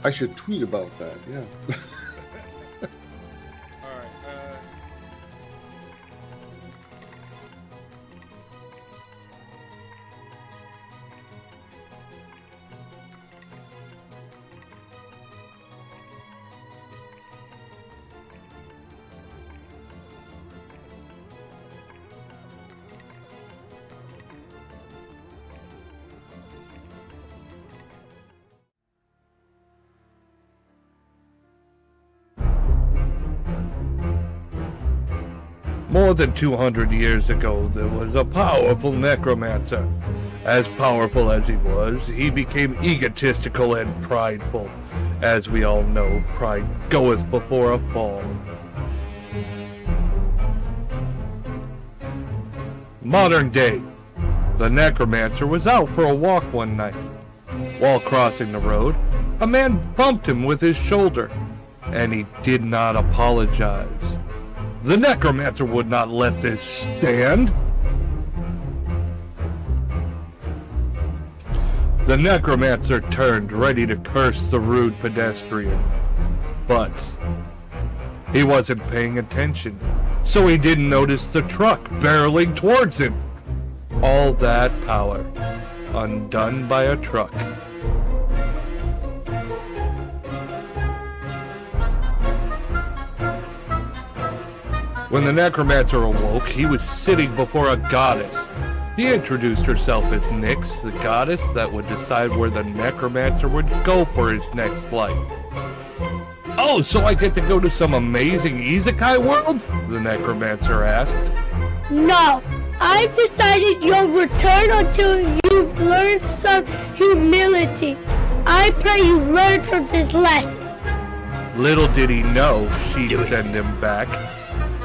I should tweet about that. Yeah. All right. More than 200 years ago, there was a powerful necromancer. As powerful as he was, he became egotistical and prideful. As we all know, pride goeth before a fall. Modern day, the necromancer was out for a walk one night. While crossing the road, a man bumped him with his shoulder, and he did not apologize. The necromancer would not let this stand. The necromancer turned, ready to curse the rude pedestrian. But he wasn't paying attention, so he didn't notice the truck barreling towards him. All that power, undone by a truck. When the necromancer awoke, he was sitting before a goddess. He introduced herself as Nyx, the goddess that would decide where the necromancer would go for his next life. Oh, so I get to go to some amazing isekai world? The necromancer asked. No, I've decided you'll return until you've learned some humility. I pray you learn from this lesson. Little did he know she'd send him back.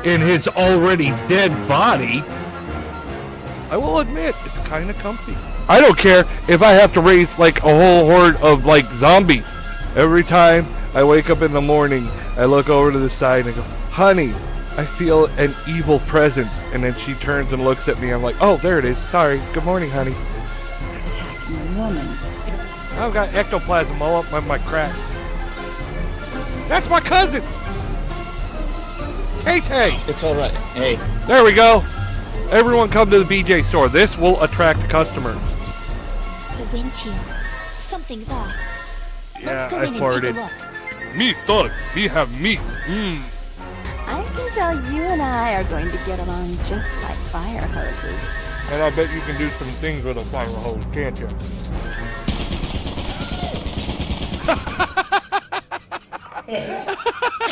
In his already dead body. I will admit, it's kind of comfy. I don't care if I have to raise like a whole horde of like zombies. Every time I wake up in the morning, I look over to the side and I go, honey, I feel an evil presence. And then she turns and looks at me. I'm like, oh, there it is. Sorry. Good morning, honey. Attacking a woman. I've got ectoplasm all up my crack. That's my cousin! Tay-Tay! It's alright. Hey. There we go. Everyone come to the BJ store. This will attract customers. The wind chill. Something's off. Yeah, Let's go I in and farted. take a look. Meat, dog. We have meat. I can tell you and I are going to get along just like fire hoses. And I bet you can do some things with a fire hose, can't you?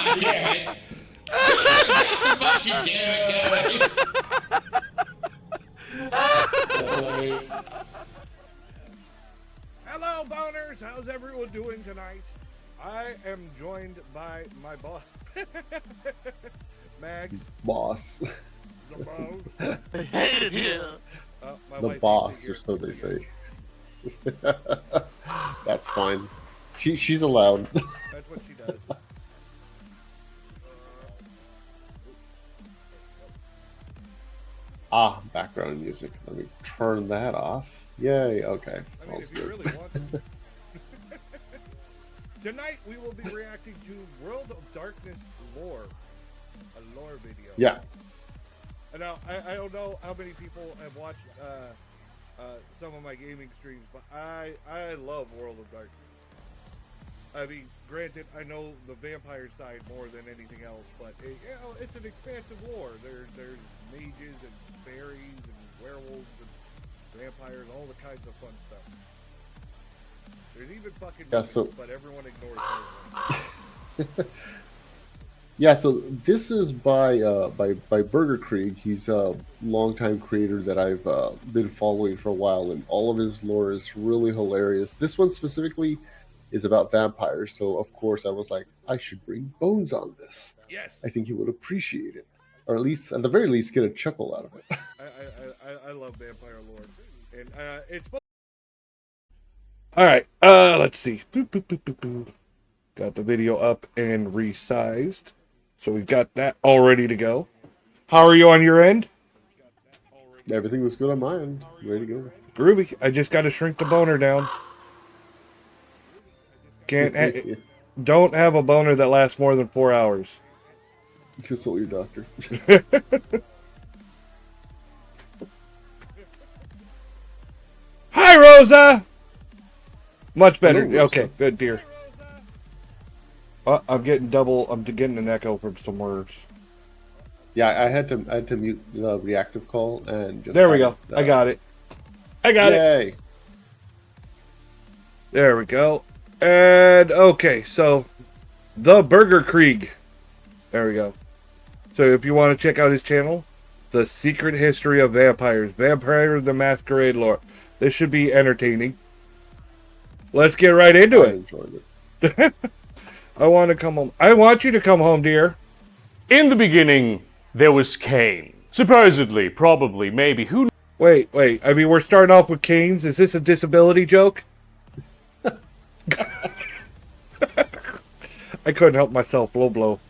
God damn it. Fucking damn it, guys. Hello, boners. How's everyone doing tonight? I am joined by my boss, Mag. Boss. The boss. The boss, or so they say. That's fine. She's allowed. That's what she does. Background music. Let me turn that off. Yay, okay. I mean, All's if you good. really want to. Tonight we will be reacting to World of Darkness lore. A lore video. Yeah. Now, I don't know how many people have watched some of my gaming streams, but I love World of Darkness. I mean, granted, I know the vampire side more than anything else, but it's an expansive lore. There's mages and fairies and werewolves and vampires, all the kinds of fun stuff. There's even fucking mutants, but everyone ignores everyone. Yeah, so this is by Burger Krieg. He's a longtime creator that I've been following for a while, and all of his lore is really hilarious. This one specifically is about vampires, so of course I was like, I should bring Bones on this. Yes. I think he would appreciate it, or at the very least, get a chuckle out of it. I love vampire lore, and it's. All right, let's see. Boop, boop, boop, boop, boop. Got the video up and resized, so we've got that all ready to go. How are you on your end? Everything was good on my end. Ready to go. Groovy. I just got to shrink the boner down. Don't have a boner that lasts more than 4 hours. Consult your doctor. Hi, Rosa! Much better. Hello, Rosa. Okay, good, dear. I'm getting an echo from some words. Yeah, I had to mute the reactive call and just. There we go. I got it. Yay! There we go. And okay, so the Burger Krieg. There we go. So if you want to check out his channel, The Secret History of Vampires, Vampire the Masquerade lore. This should be entertaining. Let's get right into I it. enjoyed it. I want to come home. I want you to come home, dear. In the beginning, there was Cain. Supposedly, probably, maybe, who Wait. I mean, we're starting off with canes. Is this a disability joke? I couldn't help myself. Blow.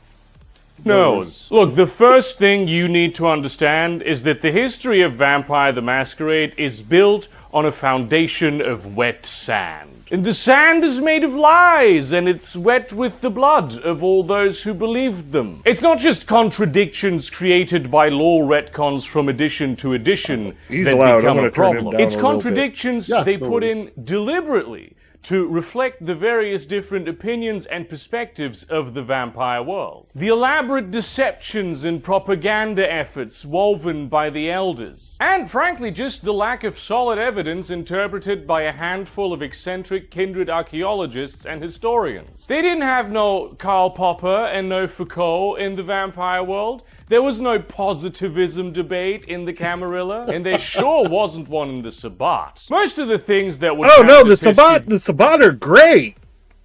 knows? Look, the first thing you need to understand is that the history of Vampire the Masquerade is built on a foundation of wet sand. And the sand is made of lies, and it's wet with the blood of all those who believed them. It's not just contradictions created by lore retcons from edition to edition He's that loud. I'm become gonna a turn him problem. down It's a little bit. contradictions Yeah, they no put worries. in deliberately to reflect the various different opinions and perspectives of the vampire world. The elaborate deceptions and propaganda efforts woven by the elders. And frankly, just the lack of solid evidence interpreted by a handful of eccentric kindred archaeologists and historians. They didn't have no Karl Popper and no Foucault in the vampire world. There was no positivism debate in the Camarilla, and there sure wasn't one in the Sabbat. Most of the things that would Oh no, count the as history- Sabbat are great.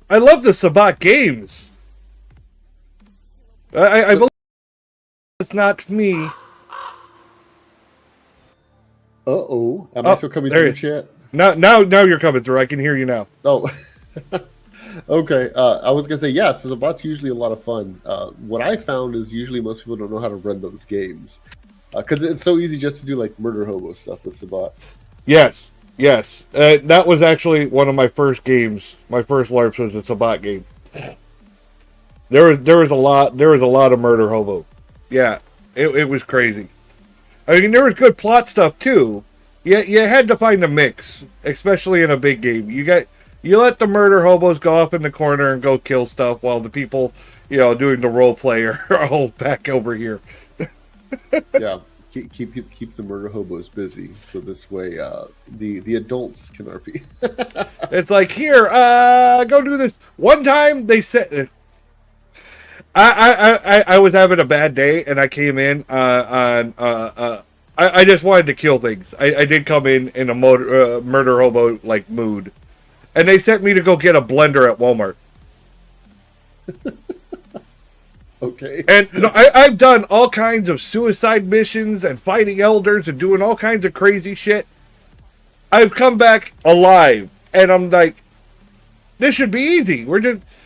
I love the Sabbat games. I believe it's not me. Uh-oh. Am I still coming there through it- the chat? Now you're coming through. I can hear you now. Oh. Okay. I was going to say, yes, Sabbat's usually a lot of fun. What I found is usually most people don't know how to run those games. Because it's so easy just to do, like, murder hobo stuff with Sabbat. Yes. That was actually one of my first games. My first LARPs was a Sabbat game. There was a lot of murder hobo. Yeah, it was crazy. I mean, there was good plot stuff too. You had to find a mix, especially in a big game. You let the murder hobos go off in the corner and go kill stuff while the people, doing the role play are all back over here. Yeah. Keep the murder hobos busy, so this way the adults can RP. It's like, here, go do this. One time they said, I was having a bad day and I came in I just wanted to kill things. I did come in a murder hobo like mood, and they sent me to go get a blender at Walmart. Okay. And I've done all kinds of suicide missions and fighting elders and doing all kinds of crazy shit. I've come back alive, and I'm like, this should be easy.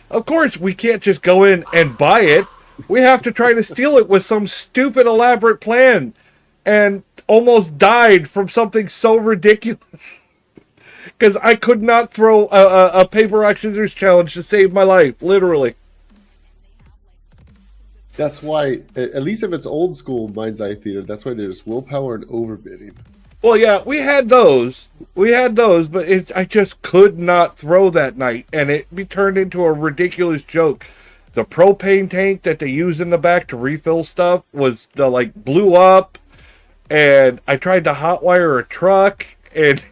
Of course, we can't just go in and buy it. We have to try to steal it with some stupid elaborate plan, and almost died from something so ridiculous. Because I could not throw a paper, rock, scissors challenge to save my life, literally. That's why, at least if it's old school Mind's Eye Theater, that's why there's willpower and overbidding. Well, yeah, we had those, but I just could not throw that night, and it turned into a ridiculous joke. The propane tank that they use in the back to refill stuff blew up, and I tried to hotwire a truck, and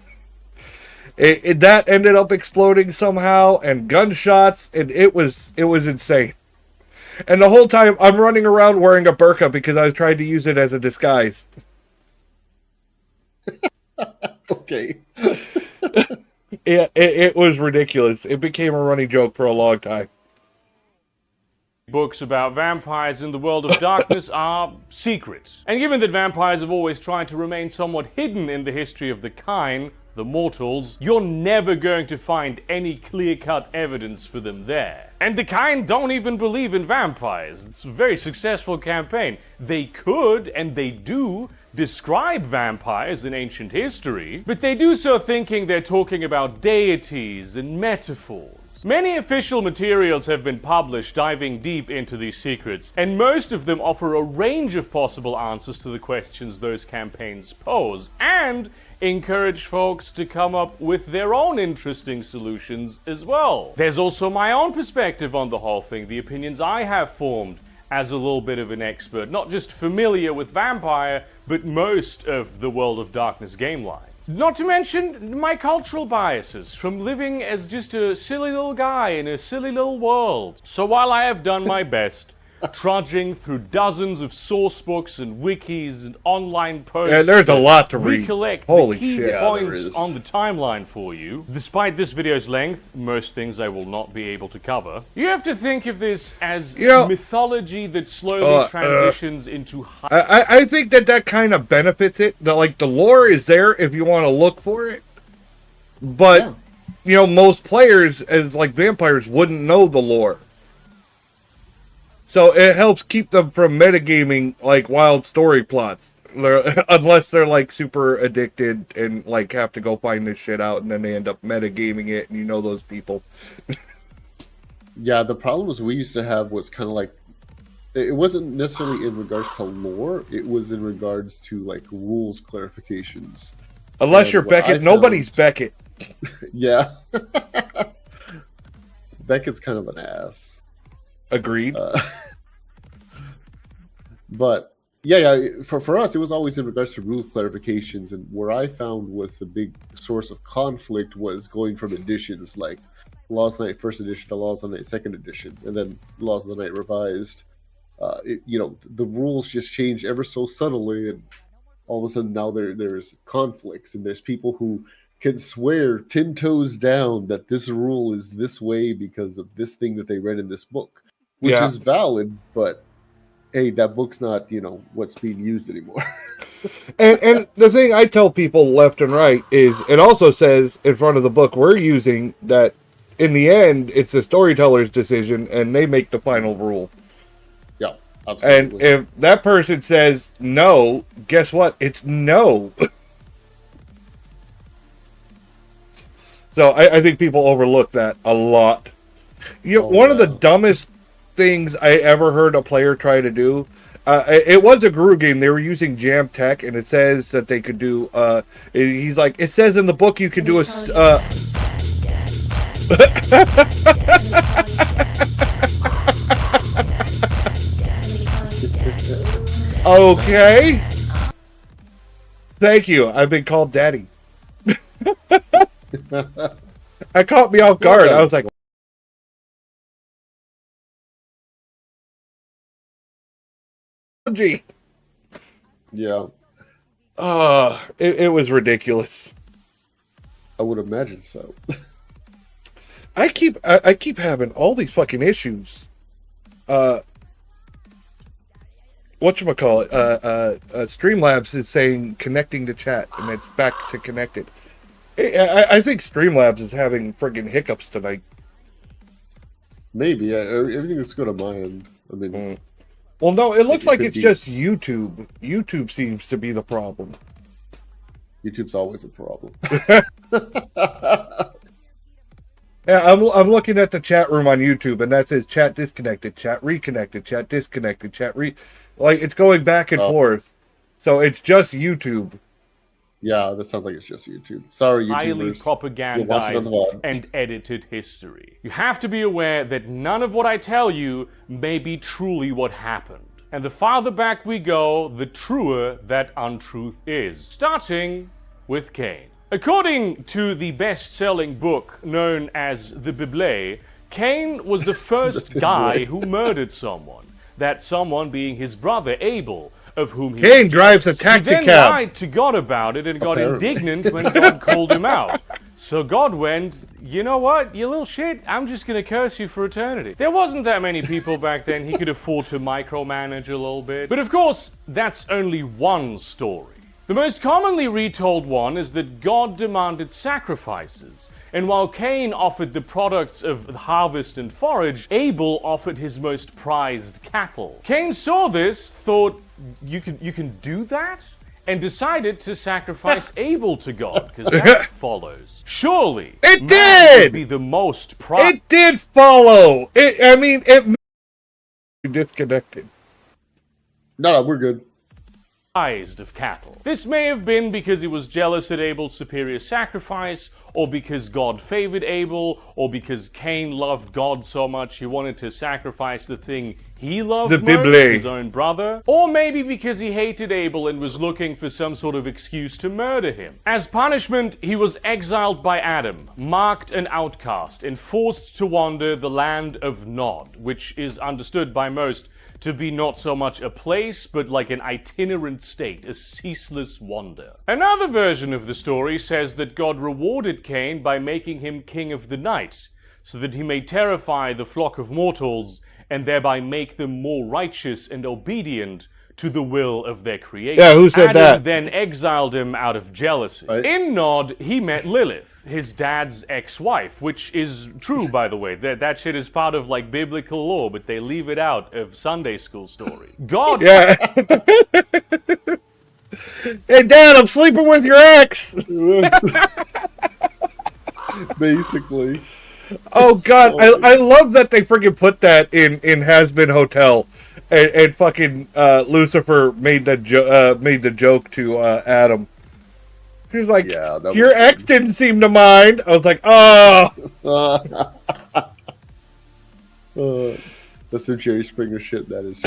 that ended up exploding somehow, and gunshots, and it was insane. And the whole time, I'm running around wearing a burqa because I was trying to use it as a disguise. Okay. Yeah, it was ridiculous. It became a running joke for a long time. Books about vampires in the world of darkness are secret. And given that vampires have always tried to remain somewhat hidden in the history of the kind, the mortals, you're never going to find any clear-cut evidence for them there. And the kind don't even believe in vampires. It's a very successful campaign. They could, and they do, describe vampires in ancient history, but they do so thinking they're talking about deities and metaphors. Many official materials have been published diving deep into these secrets, and most of them offer a range of possible answers to the questions those campaigns pose, and encourage folks to come up with their own interesting solutions as well. There's also my own perspective on the whole thing, the opinions I have formed as a little bit of an expert, not just familiar with Vampire, but most of the World of Darkness game lines. Not to mention my cultural biases from living as just a silly little guy in a silly little world. So while I have done my best, trudging through dozens of source books and wikis and online posts. Yeah, there's a lot to read. Recollect Holy the key shit. points on the timeline for you. Despite this video's length, most things I will not be able to cover. You have to think of this as mythology that slowly transitions into. I think that kind of benefits it. Like the lore is there if you want to look for it, but you know, most players as like vampires wouldn't know the lore. So it helps keep them from metagaming like wild story plots, unless they're like super addicted and like have to go find this shit out, and then they end up metagaming it, and you know those people. Yeah, the problems we used to have was kind of like, it wasn't necessarily in regards to lore, it was in regards to like rules clarifications. Unless you're Beckett, nobody's Beckett. Yeah. Beckett's kind of an ass. Agreed. But yeah, for us, it was always in regards to rule clarifications, and where I found was the big source of conflict was going from editions like Laws of the Night First Edition to Laws of the Night Second Edition, and then Laws of the Night Revised. You know, the rules just change ever so subtly, and all of a sudden now there's conflicts, and there's people who can swear 10 toes down that this rule is this way because of this thing that they read in this book, which is valid, but hey, that book's not, you know, what's being used anymore. and the thing I tell people left and right is it also says in front of the book we're using that in the end it's the storyteller's decision and they make the final rule. Yeah, absolutely. And if that person says no, guess what? It's no. So I think people overlook that a lot. You know, one of the dumbest things I ever heard a player try to do, it was a Guru game. They were using Jam Tech, and it says that they could do, he's like, it says in the book you can do a, okay. Thank you. I've been called daddy. I caught me off guard. I was like, yeah. It was ridiculous. I would imagine so. I keep having all these fucking issues. Whatchamacallit? Streamlabs is saying connecting to chat, and it's back to connected. I think Streamlabs is having friggin' hiccups tonight. Maybe. Everything looks good on my end. I mean... Well, no, it looks like it's just YouTube. YouTube seems to be the problem. YouTube's always a problem. Yeah, I'm looking at the chat room on YouTube, and that says chat disconnected, chat reconnected, chat disconnected, like it's going back and forth. So it's just YouTube. Yeah, that sounds like it's just YouTube. Sorry, YouTubers. Highly propagandized and edited history. You have to be aware that none of what I tell you may be truly what happened. And the farther back we go, the truer that untruth is. Starting with Cain. According to the best-selling book known as the Bible, Cain was the first guy who murdered someone. That someone being his brother Abel, of whom Cain drives a taxi cab. He then lied to God about it and got indignant when God called him out. So God went, you know what, you little shit, I'm just going to curse you for eternity. There wasn't that many people back then. He could afford to micromanage a little bit. But of course, that's only one story. The most commonly retold one is that God demanded sacrifices. And while Cain offered the products of harvest and forage, Abel offered his most prized cattle. Cain saw this, thought, you can do that? and decided to sacrifice Abel to God, because that follows. Surely, It man did! would be the most prized It did follow. It disconnected. No, we're good. of cattle. This may have been because he was jealous at Abel's superior sacrifice, or because God favored Abel, or because Cain loved God so much he wanted to sacrifice the thing he loved The most, Bible. his own brother, or maybe because he hated Abel and was looking for some sort of excuse to murder him. As punishment, he was exiled by Adam, marked an outcast, and forced to wander the land of Nod, which is understood by most to be not so much a place, but like an itinerant state, a ceaseless wander. Another version of the story says that God rewarded Cain by making him king of the night, so that he may terrify the flock of mortals, and thereby make them more righteous and obedient to the will of their creator. Yeah, who said Adam that? then exiled him out of jealousy. Right. In Nod, he met Lilith, his dad's ex-wife, which is true, by the way. That shit is part of, like, biblical lore, but they leave it out of Sunday school stories. God Yeah. Hey, Dad, I'm sleeping with your ex. Basically. Oh God, I love that they freaking put that in Has Been Hotel, and fucking Lucifer made the joke to Adam. He's like, Yeah, that your was ex didn't seem to mind. I was like, oh, That's some Jerry Springer shit. That is.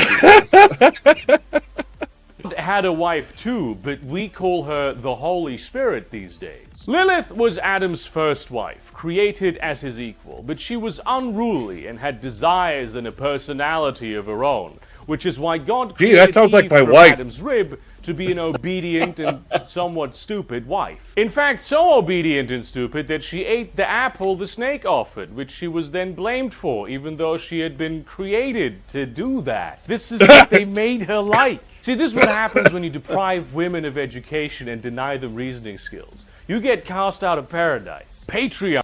had a wife too, but we call her the Holy Spirit these days. Lilith was Adam's first wife, created as his equal, but she was unruly and had desires and a personality of her own, which is why God Gee, created that sounds like Eve my from wife. Adam's rib to be an obedient and somewhat stupid wife. In fact, so obedient and stupid that she ate the apple the snake offered, which she was then blamed for, even though she had been created to do that. This is what they made her like. See, this is what happens when you deprive women of education and deny them reasoning skills. You get cast out of paradise. Patreon.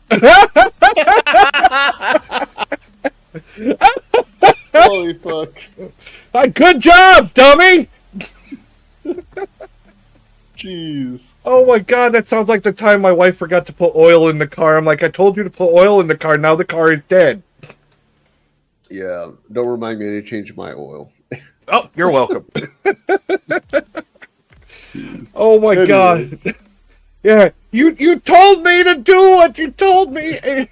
Holy fuck. good job, dummy. Jeez. Oh my God, that sounds like the time my wife forgot to put oil in the car. I'm like, I told you to put oil in the car. Now the car is dead. Yeah. Don't remind me to change my oil. Oh, you're welcome. Oh my Anyways. God. Yeah, you told me to do what you told me. And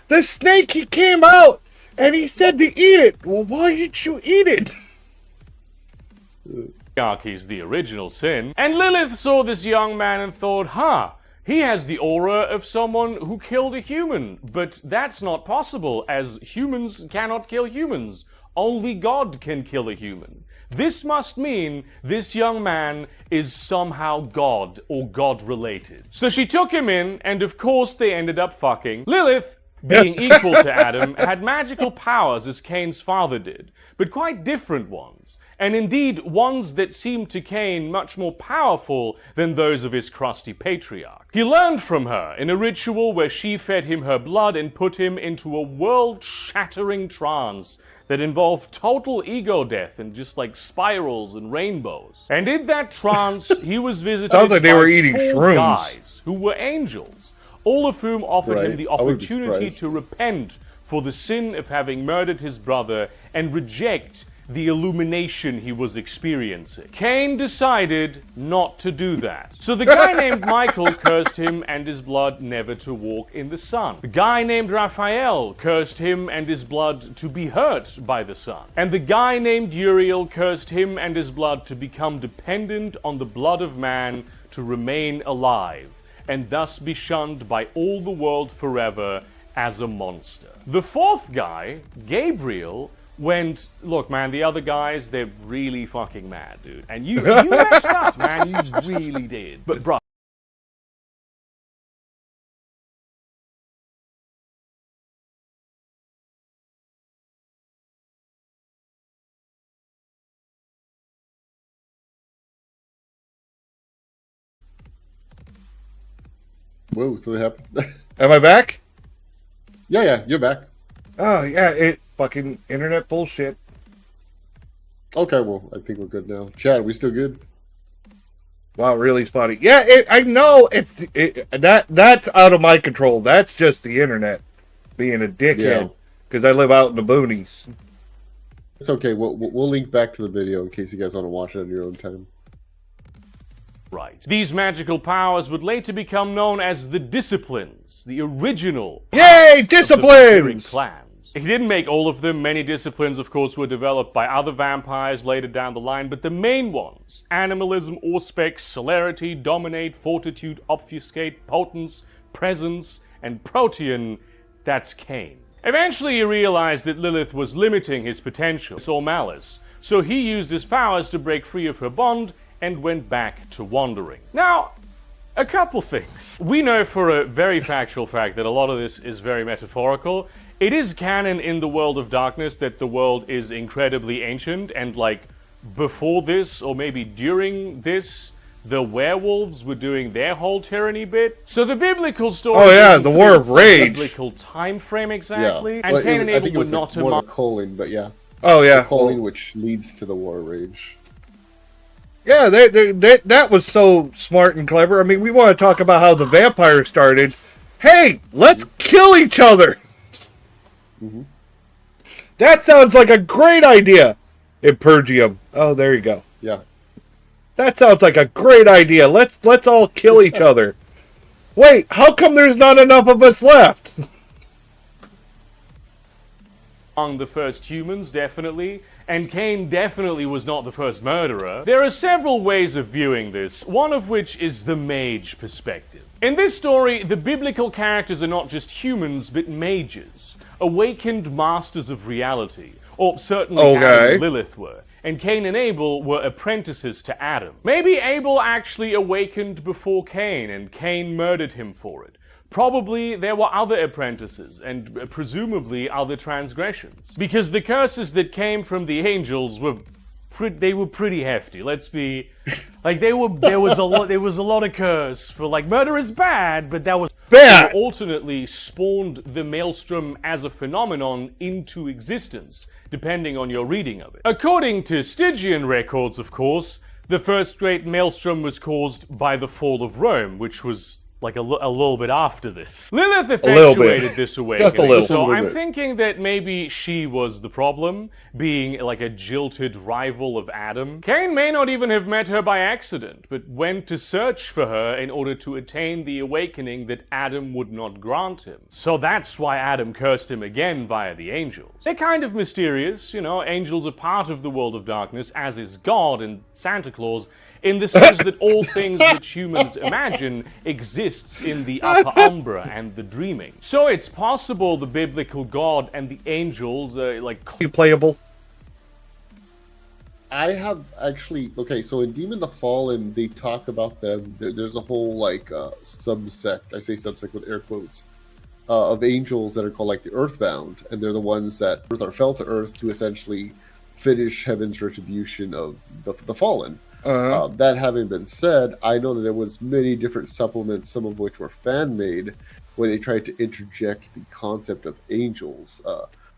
the snake, he came out and he said to eat it. Well, why did you eat it? Patriarchy's the original sin. And Lilith saw this young man and thought, he has the aura of someone who killed a human. But that's not possible, as humans cannot kill humans. Only God can kill a human. This must mean this young man is somehow God or God-related. So she took him in, and of course they ended up fucking. Lilith, being equal to Adam, had magical powers as Cain's father did, but quite different ones. And indeed, ones that seemed to Cain much more powerful than those of his crusty patriarch. He learned from her in a ritual where she fed him her blood and put him into a world-shattering trance that involved total ego death and just like spirals and rainbows. And in that trance, he was visited Sounds like they by were eating 4 shrooms. guys who were angels, all of whom offered him Right. the I wouldn't be opportunity surprised. to repent for the sin of having murdered his brother and reject the illumination he was experiencing. Cain decided not to do that. So the guy named Michael cursed him and his blood never to walk in the sun. The guy named Raphael cursed him and his blood to be hurt by the sun. And the guy named Uriel cursed him and his blood to become dependent on the blood of man to remain alive, and thus be shunned by all the world forever as a monster. The 4th guy, Gabriel, went, look, man, the other guys, they're really fucking mad, dude. And you messed up, man. You really did. But, bro. Whoa, so they happened. Am I back? Yeah, you're back. Oh yeah, it fucking internet bullshit. Okay, well, I think we're good now. Chad, we still good? Wow, really spotty. Yeah, I know that's out of my control. That's just the internet being a dickhead because I live out in the boonies. It's okay. We'll link back to the video in case you guys want to watch it on your own time. Right. These magical powers would later become known as the Disciplines, the original Yay, powers of the Vampiric Disciplines! clans. He didn't make all of them. Many disciplines, of course, were developed by other vampires later down the line, but the main ones, animalism, auspex, celerity, dominate, fortitude, obfuscate, potence, presence, and protean, that's Cain. Eventually he realized that Lilith was limiting his potential, or malice, so he used his powers to break free of her bond and went back to wandering. Now, a couple things. We know for a very factual fact that a lot of this is very metaphorical. It is canon in the World of Darkness that the world is incredibly ancient, and like before this, or maybe during this, the werewolves were doing their whole tyranny bit. So the biblical story. Oh yeah, doesn't the War fit of Rage. Biblical time frame exactly. Yeah. And Well, Cain and I think Abel it were was not more the colon, but yeah. Oh yeah, The colon, which leads to the War of Rage. yeah. That was so smart and clever. I mean, we want to talk about how the vampire started. Hey, let's kill each other. That sounds like a great idea. Impergium. Oh, there you go. Yeah. That sounds like a great idea. Let's all kill each other. Wait, how come there's not enough of us left? Among the first humans, definitely, and Cain definitely was not the first murderer. There are several ways of viewing this, one of which is the mage perspective. In this story, the biblical characters are not just humans, but mages, awakened masters of reality, or certainly Adam and Lilith were, and Cain and Abel were apprentices to Adam. Maybe Abel actually awakened before Cain, and Cain murdered him for it. Probably there were other apprentices, and presumably other transgressions. Because the curses that came from the angels were pretty hefty. Let's be like there was a lot of curse for like murder is bad, but that was bad. Alternately spawned the maelstrom as a phenomenon into existence, depending on your reading of it. According to Stygian records, of course, the first great maelstrom was caused by the fall of Rome, which was like a little bit after this. Lilith effectuated this awakening, so I'm thinking that maybe she was the problem, being like a jilted rival of Adam. Cain may not even have met her by accident, but went to search for her in order to attain the awakening that Adam would not grant him. So that's why Adam cursed him again via the angels. They're kind of mysterious, you know, angels are part of the world of darkness, as is God and Santa Claus, in the sense that all things which humans imagine exists in the upper umbra and the dreaming. So it's possible the biblical God and the angels are like playable. I have actually so in Demon the Fallen they talk about them. There's a whole like subsect. I say subsect with air quotes of angels that are called like the Earthbound, and they're the ones that are fell to Earth to essentially finish heaven's retribution of the fallen. That having been said, I know that there was many different supplements, some of which were fan-made, where they tried to interject the concept of angels.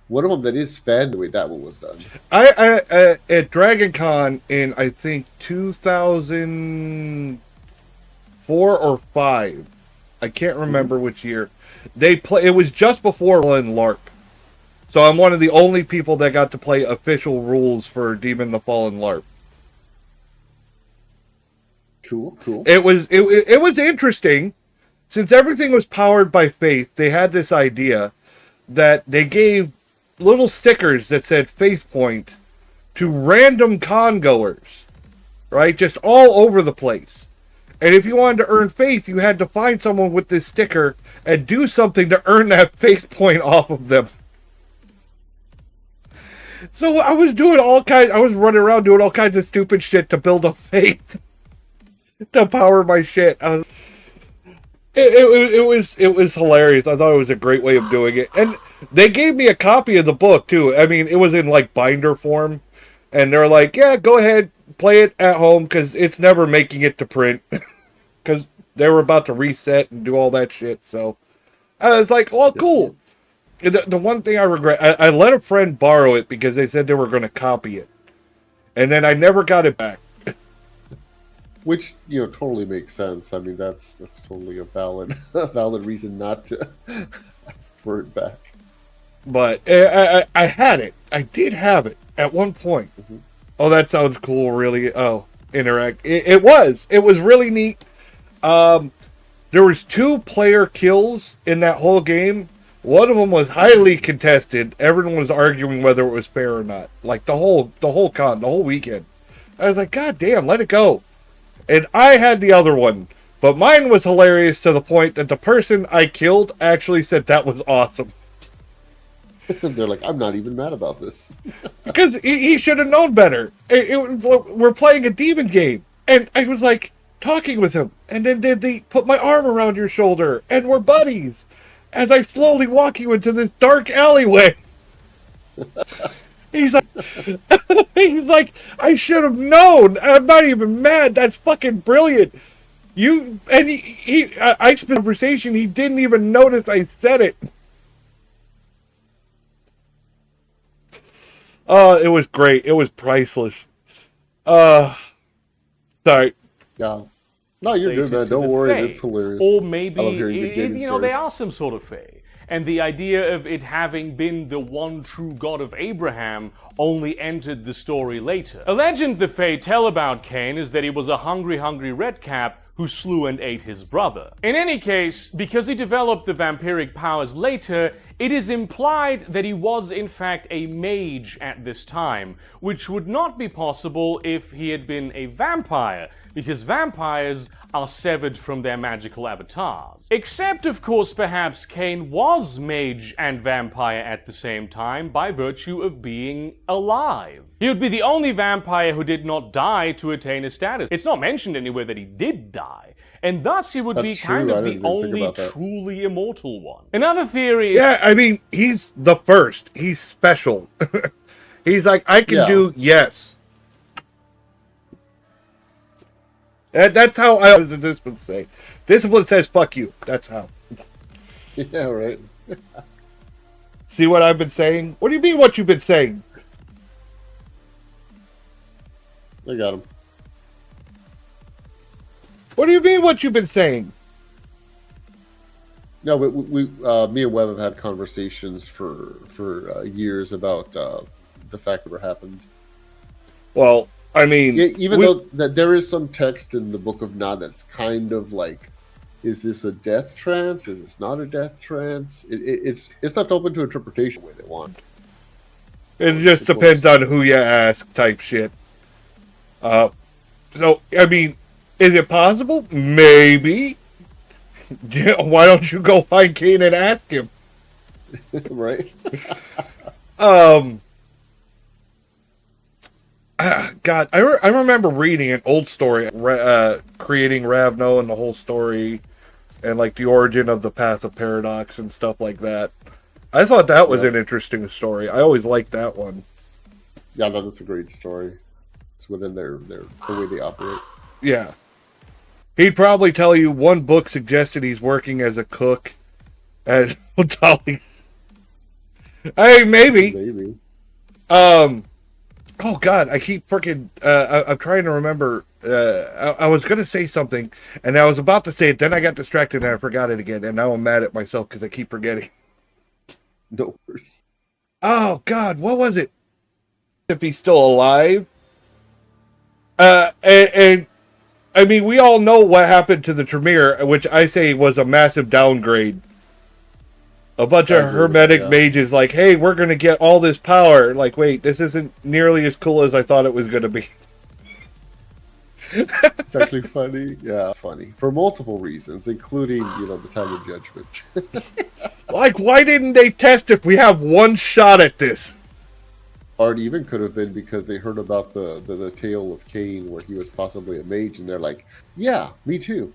One of them that is fan the way that one was done. I at Dragon Con in I think 2004 or 5, I can't remember which year. It was just before LARP, so I'm one of the only people that got to play official rules for Demon the Fallen LARP. Cool. It was interesting, since everything was powered by faith. They had this idea that they gave little stickers that said Faith Point to random con goers, right? Just all over the place. And if you wanted to earn faith, you had to find someone with this sticker and do something to earn that Faith Point off of them. So I was running around doing all kinds of stupid shit to build a faith. To power my shit. It was hilarious. I thought it was a great way of doing it. And they gave me a copy of the book too. I mean, it was in like binder form, and they're like, "Yeah, go ahead, play it at home because it's never making it to print." Because they were about to reset and do all that shit. So I was like, "Well, cool." The one thing I regret, I let a friend borrow it because they said they were going to copy it, and then I never got it back. Which, you know, totally makes sense. I mean, that's totally a valid a valid reason not to ask for it back. But I had it. I did have it at one point. Oh, that sounds cool. Really? Oh, interact. It was. It was really neat. There was 2 player kills in that whole game. One of them was highly contested. Everyone was arguing whether it was fair or not. Like the whole weekend. I was like, God damn, let it go. And I had the other one. But mine was hilarious to the point that the person I killed actually said that was awesome. They're like, I'm not even mad about this. Because he should have known better. We're playing a demon game. And I was like, talking with him. And then they put my arm around your shoulder. And we're buddies. As I slowly walk you into this dark alleyway. He's like, I should have known. I'm not even mad. That's fucking brilliant. I spent conversation. He didn't even notice I said it. It was great. It was priceless. Sorry. Yeah. No, you're good, man. Don't worry. It's hilarious. Or maybe, I love hearing good gaming they stories. are some sort of fae. And the idea of it having been the one true God of Abraham only entered the story later. A legend the Fae tell about Cain is that he was a hungry redcap who slew and ate his brother. In any case, because he developed the vampiric powers later, it is implied that he was in fact a mage at this time, which would not be possible if he had been a vampire, because vampires are severed from their magical avatars. Except, of course, perhaps Cain was mage and vampire at the same time by virtue of being alive. He would be the only vampire who did not die to attain his status. It's not mentioned anywhere that he did die, and thus he would be That's kind true. I of didn't the even think only about that. truly immortal one. Another theory is... Yeah, I mean, he's the first. He's special. He's like, I can Yeah. do yes. That's how I was the discipline say. Discipline says fuck you. That's how. Yeah, right. See what I've been saying? What do you mean what you've been saying? I got him. What do you mean what you've been saying? No, but me and Webb have had conversations for years about the fact that it happened. Well, I mean, Yeah, even though that there is some text in the Book of Nod that's kind of like, is this a death trance? Is this not a death trance? It's left open to interpretation the way they want. it just depends on who you ask type shit. So, I mean, is it possible? Maybe. Yeah, why don't you go find Cain and ask him? Right? God, I remember reading an old story, creating Ravno and the whole story, and like the origin of the Path of Paradox and stuff like that. I thought that was an interesting story. I always liked that one. Yeah, no, that's a great story. It's within their the way they operate. Yeah. He'd probably tell you one book suggested he's working as a cook at Dolly's. Hey, maybe. Maybe. Oh God, I keep freaking. I'm trying to remember. I was gonna say something, and I was about to say it. Then I got distracted and I forgot it again. And now I'm mad at myself because I keep forgetting. No worries. Oh God, what was it? If he's still alive. And I mean, we all know what happened to the Tremere, which I say was a massive downgrade. A bunch of hermetic mages like, hey, we're going to get all this power. Like, wait, this isn't nearly as cool as I thought it was going to be. It's actually funny. Yeah, it's funny. For multiple reasons, including, the time of judgment. Like, why didn't they test if we have one shot at this? Or it even could have been because they heard about the tale of Cain where he was possibly a mage, and they're like, yeah, me too.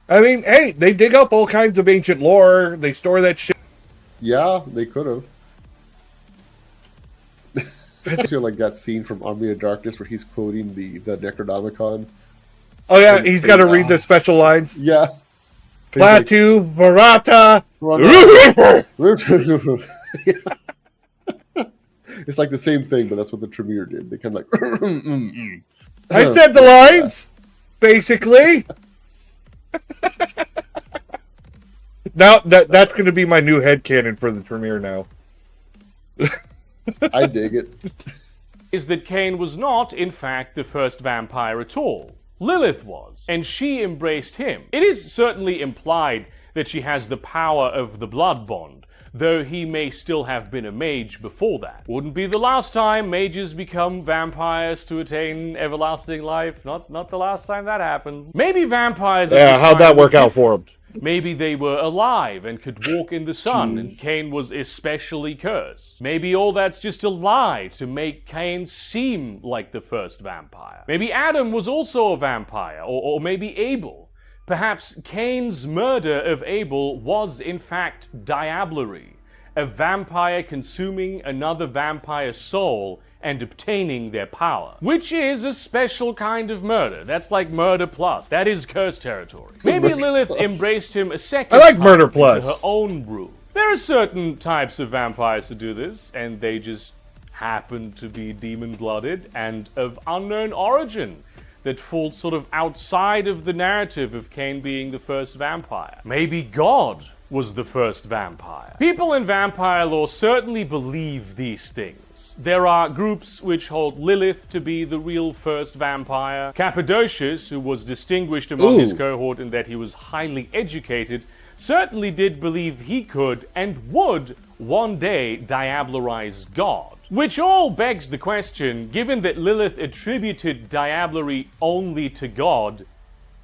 I mean, hey, they dig up all kinds of ancient lore. They store that shit. Yeah, they could have. I feel like that scene from Army of Darkness where he's quoting the Necronomicon. Oh, yeah, he's got to read the special lines. Yeah. Platu, Barata. It's like the same thing, but that's what the Tremere did. They kind of like... I said the lines. basically. Now that's going to be my new headcanon for the premiere now. I dig it. Is that Cain was not, in fact, the first vampire at all. Lilith was, and she embraced him. It is certainly implied that she has the power of the blood bond, though he may still have been a mage before that. Wouldn't be the last time mages become vampires to attain everlasting life. Not the last time that happens. Maybe vampires... Yeah, how'd that work out for him? Maybe they were alive and could walk in the sun, and Cain was especially cursed. Maybe all that's just a lie to make Cain seem like the first vampire. Maybe Adam was also a vampire, or maybe Abel. Perhaps Cain's murder of Abel was in fact diablerie, a vampire consuming another vampire's soul and obtaining their power. Which is a special kind of murder. That's like murder plus. That is curse territory. Maybe Lilith embraced him a second I like time murder plus. into her own brew. There are certain types of vampires who do this, and they just happen to be demon-blooded and of unknown origin that fall sort of outside of the narrative of Cain being the first vampire. Maybe God was the first vampire. People in vampire lore certainly believe these things. There are groups which hold Lilith to be the real first vampire. Cappadocius, who was distinguished among his cohort in that he was highly educated, certainly did believe he could and would one day diablerize God. Which all begs the question, given that Lilith attributed diablerie only to God,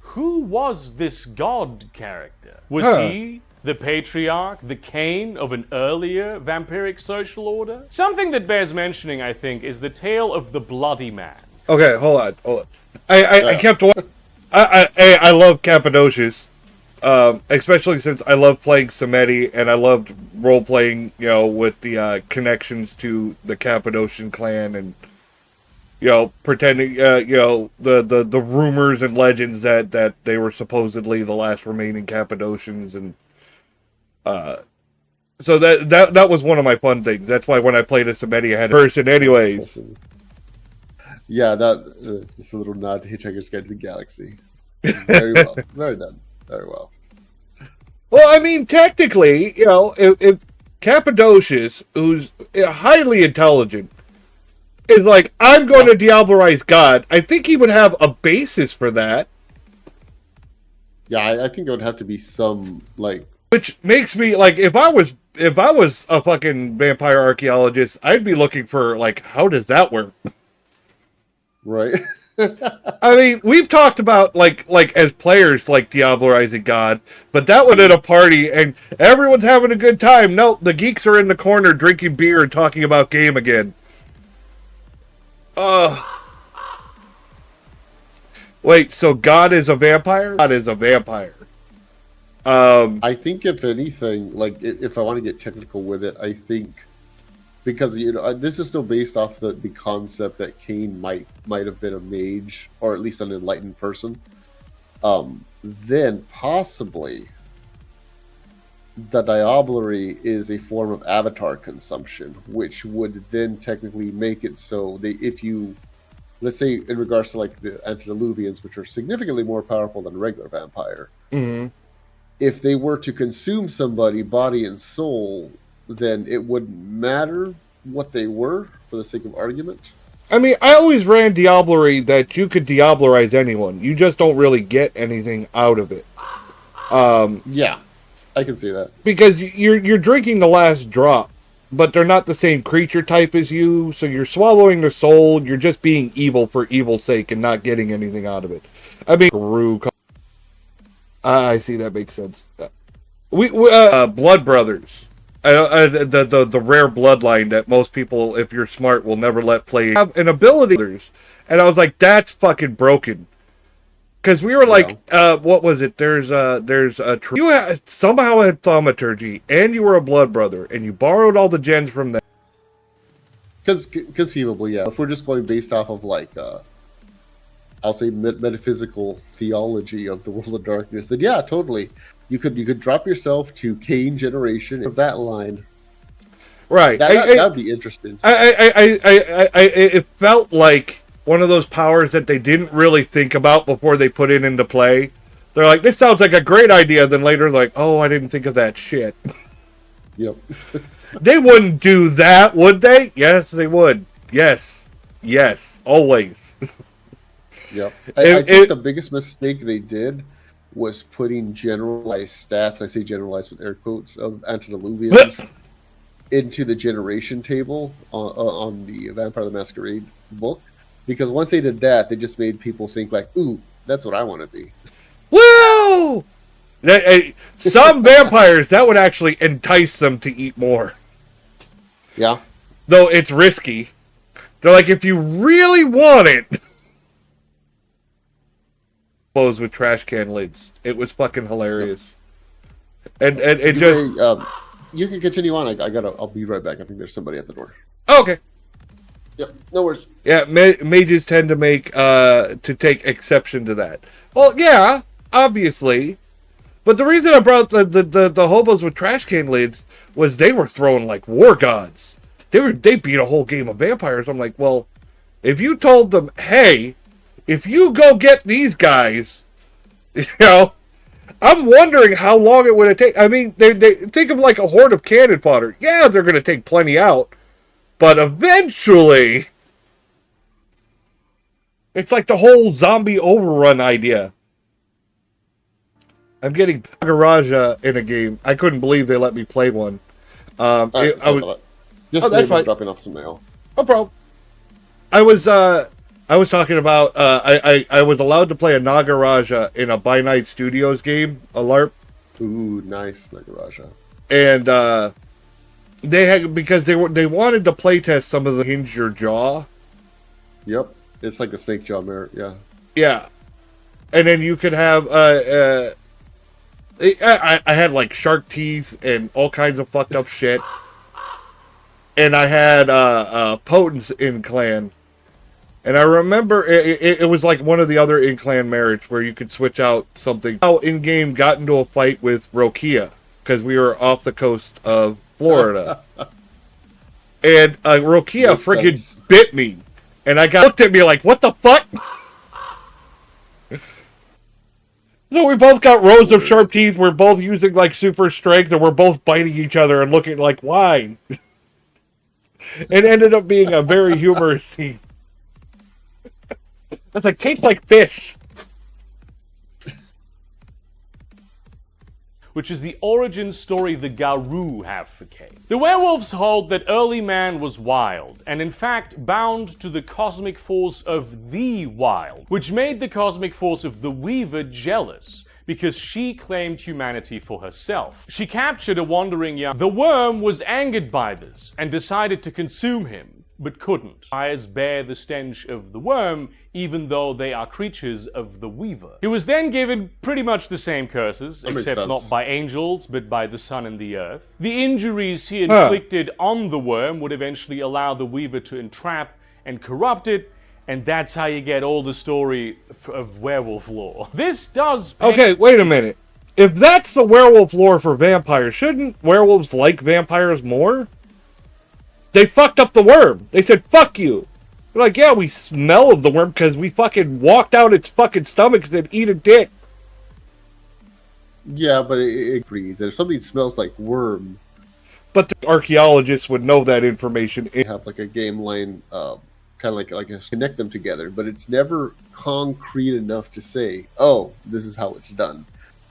who was this God character? Was he the patriarch, the Cain of an earlier vampiric social order? Something that bears mentioning, I think, is the tale of the Bloody Man. Okay, hold on. I kept watching. I love Cappadocius, especially since I love playing Samedi and I loved role playing, with the connections to the Cappadocian clan and pretending, the rumors and legends that they were supposedly the last remaining Cappadocians, and so that was one of my fun things. That's why when I played a Samedi, I had a person, anyways. Yeah, that it's a little nod to Hitchhiker's Guide to the Galaxy. Very well, very done, very well. Well, I mean, technically, if Cappadocius, who's highly intelligent, is like, I'm going to diablerize God, I think he would have a basis for that. Yeah, I think it would have to be some, like... Which makes me, like, if I was a fucking vampire archaeologist, I'd be looking for, like, how does that work? Right. I mean, we've talked about, like as players, like, diablerizing God, but that one at a party, and everyone's having a good time. No, the geeks are in the corner drinking beer and talking about game again. Wait, so God is a vampire? God is a vampire. I think if anything, like, if I want to get technical with it, I think, because, this is still based off the concept that Cain might have been a mage, or at least an enlightened person, then possibly the diablerie is a form of avatar consumption, which would then technically make it so if you, let's say in regards to like the antediluvians, which are significantly more powerful than a regular vampire, if they were to consume somebody body and soul, then it wouldn't matter what they were for the sake of argument. I mean, I always ran diablerie that you could diablerize anyone. You just don't really get anything out of it. Yeah, I can see that. Because you're drinking the last drop, but they're not the same creature type as you, so you're swallowing their soul, you're just being evil for evil's sake and not getting anything out of it. I mean, I see, that makes sense. We Blood Brothers. The rare bloodline that most people, if you're smart, will never let play, have an ability. And I was like, that's fucking broken. Because we were like, what was it? There's a you somehow had thaumaturgy, and you were a blood brother, and you borrowed all the gens from them. Conceivably, yeah. If we're just going based off of like, I'll say metaphysical theology of the world of darkness, then yeah, totally. You could drop yourself to Cain generation of that line. Right. That'd be interesting. It felt like one of those powers that they didn't really think about before they put it into play. They're like, this sounds like a great idea. Then later, like, oh, I didn't think of that shit. Yep. They wouldn't do that, would they? Yes, they would. Yes. Yes. Always. Yep. I think the biggest mistake they did was putting generalized stats, I say generalized with air quotes, of antediluvians into the generation table on the Vampire the Masquerade book. Because once they did that, they just made people think like, ooh, that's what I want to be. Woo! Some vampires, that would actually entice them to eat more. Yeah. Though it's risky. They're like, if you really want it... Clothes with trash can lids. It was fucking hilarious. And it just... you can continue on. I'll be right back. I think there's somebody at the door. Okay. Yep, no worries. Yeah, mages tend to take exception to that. Well, yeah, obviously. But the reason I brought the hobos with trash can lids was they were throwing like war gods. They beat a whole game of vampires. I'm like, well, if you told them, hey, if you go get these guys, you know, I'm wondering how long it would have taken. I mean, they think of like a horde of cannon fodder. Yeah, they're going to take plenty out. But eventually, it's like the whole zombie overrun idea. I'm getting Pagaraja in a game. I couldn't believe they let me play one. Right, that's fine. Dropping off some mail. No problem. I was talking about I was allowed to play a Nagaraja in a By Night Studios game, a LARP. Ooh, nice Nagaraja. And they had, because they wanted to playtest some of the Hinge Your Jaw. Yep, it's like a snake jaw mirror. Yeah. Yeah, and then you could have I had like shark teeth and all kinds of fucked up shit, and I had Potence in clan, and I remember it was like one of the other in clan merits where you could switch out something. How in game got into a fight with Rokia because we were off the coast of Florida. And Rokia freaking bit me. And I looked at me like, what the fuck? So we both got rows of sharp teeth. We're both using like super strength. And we're both biting each other and looking like, why? It ended up being a very humorous scene. It's like, tastes like fish. Which is the origin story the Garou have for Cain. The werewolves hold that early man was wild, and in fact bound to the cosmic force of the wild, which made the cosmic force of the Weaver jealous, because she claimed humanity for herself. She captured a wandering young... The worm was angered by this, and decided to consume him, but couldn't. Fires bear the stench of the worm, even though they are creatures of the Weaver. He was then given pretty much the same curses, except not by angels, but by the sun and the earth. The injuries he inflicted on the worm would eventually allow the Weaver to entrap and corrupt it, and that's how you get all the story of werewolf lore. This does... Okay, wait a minute. If that's the werewolf lore for vampires, shouldn't werewolves like vampires more? They fucked up the worm. They said, fuck you. They're like, yeah, we smell of the worm because we fucking walked out its fucking stomach and said, eat a dick. Yeah, but it agrees. If something smells like worm... But the archaeologists would know that information. Have like a game line, kind of like connect them together, but it's never concrete enough to say, oh, this is how it's done.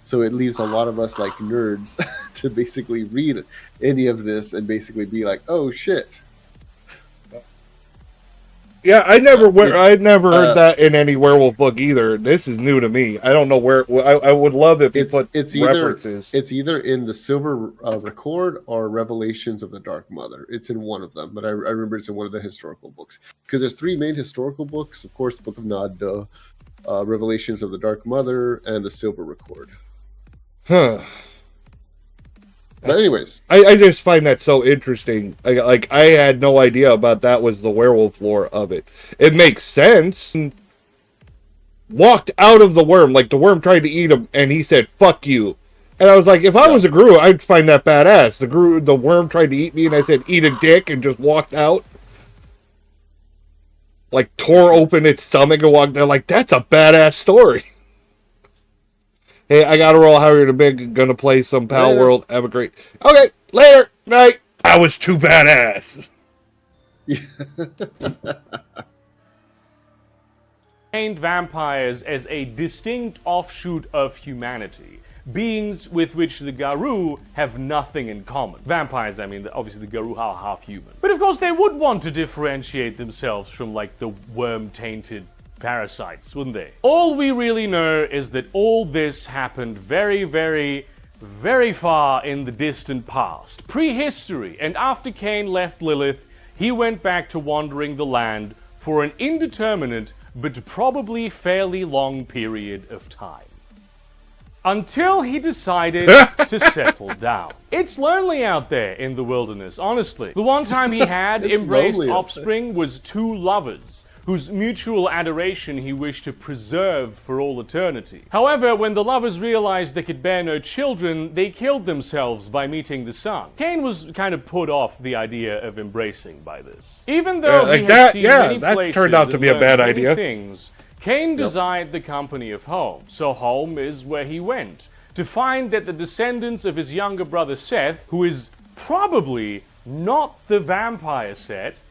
So it leaves a lot of us like nerds to basically read any of this and basically be like, oh shit. Yeah, I never heard that in any werewolf book either. This is new to me. I don't know where. I would love if you put references. It's either in the Silver Record or Revelations of the Dark Mother. It's in one of them, but I remember it's in one of the historical books. Because there's three main historical books. Of course, the Book of Nod, Revelations of the Dark Mother, and the Silver Record. Huh. But anyways, I just find that so interesting. I had no idea about that was the werewolf lore of it. It makes sense. Walked out of the worm, like the worm tried to eat him, and he said, fuck you. And I was like, if I was a Gru, I'd find that badass. The worm tried to eat me, and I said, eat a dick, and just walked out. like tore open its stomach and walked. They're like, that's a badass story. Hey, I gotta roll. How are you big? Gonna play some Pal Later. World. Have a great. Okay, later. Night. I was too badass. Paint vampires as a distinct offshoot of humanity, beings with which the Garou have nothing in common. Vampires, I mean, obviously the Garou are half human. But of course they would want to differentiate themselves from like the worm-tainted parasites, wouldn't they? All we really know is that all this happened very, very, very far in the distant past, prehistory, and after Cain left Lilith, he went back to wandering the land for an indeterminate but probably fairly long period of time. Until he decided to settle down. It's lonely out there in the wilderness, honestly. The one time he had It's embraced lonely out there. offspring was two lovers, whose mutual adoration he wished to preserve for all eternity. However, when the lovers realized they could bear no children, they killed themselves by meeting the sun. Cain was kind of put off the idea of embracing by this. Even though like he that- had seen yeah, many that places turned out to and be a learned bad many idea. things, Cain desired the company of home, so home is where he went, to find that the descendants of his younger brother Seth, who is probably not the vampire Seth,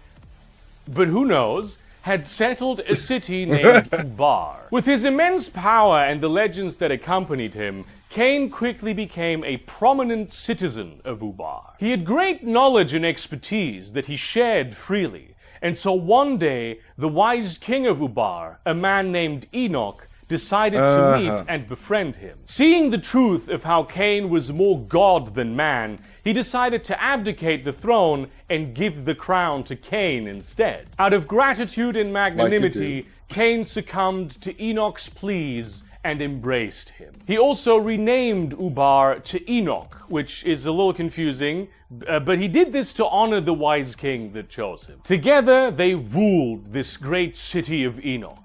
but who knows, had settled a city named Ubar. With his immense power and the legends that accompanied him, Cain quickly became a prominent citizen of Ubar. He had great knowledge and expertise that he shared freely, and so one day, the wise king of Ubar, a man named Enoch, decided to meet and befriend him. Seeing the truth of how Cain was more god than man, he decided to abdicate the throne and give the crown to Cain instead. Out of gratitude and magnanimity, Cain succumbed to Enoch's pleas and embraced him. He also renamed Ubar to Enoch, which is a little confusing, but he did this to honor the wise king that chose him. Together, they ruled this great city of Enoch.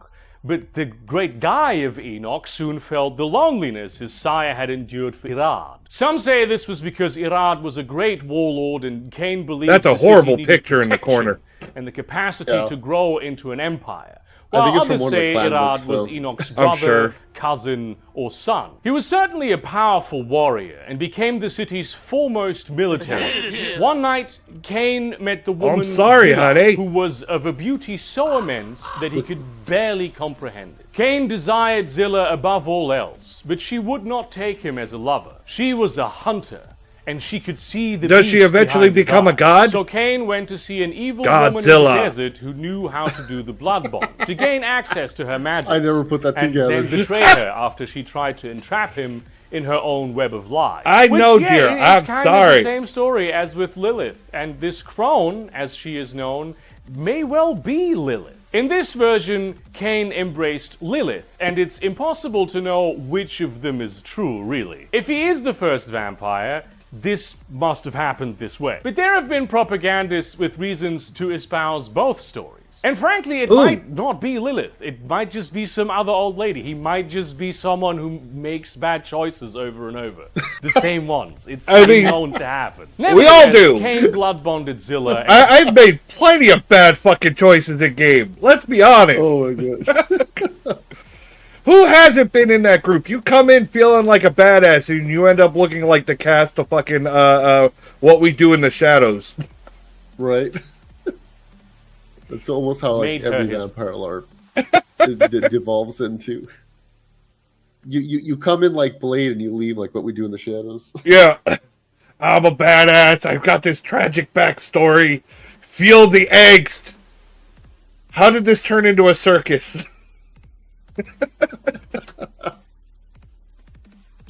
But the great guy of Enoch soon felt the loneliness his sire had endured for Irad. Some say this was because Irad was a great warlord and Cain believed That's a the city horrible needed picture in the protection corner. and the capacity Yeah. to grow into an empire. I think While it's from others one of the say clan Irad books, was though. Enoch's I'm brother, sure. cousin, or son. He was certainly a powerful warrior and became the city's foremost military. One night, Cain met the woman sorry, Zillah, honey. who was of a beauty so immense that he could barely comprehend it. Cain desired Zillah above all else, but she would not take him as a lover. She was a hunter, and she could see the Does she beast eventually behind his become a eyes. god? So Cain went to see an evil woman in the Godzilla. desert who knew how to do the blood bond, to gain access to her magic. I never put that and together. then betray her after she tried to entrap him in her own web of lies. I Which, know, yeah, dear. it is I'm kind of sorry. the same story as with Lilith, and this crone, as she is known, may well be Lilith. In this version, Cain embraced Lilith, and it's impossible to know which of them is true, really. If he is the first vampire, this must have happened this way. But there have been propagandists with reasons to espouse both stories. And frankly, it might not be Lilith. It might just be some other old lady. He might just be someone who makes bad choices over and over. The same ones. It's I mean, known to happen. all Nevertheless, do. Cain blood bonded Zillah. and I've made plenty of bad fucking choices in game. Let's be honest. Oh my gosh. Who hasn't been in that group? You come in feeling like a badass and you end up looking like the cast of fucking What We Do in the Shadows. Right? That's almost how like Made her every his- vampire LARP devolves into. You come in like Blade and you leave like What We Do in the Shadows. Yeah. I'm a badass. I've got this tragic backstory. Feel the angst. How did this turn into a circus?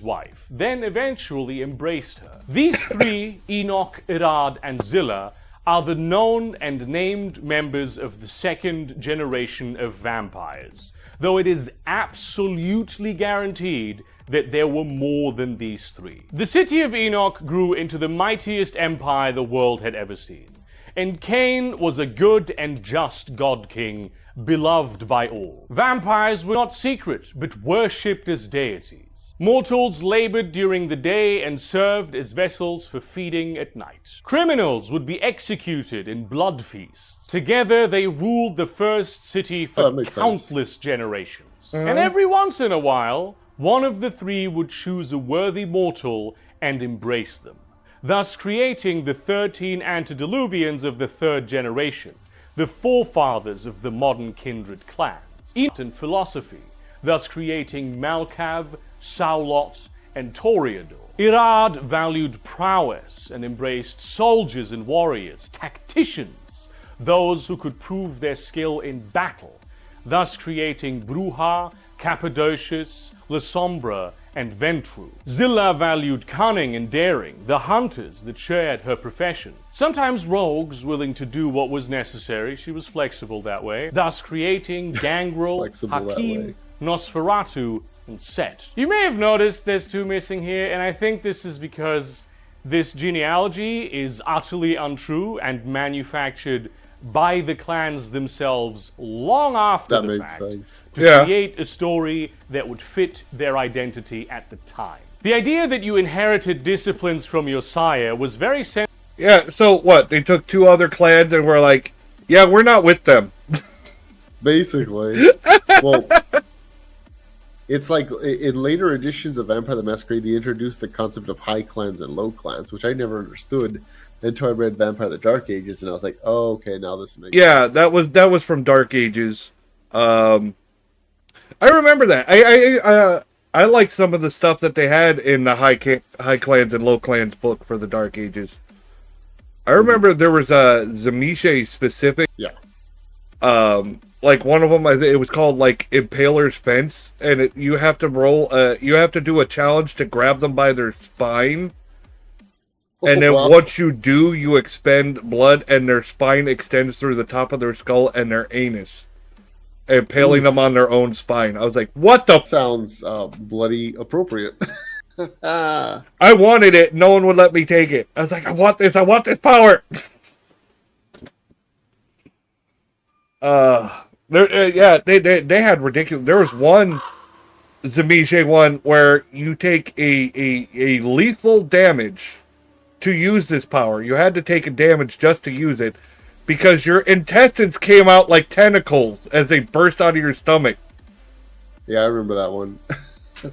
wife, then eventually embraced her. These three, Enoch, Irad, and Zillah, are the known and named members of the second generation of vampires, though it is absolutely guaranteed that there were more than these three. The city of Enoch grew into the mightiest empire the world had ever seen, and Cain was a good and just god king, beloved by all. Vampires were not secret, but worshipped as deities. Mortals labored during the day and served as vessels for feeding at night. Criminals would be executed in blood feasts. Together, they ruled the first city for that makes countless generations. And every once in a while, one of the three would choose a worthy mortal and embrace them, thus creating the 13 antediluvians of the third generation, the forefathers of the modern kindred clans. Eastern philosophy, thus creating Malkav, Saulot, and Toreador. Irad valued prowess and embraced soldiers and warriors, tacticians, those who could prove their skill in battle, thus creating Bruja, Cappadocius, La Sombra, and Ventru. Zilla valued cunning and daring, the hunters that shared her profession. Sometimes rogues willing to do what was necessary, she was flexible that way, thus creating Gangrel, Flexible that Hakim, way. Nosferatu, and Set. You may have noticed there's two missing here, and I think this is because this genealogy is utterly untrue and manufactured by the clans themselves long after That the makes fact sense. to Yeah. create a story that would fit their identity at the time. The idea that you inherited disciplines from your sire was very Yeah, so what? They took two other clans and were like, yeah, we're not with them. Basically. Well, it's like in later editions of Vampire the Masquerade, they introduced the concept of high clans and low clans, which I never understood until I read Vampire the Dark Ages, and I was like, oh, okay, now this makes Yeah, sense. that was from Dark Ages. I remember that. I like some of the stuff that they had in the high clans and low clans book for the Dark Ages. I remember there was a Zamiche specific. Yeah. Like one of them, it was called like Impaler's Fence, and you have to roll. You have to do a challenge to grab them by their spine, and then Wow. once you do, you expend blood, and their spine extends through the top of their skull and their anus, impaling them on their own spine. I was like, "What the?" Sounds bloody appropriate. I wanted it. No one would let me take it. I was like, I want this. I want this power. Yeah, they had ridiculous. There was one Zamiche one where you take a lethal damage to use this power. You had to take a damage just to use it because your intestines came out like tentacles as they burst out of your stomach. Yeah, I remember that one.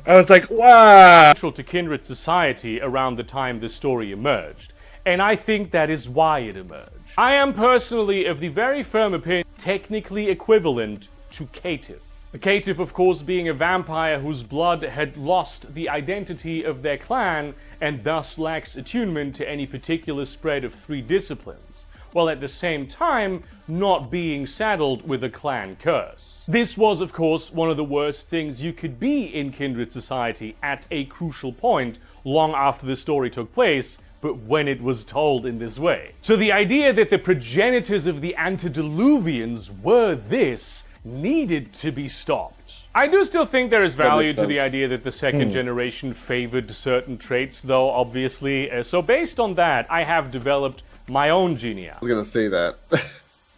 I was like, wow. central to kindred society around the time the story emerged, and I think that is why it emerged. I am personally of the very firm opinion technically equivalent to caitiff. A caitiff, of course, being a vampire whose blood had lost the identity of their clan and thus lacks attunement to any particular spread of three disciplines, while at the same time not being saddled with a clan curse. This was, of course, one of the worst things you could be in kindred society at a crucial point long after the story took place, but when it was told in this way. So the idea that the progenitors of the antediluvians were this needed to be stopped. I do still think there is value makes to the sense. idea that the second generation favored certain traits, though, obviously. So based on that, I have developed my own genealogy. I was gonna say that.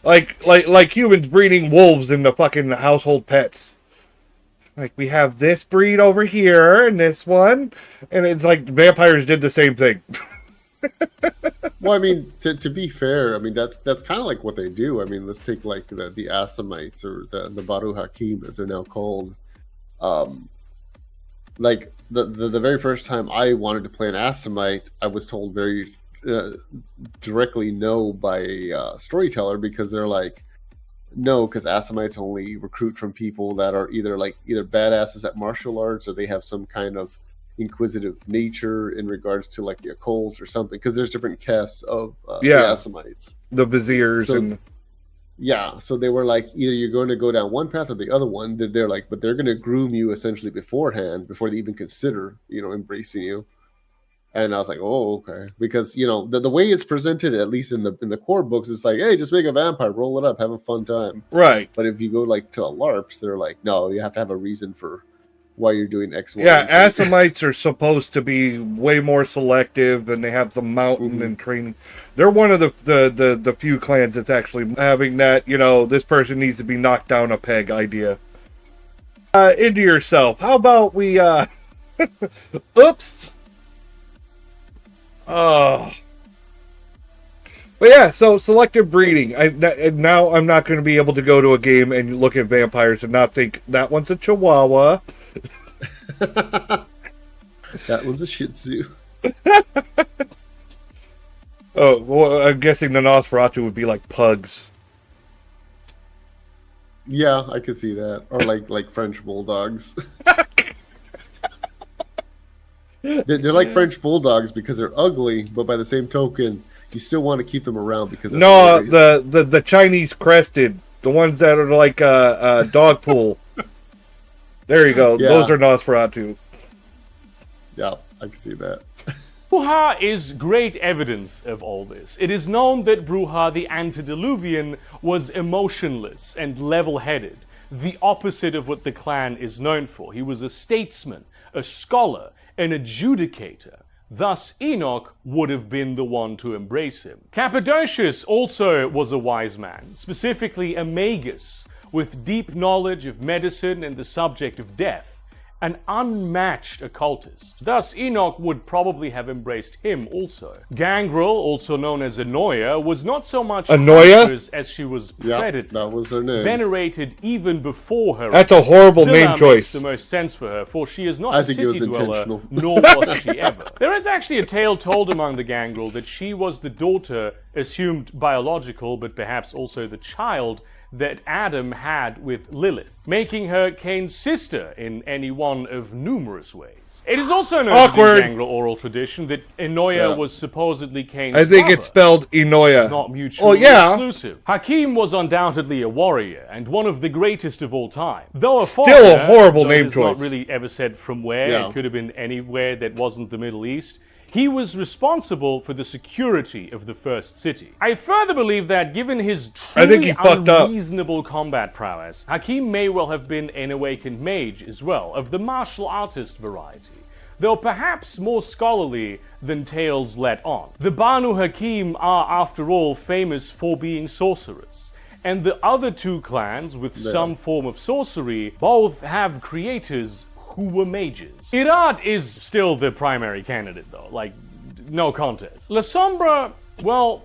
Like humans breeding wolves into fucking household pets. Like, we have this breed over here and this one, and it's like vampires did the same thing. Well, I mean, to be fair, I mean that's kind of like what they do. I mean, let's take like the Assamites or the Baru Hakim as they're now called. Like the very first time I wanted to play an Assamite, I was told very directly no by a storyteller because they're like, no, because Assamites only recruit from people that are either badasses at martial arts or they have some kind of inquisitive nature in regards to like the occult or something, because there's different castes of the Assamites. The viziers So- and Yeah, so they were like, either you're going to go down one path or the other one. They're like, but they're going to groom you essentially beforehand before they even consider, embracing you. And I was like, oh, okay, because the way it's presented, at least in the core books, it's like, hey, just make a vampire, roll it up, have a fun time. right. But if you go like to LARPs, they're like, no, you have to have a reason for why you're doing X, Y, Yeah, and Z. Assamites are supposed to be way more selective, and they have the mountain and training. They're one of the few clans that's actually having that, this person needs to be knocked down a peg idea. Into yourself. How about we Oops. Oh. But yeah, so selective breeding. Now I'm not going to be able to go to a game and look at vampires and not think that one's a Chihuahua. That one's a Shih Tzu. Oh, well, I'm guessing the Nosferatu would be like pugs. Yeah, I could see that. Or like French bulldogs. They're like French bulldogs because they're ugly, but by the same token, you still want to keep them around because no, the Chinese crested, the ones that are like a dog pool. There you go. Yeah. Those are Nosferatu. Yeah, I can see that. Bruja is great evidence of all this. It is known that Bruja the antediluvian was emotionless and level-headed, the opposite of what the clan is known for. He was a statesman, a scholar, an adjudicator. Thus, Enoch would have been the one to embrace him. Cappadocius also was a wise man, specifically a magus, with deep knowledge of medicine and the subject of death, an unmatched occultist. Thus, Enoch would probably have embraced him also. Gangrel, also known as Enoia, was not so much Enoia? huntress as she was Yeah, predator. that was her name. Venerated even before her. That's a horrible Zilla name makes choice. the most sense for her, for she is not I a think it was city dweller, intentional. nor was she ever. There is actually a tale told among the Gangrel that she was the daughter, assumed biological, but perhaps also the child, that Adam had with Lilith, making her Cain's sister in any one of numerous ways. It is also known Awkward. in Gangrel oral tradition that Enoia Yeah. was supposedly Cain's I think brother, it's spelled Enoia. not mutually yeah. exclusive. Hakim was undoubtedly a warrior and one of the greatest of all time. Though a Still foreigner, a horrible though name it's not choice. really ever said from where, Yeah. it could have been anywhere that wasn't the Middle East. He was responsible for the security of the first city. I further believe that given his I think truly he fucked up. unreasonable combat prowess, Hakim may well have been an awakened mage as well, of the martial artist variety, though perhaps more scholarly than tales let on. The Banu Hakim are, after all, famous for being sorcerers, and the other two clans with some form of sorcery both have creators who were mages. Irad is still the primary candidate though, like, no contest. La Sombra, well,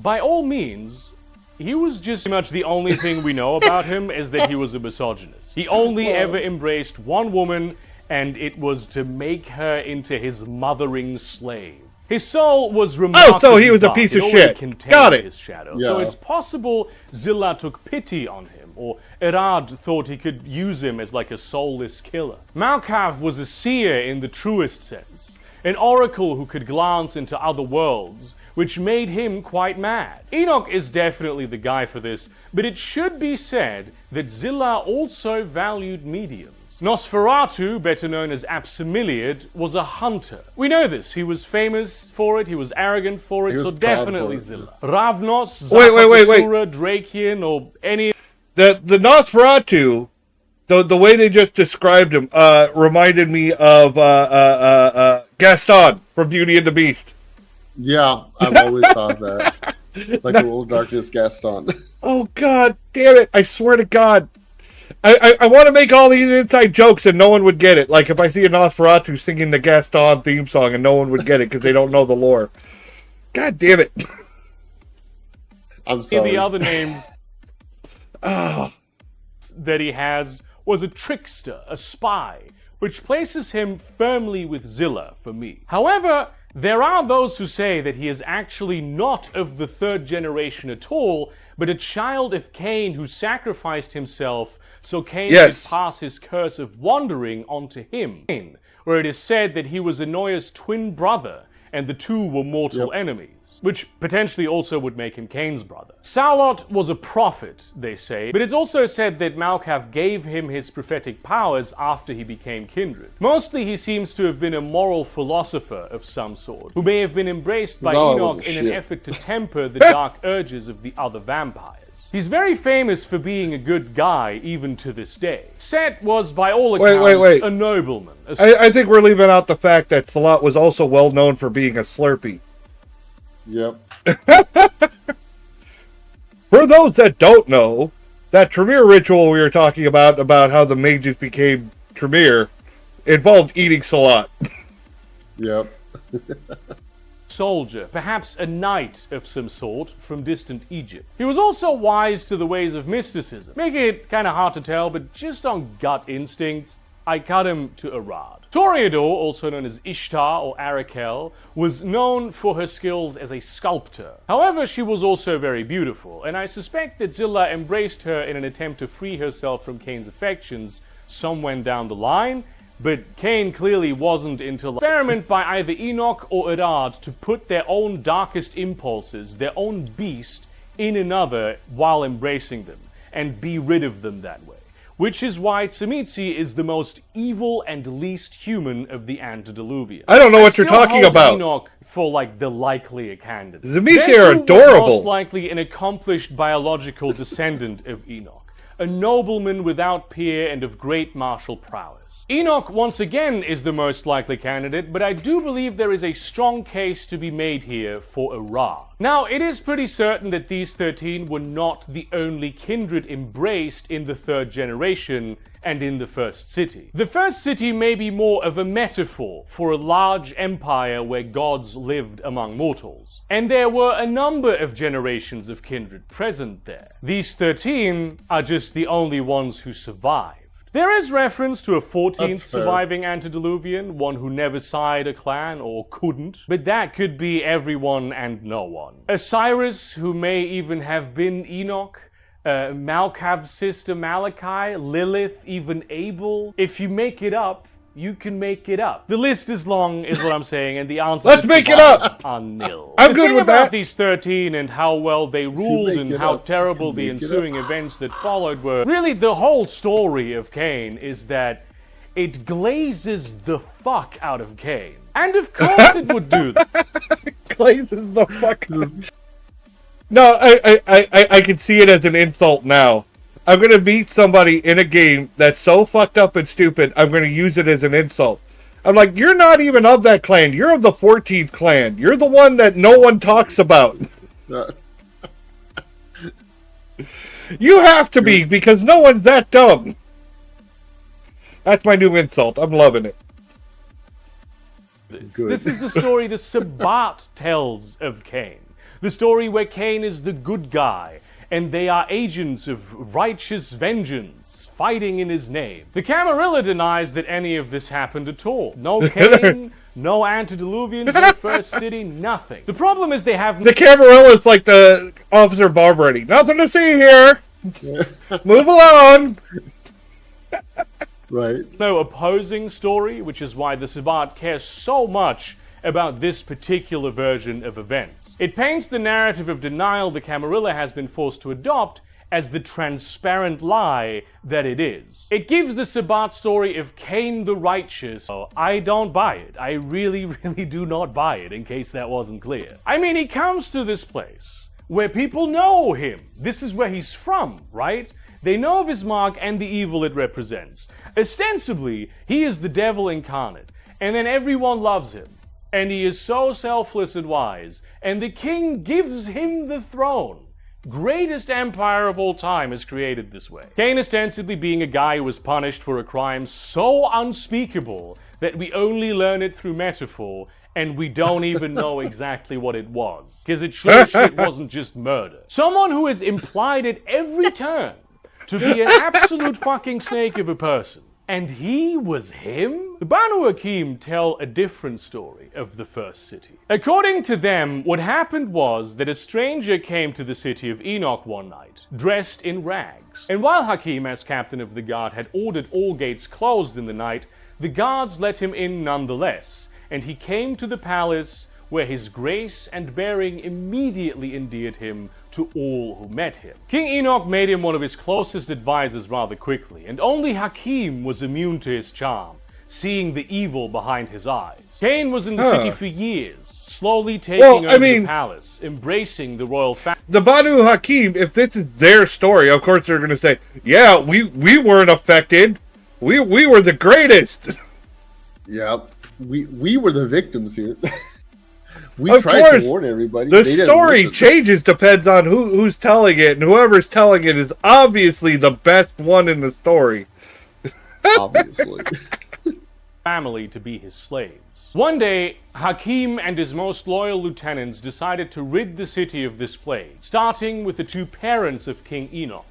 by all means, he was just pretty much the only thing we know about him is that he was a misogynist. He only ever embraced one woman, and it was to make her into his mothering slave. His soul was remarkably so he was a dark. piece It of already shit. contained Got it. his shadow. So Yeah. it's possible Zilla took pity on him, or Irad thought he could use him as like a soulless killer. Malkav was a seer in the truest sense, an oracle who could glance into other worlds, which made him quite mad. Enoch is definitely the guy for this, but it should be said that Zilla also valued mediums. Nosferatu, better known as Absimiliad, was a hunter. We know this. He was famous for it, he was arrogant for it, He so was proud definitely for it. Zilla. Ravnos, Wait. Zapatasura, Drakian, or any The Nosferatu, the way they just described him, reminded me of Gaston from Beauty and the Beast. Yeah, I've always thought that. Like a little darkness Gaston. Oh God damn it! I swear to God, I want to make all these inside jokes and no one would get it. Like if I see a Nosferatu singing the Gaston theme song and no one would get it because they don't know the lore. God damn it! I'm sorry. the other names that he has was a trickster, a spy, which places him firmly with Zilla for me. However, there are those who say that he is actually not of the third generation at all, but a child of Cain who sacrificed himself so Cain Yes. could pass his curse of wandering onto him, where it is said that he was Enoia's twin brother and the two were mortal enemies, which potentially also would make him Cain's brother. Saulot was a prophet, they say, but it's also said that Malkav gave him his prophetic powers after he became kindred. Mostly he seems to have been a moral philosopher of some sort, who may have been embraced by Zala Enoch was a in an shit. effort to temper the dark urges of the other vampires. He's very famous for being a good guy even to this day. Set was by all accounts Wait. a nobleman, I think we're leaving out the fact that Salat was also well known for being a Slurpee. Yep. For those that don't know, that Tremere ritual we were talking about how the mages became Tremere, involved eating salat. Yep. Soldier, perhaps a knight of some sort from distant Egypt. He was also wise to the ways of mysticism. Making it kind of hard to tell, but just on gut instincts, I cut him to Arad. Toreador, also known as Ishtar or Arakel, was known for her skills as a sculptor. However, she was also very beautiful, and I suspect that Zilla embraced her in an attempt to free herself from Cain's affections somewhere down the line, but Cain clearly wasn't until experiment by either Enoch or Arad to put their own darkest impulses, their own beast, in another while embracing them, and be rid of them that way. Which is why Tzimisce is the most evil and least human of the antediluvians. I don't know what you're still talking hold about. Enoch for like the likelier candidate. Tzimisce Guess are who was adorable. most likely an accomplished biological descendant of Enoch, a nobleman without peer and of great martial prowess. Enoch, once again, is the most likely candidate, but I do believe there is a strong case to be made here for Arad. Now, it is pretty certain that these 13 were not the only kindred embraced in the third generation and in the first city. The first city may be more of a metaphor for a large empire where gods lived among mortals. And there were a number of generations of kindred present there. These 13 are just the only ones who survived. There is reference to a 14th That's fair. surviving antediluvian, one who never sired a clan or couldn't, but that could be everyone and no one. Osiris, who may even have been Enoch, Malkav's sister Malachi, Lilith, even Abel. If you make it up, you can make it up. The list is long, is what I'm saying, and the answers Let's make it up! are nil. I'm The good thing with about that. these 13 and how well they ruled make and it how up. terrible You the make it ensuing events that followed were, really the whole story of Cain is that it glazes the fuck out of Cain. And of course it would do that. Glazes the fuck. No, I can see it as an insult now. I'm gonna meet somebody in a game that's so fucked up and stupid, I'm gonna use it as an insult. I'm like, you're not even of that clan. You're of the 14th clan. You're the one that no one talks about. You have to be, because no one's that dumb. That's my new insult. I'm loving it. Good. This is the story the Sabbat tells of Cain. The story where Cain is the good guy, and they are agents of righteous vengeance, fighting in his name. The Camarilla denies that any of this happened at all. No Cain, no antediluvians, no first city, nothing. The problem is they have The Camarilla is like the Officer Barbrady. Nothing to see here. Move along. Right. no opposing story, which is why the Sabbat cares so much about this particular version of events. It paints the narrative of denial the Camarilla has been forced to adopt as the transparent lie that it is. It gives the Sabbat story of Cain the righteous. Oh, I don't buy it. I really, really do not buy it, in case that wasn't clear. I mean, he comes to this place where people know him. This is where he's from, right? They know of his mark and the evil it represents. Ostensibly, he is the devil incarnate, and then everyone loves him. And he is so selfless and wise, and the king gives him the throne. Greatest empire of all time is created this way. Cain ostensibly being a guy who was punished for a crime so unspeakable that we only learn it through metaphor, and we don't even know exactly what it was. Because it sure as shit wasn't just murder. Someone who is implied at every turn to be an absolute fucking snake of a person. And he was him? The Banu Hakim tell a different story of the first city. According to them, what happened was that a stranger came to the city of Enoch one night, dressed in rags. And while Hakim, as captain of the guard, had ordered all gates closed in the night, the guards let him in nonetheless, and he came to the palace where his grace and bearing immediately endeared him to all who met him. King Enoch made him one of his closest advisors rather quickly, and only Hakim was immune to his charm, seeing the evil behind his eyes. Cain was in the city for years, slowly taking over the palace, embracing the royal family. The Banu Hakim, if this is their story, of course they're going to say, yeah, we weren't affected. We were the greatest. Yep. We were the victims here. We Of tried course, to warn everybody. The They didn't story listen. changes depends on who's telling it, and whoever's telling it is obviously the best one in the story. Obviously. family to be his slaves. One day, Hakim and his most loyal lieutenants decided to rid the city of this plague, starting with the two parents of King Enoch,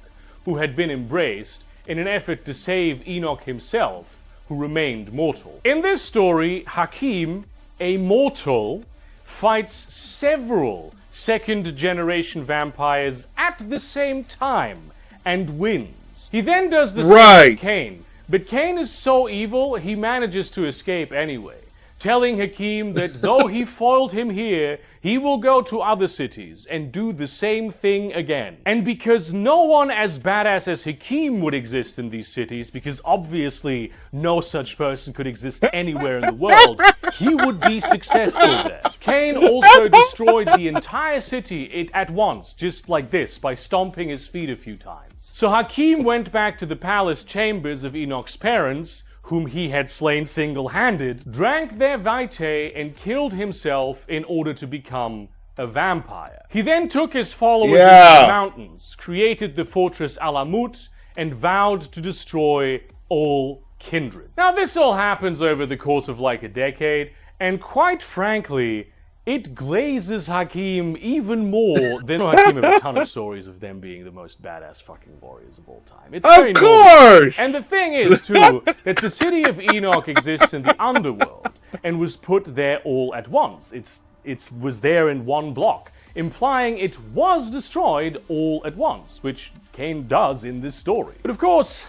who had been embraced in an effort to save Enoch himself, who remained mortal. In this story, Hakim, a mortal, fights several second-generation vampires at the same time and wins. He then does the same with Cain, but Cain is so evil he manages to escape anyway, telling Hakim that though he foiled him here, he will go to other cities and do the same thing again. And because no one as badass as Hakim would exist in these cities, because obviously no such person could exist anywhere in the world, he would be successful there. Cain also destroyed the entire city at once, just like this, by stomping his feet a few times. So Hakim went back to the palace chambers of Enoch's parents, whom he had slain single-handed, drank their vitae, and killed himself in order to become a vampire. He then took his followers into the mountains, created the fortress Alamut, and vowed to destroy all kindred. Now, this all happens over the course of like a decade, and quite frankly, it glazes Hakim even more than Hakim have a ton of stories of them being the most badass fucking warriors of all time. It's very normal. And the thing is, too, that the city of Enoch exists in the underworld and was put there all at once. It was there in one block, implying it was destroyed all at once, which Cain does in this story. But of course,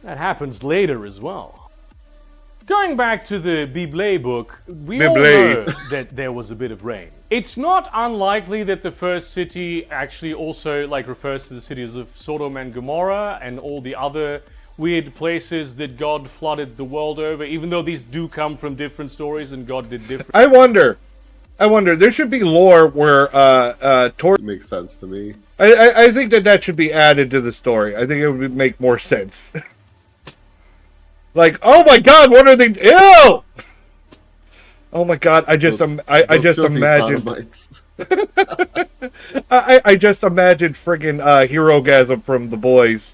that happens later as well. Going back to the Bible book, we all know that there was a bit of rain. It's not unlikely that the first city actually also refers to the cities of Sodom and Gomorrah and all the other weird places that God flooded the world over, even though these do come from different stories and God did different. I wonder, there should be lore where It makes sense to me. I think that should be added to the story. I think it would make more sense. Like, oh my God, what are they? Ew! Oh my God, I just imagine. I just imagined friggin' Herogasm from The Boys.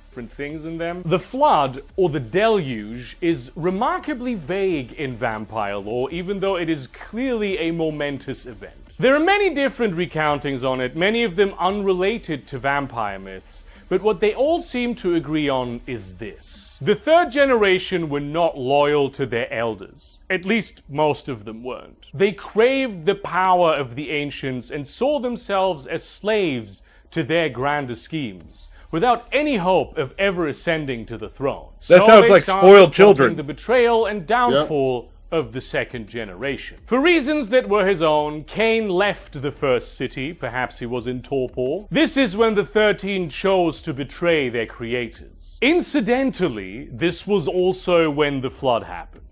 Different things in them. The flood, or the deluge, is remarkably vague in vampire lore, even though it is clearly a momentous event. There are many different recountings on it, many of them unrelated to vampire myths. But what they all seem to agree on is this. The third generation were not loyal to their elders. At least most of them weren't. They craved the power of the ancients and saw themselves as slaves to their grander schemes, without any hope of ever ascending to the throne. That sounds like spoiled children. The betrayal and downfall of the second generation. For reasons that were his own, Cain left the first city, perhaps he was in torpor. This is when the 13 chose to betray their creators. Incidentally, this was also when the flood happened.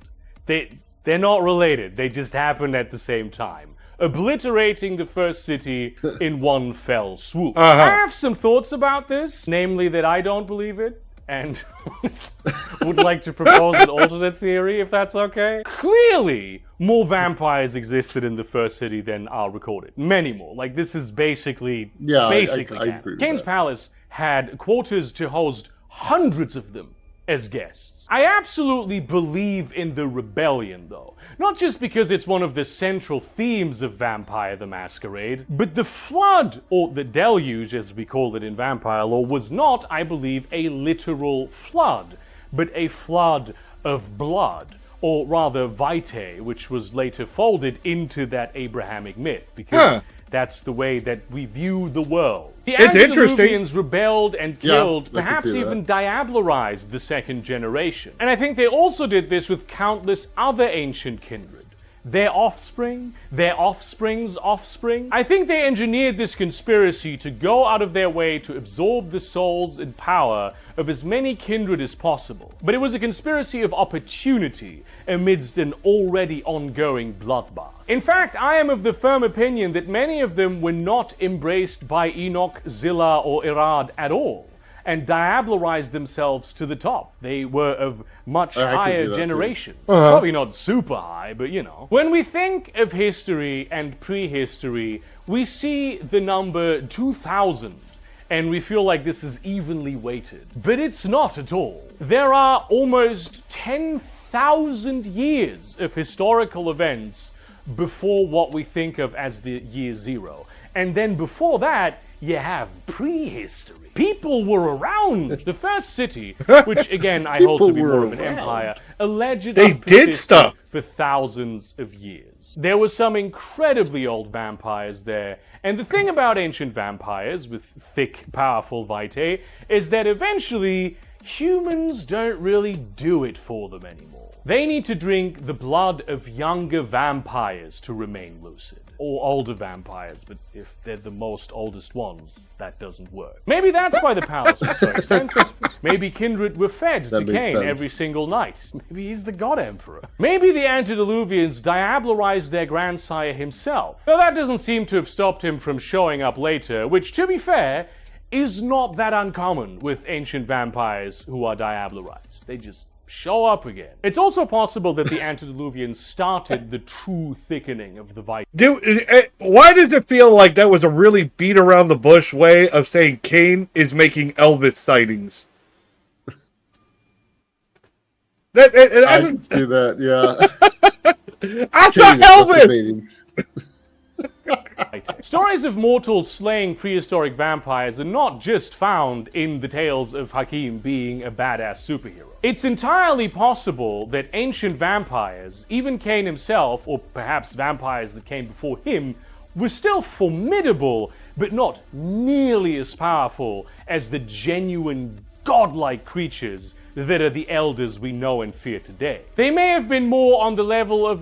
They're not related, they just happened at the same time, obliterating the first city in one fell swoop. I have some thoughts about this, namely that I don't believe it, and would like to propose an alternate theory, if that's okay. Clearly, more vampires existed in the first city than are recorded. Many more. Like, this is basically I agree with Cain's that. Palace had quarters to host hundreds of them as guests. I absolutely believe in the rebellion, though. Not just because it's one of the central themes of Vampire the Masquerade, but the flood, or the deluge as we call it in vampire lore, was not, I believe, a literal flood, but a flood of blood, or rather vitae, which was later folded into that Abrahamic myth, because that's the way that we view the world. The Antediluvians rebelled and killed, perhaps even diablerized the second generation. And I think they also did this with countless other ancient kindred. Their offspring, their offspring's offspring. I think they engineered this conspiracy to go out of their way to absorb the souls and power of as many kindred as possible. But it was a conspiracy of opportunity amidst an already ongoing bloodbath. In fact, I am of the firm opinion that many of them were not embraced by Enoch, Zillah, or Irad at all, and diablerized themselves to the top. They were of much higher generation. Probably not super high, but you know. When we think of history and prehistory, we see the number 2000 and we feel like this is evenly weighted. But it's not at all. There are almost 10,000 years of historical events before what we think of as the year zero. And then before that, you have prehistory. People were around. The first city, which again I hold to be People more were of an around. empire, allegedly They did persisted stuff. for thousands of years. There were some incredibly old vampires there, and the thing about ancient vampires with thick, powerful vitae is that eventually humans don't really do it for them anymore. They need to drink the blood of younger vampires to remain lucid. Or older vampires, but if they're the most oldest ones, that doesn't work. Maybe that's why the palace was so extensive. Maybe kindred were fed to makes Cain sense. every single night. Maybe he's the god emperor. Maybe the antediluvians diablerized their grandsire himself. Though that doesn't seem to have stopped him from showing up later, which, to be fair, is not that uncommon with ancient vampires who are diablerized. They just show up again. It's also possible that the antediluvians started the true thickening of the Viking. Why does it feel like that was a really beat around the bush way of saying Cain is making Elvis sightings? I can see that, yeah. I saw Kidding, Elvis! debating. Stories of mortals slaying prehistoric vampires are not just found in the tales of Hakim being a badass superhero. It's entirely possible that ancient vampires, even Cain himself, or perhaps vampires that came before him, were still formidable, but not nearly as powerful as the genuine godlike creatures that are the elders we know and fear today. They may have been more on the level of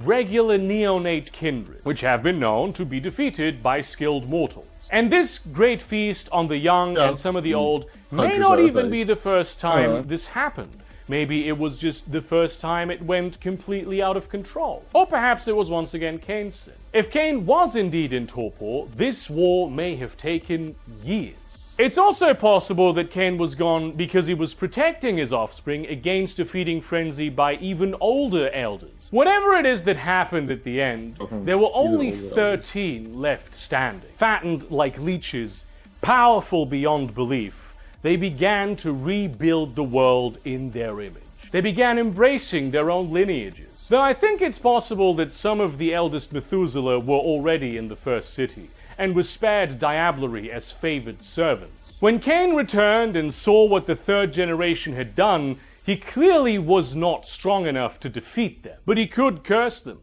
regular neonate kindred, which have been known to be defeated by skilled mortals. And this great feast on the young and some of the old may Hunters not are a even thing. be the first time this happened. Maybe it was just the first time it went completely out of control. Or perhaps it was once again Cain's sin. If Cain was indeed in torpor, this war may have taken years. It's also possible that Cain was gone because he was protecting his offspring against a feeding frenzy by even older elders. Whatever it is that happened at the end, there were only older 13 left standing. Fattened like leeches, powerful beyond belief, they began to rebuild the world in their image. They began embracing their own lineages. Though I think it's possible that some of the eldest Methuselah were already in the first city, and was spared diablerie as favored servants. When Cain returned and saw what the third generation had done, he clearly was not strong enough to defeat them, but he could curse them.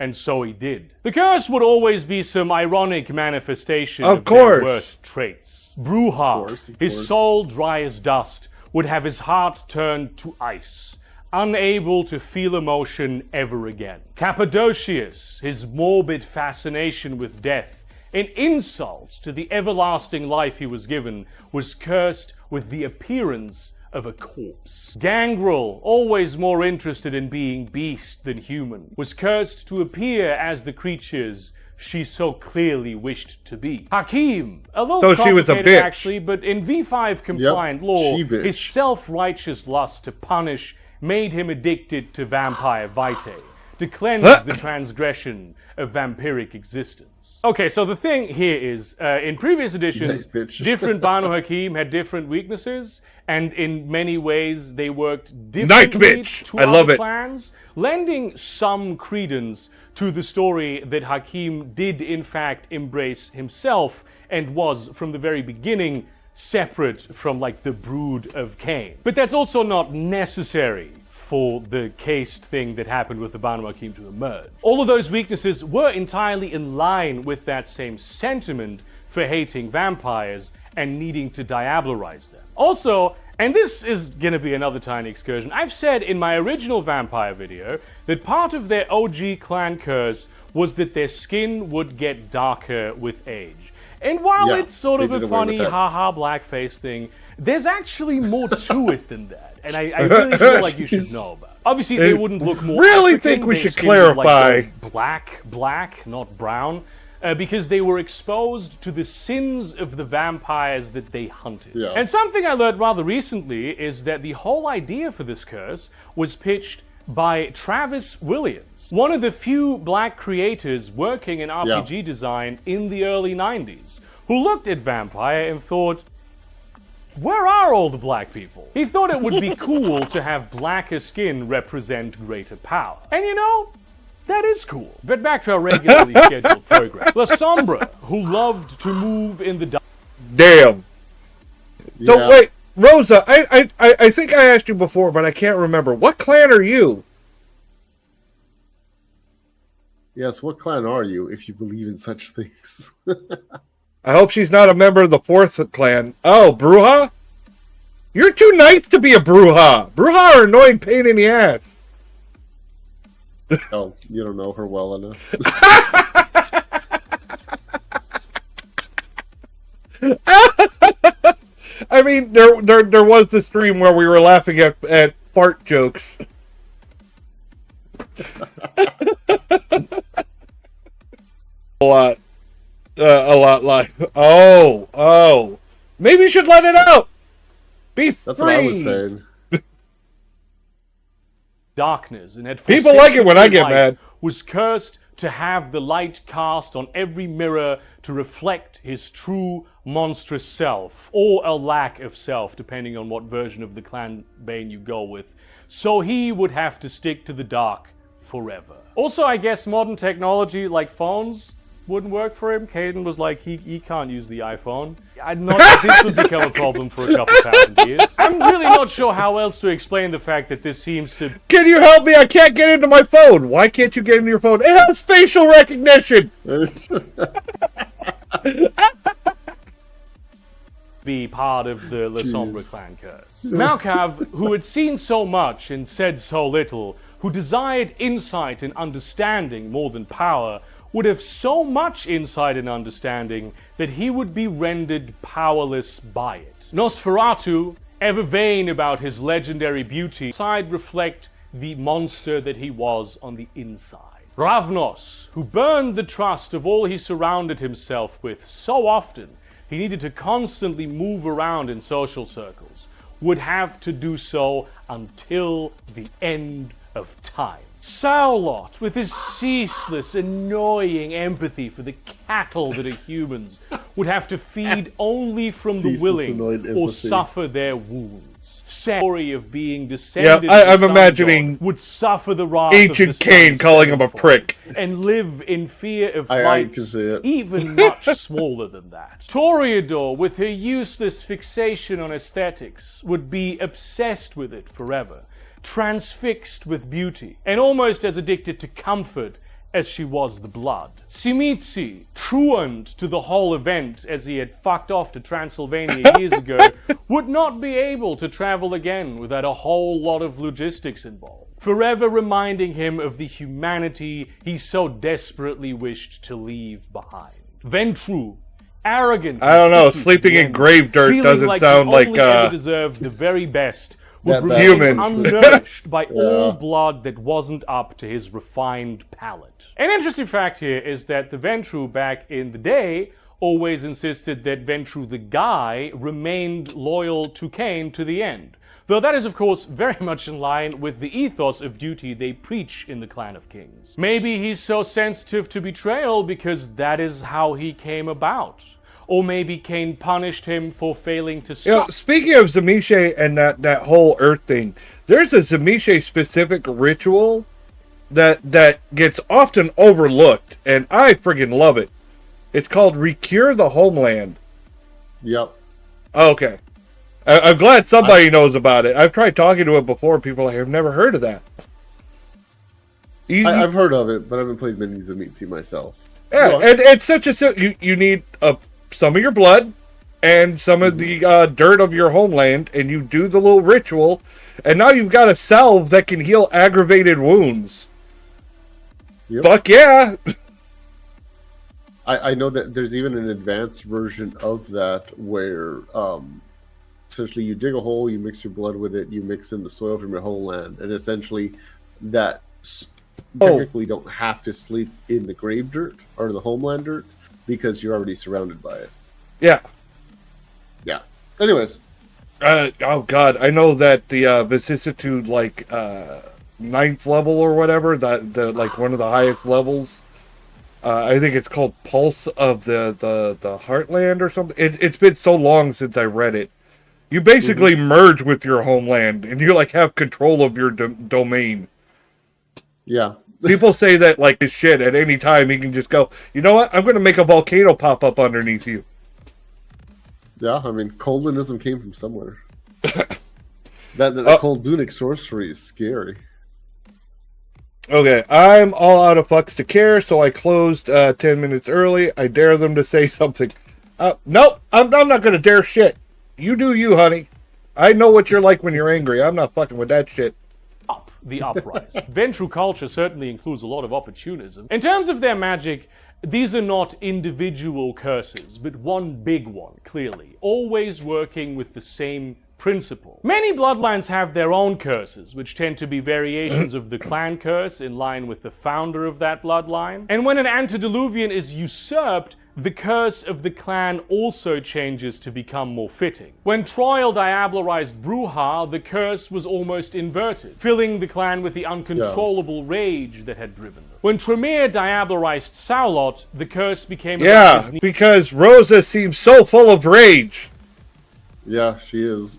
And so he did. The curse would always be some ironic manifestation of course. their worst traits. Bruja, course. his soul dry as dust, would have his heart turned to ice, unable to feel emotion ever again. Cappadocius, his morbid fascination with death, an insult to the everlasting life he was given, was cursed with the appearance of a corpse. Gangrel, always more interested in being beast than human, was cursed to appear as the creatures she so clearly wished to be. Hakim, a little So she was a complicated bitch. actually, but in V5 compliant lore, she bitch. his self-righteous lust to punish made him addicted to vampire vitae, to cleanse the transgression of vampiric existence. Okay, so the thing here is, in previous editions, Night bitch. different Banu Hakim had different weaknesses, and in many ways they worked differently bitch. to I love other it. clans, lending some credence to the story that Hakim did in fact embrace himself and was, from the very beginning, separate from like the brood of Cain. But that's also not necessary for the cased thing that happened with the Banu Hakim to emerge. All of those weaknesses were entirely in line with that same sentiment for hating vampires and needing to diablerize them. Also, and this is gonna be another tiny excursion, I've said in my original vampire video that part of their OG clan curse was that their skin would get darker with age. And while Yeah, it's sort they of a did away with funny that. haha blackface thing, there's actually more to it than that. And I really feel like you should know about it. Obviously, they wouldn't look more Really African. think we Their should skin would, like, clarify. go black, not brown, because they were exposed to the sins of the vampires that they hunted. Yeah. And something I learned rather recently is that the whole idea for this curse was pitched by Travis Williams, one of the few black creators working in RPG design in the early 90s, who looked at Vampire and thought, where are all the black people? He thought it would be cool to have blacker skin represent greater power. And you know, that is cool. But back to our regularly scheduled program. La Sombra, who loved to move in the dark. Damn. So Yeah. wait, Rosa, I think I asked you before, but I can't remember. What clan are you? Yes, what clan are you if you believe in such things? I hope she's not a member of the 4th clan. Oh, Bruja? You're too nice to be a Bruja. Bruja are annoying pain in the ass. Oh, you don't know her well enough. I mean, there was the stream where we were laughing at fart jokes. A lot like, oh. Maybe you should let it out. Be That's free. what I was saying. Darkness and had People like it when I forsaken get light, mad. was cursed to have the light cast on every mirror to reflect his true monstrous self, or a lack of self, depending on what version of the clan Bane you go with. So he would have to stick to the dark forever. Also, I guess modern technology like phones wouldn't work for him. Caden was like, he can't use the iPhone. I'm not this would become a problem for a couple thousand years. I'm really not sure how else to explain the fact that this seems to Can you help me? I can't get into my phone. Why can't you get into your phone? It has facial recognition. be part of the La Sombra clan curse. Malkav, who had seen so much and said so little, who desired insight and understanding more than power, would have so much insight and understanding that he would be rendered powerless by it. Nosferatu, ever vain about his legendary beauty, side reflect the monster that he was on the inside. Ravnos, who burned the trust of all he surrounded himself with so often, he needed to constantly move around in social circles, would have to do so until the end of time. Saulot, with his ceaseless, annoying empathy for the cattle that are humans, would have to feed only from the Ceaseless, willing annoyed or empathy. suffer their wounds. Story of being descended Yeah, I'm to Sun imagining God would suffer the wrath Ancient of the Cain Sun calling him a sevenfold prick. and live in fear of I lights can see it. even much smaller than that. Toreador, with her useless fixation on aesthetics, would be obsessed with it forever, transfixed with beauty, and almost as addicted to comfort as she was the blood. Simitsi, truant to the whole event as he had fucked off to Transylvania years ago, would not be able to travel again without a whole lot of logistics involved, forever reminding him of the humanity he so desperately wished to leave behind. Ventru, arrogant. I don't know, and picky to sleeping the in end, grave dirt feeling doesn't like sound he like, only ever deserved the very best, would That remain Human. unnourished by all blood that wasn't up to his refined palate. An interesting fact here is that the Ventru back in the day always insisted that Ventru the guy remained loyal to Cain to the end. Though that is, of course, very much in line with the ethos of duty they preach in the Clan of Kings. Maybe he's so sensitive to betrayal because that is how he came about. Or maybe Cain punished him for failing to You know, stop. speaking of Zemishe and that whole Earth thing, there's a Zemishe specific ritual that gets often overlooked, and I friggin' love it. It's called Recure the Homeland. Yep. Okay. I'm glad somebody knows about it. I've tried talking to it before, and people are like, I've never heard of that. I've heard of it, but I haven't played many Zemitsi myself. Yeah, Go on. and it's such a... You need some of your blood and some of the dirt of your homeland, and you do the little ritual, and now you've got a salve that can heal aggravated wounds. Yep. Fuck yeah! I know that there's even an advanced version of that where essentially you dig a hole, you mix your blood with it, you mix in the soil from your homeland, and essentially that technically don't have to sleep in the grave dirt or the homeland dirt because you're already surrounded by it. Yeah. Yeah. Anyways, Oh god, I know that the vicissitude, like, 9th level or whatever, the like one of the highest levels, I think it's called Pulse of the Heartland or something. It's been so long since I read it. You basically merge with your homeland, and you like have control of your domain. Yeah. People say that like this shit at any time he can just go, you know what? I'm going to make a volcano pop up underneath you. Yeah, I mean, Coldonism came from somewhere. that Koldunic sorcery is scary. Okay, I'm all out of fucks to care, so I closed 10 minutes early. I dare them to say something. Nope, I'm not going to dare shit. You do you, honey. I know what you're like when you're angry. I'm not fucking with that shit. The uprising. Ventru culture certainly includes a lot of opportunism. In terms of their magic, these are not individual curses, but one big one, clearly, always working with the same principle. Many bloodlines have their own curses, which tend to be variations of the clan curse in line with the founder of that bloodline. And when an antediluvian is usurped, the curse of the clan also changes to become more fitting. When Troil diablerized Bruja, the curse was almost inverted, filling the clan with the uncontrollable rage that had driven them. When Tremere diablerized Saulot, the curse became because Rosa seems so full of rage. Yeah, she is.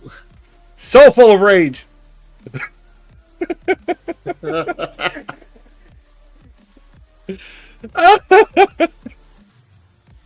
So full of rage.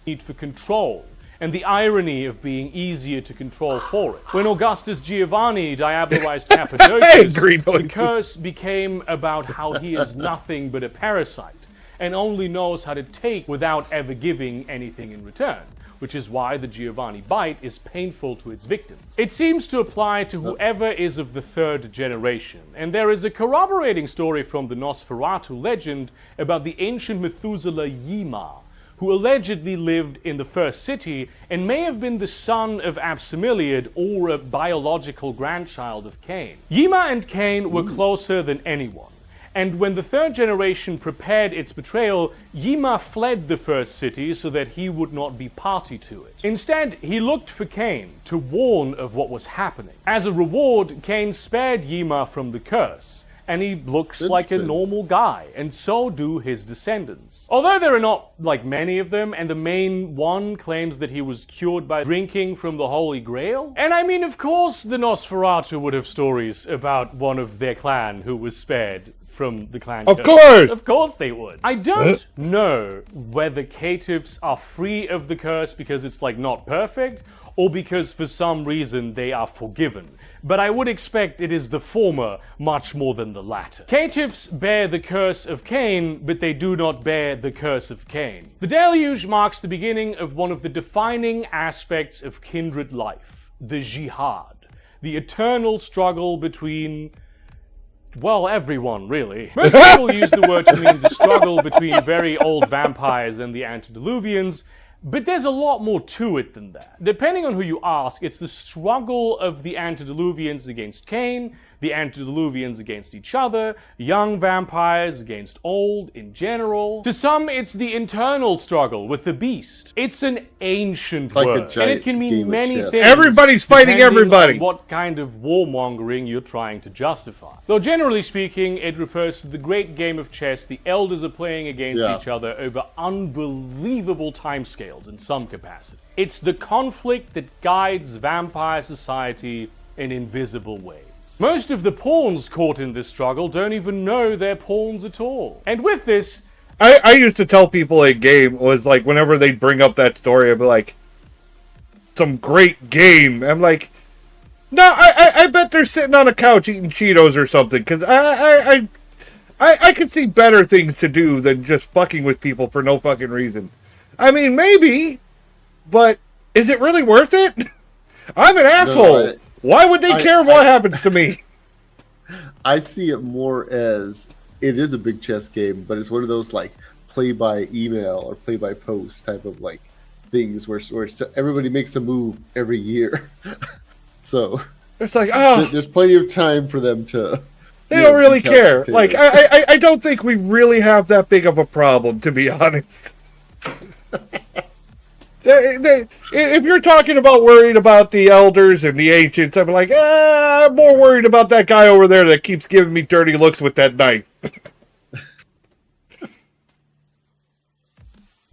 Need for control, and the irony of being easier to control for it. When Augustus Giovanni diablerized Cappadocius, the curse became about how he is nothing but a parasite, and only knows how to take without ever giving anything in return, which is why the Giovanni bite is painful to its victims. It seems to apply to whoever is of the third generation, and there is a corroborating story from the Nosferatu legend about the ancient Methuselah Yima, who allegedly lived in the first city and may have been the son of Absimiliad or a biological grandchild of Cain. Yima and Cain were closer than anyone, and when the third generation prepared its betrayal, Yima fled the first city so that he would not be party to it. Instead, he looked for Cain to warn of what was happening. As a reward, Cain spared Yima from the curse, and he looks like a normal guy, and so do his descendants. Although there are not like many of them, and the main one claims that he was cured by drinking from the Holy Grail. And I mean, of course the Nosferatu would have stories about one of their clan who was spared from the clan curse. Of course! Of course they would. I don't know whether caitiffs are free of the curse because it's like not perfect, or because for some reason they are forgiven. But I would expect it is the former much more than the latter. Caitiffs bear the curse of Cain, but they do not bear the curse of Cain. The deluge marks the beginning of one of the defining aspects of kindred life, the jihad, the eternal struggle between, well, everyone, really. Most people use the word to mean the struggle between very old vampires and the antediluvians, but there's a lot more to it than that. Depending on who you ask, it's the struggle of the antediluvians against Cain, the antediluvians against each other, young vampires against old in general. To some, it's the internal struggle with the beast. It's an ancient word, and it can mean many things. Everybody's fighting everybody. On what kind of warmongering you're trying to justify. Though generally speaking, it refers to the great game of chess the elders are playing against each other over unbelievable timescales in some capacity. It's the conflict that guides vampire society in invisible ways. Most of the pawns caught in this struggle don't even know they're pawns at all. And with this, I used to tell people a game was like, whenever they'd bring up that story, I'd be like, some great game. I'm like, no, I bet they're sitting on a couch eating Cheetos or something, because I could see better things to do than just fucking with people for no fucking reason. I mean, maybe, but is it really worth it? I'm an asshole. Why would they care what happens to me? I see it more as it is a big chess game, but it's one of those like play by email or play by post type of like things where everybody makes a move every year. So it's like, there's plenty of time for them to. They don't really care. Like I don't think we really have that big of a problem, to be honest. If you're talking about worried about the elders and the ancients, I'm like, I'm more worried about that guy over there that keeps giving me dirty looks with that knife.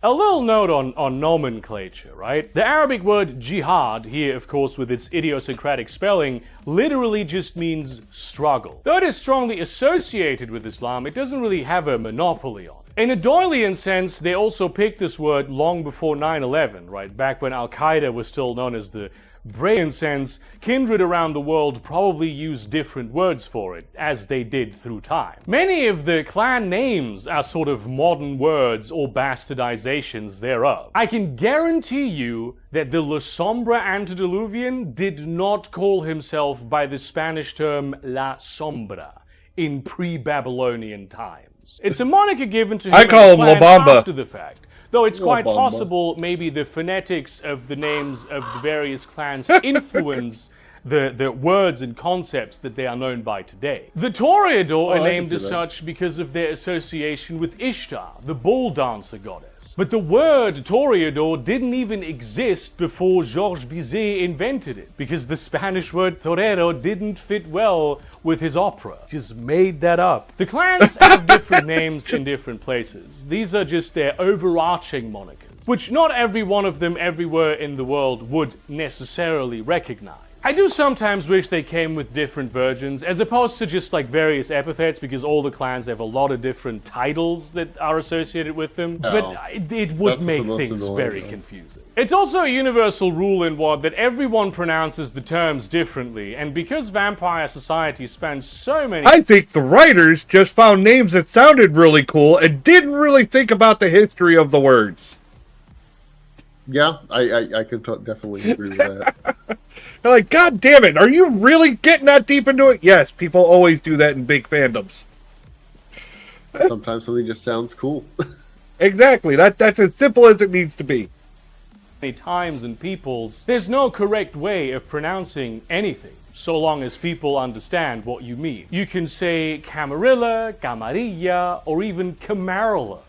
A little note on nomenclature, right? The Arabic word jihad, here of course with its idiosyncratic spelling, literally just means struggle. Though it is strongly associated with Islam, it doesn't really have a monopoly on it. In a Doylean sense, they also picked this word long before 9/11, right? Back when Al-Qaeda was still known as the Brain sense, kindred around the world probably use different words for it, as they did through time. Many of the clan names are sort of modern words or bastardizations thereof. I can guarantee you that the La Sombra antediluvian did not call himself by the Spanish term La Sombra in pre-Babylonian times. It's a moniker given to him I call him La Bamba after the fact. Though it's quite possible maybe the phonetics of the names of the various clans influence the words and concepts that they are known by today. The Toreador are named as such because of their association with Ishtar, the bull dancer goddess. But the word Toreador didn't even exist before Georges Bizet invented it, because the Spanish word torero didn't fit well with his opera. Just made that up. The clans have different names in different places. These are just their overarching monikers, which not every one of them everywhere in the world would necessarily recognize. I do sometimes wish they came with different versions, as opposed to just like various epithets, because all the clans have a lot of different titles that are associated with them, but it would make things very confusing. It's also a universal rule in WoD that everyone pronounces the terms differently, and because Vampire Society spans so many... I think the writers just found names that sounded really cool and didn't really think about the history of the words. Yeah, I can definitely agree with that. They're like, God damn it, are you really getting that deep into it? Yes, people always do that in big fandoms. Sometimes something just sounds cool. Exactly, that's as simple as it needs to be. Times and peoples, there's no correct way of pronouncing anything, so long as people understand what you mean. You can say Camarilla, Camarilla, or even Camarilla.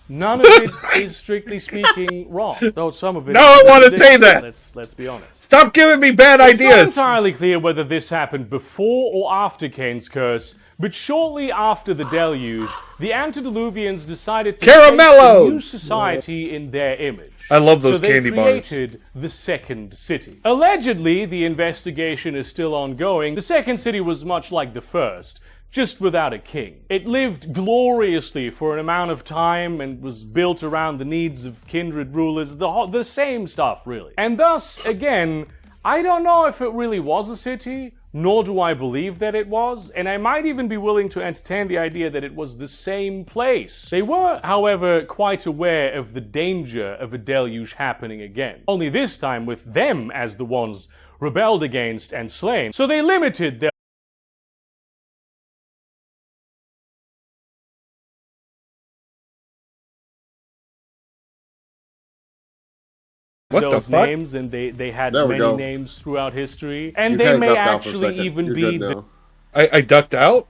None of it is strictly speaking wrong, though some of it. No, I want to say that. Let's be honest. Stop giving me bad ideas. It's not entirely clear whether this happened before or after Cain's curse, but shortly after the deluge, the antediluvians decided to create a new society in their image. I love those candy bars. So they created the Second City. Allegedly, the investigation is still ongoing. The Second City was much like the first, just without a king. It lived gloriously for an amount of time and was built around the needs of kindred rulers, the same stuff, really. And thus, again, I don't know if it really was a city, nor do I believe that it was, and I might even be willing to entertain the idea that it was the same place. They were, however, quite aware of the danger of a deluge happening again, only this time with them as the ones rebelled against and slain, so they limited their those names, and they had many names throughout history, and they may actually even be the... I ducked out?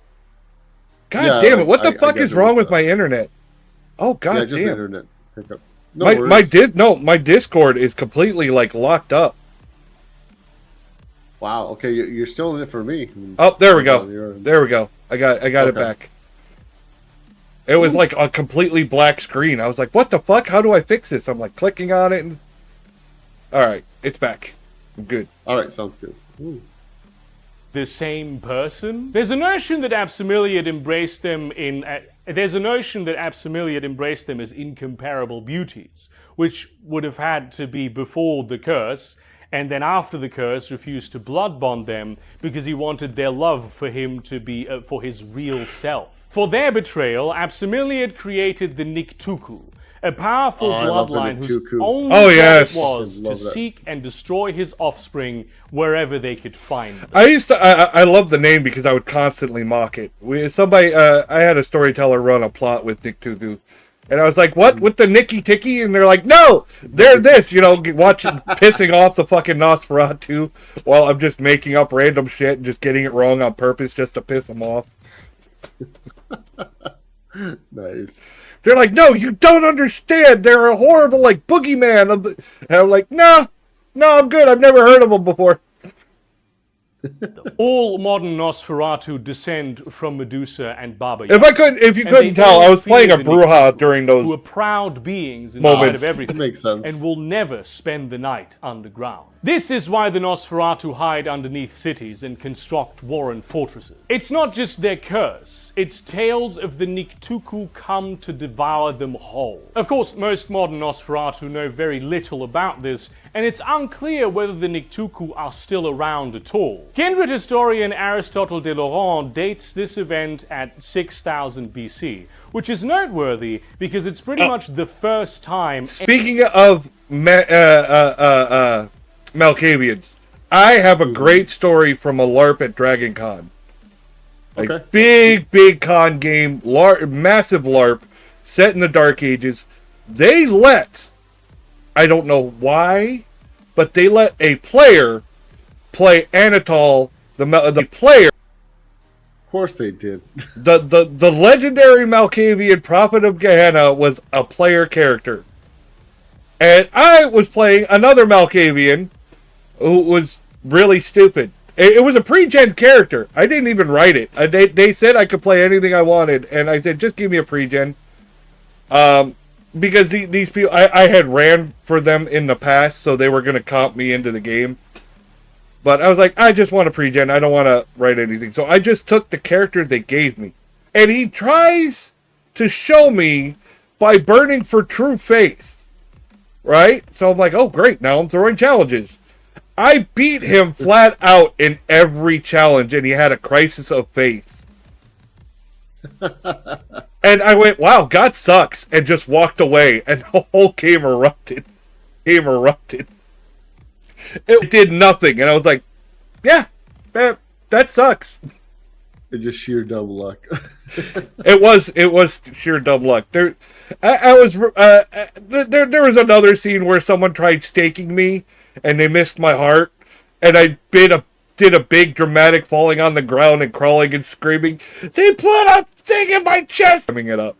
God damn it, what the fuck is wrong with my internet? Oh god damn. Internet pickup. My Discord is completely like locked up. Wow, okay, you're still in it for me. Oh, there we go. There we go. I got it back. It was like a completely black screen. I was like, what the fuck? How do I fix this? I'm like clicking on it and alright, it's back. I'm good. Alright, sounds good. Ooh. The same person? There's a notion that Absimiliad embraced them as incomparable beauties, which would have had to be before the curse, and then after the curse refused to blood bond them because he wanted their love for him to be for his real self. For their betrayal, Absimiliad created the Niktuku, a powerful bloodline whose only goal was to seek and destroy his offspring wherever they could find them. I love the name because I would constantly mock it. I had a storyteller run a plot with Niktuku, and I was like, what? With the Nicky Ticky? And they're like, no! They're this! Watching, pissing off the fucking Nosferatu while I'm just making up random shit and just getting it wrong on purpose just to piss them off. Nice. They're like, no, you don't understand. They're a horrible, like, boogeyman. And I'm like, no, I'm good. I've never heard of them before. All modern Nosferatu descend from Medusa and Baba If you and couldn't they tell, I all was playing a fear the Bruja Nixicu, during who are those. proud beings in spite moments. of everything, Makes sense. and will never spend the night underground. This is why the Nosferatu hide underneath cities and construct warren fortresses. It's not just their curse, it's tales of the Niktuku come to devour them whole. Of course, most modern Nosferatu know very little about this, and it's unclear whether the Niktuku are still around at all. Kindred historian Aristotle de Laurent dates this event at 6000 BC, which is noteworthy because it's pretty much the first time. Speaking of Malkavians, I have a great story from a LARP at Dragon Con. Okay. Big con game, massive LARP, set in the Dark Ages. They let, I don't know why, but they let a player play Anatol, the player. Of course they did. The legendary Malkavian Prophet of Gehenna was a player character. And I was playing another Malkavian who was really stupid. It was a pre-gen character. I didn't even write it. They said I could play anything I wanted, and I said, just give me a pre-gen. Because these people, I had ran for them in the past, so they were going to comp me into the game. But I was like, I just want a pre-gen. I don't want to write anything. So I just took the character they gave me. And he tries to show me by burning for true faith. Right? So I'm like, oh, great. Now I'm throwing challenges. I beat him flat out in every challenge, and he had a crisis of faith. And I went, wow, God sucks, and just walked away, and the whole game erupted. It did nothing, and I was like, yeah, that sucks. It's just sheer dumb luck. It was sheer dumb luck. There was another scene where someone tried staking me, and they missed my heart, and I did a big dramatic falling on the ground and crawling and screaming, they put a thing in my chest! Summing it up.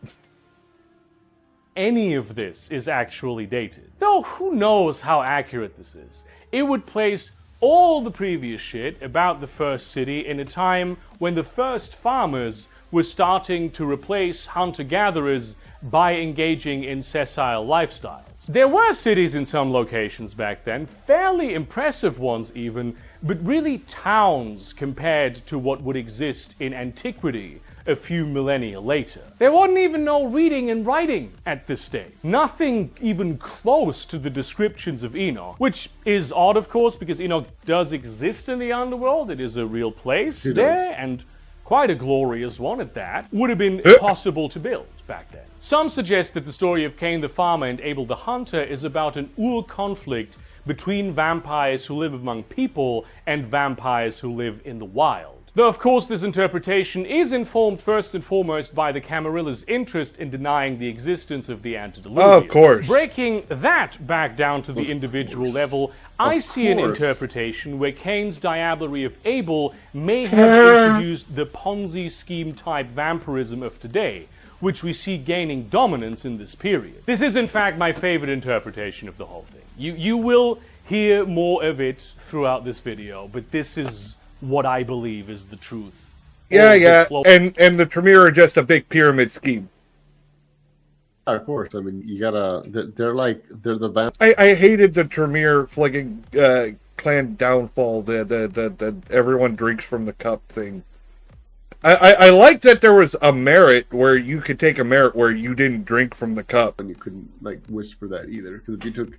Any of this is actually dated. Though who knows how accurate this is. It would place all the previous shit about the first city in a time when the first farmers were starting to replace hunter-gatherers by engaging in sessile lifestyles. There were cities in some locations back then, fairly impressive ones even, but really towns compared to what would exist in antiquity a few millennia later. There wasn't even no reading and writing at this stage. Nothing even close to the descriptions of Enoch, which is odd, of course, because Enoch does exist in the underworld. It is a real place there, and quite a glorious one at that. Would have been possible to build back then. Some suggest that the story of Cain the Farmer and Abel the Hunter is about an conflict between vampires who live among people and vampires who live in the wild. Though, of course, this interpretation is informed first and foremost by the Camarilla's interest in denying the existence of the antediluvians. Of course. Breaking that back down to the individual level, I see an interpretation where Cain's diablerie of Abel may have introduced the Ponzi scheme-type vampirism of today, which we see gaining dominance in this period. This is, in fact, my favorite interpretation of the whole thing. You will hear more of it throughout this video, but this is what I believe is the truth. Yeah. And the Tremere are just a big pyramid scheme. Of course. I mean, you gotta... They're the band. I hated the Tremere flagging clan downfall, the everyone drinks from the cup thing. I liked that there was a merit where you could take a merit where you didn't drink from the cup. And you couldn't, whisper that either. Because if you took...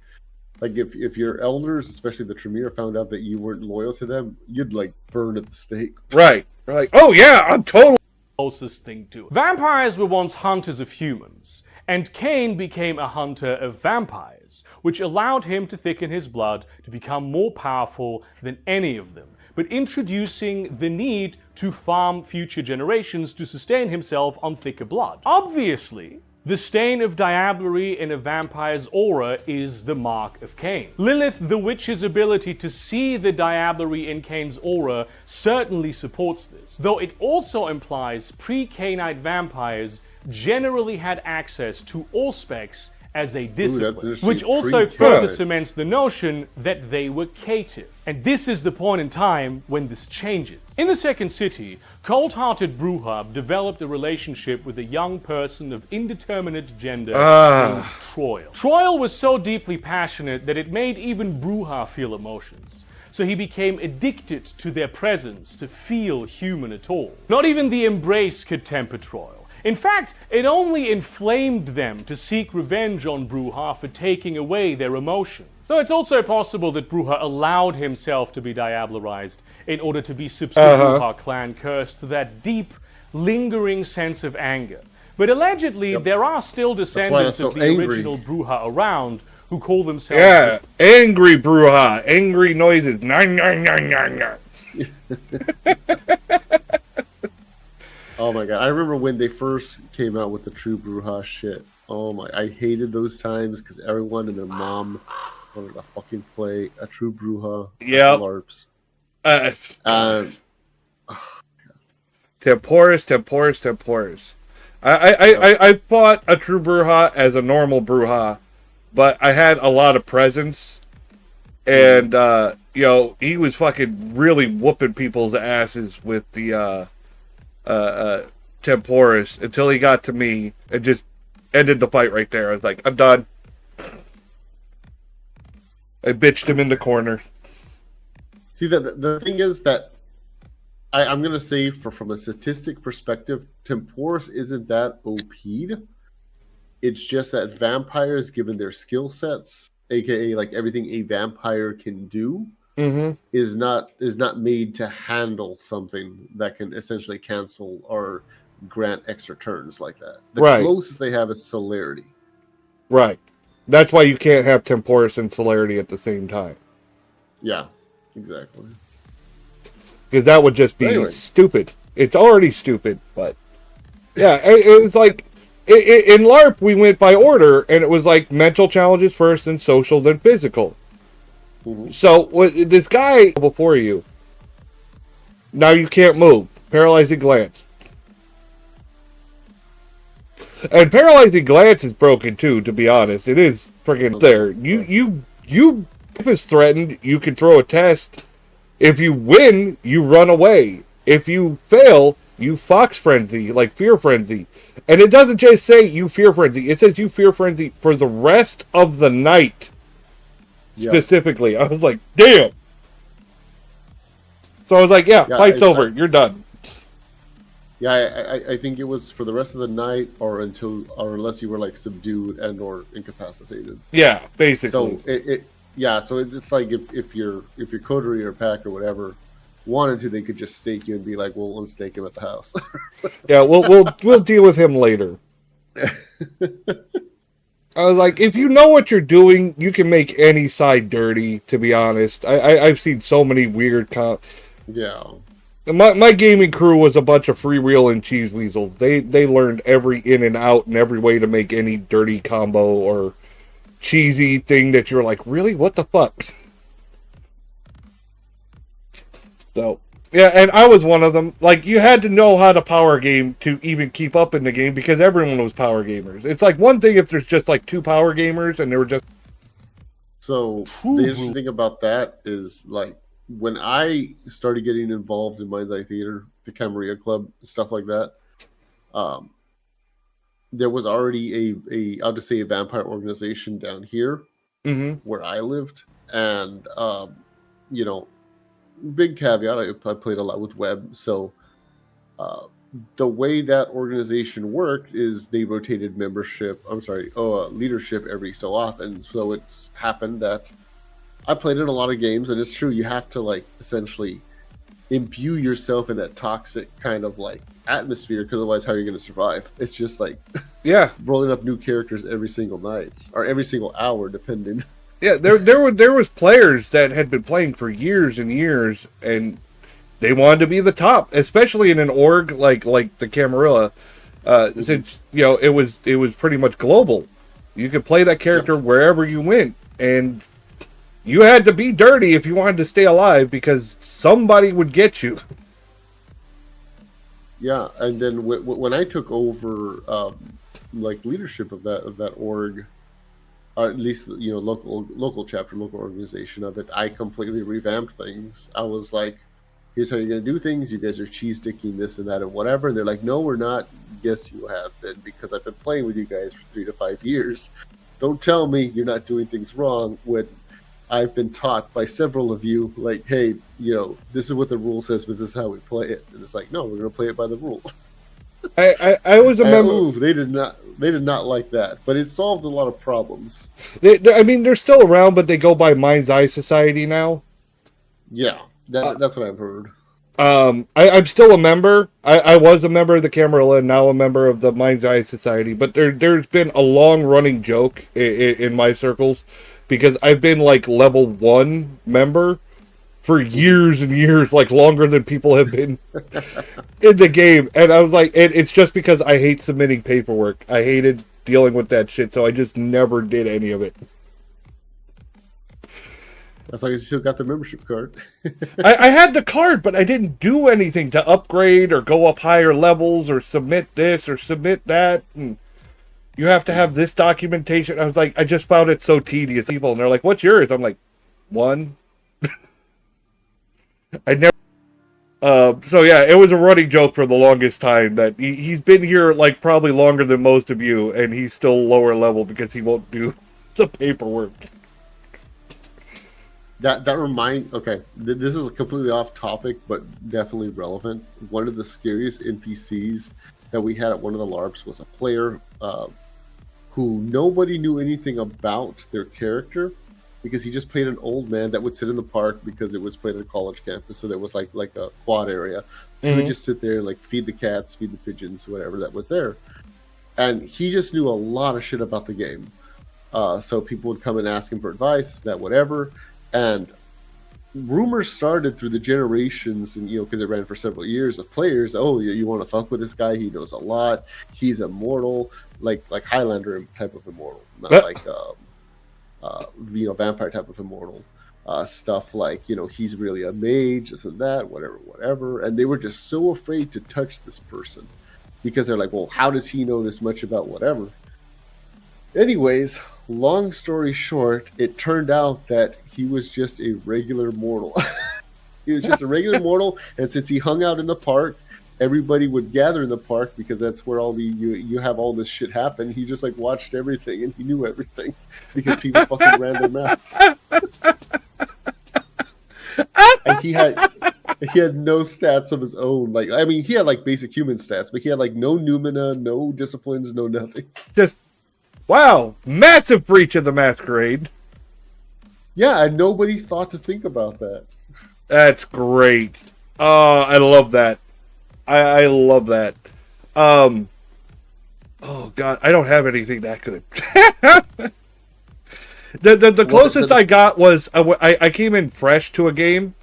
if your elders, especially the Tremere, found out that you weren't loyal to them, you'd, burn at the stake. Right. They're like, oh yeah, I'm totally... Closest thing to it. Vampires were once hunters of humans, and Cain became a hunter of vampires, which allowed him to thicken his blood to become more powerful than any of them, but introducing the need to farm future generations to sustain himself on thicker blood. Obviously, the stain of diablerie in a vampire's aura is the mark of Cain. Lilith the Witch's ability to see the diablerie in Cain's aura certainly supports this, though it also implies pre-Cainite vampires generally had access to Auspex as a that's discipline, interesting. which also Pre-thought. further cements the notion that they were cative. And this is the point in time when this changes. In the Second City, cold-hearted Bruja developed a relationship with a young person of indeterminate gender named Troil. Troil was so deeply passionate that it made even Bruja feel emotions. So he became addicted to their presence to feel human at all. Not even the embrace could temper Troil. In fact, it only inflamed them to seek revenge on Bruja for taking away their emotions. So it's also possible that Bruja allowed himself to be diablerized in order to be subs to Bruja clan cursed to that deep, lingering sense of anger. But allegedly, there are still descendants so of the angry. original Bruja around who call themselves... Yeah, angry Bruja, angry noises. Nine, nine, nine, nine, nine. Oh my god! I remember when they first came out with the True Bruja shit. Oh my! I hated those times because everyone and their mom wanted to fucking play a True Bruja. Yep. LARPs. Temporis. I fought a True Bruja as a normal Bruja, but I had a lot of presence, and he was fucking really whooping people's asses with the Temporis until he got to me and just ended the fight right there. I was like, I'm done. I bitched him in the corner. See, the thing is that I'm going to say from a statistic perspective, Temporis isn't that OP'd. It's just that vampires, given their skill sets, aka like everything a vampire can do, is not made to handle something that can essentially cancel or grant extra turns like that. The closest they have is celerity. Right. That's why you can't have Temporis and celerity at the same time. Yeah, exactly. Because that would just be stupid. It's already stupid, but yeah, it was like in LARP we went by order, and it was like mental challenges first, then social, then physical. So this guy before you, now you can't move. Paralyzing glance. And paralyzing glance is broken too, to be honest. It is freaking there. You if it's threatened, you can throw a test. If you win, you run away. If you fail, you fox frenzy, like fear frenzy. And it doesn't just say you fear frenzy, it says you fear frenzy for the rest of the night. Specifically. I was like, damn. So I was like, fight's over. You're done. Yeah, I think it was for the rest of the night, or unless you were like subdued and or incapacitated. Yeah, basically. So it's like if your coterie or pack or whatever wanted to, they could just stake you and be like, well, let's stake him at the house. Yeah, we'll deal with him later. I was like, if you know what you're doing, you can make any side dirty, to be honest. I've seen so many weird Yeah. My gaming crew was a bunch of freewheel and cheese weasels. They learned every in and out and every way to make any dirty combo or cheesy thing that you're like, really? What the fuck? So, yeah, and I was one of them. Like, you had to know how to power game to even keep up in the game because everyone was power gamers. It's like one thing if there's just like two power gamers and they were just... So, the interesting thing about that is, like, when I started getting involved in Mind's Eye Theater, the Camarilla Club, stuff like that, there was already I'll just say a vampire organization down here where I lived. And, big caveat, I played a lot with Web. So the way that organization worked is they rotated leadership every so often. So it's happened that I played in a lot of games, and it's true, you have to like essentially imbue yourself in that toxic kind of like atmosphere, because otherwise how are you going to survive? It's just like rolling up new characters every single night or every single hour, depending. Yeah, there was players that had been playing for years and years, and they wanted to be the top, especially in an org like the Camarilla, since it was pretty much global. You could play that character wherever you went, and you had to be dirty if you wanted to stay alive because somebody would get you. Yeah, and then when I took over leadership of that org, or at least local chapter, local organization of it, I completely revamped things. I was like, here's how you're going to do things. You guys are cheese sticking this and that and whatever. And they're like, no, we're not. Yes, you have been, because I've been playing with you guys for 3 to 5 years. Don't tell me you're not doing things wrong when I've been taught by several of you, like, hey, this is what the rule says, but this is how we play it. And it's like, no, we're going to play it by the rule. I was a member. Ooh, they did not like that, but it solved a lot of problems. They're still around, but they go by Mind's Eye Society now. Yeah, that's what I've heard. I'm still a member. I was a member of the Camarilla, and now a member of the Mind's Eye Society. But there's been a long-running joke in my circles, because I've been like level 1 member for years and years, like longer than people have been in the game. And I was like, it's just because I hate submitting paperwork. I hated dealing with that shit, so I just never did any of it. As long as you still got the membership card. I had the card, but I didn't do anything to upgrade or go up higher levels or submit this or submit that. And you have to have this documentation. I was like, I just found it so tedious. People, and they're like, what's yours? I'm like, 1. I never. So yeah, it was a running joke for the longest time that he's been here like probably longer than most of you, and he's still lower level because he won't do the paperwork. Okay, this is completely off topic, but definitely relevant. One of the scariest NPCs that we had at one of the LARPs was a player who nobody knew anything about their character, because he just played an old man that would sit in the park because it was played on a college campus, so there was like a quad area. So he would just sit there, like feed the cats, feed the pigeons, whatever that was there. And he just knew a lot of shit about the game. So people would come and ask him for advice, that whatever. And rumors started through the generations, and because it ran for several years, of players. Oh, you want to fuck with this guy? He knows a lot. He's immortal, like Highlander type of immortal, not like vampire type of immortal. Stuff like he's really a mage, this and that, whatever. And they were just so afraid to touch this person because they're like, well, how does he know this much about whatever? Anyways, long story short, it turned out that he was just a regular mortal. He was just a regular mortal, and since he hung out in the park, everybody would gather in the park because that's where all you have all this shit happen. He just like watched everything, and he knew everything because people fucking ran their mouths. And he had no stats of his own. Like, I mean, he had like basic human stats, but he had like no Numina, no disciplines, no nothing. Just wow, massive breach of the masquerade. Yeah, and nobody thought to think about that. That's great. I love that. I love that. Oh god, I don't have anything that good. The closest I got was I came in fresh to a game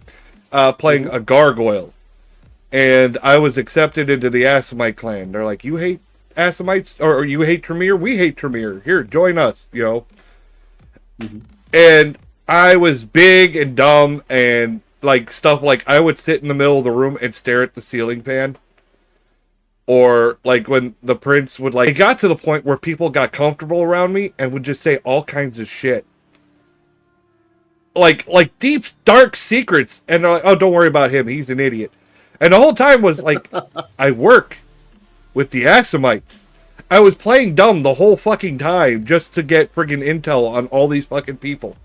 playing a gargoyle, and I was accepted into the Assamite clan. They're like, you hate Assamites, or you hate Tremere? We hate Tremere. Here, join us, And I was big and dumb and like stuff like I would sit in the middle of the room and stare at the ceiling fan. Or like when the prince would it got to the point where people got comfortable around me and would just say all kinds of shit. Like deep, dark secrets. And they're like, oh, don't worry about him. He's an idiot. And the whole time was like, I work with the Assamites. I was playing dumb the whole fucking time just to get friggin' intel on all these fucking people.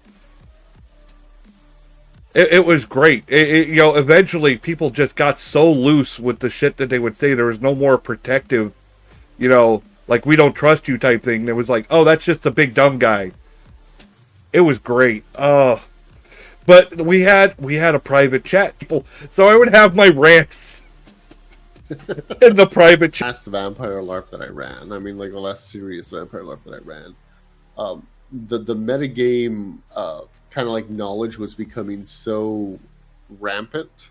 It was great. Eventually people just got so loose with the shit that they would say. There was no more protective, like we don't trust you type thing. It was like, oh, that's just the big dumb guy. It was great. But we had a private chat, so I would have my rants in the private chat. Last vampire LARP that I ran, I mean, like the last serious vampire LARP that I ran, the metagame kind of like knowledge was becoming so rampant,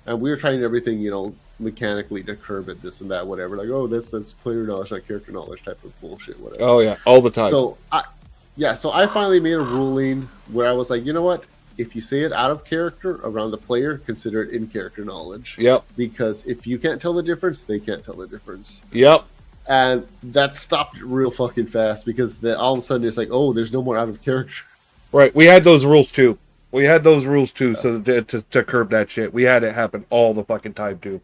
and we were trying everything, mechanically to curb it, this and that, whatever. Like, oh, that's player knowledge, not character knowledge type of bullshit, whatever. Oh yeah, all the time. So I finally made a ruling where I was like, you know what? If you say it out of character around the player, consider it in character knowledge. Yep. Because if you can't tell the difference, they can't tell the difference. Yep. And that stopped real fucking fast because all of a sudden it's like, oh, there's no more out of character. Right. We had those rules too. So that to curb that shit. We had it happen all the fucking time too.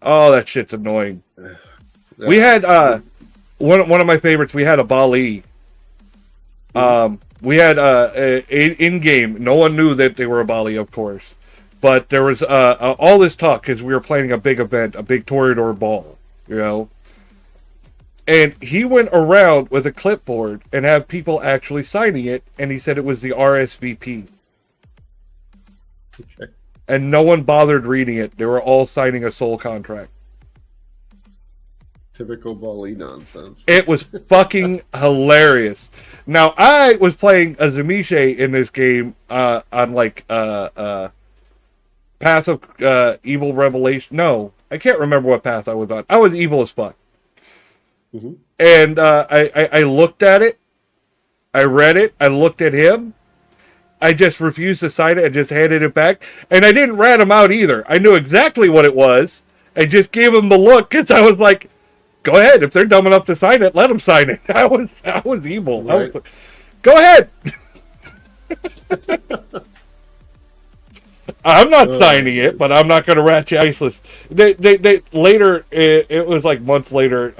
Oh, that shit's annoying. Yeah. We had one of my favorites. We had a Bali. We had in game. No one knew that they were a Bali, of course, but there was all this talk because we were planning a big event, a big Toreador ball, you know. And he went around with a clipboard and have people actually signing it, and he said it was the RSVP. Okay. And no one bothered reading it. They were all signing a soul contract. Typical Bali nonsense. It was fucking hilarious. Now, I was playing a Zamiche in this game on like Path of Evil Revelation. No, I can't remember what path I was on. I was evil as fuck. Mm-hmm. And I looked at it. I read it. I looked at him. I just refused to sign it and just handed it back. And I didn't rat him out either. I knew exactly what it was. I just gave him the look because I was like, go ahead. If they're dumb enough to sign it, let them sign it. I was evil. Right. I was like, go ahead. I'm not signing it, but I'm not going to rat you iceless. They later, it was like months later,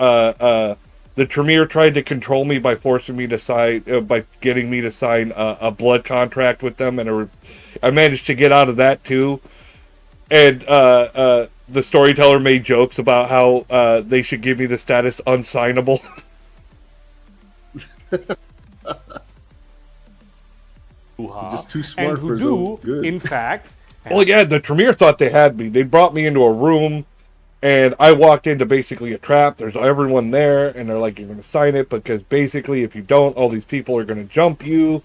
the Tremere tried to control me by forcing me to sign, by getting me to sign a blood contract with them, and I managed to get out of that too. And the storyteller made jokes about how they should give me the status unsignable. Just too smart and for who his do, own good. in fact, Well, yeah, the Tremere thought they had me. They brought me into a room, and I walked into basically a trap. There's everyone there, and they're like, you're going to sign it, because basically, if you don't, all these people are going to jump you.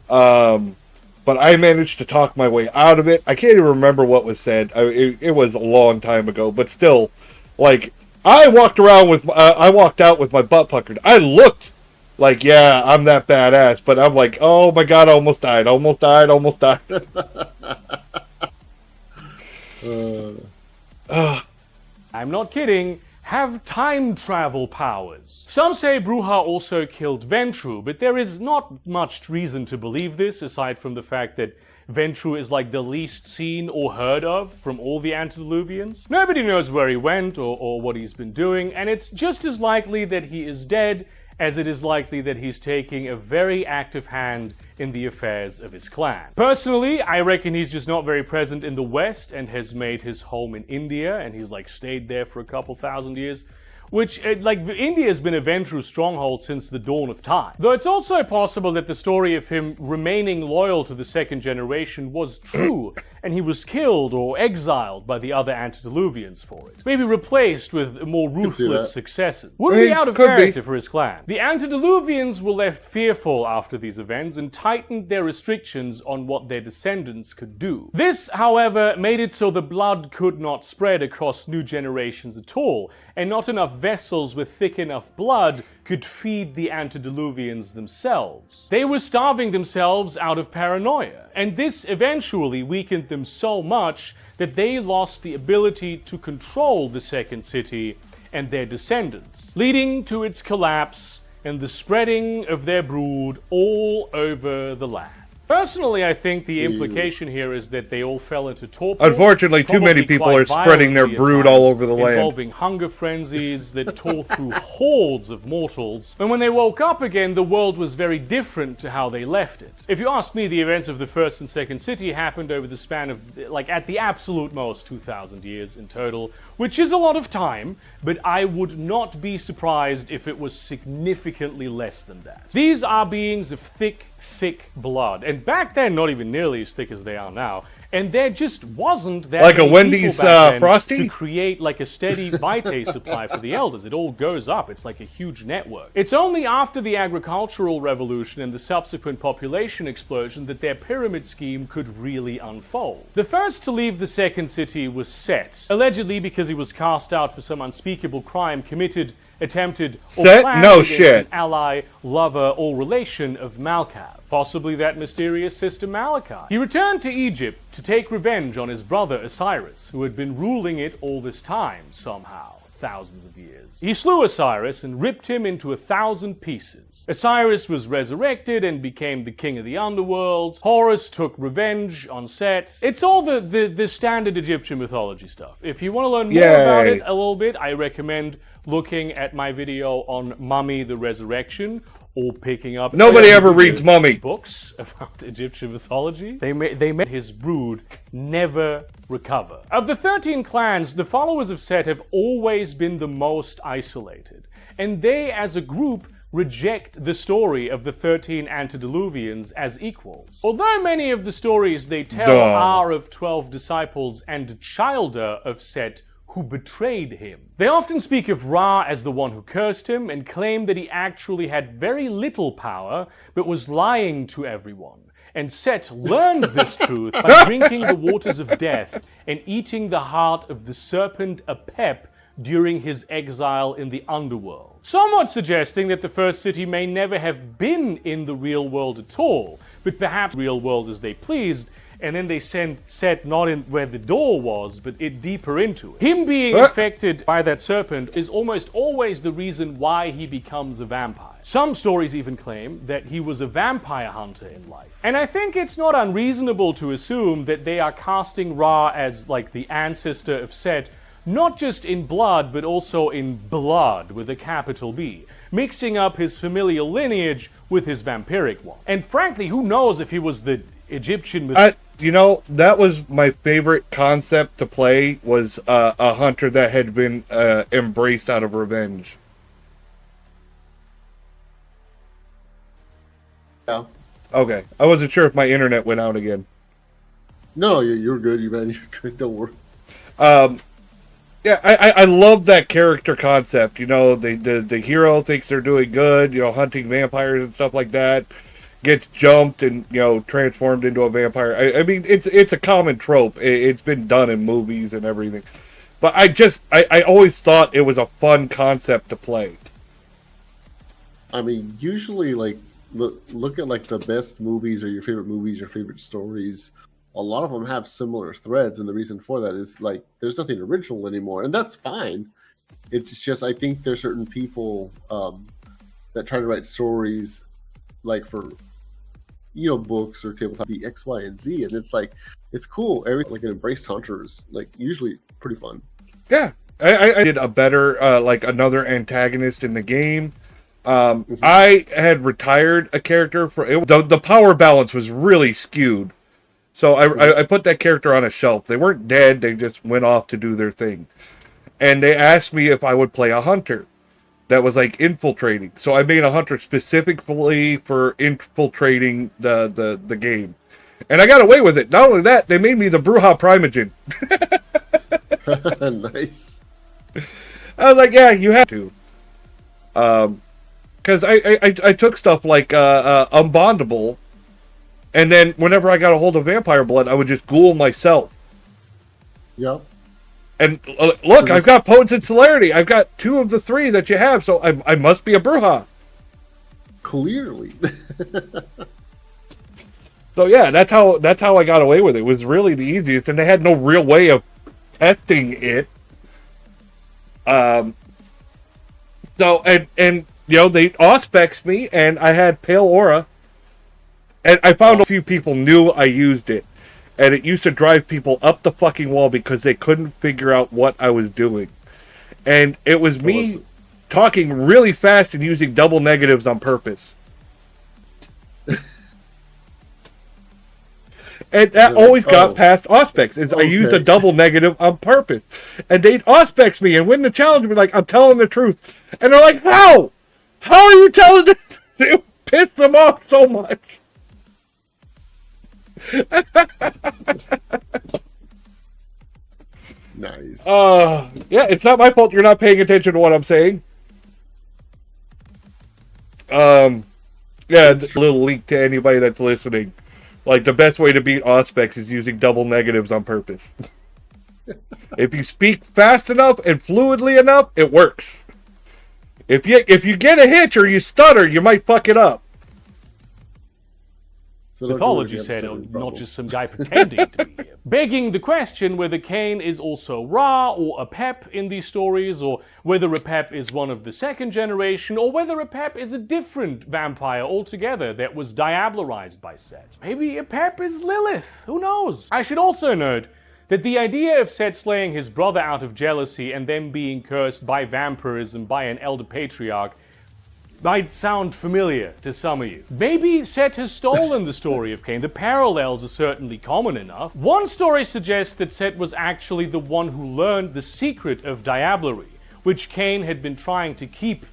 But I managed to talk my way out of it. I can't even remember what was said. It was a long time ago, but still, like, I walked out with my butt puckered. I looked like, yeah, I'm that badass, but I'm like, oh my god, I almost died. I'm not kidding, have time travel powers. Some say Bruja also killed Ventrue, but there is not much reason to believe this, aside from the fact that Ventrue is like the least seen or heard of from all the antediluvians. Nobody knows where he went or what he's been doing, and it's just as likely that he is dead as it is likely that he's taking a very active hand in the affairs of his clan. Personally, I reckon he's just not very present in the West and has made his home in India, and he's like stayed there for a couple thousand years. Which, India has been a Ventrue stronghold since the dawn of time. Though it's also possible that the story of him remaining loyal to the second generation was true, and he was killed or exiled by the other antediluvians for it. Maybe replaced with more ruthless successors. Wouldn't be out of character for his clan. The antediluvians were left fearful after these events and tightened their restrictions on what their descendants could do. This, however, made it so the blood could not spread across new generations at all, and not enough vessels with thick enough blood could feed the antediluvians themselves. They were starving themselves out of paranoia, and this eventually weakened them so much that they lost the ability to control the second city and their descendants, leading to its collapse and the spreading of their brood all over the land. Personally, I think the implication here is that they all fell into torpor. Unfortunately, too many people are spreading their brood all over the land. Involving hunger frenzies that tore through hordes of mortals. And when they woke up again, the world was very different to how they left it. If you ask me, the events of the first and second city happened over the span of, at the absolute most, 2,000 years in total, which is a lot of time, but I would not be surprised if it was significantly less than that. These are beings of thick blood, and back then not even nearly as thick as they are now, and there just wasn't that like many a Wendy's people back then Frosty to create like a steady vitae supply for the elders. It all goes up. It's like a huge network. It's only after the agricultural revolution and the subsequent population explosion that their pyramid scheme could really unfold. The first to leave the second city was Set, allegedly because he was cast out for some unspeakable crime committed, attempted, or Set? planned No against shit. an ally, lover, or relation of Malkav. Possibly that mysterious sister Malachi. He returned to Egypt to take revenge on his brother Osiris, who had been ruling it all this time, somehow. thousands of years. He slew Osiris and ripped him into 1,000 pieces. Osiris was resurrected and became the king of the underworld. Horus took revenge on Set. It's all the standard Egyptian mythology stuff. If you want to learn more about it a little bit, I recommend looking at my video on Mummy the Resurrection, or picking up... Nobody ever reads Mummy. ...books about Egyptian mythology. They made his brood never recover. Of the 13 clans, the followers of Set have always been the most isolated, and they, as a group, reject the story of the 13 antediluvians as equals. Although many of the stories they tell are of 12 disciples and Childer of Set who betrayed him. They often speak of Ra as the one who cursed him and claim that he actually had very little power but was lying to everyone. And Set learned this truth by drinking the waters of death and eating the heart of the serpent Apep during his exile in the underworld. Somewhat suggesting that the first city may never have been in the real world at all, but perhaps real world as they pleased, and then they sent Set not in where the door was, but deeper into it. Him being infected by that serpent is almost always the reason why he becomes a vampire. Some stories even claim that he was a vampire hunter in life. And I think it's not unreasonable to assume that they are casting Ra as like the ancestor of Set, not just in blood, but also in blood with a capital B, mixing up his familial lineage with his vampiric one. And frankly, who knows if he was the Egyptian... You know, that was my favorite concept to play, was a hunter that had been embraced out of revenge. Yeah. Okay. I wasn't sure if my internet went out again. No, you're good. You're good. Don't worry. Yeah, I love that character concept. You know, the hero thinks they're doing good, you know, hunting vampires and stuff like that. Gets jumped and, you know, transformed into a vampire. I mean, it's a common trope. It's been done in movies and everything. But I always thought it was a fun concept to play. I mean, usually, like, look at, like, the best movies or your favorite movies, your favorite stories. A lot of them have similar threads, and the reason for that is, like, there's nothing original anymore, and that's fine. It's just, I think there's certain people that try to write stories, like, for... you know, books or tabletop, the X, Y, and Z, and it's like, it's cool. Everything like an embraced hunters, like usually pretty fun. Yeah, I did a better, like another antagonist in the game. I had retired a character for the power balance was really skewed, so I put that character on a shelf. They weren't dead; they just went off to do their thing, and they asked me if I would play a hunter that was like infiltrating. So I made a hunter specifically for infiltrating the game. And I got away with it. Not only that, they made me the Brujah Primogen. Nice. I was like, yeah, you have to. Because I took stuff like Unbondable, and then whenever I got a hold of vampire blood, I would just ghoul myself. Yep. And look, I've got Potence and Celerity. I've got 2 of the 3 that you have, so I must be a Brujah. Clearly. So yeah, that's how I got away with it. It was really the easiest, and they had no real way of testing it. So and you know, they auspex me, and I had Pale Aura, and I found a few people knew I used it. And it used to drive people up the fucking wall because they couldn't figure out what I was doing. And it was me talking really fast and using double negatives on purpose. And that always got past Auspex. I used a double negative on purpose. And they'd Auspex me and win the challenge and be like, I'm telling the truth. And they're like, how? How are you telling the truth? It pissed them off so much. Nice. Yeah, it's not my fault you're not paying attention to what I'm saying. Yeah, it's a little leak to anybody that's listening. Like, the best way to beat Auspex is using double negatives on purpose. If you speak fast enough and fluidly enough, it works. If you get a hitch or you stutter, you might fuck it up. So don't Mythology do it, said, you have oh, some not problem. just some guy pretending to be him. Begging the question whether Cain is also Ra or Apep in these stories, or whether Apep is one of the second generation, or whether Apep is a different vampire altogether that was diablerized by Set. Maybe Apep is Lilith, who knows? I should also note that the idea of Set slaying his brother out of jealousy and them being cursed by vampirism by an elder patriarch might sound familiar to some of you. Maybe Set has stolen the story of Cain. The parallels are certainly common enough. One story suggests that Set was actually the one who learned the secret of diablerie, which Cain had been trying to keep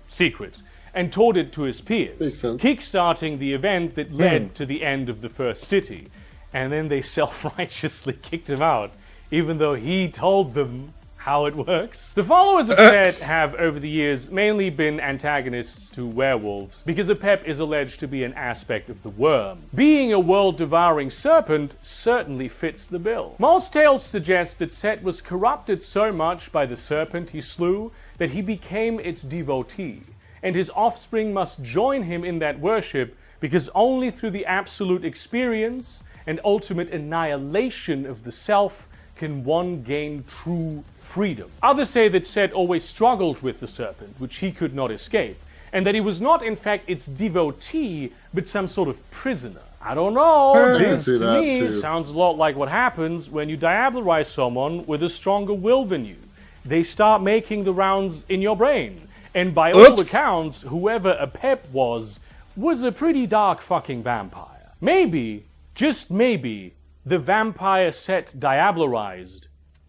secret, and taught it to his peers, Makes sense. kickstarting the event that led to the end of the first city. And then they self-righteously kicked him out, even though he told them how it works. The followers of Set have, over the years, mainly been antagonists to werewolves, because Apep is alleged to be an aspect of the worm. Being a world-devouring serpent certainly fits the bill. Most tales suggest that Set was corrupted so much by the serpent he slew that he became its devotee, and his offspring must join him in that worship, because only through the absolute experience and ultimate annihilation of the self can one gain true freedom. Others say that Set always struggled with the serpent, which he could not escape, and that he was not in fact its devotee, but some sort of prisoner. I don't know, I can this see to that, me too. sounds a lot like what happens when you diablerize someone with a stronger will than you. They start making the rounds in your brain, and by all Oops. accounts, whoever Apep was a pretty dark fucking vampire. Maybe, just maybe, the vampire Set diablerized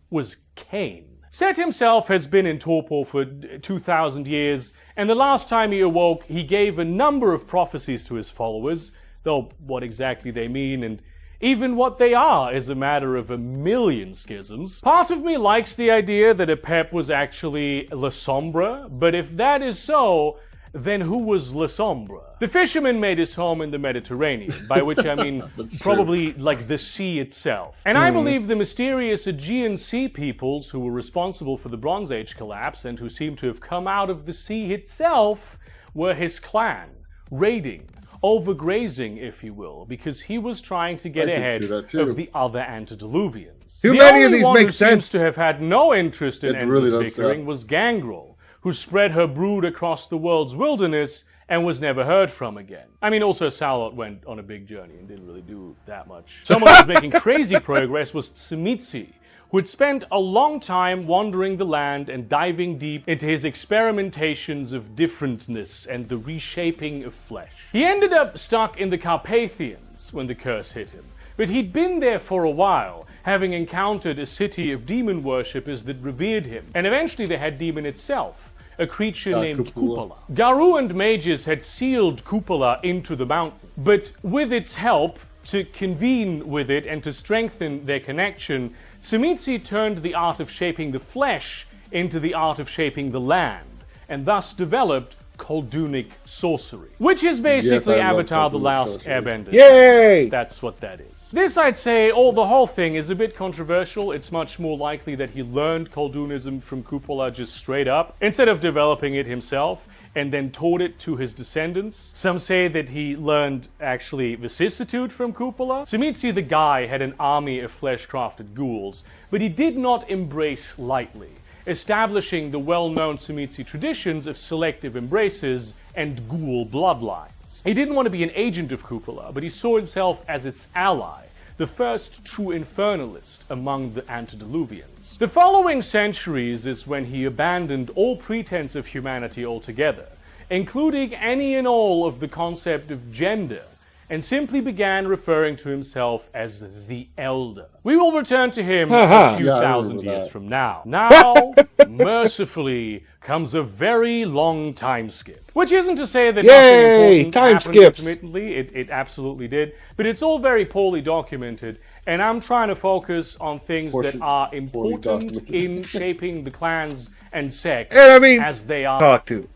was Cain. Set himself has been in torpor for 2,000 years, and the last time he awoke, he gave a number of prophecies to his followers, though what exactly they mean and even what they are is a matter of a million schisms. Part of me likes the idea that Apep was actually La Sombra, but if that is so, then who was La Sombra? The fisherman made his home in the Mediterranean, by which I mean That's probably like the sea itself. And I believe the mysterious Aegean sea peoples who were responsible for the Bronze Age collapse and who seem to have come out of the sea itself were his clan, raiding, overgrazing, if you will, because he was trying to get I can ahead see that too. of the other antediluvians. Too the many of only these one make who sense. seems to have had no interest in It really endless does, bickering yeah. was Gangrel, who spread her brood across the world's wilderness and was never heard from again. I mean, also Salot went on a big journey and didn't really do that much. Someone who was making crazy progress was Tzimitzi, who had spent a long time wandering the land and diving deep into his experimentations of differentness and the reshaping of flesh. He ended up stuck in the Carpathians when the curse hit him, but he'd been there for a while, having encountered a city of demon worshippers that revered him, and eventually they had demon itself, a creature named Cupola. Cupola. Garu and mages had sealed Cupola into the mountain, but with its help, to convene with it and to strengthen their connection, Tzimitzi turned the art of shaping the flesh into the art of shaping the land, and thus developed Koldunic sorcery, which is basically I love Avatar The Koldunic Last sorcery. Airbender. Yay! That's what that is. This, I'd say, the whole thing is a bit controversial. It's much more likely that he learned Koldunism from Cupola just straight up, instead of developing it himself, and then taught it to his descendants. Some say that he learned, actually, vicissitude from Cupola. Tzimitzi the guy had an army of flesh-crafted ghouls, but he did not embrace lightly, establishing the well-known Tzimitzi traditions of selective embraces and ghoul bloodlines. He didn't want to be an agent of Cupola, but he saw himself as its ally, the first true infernalist among the antediluvians. The following centuries is when he abandoned all pretense of humanity altogether, including any and all of the concept of gender, and simply began referring to himself as the Elder. We will return to him a few Yeah, I thousand remember years that. from now. Now, mercifully, comes a very long time skip. Which isn't to say that Yay! nothing important Time happened skips. intermittently. It absolutely did. But it's all very poorly documented, and I'm trying to focus on things course that it's are poorly important documented. in shaping the clans and sects And I mean, as they are. talk to.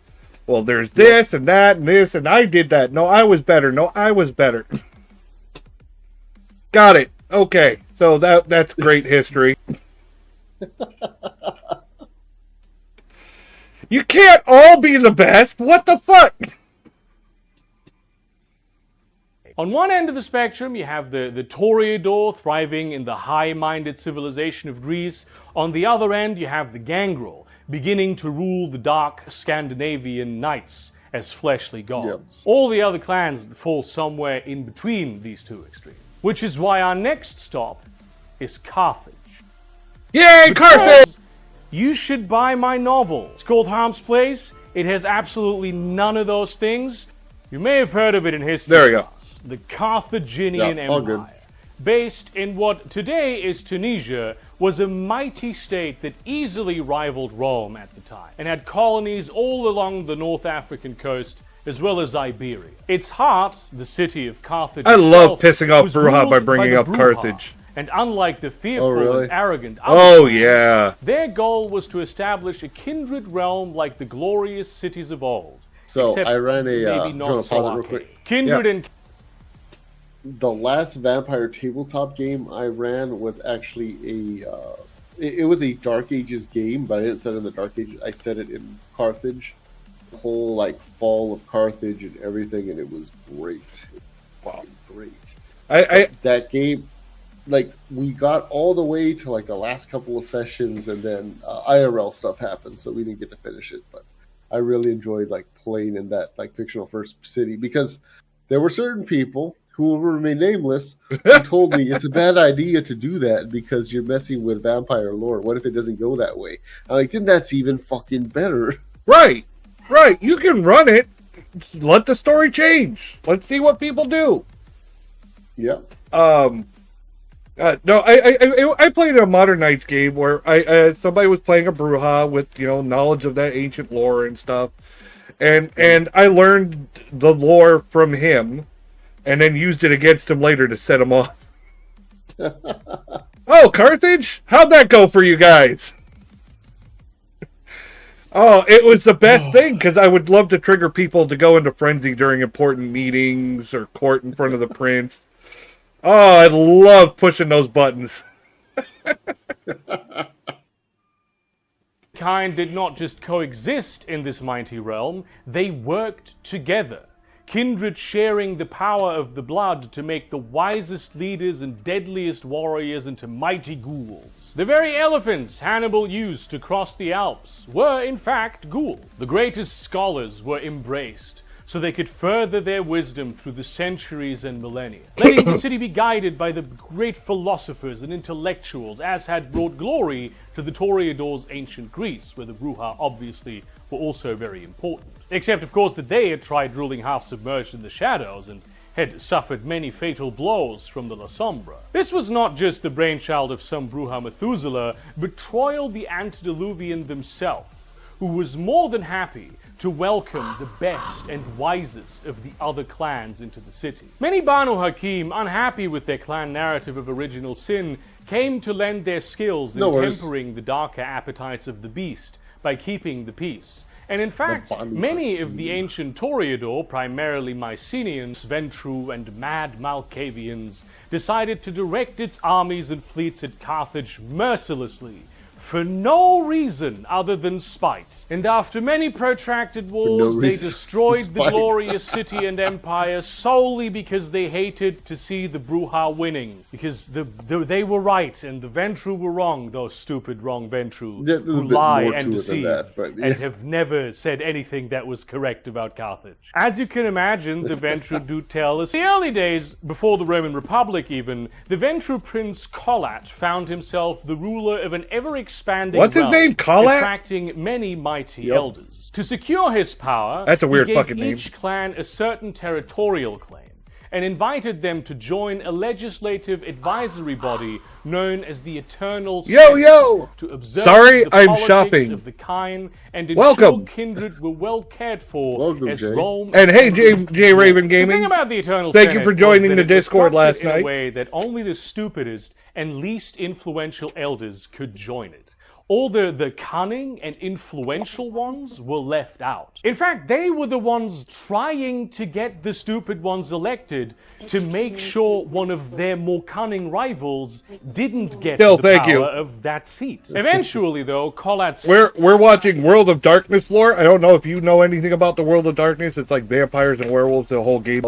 Well, there's this and that and this, and I did that. No, I was better. No, I was better. Got it. Okay, so that's great history. You can't all be the best. What the fuck? On one end of the spectrum, you have the Toreador thriving in the high-minded civilization of Greece. On the other end, you have the Gangrel, beginning to rule the dark Scandinavian knights as fleshly gods. All the other clans fall somewhere in between these two extremes. Which is why our next stop is Carthage. Yay, Carthage! You should buy my novel. It's called Harm's Place. It has absolutely none of those things. You may have heard of it in history. There you go. The Carthaginian Yeah, all good. Empire, based in what today is Tunisia, was a mighty state that easily rivaled Rome at the time, and had colonies all along the North African coast, as well as Iberia. Its heart, the city of Carthage I love itself, pissing off was Bruja ruled by bringing the up Bruja. Carthage. And unlike the fearful really? and arrogant Oh, other clans, yeah. their goal was to establish a kindred realm like the glorious cities of old. So Except I ran a. maybe Do you not want to so pause it real arcade. quick? Kindred Yeah. and The last vampire tabletop game I ran was actually it was a Dark Ages game, but I didn't set it in the Dark Ages. I set it in Carthage, the whole like fall of Carthage and everything, and it was great. Fucking great. That game, like we got all the way to like the last couple of sessions, and then IRL stuff happened, so we didn't get to finish it. But I really enjoyed like playing in that like fictional first city because there were certain people who will remain nameless, who told me it's a bad idea to do that because you're messing with vampire lore. What if it doesn't go that way? I'm like, then that's even fucking better. Right. You can run it. Let the story change. Let's see what people do. Yeah. No, I played a Modern Knights game where somebody was playing a Bruja with knowledge of that ancient lore and stuff, and I learned the lore from him, and then used it against him later to set him off. Oh, Carthage, how'd that go for you guys? Oh, it was the best thing because I would love to trigger people to go into frenzy during important meetings or court in front of the prince. Oh, I love pushing those buttons. kind did not just coexist in this mighty realm, they worked together. Kindred sharing the power of the blood to make the wisest leaders and deadliest warriors into mighty ghouls. The very elephants Hannibal used to cross the Alps were in fact ghouls. The greatest scholars were embraced, so they could further their wisdom through the centuries and millennia, letting the city be guided by the great philosophers and intellectuals, as had brought glory to the Toreadors' ancient Greece, where the Bruja obviously were also very important. Except, of course, that they had tried ruling half submerged in the shadows and had suffered many fatal blows from the La Sombra. This was not just the brainchild of some Bruja Methuselah, but Troil the Antediluvian himself, who was more than happy to welcome the best and wisest of the other clans into the city. Many Banu Hakim, unhappy with their clan narrative of original sin, came to lend their skills in tempering the darker appetites of the beast by keeping the peace. And in fact, many of the ancient Toreador, primarily Mycenaeans, Ventru, and mad Malkavians, decided to direct its armies and fleets at Carthage mercilessly, for no reason other than spite. And after many protracted wars, they destroyed the glorious city and empire solely because they hated to see the Bruja winning. Because they were right and the Ventru were wrong, those stupid wrong Ventru who lie and deceive and have never said anything that was correct about Carthage. As you can imagine, the Ventru do tell us. In the early days, before the Roman Republic even, the Ventru prince Colat found himself the ruler of an ever-expanding What's his name, Colat? attracting many mighty elders. To secure his power, That's a weird he gave fucking name. each clan a certain territorial claim and invited them to join a legislative advisory body known as the Eternal Senate to observe the I'm politics shopping. of the kind and ensure Welcome. kindred were well cared for as Jay. Rome And hey, assembled. J Raven The Gaming. thing about the Eternal Thank you Senate for was joining that the it was Discord last structured in night. a way that only the stupidest and least influential elders could join it. All the cunning and influential ones were left out. In fact, they were the ones trying to get the stupid ones elected to make sure one of their more cunning rivals didn't get the power of that seat. Eventually, though, Colat's... We're watching World of Darkness lore. I don't know if you know anything about the World of Darkness. It's like vampires and werewolves, the whole game.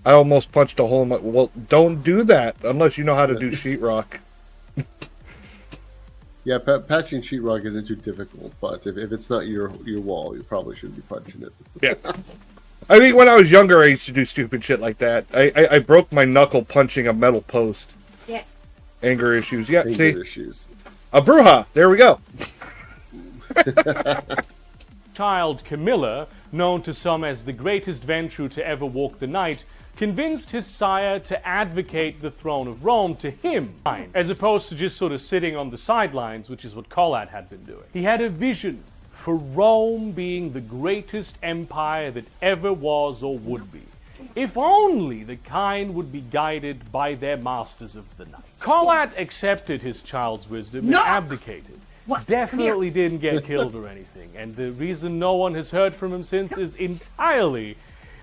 I almost punched a hole in my... Well, don't do that unless you know how to do sheetrock. Yeah, patching sheetrock isn't too difficult, but if it's not your wall, you probably shouldn't be punching it. Yeah. I mean, when I was younger, I used to do stupid shit like that. I broke my knuckle punching a metal post. Yeah. Anger issues. Yeah, see? Issues. A Bruja. There we go. Child Camilla, known to some as the greatest Ventrue to ever walk the night, convinced his sire to advocate the throne of Rome to him, as opposed to just sort of sitting on the sidelines, which is what Kolat had been doing. He had a vision for Rome being the greatest empire that ever was or would be. If only the kind would be guided by their masters of the night. Kolat accepted his child's wisdom and abdicated. Definitely didn't get killed or anything, and the reason no one has heard from him since is entirely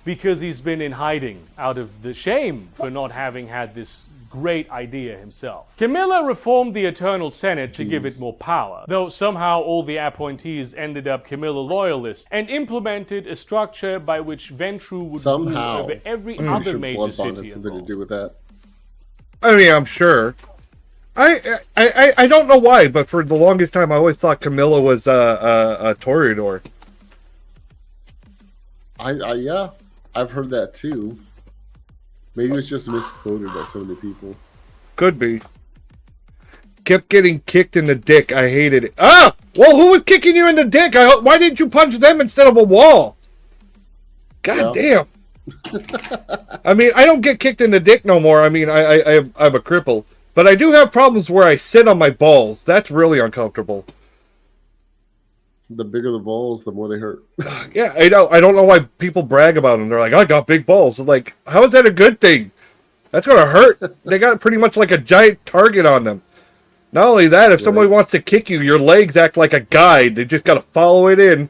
because he's been in hiding out of the shame for not having had this great idea himself. Camilla reformed the Eternal Senate to give it more power, though somehow all the appointees ended up Camilla loyalists, and implemented a structure by which Ventrue would rule over every other major city. Had something to do with that. I mean, I'm sure. I don't know why, but for the longest time, I always thought Camilla was a Toreador. Yeah, I've heard that too. Maybe it was just misquoted by so many people. Could be. Kept getting kicked in the dick. I hated it. Ah! Well, who was kicking you in the dick? Why didn't you punch them instead of a wall? God damn. I mean, I don't get kicked in the dick no more. I mean, I'm a cripple. But I do have problems where I sit on my balls. That's really uncomfortable. The bigger the balls, the more they hurt. Yeah, I know. I don't know why people brag about them. They're like, I got big balls. I'm like, how is that a good thing? That's going to hurt. They got pretty much like a giant target on them. Not only that, if somebody wants to kick you, your legs act like a guide. They just got to follow it in.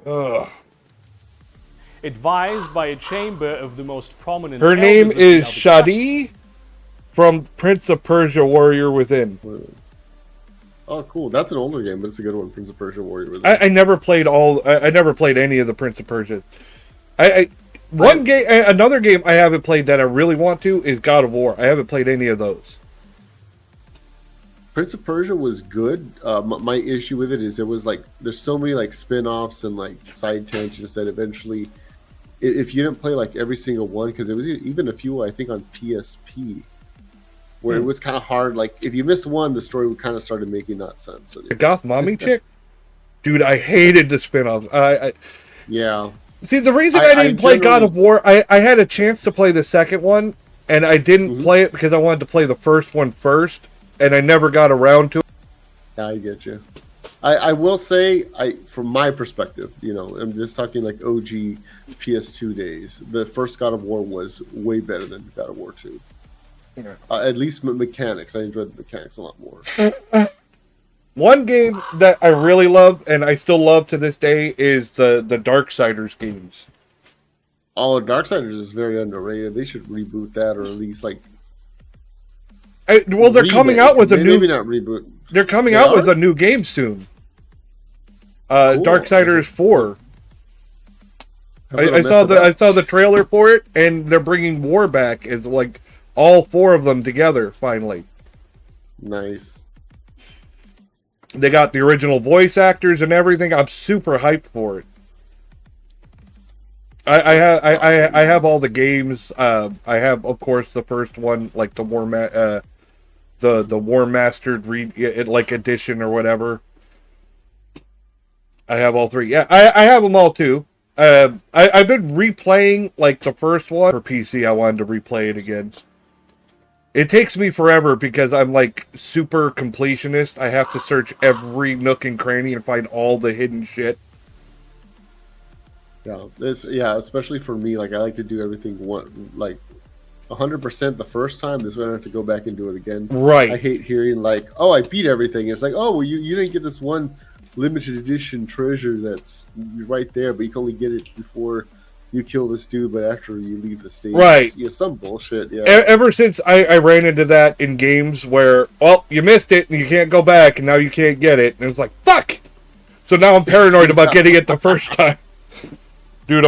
Ugh. Advised by a chamber of the most prominent. Her name is Shadi from Prince of Persia Warrior Within. Oh, cool. That's an older game, but it's a good one. Prince of Persia Warrior Within. I never played I never played any of the Prince of Persia. Another game I haven't played that I really want to is God of War. I haven't played any of those. Prince of Persia was good. My issue with it is there's so many like spin-offs and like side tangents that eventually, if you didn't play like every single one, because there was even a few I think on PSP where it was kind of hard. Like if you missed one, the story would kind of started making not sense. So, the goth mommy chick, dude, I hated the spin-offs. Yeah. See, the reason I didn't play God of War, I had a chance to play the second one, and I didn't play it because I wanted to play the first one first, and I never got around to it. I get you. I will say, from my perspective, I'm just talking like OG PS2 days, the first God of War was way better than God of War 2. Yeah. At least mechanics. I enjoyed the mechanics a lot more. One game that I really love, and I still love to this day, is the Darksiders games. Oh, Darksiders is very underrated. They should reboot that, or at least like. Well, they're coming out with a new. Maybe not reboot. They're coming out with a new game soon. Cool. Darksiders 4. I saw the trailer for it, and they're bringing War back as like all 4 of them together finally. Nice. They got the original voice actors and everything. I'm super hyped for it. I have all the games. I have, of course, the first one, like the War Mastered edition or whatever. I have all 3. Yeah, I have them all too. I've been replaying like the first one for PC. I wanted to replay it again. It takes me forever because I'm like super completionist. I have to search every nook and cranny and find all the hidden shit. Yeah, especially for me. Like I like to do everything 100% the first time. This way I don't have to go back and do it again. Right. I hate hearing like, oh, I beat everything. It's like, oh, well, you didn't get this one limited edition treasure that's right there, but you can only get it before you kill this dude, but after you leave the stage. Right. Some bullshit, yeah. Ever since I ran into that in games where, well, you missed it and you can't go back and now you can't get it. And it's like, fuck! So now I'm paranoid about getting it the first time. Dude,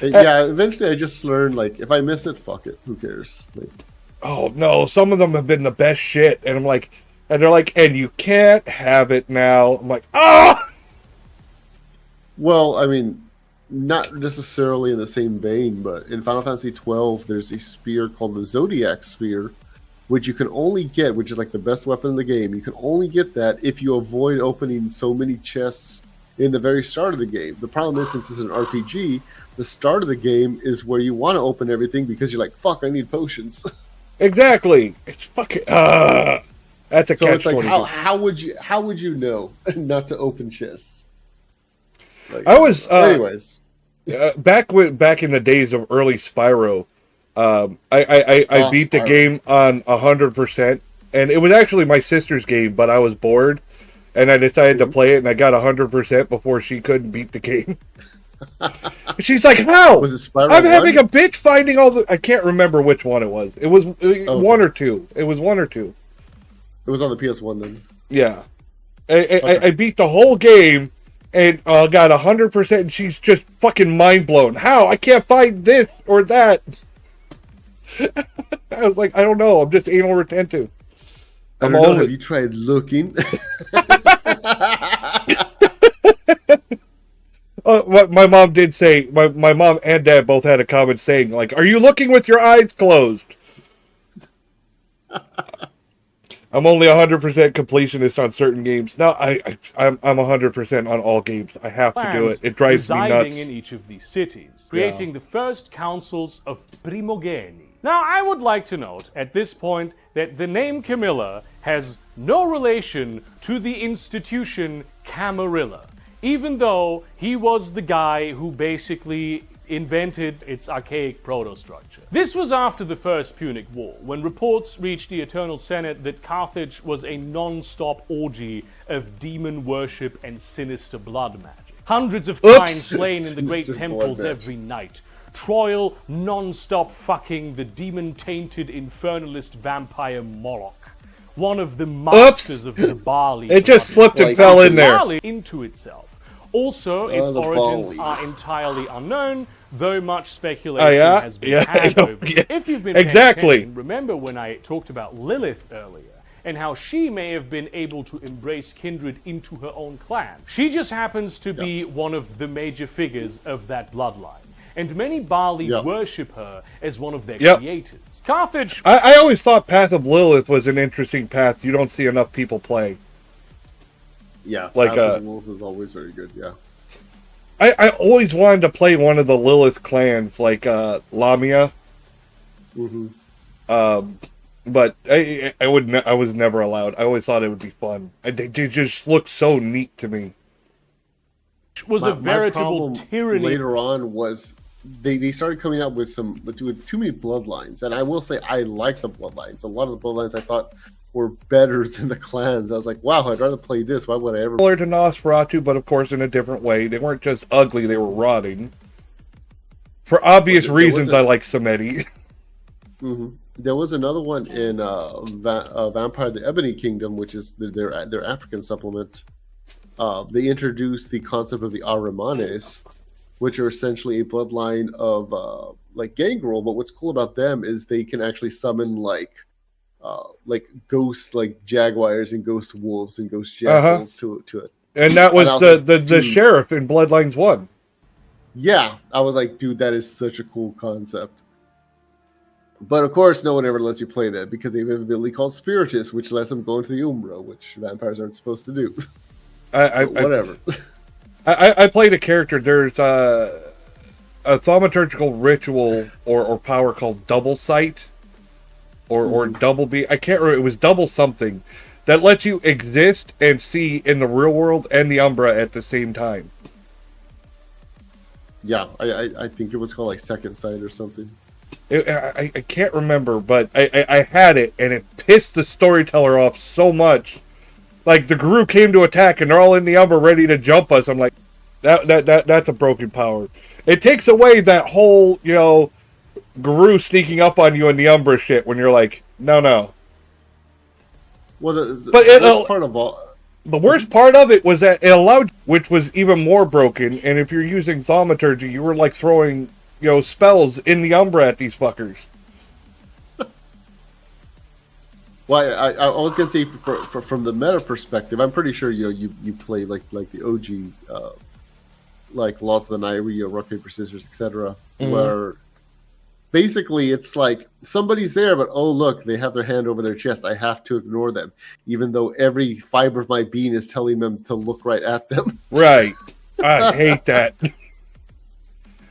Yeah, eventually I just learned, like, if I miss it, fuck it. Who cares? Like, Oh no, some of them have been the best shit, and I'm like, and they're like, and you can't have it now. I'm like, ah. well, I mean, not necessarily in the same vein, but in Final Fantasy XII, there's a spear called the Zodiac Spear, which you can only get, which is like the best weapon in the game. You can only get that if you avoid opening so many chests in the very start of the game. The problem is, since it's an RPG, the start of the game is where you want to open everything because you're like, fuck, I need potions. Exactly. It's fucking. That's a So catch it's like, 22. how would you know not to open chests? Like, I was. anyways. Back in the days of early Spyro, I beat the Spyro. game on 100%, and it was actually my sister's game, but I was bored, and I decided to play it, and I got 100% before she couldn't beat the game. She's like, "How? Was it Spyro I'm 1? having a bitch finding all the." I can't remember which one it was. It was one or two. It was one or two. It was on the PS1 then. Yeah, I beat the whole game and got 100%, and she's just fucking mind blown. How? I can't find this or that. I was like, I don't know. I'm just anal retentive. I don't know. Have you tried looking? What my mom did say, my mom and dad both had a comment saying, like, "Are you looking with your eyes closed?" I'm only 100% completionist on certain games. No, I'm 100% on all games. I have to do it. It drives me residing nuts. in each of these cities, creating the first councils of Primogeni. Now, I would like to note at this point that the name Camilla has no relation to the institution Camarilla, even though he was the guy who basically invented its archaic proto-structure. This was after the First Punic War, when reports reached the Eternal Senate that Carthage was a non-stop orgy of demon worship and sinister blood magic. Hundreds of kine slain in the great Sinister temples blood every night. Troil non-stop fucking the demon-tainted infernalist vampire Moloch. One of the masters of the Bali. It just blood. slipped and Like, fell in there. Bali into itself. Also, its the origins Bali. are entirely unknown, though much speculation Oh, yeah? has been Yeah, I had know. over Yeah. it. If you've been paying Exactly. attention, remember when I talked about Lilith earlier, and how she may have been able to embrace kindred into her own clan. She just happens to be one of the major figures of that bloodline, and many Bali Yep. worship her as one of their Yep. creators. Carthage I always thought Path of Lilith was an interesting path. You don't see enough people play. Yeah, Like, Path of the Wolf is always very good. Yeah. I always wanted to play one of the Lilith clans, like Lamia. Mm-hmm. But I was never allowed. I always thought it would be fun. They just look so neat to me. was a My veritable problem tyranny. later on was they started coming out with too many bloodlines, and I will say I like the bloodlines. A lot of the bloodlines I thought were better than the clans. I was like, wow, I'd rather play this. Why would I ever? Similar to Nosferatu, but of course in a different way. They weren't just ugly; they were rotting. For obvious Well, there was reasons, a- I like Samedi. Mm-hmm. There was another one in Vampire: The Ebony Kingdom, which is their African supplement. They introduced the concept of the Arimanes, which are essentially a bloodline of like Gangrel. But what's cool about them is they can actually summon like ghost like jaguars and ghost wolves and ghost jackals to it. And that was And I was the like, the dude. sheriff in Bloodlines 1. Yeah, I was like, dude, that is such a cool concept. But of course, no one ever lets you play that because they have an ability called Spiritus, which lets them go into the Umbra, which vampires aren't supposed to do. I Whatever. I played a character. There's a thaumaturgical ritual or power called Double Sight or Double B. I can't remember. It was Double something that lets you exist and see in the real world and the Umbra at the same time. Yeah, I think it was called like Second Sight or something. I can't remember, but I had it, and it pissed the storyteller off so much. Like, the Guru came to attack, and they're all in the Umbra ready to jump us. I'm like, that's a broken power. It takes away that whole, Guru sneaking up on you in the Umbra shit when you're like, no. Well, the But worst part of all, The worst part of it was that it allowed, which was even more broken, and if you're using thaumaturgy, you were like throwing spells in the Umbra at these fuckers. Well, I was gonna say from the meta perspective, I'm pretty sure you play like the OG like Lost of the Night, where rock paper scissors, etc. Where basically it's like somebody's there, but oh look, they have their hand over their chest. I have to ignore them, even though every fiber of my being is telling them to look right at them. Right. I hate that.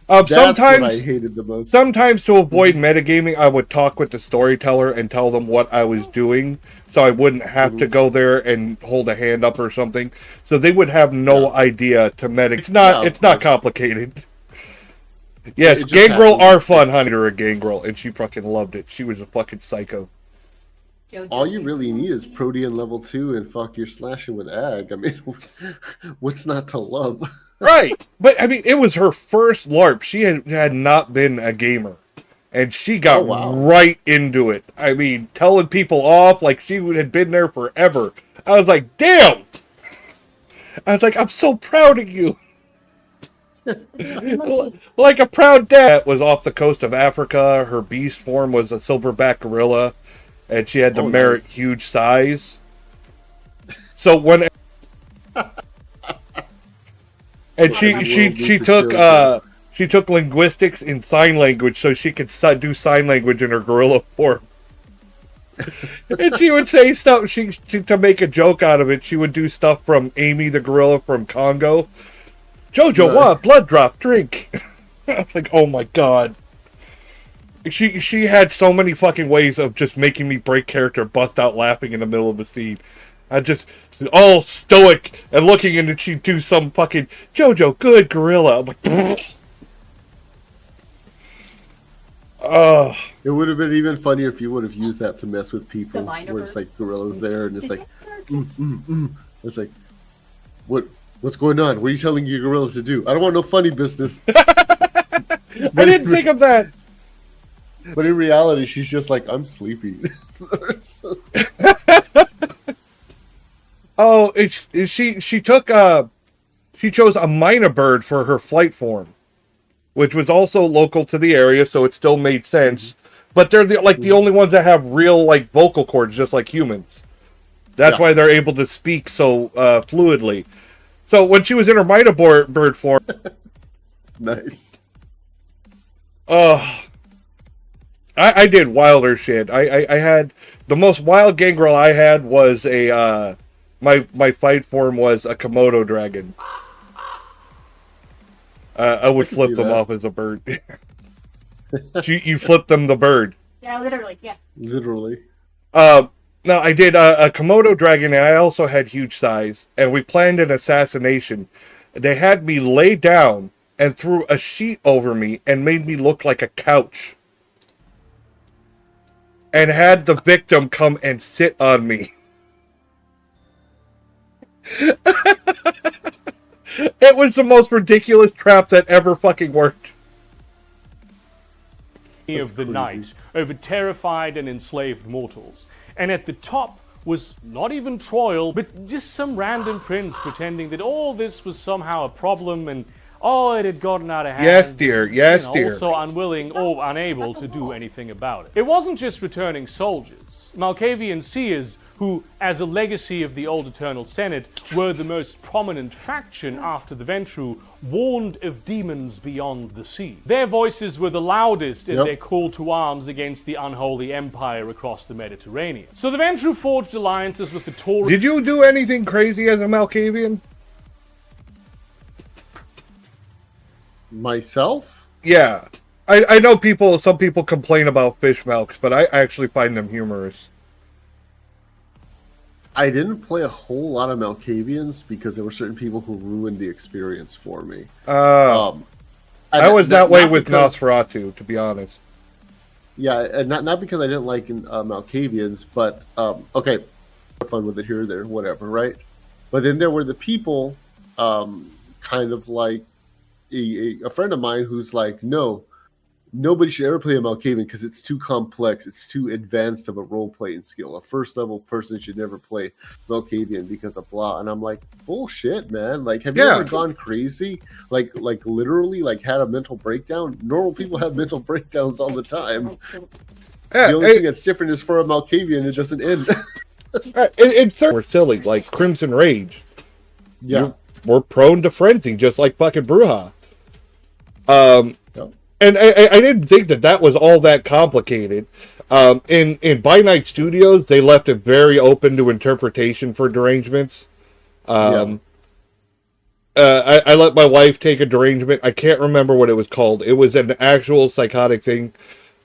That's sometimes what I hated the most. Sometimes to avoid metagaming, I would talk with the storyteller and tell them what I was doing, so I wouldn't have to go there and hold a hand up or something. So they would have no idea to meta. It's not complicated. Yes, Gangrel are fun, honey. Or a Gangrel, and she fucking loved it. She was a fucking psycho. All you really need is Protean level 2 and fuck you're slashing with Ag. I mean, what's not to love? Right, but I mean, it was her first LARP. She had not been a gamer, and she got right into it. I mean, telling people off like she had been there forever. I was like, damn! I was like, I'm so proud of you. Like a proud dad. Was off the coast of Africa. Her beast form was a silverback gorilla, and she had the merit huge size. So when and she took linguistics in sign language so she could do sign language in her gorilla form. And she would say stuff. She to make a joke out of it. She would do stuff from Amy the gorilla from Congo. Jojo, what? Blood drop, drink. I was like, oh my god. She had so many fucking ways of just making me break character, bust out laughing in the middle of the scene. I just all stoic and looking, and she'd do some fucking Jojo, good gorilla. I'm like, it would have been even funnier if you would have used that to mess with people. Where it's like gorillas there, and it's like, It's like, what's going on? What are you telling your gorilla to do? I don't want no funny business. I didn't think of that. But in reality, she's just like, I'm sleepy. Oh, she chose a minor bird for her flight form, which was also local to the area, so it still made sense. But they're the only ones that have real vocal cords, just like humans. That's why they're able to speak so fluidly. So when she was in her minor bird form, nice. I did wilder shit. I had the most wild gangrel I had was a my fight form was a Komodo dragon. I would flip them off as a bird. You flip them the bird. Yeah, literally. Yeah. Literally. No, I did a Komodo dragon, and I also had huge size. And we planned an assassination. They had me lay down and threw a sheet over me and made me look like a couch. And had the victim come and sit on me. It was the most ridiculous trap that ever fucking worked. Of the night over terrified and enslaved mortals. And at the top was not even Troil, but just some random prince pretending that all this was somehow a problem and it had gotten out of hand. Yes, dear. Yes, dear. Also unwilling or unable to do anything about it. It wasn't just returning soldiers. Malkavian seers, who, as a legacy of the old Eternal Senate, were the most prominent faction after the Ventrue, warned of demons beyond the sea. Their voices were the loudest in their call to arms against the unholy empire across the Mediterranean. So the Ventrue forged alliances with the Tauri. Did you do anything crazy as a Malkavian? Myself? Yeah. I know some people complain about fish milks, but I actually find them humorous. I didn't play a whole lot of Malkavians because there were certain people who ruined the experience for me. I was that way with Nosferatu, to be honest. Yeah, and not because I didn't like Malkavians, but okay, fun with it here or there, whatever, right? But then there were the people, kind of like a friend of mine who's like, no, nobody should ever play a Malkavian because it's too complex. It's too advanced of a role playing skill. A first level person should never play Malkavian because of blah. And I'm like, bullshit, man. Like, have you ever gone crazy? Like literally, like had a mental breakdown? Normal people have mental breakdowns all the time. Yeah, the only thing that's different is for a Malkavian, it doesn't end. We're silly, like Crimson Rage. Yeah. We're prone to frenzy, just like fucking Bruja. Yep. And I didn't think that was all that complicated. In By Night Studios, they left it very open to interpretation for derangements. I let my wife take a derangement. I can't remember what it was called. It was an actual psychotic thing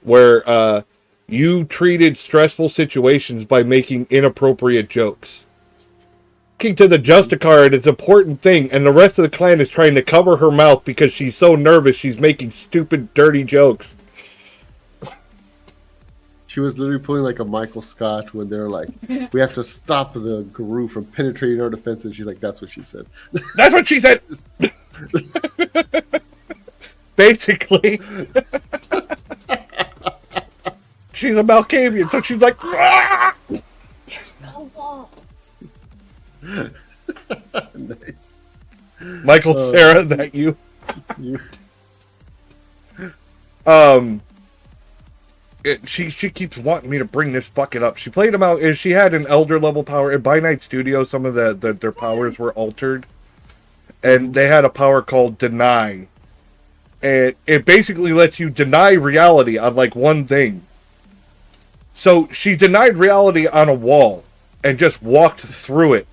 where you treated stressful situations by making inappropriate jokes. Talking to the Justicar is an important thing, and the rest of the clan is trying to cover her mouth because she's so nervous she's making stupid, dirty jokes. She was literally pulling like a Michael Scott when they're like, we have to stop the Guru from penetrating our defense, and she's like, that's what she said. That's what she said! Basically. She's a Malkavian, so she's like, "Ah!" There's no wall. Nice. Michael Sarah, that you? You. She keeps wanting me to bring this bucket up. She played him out. She had an elder level power. In By Night Studios, some of their powers were altered. And they had a power called Deny. And it basically lets you deny reality on like one thing. So she denied reality on a wall and just walked through it.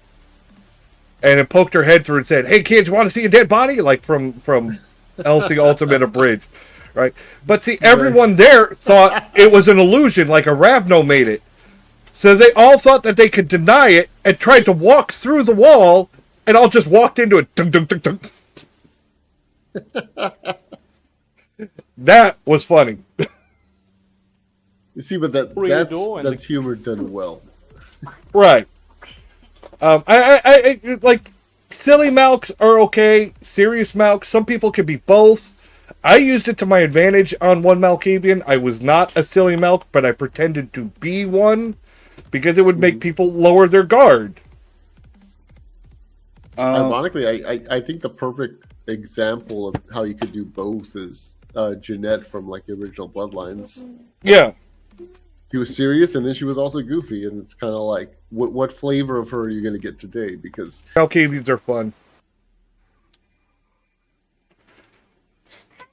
And it poked her head through and said, hey kids, want to see a dead body? Like from Elsie Ultimate Abridged. Right? But see, everyone there thought it was an illusion, like a Ravno made it. So they all thought that they could deny it and tried to walk through the wall and all just walked into it. Dunk, dunk, dunk, dunk. That was funny. You see, but that's humor done well. Right. I like silly Malks are okay. Serious Malks, some people can be both. I used it to my advantage on one Malkavian. I was not a silly Malk, but I pretended to be one because it would make people lower their guard. Ironically, I think the perfect example of how you could do both is Jeanette from like the original Bloodlines. Yeah. She was serious, and then she was also goofy, and it's kind of like, what flavor of her are you going to get today? Because Malkavians are fun.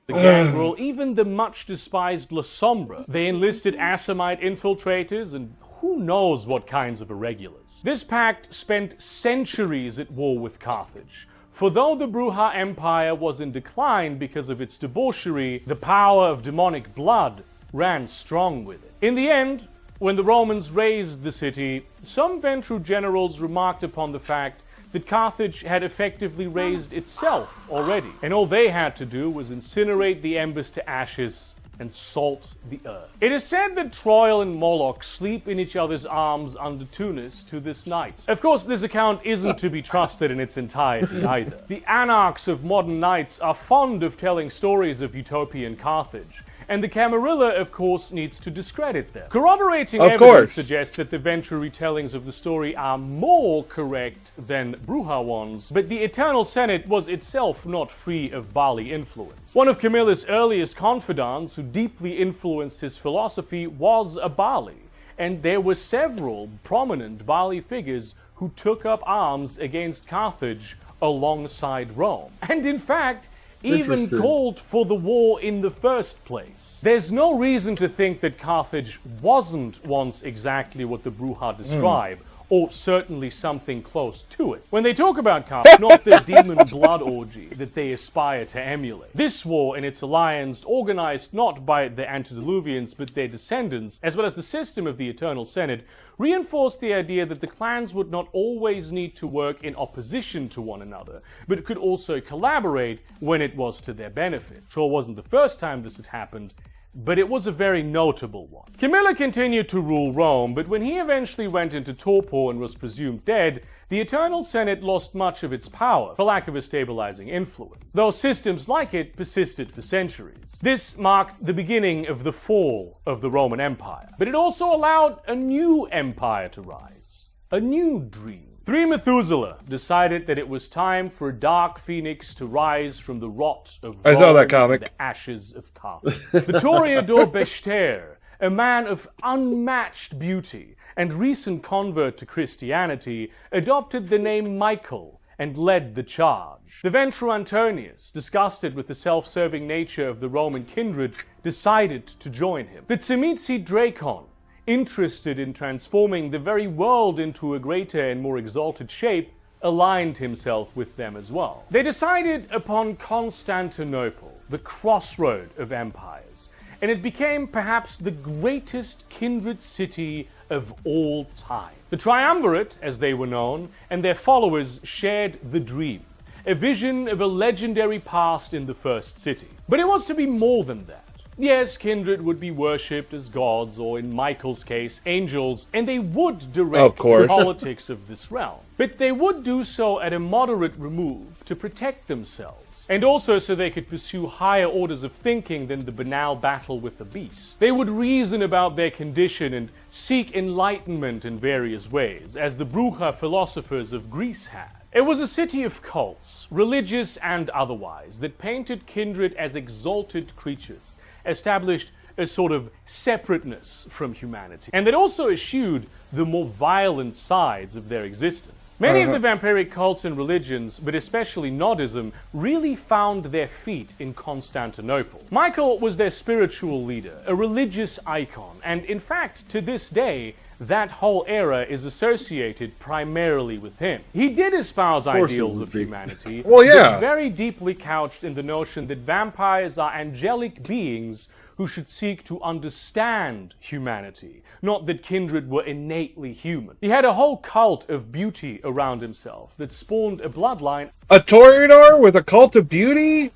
The Gangrel, even the much-despised La Sombra. They enlisted Assamite infiltrators and who knows what kinds of irregulars. This pact spent centuries at war with Carthage. For though the Bruja Empire was in decline because of its debauchery, the power of demonic blood ran strong with it. In the end, when the Romans razed the city, some Ventru generals remarked upon the fact that Carthage had effectively razed itself already, and all they had to do was incinerate the embers to ashes and salt the earth. It is said that Troil and Moloch sleep in each other's arms under Tunis to this night. Of course, this account isn't to be trusted in its entirety either. The anarchs of modern nights are fond of telling stories of utopian Carthage, and the Camarilla, of course, needs to discredit them. Corroborating evidence suggests that the Ventru retellings of the story are more correct than Bruja ones, but the Eternal Senate was itself not free of Bali influence. One of Camilla's earliest confidants who deeply influenced his philosophy was a Bali, and there were several prominent Bali figures who took up arms against Carthage alongside Rome. And in fact, even called for the war in the first place. There's no reason to think that Carthage wasn't once exactly what the Bruja describe, or certainly something close to it. When they talk about Carthage, not the demon blood orgy that they aspire to emulate. This war and its alliance, organized not by the antediluvians but their descendants, as well as the system of the Eternal Senate, reinforced the idea that the clans would not always need to work in opposition to one another, but could also collaborate when it was to their benefit. Sure wasn't the first time this had happened, but it was a very notable one. Camilla continued to rule Rome, but when he eventually went into torpor and was presumed dead, the Eternal Senate lost much of its power for lack of a stabilizing influence, though systems like it persisted for centuries. This marked the beginning of the fall of the Roman Empire, but it also allowed a new empire to rise, a new dream. 3 Methuselah decided that it was time for a dark phoenix to rise from the rot of Rome I saw that comic. and the ashes of Carthage. The Toreador Bechter, a man of unmatched beauty and recent convert to Christianity, adopted the name Michael and led the charge. The Ventru Antonius, disgusted with the self-serving nature of the Roman kindred, decided to join him. The Tzimisce Dracon, interested in transforming the very world into a greater and more exalted shape, aligned himself with them as well. They decided upon Constantinople, the crossroad of empires, and it became perhaps the greatest kindred city of all time. The Triumvirate, as they were known, and their followers shared the dream, a vision of a legendary past in the first city. But it was to be more than that. Yes, kindred would be worshipped as gods, or in Michael's case, angels, and they would direct the politics of this realm. But they would do so at a moderate remove to protect themselves, and also so they could pursue higher orders of thinking than the banal battle with the beast. They would reason about their condition and seek enlightenment in various ways, as the Bruja philosophers of Greece had. It was a city of cults, religious and otherwise, that painted kindred as exalted creatures, established a sort of separateness from humanity, and that also eschewed the more violent sides of their existence. Many of the vampiric cults and religions, but especially Nodism, really found their feet in Constantinople. Michael was their spiritual leader, a religious icon, and in fact, to this day, that whole era is associated primarily with him. He did espouse ideals of humanity, but very deeply couched in the notion that vampires are angelic beings who should seek to understand humanity, not that kindred were innately human. He had a whole cult of beauty around himself that spawned a bloodline. A Toreador with a cult of beauty?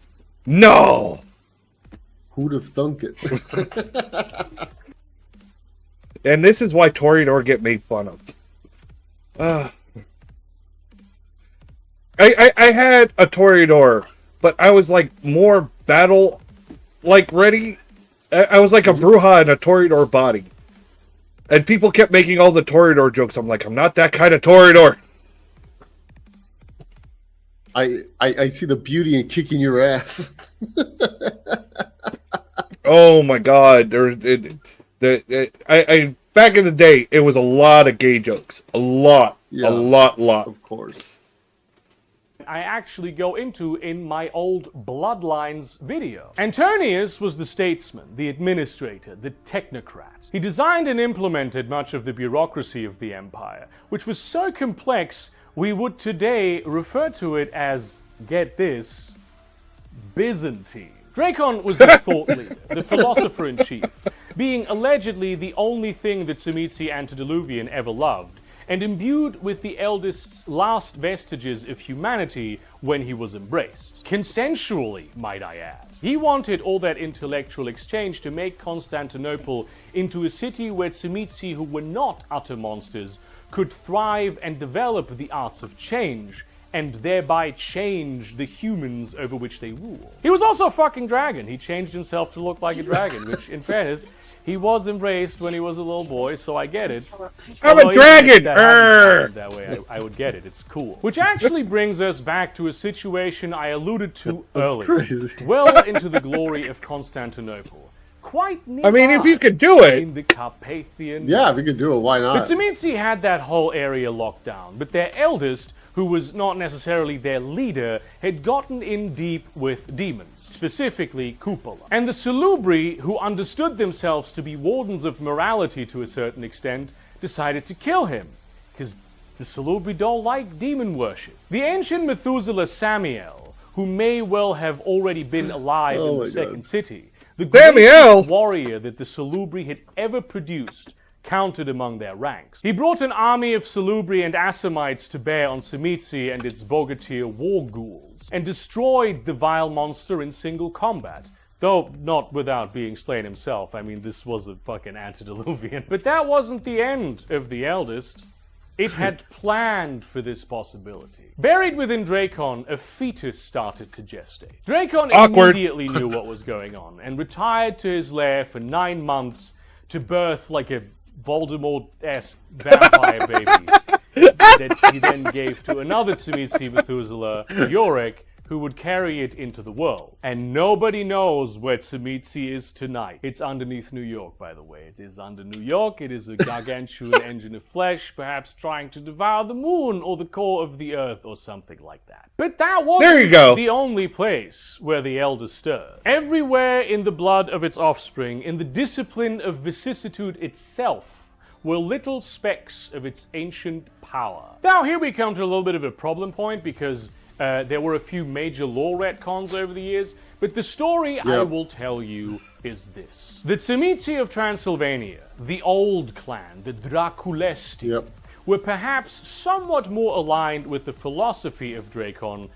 No! Who'd have thunk it? And this is why Toreador get made fun of. I had a Toreador, but I was like more battle like ready. I was like a Bruja in a Toreador body. And people kept making all the Toreador jokes. I'm like, I'm not that kind of Toreador. I see the beauty in kicking your ass. Oh my god. Back in the day, it was a lot of gay jokes. A lot. Of course. I actually go into in my old Bloodlines video. Antonius was the statesman, the administrator, the technocrat. He designed and implemented much of the bureaucracy of the empire, which was so complex we would today refer to it as, get this, Byzantine. Dracon was the thought leader, the philosopher-in-chief, being allegedly the only thing that Tzimisce Antediluvian ever loved, and imbued with the eldest's last vestiges of humanity when he was embraced. Consensually, might I add. He wanted all that intellectual exchange to make Constantinople into a city where Tzimisce, who were not utter monsters, could thrive and develop the arts of change, and thereby change the humans over which they rule. He was also a fucking dragon. He changed himself to look like a dragon, which, in fairness, he was embraced when he was a little boy, so I get it. I'm a dragon! That way, I would get it. It's cool. Which actually brings us back to a situation I alluded to earlier. Well into the glory of Constantinople. Quite nearby. I mean, if you could do it. In the Carpathian. Yeah, if you could do it, why not? But Tzimisce had that whole area locked down, but their eldest, who was not necessarily their leader, had gotten in deep with demons, specifically Cupola. And the Salubri, who understood themselves to be wardens of morality to a certain extent, decided to kill him, because the Salubri don't like demon worship. The ancient Methuselah Samael, who may well have already been alive in the second city, the greatest warrior that the Salubri had ever produced, counted among their ranks. He brought an army of Salubri and Assamites to bear on Tzimisce and its Bogatyr war ghouls, and destroyed the vile monster in single combat, Though not without being slain himself. I mean, this was a fucking antediluvian. But that wasn't the end of the eldest. It had planned for this possibility. Buried within Dracon, a fetus started to gestate. Dracon immediately knew what was going on and retired to his lair for 9 months to birth like a Voldemort-esque vampire baby that he then gave to another Tzimisce Methuselah, Yorick, who would carry it into the world. And nobody knows where Tzimisce is tonight. It's underneath New York, by the way. It is under New York. It is a gargantuan engine of flesh, perhaps trying to devour the moon or the core of the earth or something like that. But that wasn't the only place where the Elder stirred. Everywhere in the blood of its offspring, in the discipline of vicissitude itself, were little specks of its ancient power. Now here we come to a little bit of a problem point, because there were a few major lore retcons over the years, but the story I will tell you is this. The Tzimisce of Transylvania, the old clan, the Draculesti, were perhaps somewhat more aligned with the philosophy of Dracon,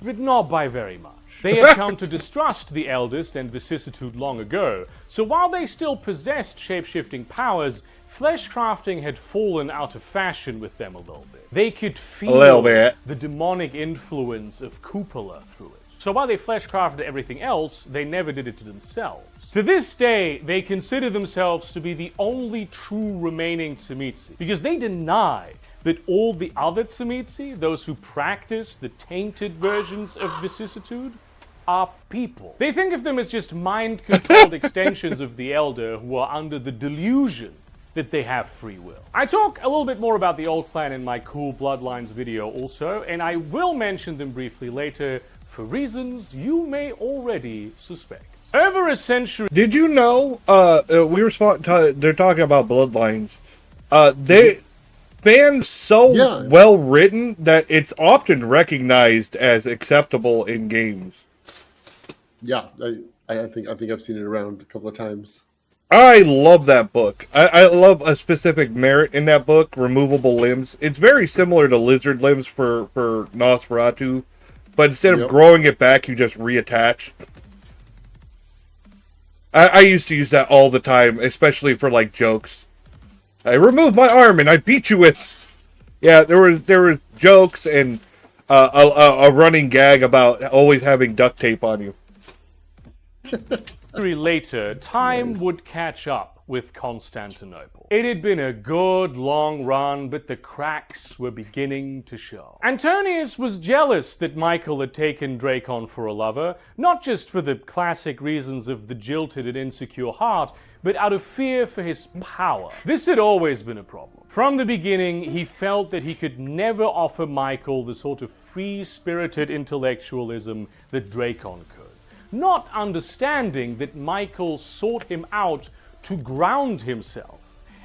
but not by very much. They had come to distrust the Eldest and vicissitude long ago, so while they still possessed shape-shifting powers, flesh crafting had fallen out of fashion with them a little bit. They could feel the demonic influence of Cupola through it. So while they flesh crafted everything else, they never did it to themselves. To this day, they consider themselves to be the only true remaining Tzimisce, because they deny that all the other Tzimisce, those who practice the tainted versions of vicissitude, are people. They think of them as just mind-controlled extensions of the Elder who are under the delusion that they have free will. I talk a little bit more about the old clan in my Cool Bloodlines video also, and I will mention them briefly later for reasons you may already suspect. Over a century... Did you know, they're talking about Bloodlines. Fans so well written that it's often recognized as acceptable in games. Yeah, I think I've seen it around a couple of times. I love that book. I love a specific merit in that book, removable limbs. It's very similar to lizard limbs for Nosferatu, but instead of growing it back, you just reattach. I used to use that all the time, especially for like jokes. I removed my arm and I beat you with. Yeah, there was jokes and a running gag about always having duct tape on you. Later, time would catch up with Constantinople. It had been a good long run, but the cracks were beginning to show. Antonius was jealous that Michael had taken Dracon for a lover, not just for the classic reasons of the jilted and insecure heart, but out of fear for his power. This had always been a problem. From the beginning, he felt that he could never offer Michael the sort of free-spirited intellectualism that Dracon could, not understanding that Michael sought him out to ground himself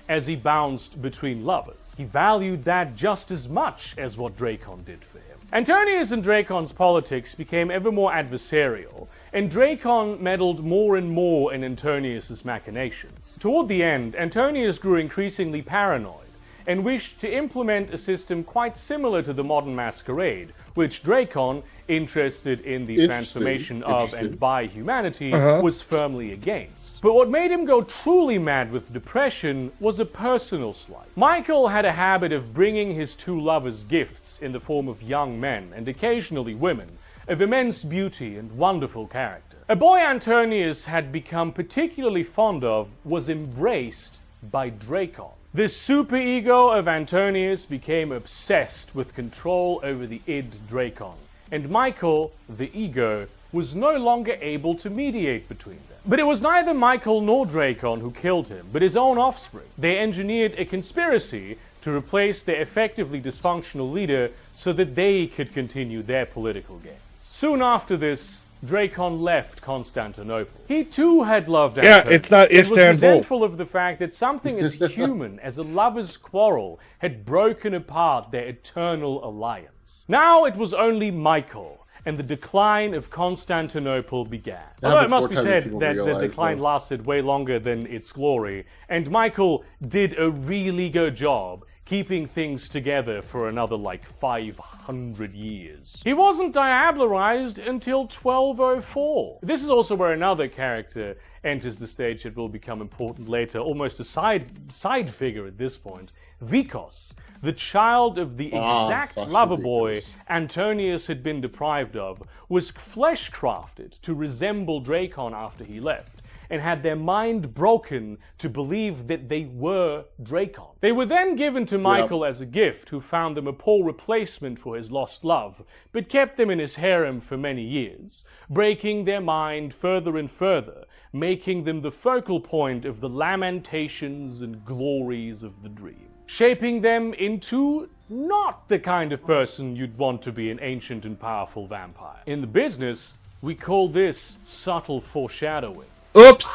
as he bounced between lovers. He valued that just as much as what Dracon did for him. Antonius and Dracon's politics became ever more adversarial, and Dracon meddled more and more in Antonius's machinations. Toward the end, Antonius grew increasingly paranoid and wished to implement a system quite similar to the modern masquerade, which Dracon, interested in the transformation of and by humanity, was firmly against. But what made him go truly mad with depression was a personal slight. Michael had a habit of bringing his two lovers gifts in the form of young men, and occasionally women, of immense beauty and wonderful character. A boy Antonius had become particularly fond of was embraced by Dracon. The superego of Antonius became obsessed with control over the id Dracon, and Michael, the ego, was no longer able to mediate between them. But it was neither Michael nor Dracon who killed him, but his own offspring. They engineered a conspiracy to replace their effectively dysfunctional leader so that they could continue their political games. Soon after this, Dracon left Constantinople. He too had loved Antonius. Yeah, it's not Istanbul. And was resentful of the fact that something as human as a lover's quarrel had broken apart their eternal alliance. Now it was only Michael, and the decline of Constantinople began. Although it must be said that the decline lasted way longer than its glory, and Michael did a really good job keeping things together for another like 500 years. He wasn't diablerized until 1204. This is also where another character enters the stage that will become important later, almost a side figure at this point. Vikos, the child of the exact Sasha lover boy Vikos. Antonius had been deprived of, was flesh-crafted to resemble Dracon after he left, and had their mind broken to believe that they were Dracon. They were then given to Michael as a gift, who found them a poor replacement for his lost love, but kept them in his harem for many years, breaking their mind further and further, making them the focal point of the lamentations and glories of the dream, shaping them into not the kind of person you'd want to be an ancient and powerful vampire. In the business, we call this subtle foreshadowing. Oops.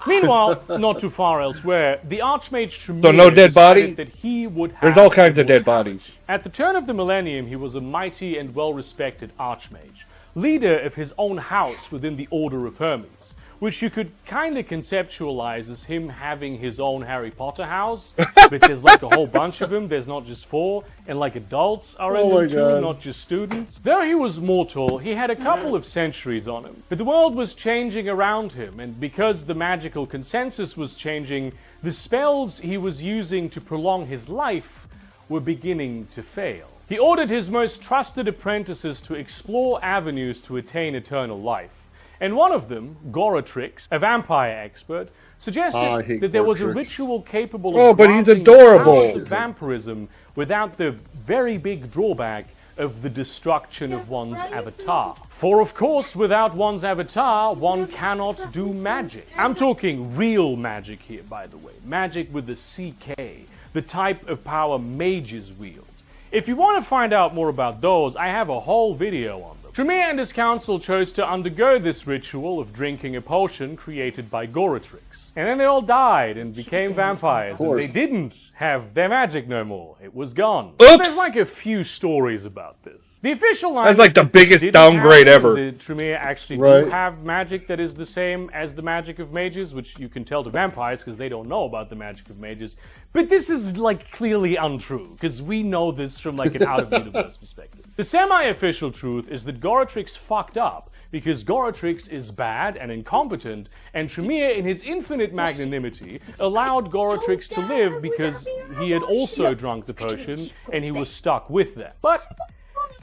Meanwhile, not too far elsewhere, the Archmage Tremere So no dead body? decided that he would have There's all kinds of dead immortality. bodies. At the turn of the millennium, he was a mighty and well-respected Archmage, leader of his own house within the Order of Hermes, which you could kind of conceptualize as him having his own Harry Potter house, but there's like a whole bunch of them, there's not just 4, and like adults are in Oh my them too, God. not just students. Though he was mortal, he had a couple of centuries on him, but the world was changing around him, and because the magical consensus was changing, the spells he was using to prolong his life were beginning to fail. He ordered his most trusted apprentices to explore avenues to attain eternal life. And one of them, Goratrix, a vampire expert, suggested I hate that there was a Goratrix. ritual capable Oh, of but he's granting the adorable. powers of vampirism without the very big drawback of the destruction of one's avatar. For of course, without one's avatar, one cannot do magic. I'm talking real magic here, by the way. Magic with a CK, the type of power mages wield. If you want to find out more about those, I have a whole video on them. Tremere and his council chose to undergo this ritual of drinking a potion created by Goratrix. And then they all died and became vampires, and they course. didn't have their magic no more. It was gone. Oops! There's like a few stories about this. The official line That's like is the that this biggest didn't downgrade happen, ever. and that Tremere actually Right. do have magic that is the same as the magic of mages, which you can tell to vampires because they don't know about the magic of mages. But this is like clearly untrue because we know this from like an out-of-universe perspective. The semi-official truth is that Goratrix fucked up because Goratrix is bad and incompetent, and Tremere, in his infinite magnanimity, allowed Goratrix to live because he had also drunk the potion and he was stuck with them. But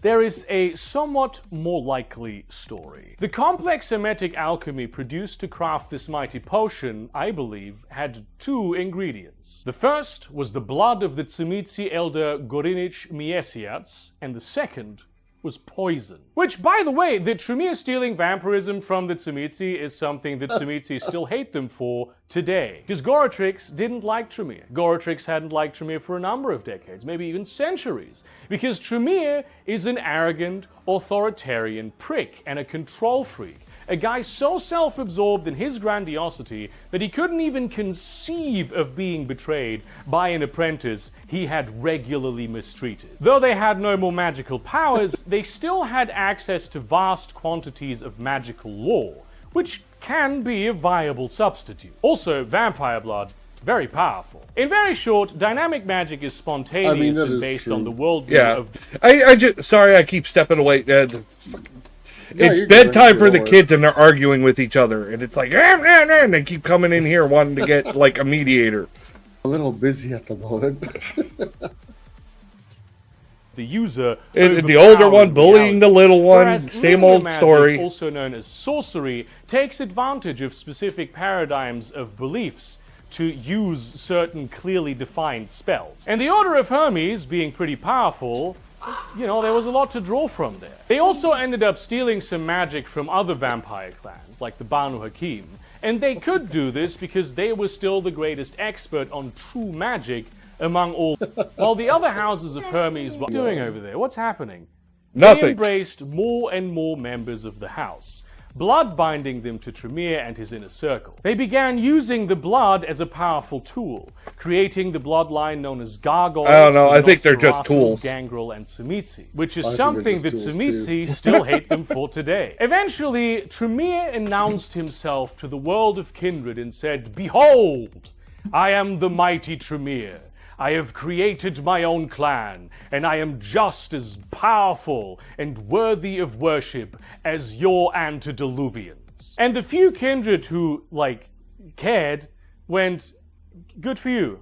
there is a somewhat more likely story. The complex hermetic alchemy produced to craft this mighty potion, I believe, had 2 ingredients. The first was the blood of the Tzimitzi elder Gorinich Miesiats, and the second was poison. Which, by the way, the Tremere stealing vampirism from the Tzimitzi is something that Tzimitzi still hate them for today. Because Goratrix didn't like Tremere. Goratrix hadn't liked Tremere for a number of decades, maybe even centuries. Because Tremere is an arrogant, authoritarian prick and a control freak. A guy so self-absorbed in his grandiosity that he couldn't even conceive of being betrayed by an apprentice he had regularly mistreated. Though they had no more magical powers, they still had access to vast quantities of magical lore, which can be a viable substitute. Also, vampire blood, very powerful. In very short, dynamic magic is spontaneous that and is based true. on the worldview Yeah. of I just sorry I keep stepping away. you're It's good. bedtime for Don't the worry. kids and they're arguing with each other, and it's like and they keep coming in here wanting to get like a mediator. A little busy at the moment. the user. And the older one overpowering bullying reality. the little one, Whereas same linear old magic, story. also known as sorcery, takes advantage of specific paradigms of beliefs to use certain clearly defined spells. And the Order of Hermes, being pretty powerful, you know, there was a lot to draw from there. They also ended up stealing some magic from other vampire clans, like the Banu Hakim. And they could do this because they were still the greatest expert on true magic among all. While the other houses of Hermes were doing over there, what's happening? They Nothing. embraced more and more members of the house, blood binding them to Tremere and his inner circle. They began using the blood as a powerful tool, creating the bloodline known as Gargoyles. I don't know, I think they're just Nosferatu, tools. Gangrel, and Tzimitzi, which is I think something they're that just tools, Tzimitzi still hate them for today. Eventually, Tremere announced himself to the world of kindred and said, "Behold, I am the mighty Tremere. I have created my own clan, and I am just as powerful and worthy of worship as your antediluvians. And the few kindred who, cared went, good for you.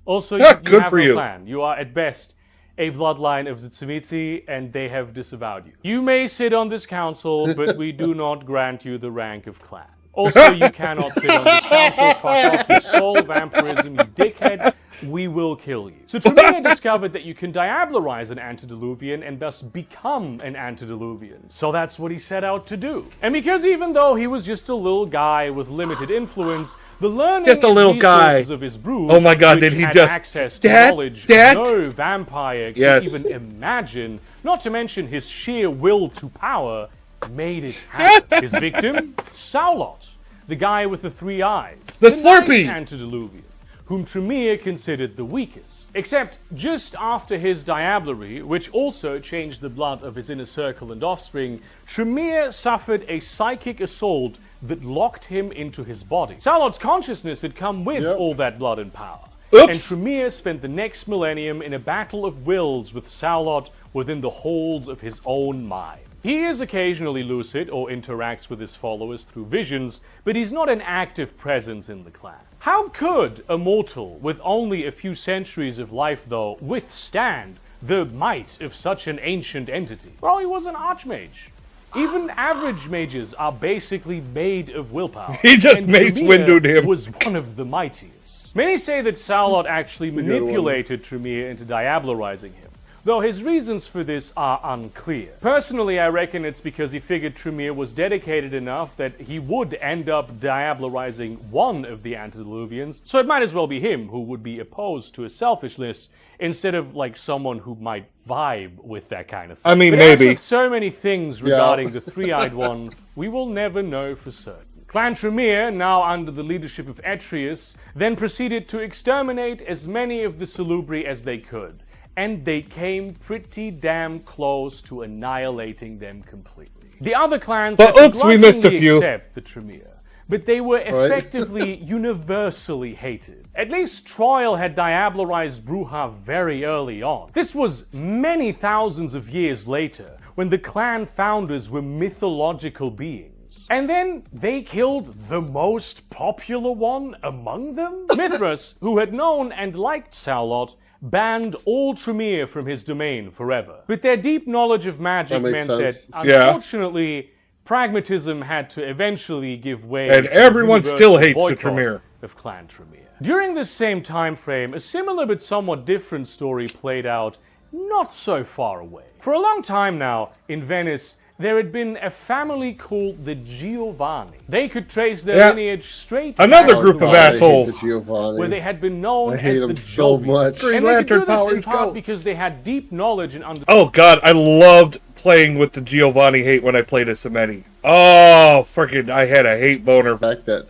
Also, you Good have for no you. clan. You are, at best, a bloodline of the Tzimitzi, and they have disavowed you. You may sit on this council, but we do not grant you the rank of clan. Also, you cannot sit on this council. Fuck off, you stole vampirism, you dickhead. We will kill you. So Tremere discovered that you can diablerize an antediluvian and thus become an antediluvian. So that's what he set out to do. And because even though he was just a little guy with limited influence, the learning Just a and little resources guy. of his brood, Oh my God, which did he had just- access to Dad? knowledge Dad? no vampire could Yes. even imagine, not to mention his sheer will to power, made it happen. His victim? Saulot, the guy with the 3 eyes. The nice Slurpee! antediluvian, whom Tremere considered the weakest. Except just after his diablerie, which also changed the blood of his inner circle and offspring, Tremere suffered a psychic assault that locked him into his body. Saulot's consciousness had come with Yep. all that blood and power. Oops. And Tremere spent the next millennium in a battle of wills with Saulot within the halls of his own mind. He is occasionally lucid or interacts with his followers through visions, but he's not an active presence in the clan. How could a mortal with only a few centuries of life, though, withstand the might of such an ancient entity? Well, he was an archmage. Even average mages are basically made of willpower. He just and Mace Tremere Windowed him. was one of the mightiest. Many say that Saulot actually good one. manipulated Tremere into diablerizing him, though his reasons for this are unclear. Personally, I reckon it's because he figured Tremere was dedicated enough that he would end up diablerizing one of the antediluvians, so it might as well be him who would be opposed to his selfishness instead of someone who might vibe with that kind of thing. I mean, But as maybe. with so many things regarding the 3-eyed one, we will never know for certain. Clan Tremere, now under the leadership of Etrius, then proceeded to exterminate as many of the Salubri as they could, and they came pretty damn close to annihilating them completely. The other clans But had to oops, we missed a grudgingly few. accept the Tremere, but they were effectively universally hated. At least Troil had diablerized Bruja very early on. This was many thousands of years later, when the clan founders were mythological beings. And then they killed the most popular one among them? Mithras, who had known and liked Saulot, banned all Tremere from his domain forever. But their deep knowledge of magic That makes meant sense. that, Yeah. unfortunately, pragmatism had to eventually give way And to the everyone universal still hates the boycott Tremere. of Clan Tremere. During this same time frame, a similar but somewhat different story played out not so far away. For a long time now, in Venice, there had been a family called the Giovanni. They could trace their Yeah. lineage straight Another back group to of the I hate assholes. the Giovanni. where they had been known I hate as them the so Jovi. much. Green And they could do Lantern this in powers, part go. because they had deep knowledge and understanding. Oh God, I loved playing with the Giovanni hate when I played as Samedi. Oh, freaking! I had a hate boner. The fact that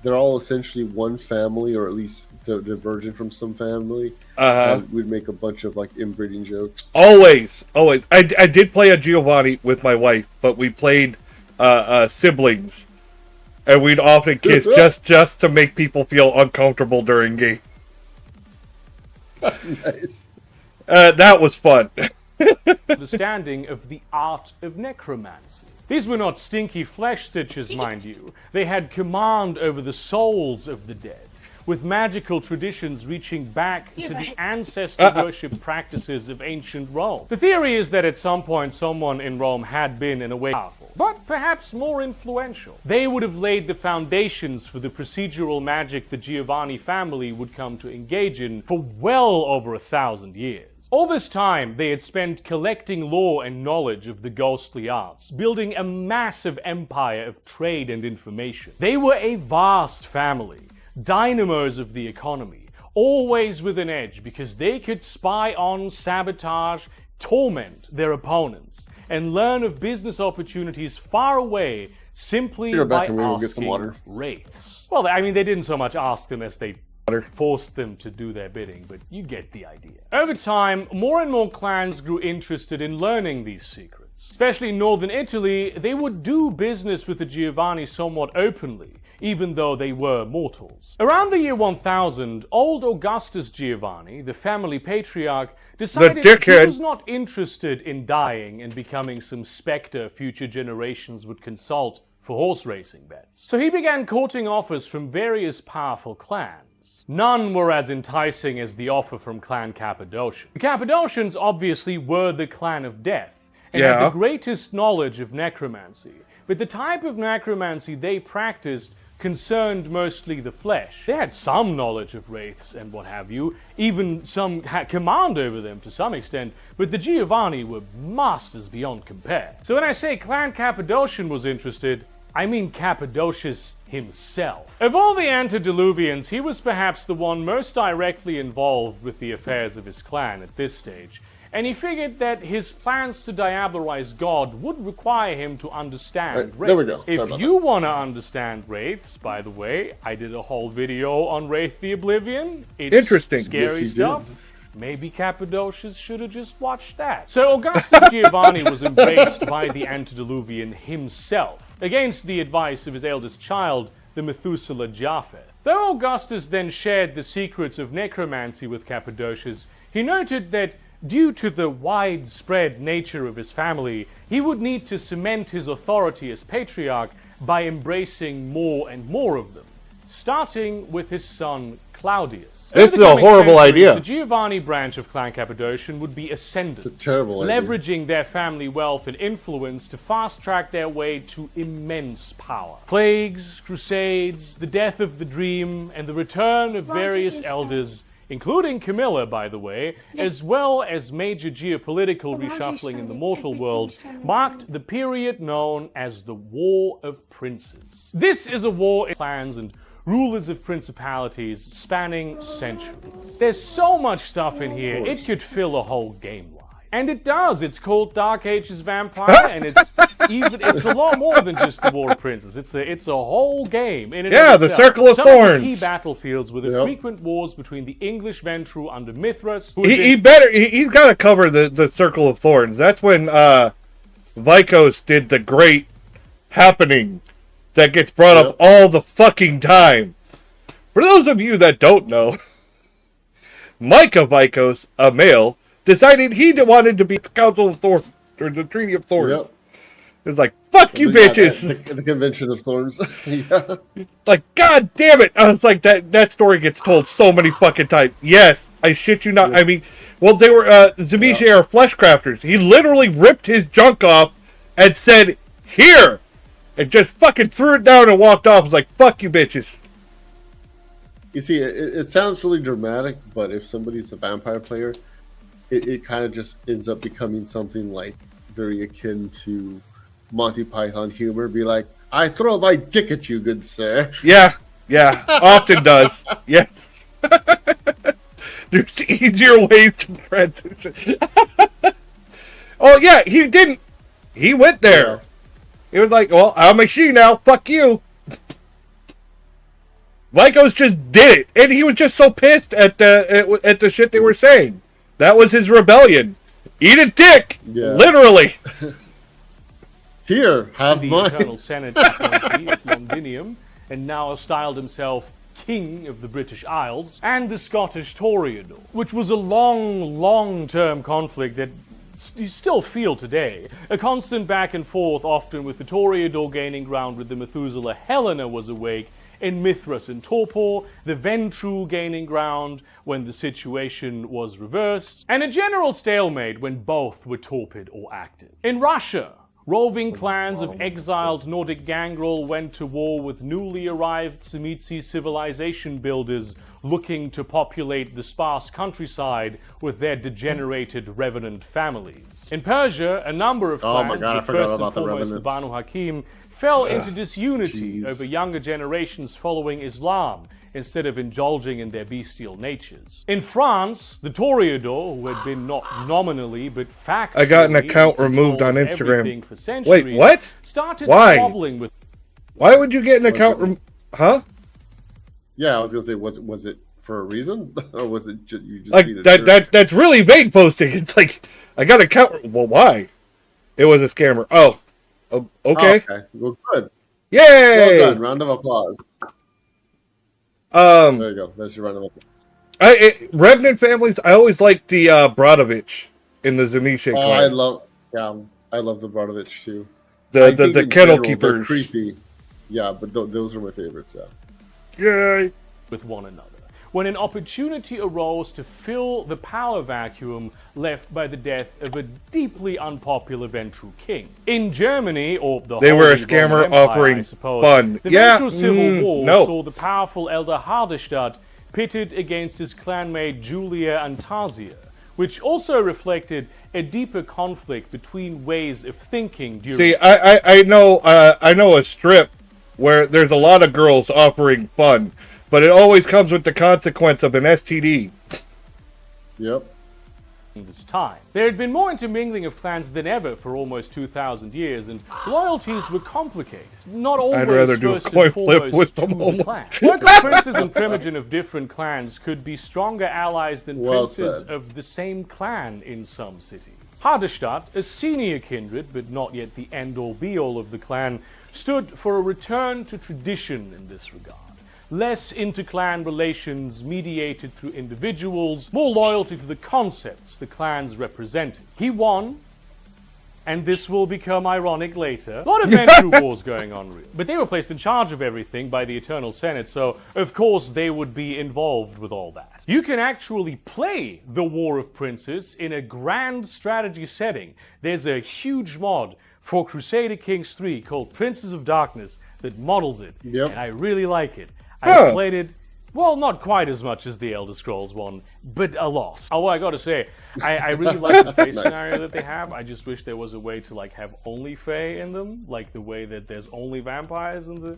they're all essentially one family, or at least divergent from some family, and we'd make a bunch of inbreeding jokes. Always. I did play a Giovanni with my wife, but we played siblings, and we'd often kiss just to make people feel uncomfortable during game. Nice. That was fun. Understanding of the art of necromancy. These were not stinky flesh stitches, mind you. They had command over the souls of the dead, with magical traditions reaching back to the ancestor worship practices of ancient Rome. The theory is that at some point someone in Rome had been in a way powerful, but perhaps more influential. They would have laid the foundations for the procedural magic the Giovanni family would come to engage in for well over 1,000 years. All this time, they had spent collecting lore and knowledge of the ghostly arts, building a massive empire of trade and information. They were a vast family, dynamos of the economy, always with an edge because they could spy on, sabotage, torment their opponents, and learn of business opportunities far away simply Go by back and we'll get some asking water. wraiths. Well, I mean, they didn't so much ask them as they forced them to do their bidding, but you get the idea. Over time, more and more clans grew interested in learning these secrets. Especially in northern Italy, they would do business with the Giovanni somewhat openly, even though they were mortals. Around the year 1000, old Augustus Giovanni, the family patriarch, decided that he dickhead. was not interested in dying and becoming some specter future generations would consult for horse racing bets. So he began courting offers from various powerful clans. None were as enticing as the offer from Clan Cappadocian. The Cappadocians obviously were the clan of death, and had Yeah. the greatest knowledge of necromancy. But the type of necromancy they practiced concerned mostly the flesh. They had some knowledge of wraiths and what have you, even some had command over them to some extent, but the Giovanni were masters beyond compare. So when I say Clan Cappadocian was interested, I mean Cappadocius himself. Of all the antediluvians, he was perhaps the one most directly involved with the affairs of his clan at this stage, and he figured that his plans to diabolise God would require him to understand wraiths. There we go. Sorry If about you want to understand wraiths, by the way, I did a whole video on Wraith the Oblivion. It's Interesting. scary Yes, you stuff. did. Maybe Cappadocius should have just watched that. So Augustus Giovanni was embraced by the antediluvian himself, against the advice of his eldest child, the Methuselah Japheth. Though Augustus then shared the secrets of necromancy with Cappadocius, he noted that due to the widespread nature of his family, he would need to cement his authority as patriarch by embracing more and more of them, starting with his son Claudius. This Over is the a coming horrible centuries, idea. The Giovanni branch of Clan Cappadocian would be ascendant, It's a terrible idea. leveraging their family wealth and influence to fast-track their way to immense power. Plagues, crusades, the death of the dream, and the return of various elders, including Camilla, by the way, as well as major geopolitical reshuffling in the mortal world, marked the period known as the War of Princes. This is a war in clans and rulers of principalities spanning centuries. There's so much stuff in here, it could fill a whole game line. And it does. It's called Dark Ages Vampire, and it's a lot more than just the War of Princes. It's a whole game in and Yeah, of the itself. Circle of Some of the Thorns. key battlefields were the Yep. frequent wars between the English Ventru under Mithras, who had He's got to cover the Circle of Thorns. That's when Vikos did the great happening that gets brought up all the fucking time. For those of you that don't know, Micah Vikos, a male, decided he wanted to be the Council of Thorns, or the Treaty of Thorns. Yep. It was like, fuck you Yeah, bitches! the Convention of Thorns. Yeah. Like, god damn it! I was like, that story gets told so many fucking times. Yes, I shit you not. Yeah. I mean, well, they were, Zemesia are flesh crafters. He literally ripped his junk off and said, here! And just fucking threw it down and walked off. I was like, fuck you bitches. You see, it sounds really dramatic, but if somebody's a vampire player, it kind of just ends up becoming something like very akin to Monty Python humor. Be like, I throw my dick at you, good sir. Yeah, often does. Yes. There's easier ways to transition. Oh, yeah, he didn't. He went there. Yeah. It was like, well, I'm a she now. Fuck you. Lycos just did it, and he was just so pissed at the shit they were saying. That was his rebellion. Eat a dick, Yeah. literally. Here, have the mine. Eternal Senate appointee at Londinium, and now styled himself King of the British Isles, and the Scottish Toreador, which was a long-term conflict that you still feel today. A constant back and forth, often with the Toreador gaining ground with the Methuselah Helena was awake, in Mithras and Torpor, the Ventru gaining ground when the situation was reversed, and a general stalemate when both were torpid or active. In Russia, roving clans of exiled Nordic gangrel went to war with newly arrived Tzimisce civilization builders looking to populate the sparse countryside with their degenerated revenant families. In Persia, a number of Oh my clans, God, I but forgot first and about the foremost the revenants. Banu Hakim, fell into disunity jeez. over younger generations following Islam instead of indulging in their bestial natures. In France, the Toreador, who had been not nominally but factually I got an account in removed control on of Instagram. everything for centuries, Wait, what? started Why? squabbling with Why would you get an account? Huh? Yeah, I was gonna say, was it for a reason, or was it you just Like needed that's really vague posting. It's like I got an account. Well, why? It was a scammer. Oh, okay. Okay, well, good. Yay! Well done. Round of applause. Um, There you go. There's your round of applause. Revenant families. I always liked the Brodovich in the Zamiche Oh, clan. I love the Brodovich too. the I think the in kennel general, they're keepers. creepy. Yeah, but those are my favorites. Yeah. Yay! with one another, when an opportunity arose to fill the power vacuum left by the death of a deeply unpopular Ventru king. In Germany, or the They were a Holy scammer Roman Empire, offering I suppose, fun. the Yeah, Ventru Civil War no. saw the powerful elder Hardestadt pitted against his clanmate Julia Antasia, which also reflected a deeper conflict between ways of thinking during... See, I know a strip where there's a lot of girls offering fun, but it always comes with the consequence of an STD. Yep. this time. There had been more intermingling of clans than ever for almost 2,000 years, and loyalties were complicated. Not always rather do a first coin and flip foremost with to them the almost. clan. Local princes and primogen of different clans could be stronger allies than Well princes said. of the same clan in some cities. Hardestadt, a senior kindred, but not yet the end-all be-all of the clan, stood for a return to tradition in this regard. Less inter-clan relations mediated through individuals, more loyalty to the concepts the clans represented. He won, and this will become ironic later. A lot of Ventru wars going on, really. But they were placed in charge of everything by the Eternal Senate, so of course they would be involved with all that. You can actually play the War of Princes in a grand strategy setting. There's a huge mod for Crusader Kings 3 called Princes of Darkness that models it, Yep. and I really like it. Huh. I played it, well, not quite as much as the Elder Scrolls one, but a lot. Oh, I gotta say, I really like the Fae scenario that they have. I just wish there was a way to have only Fae in them, like the way that there's only vampires in the...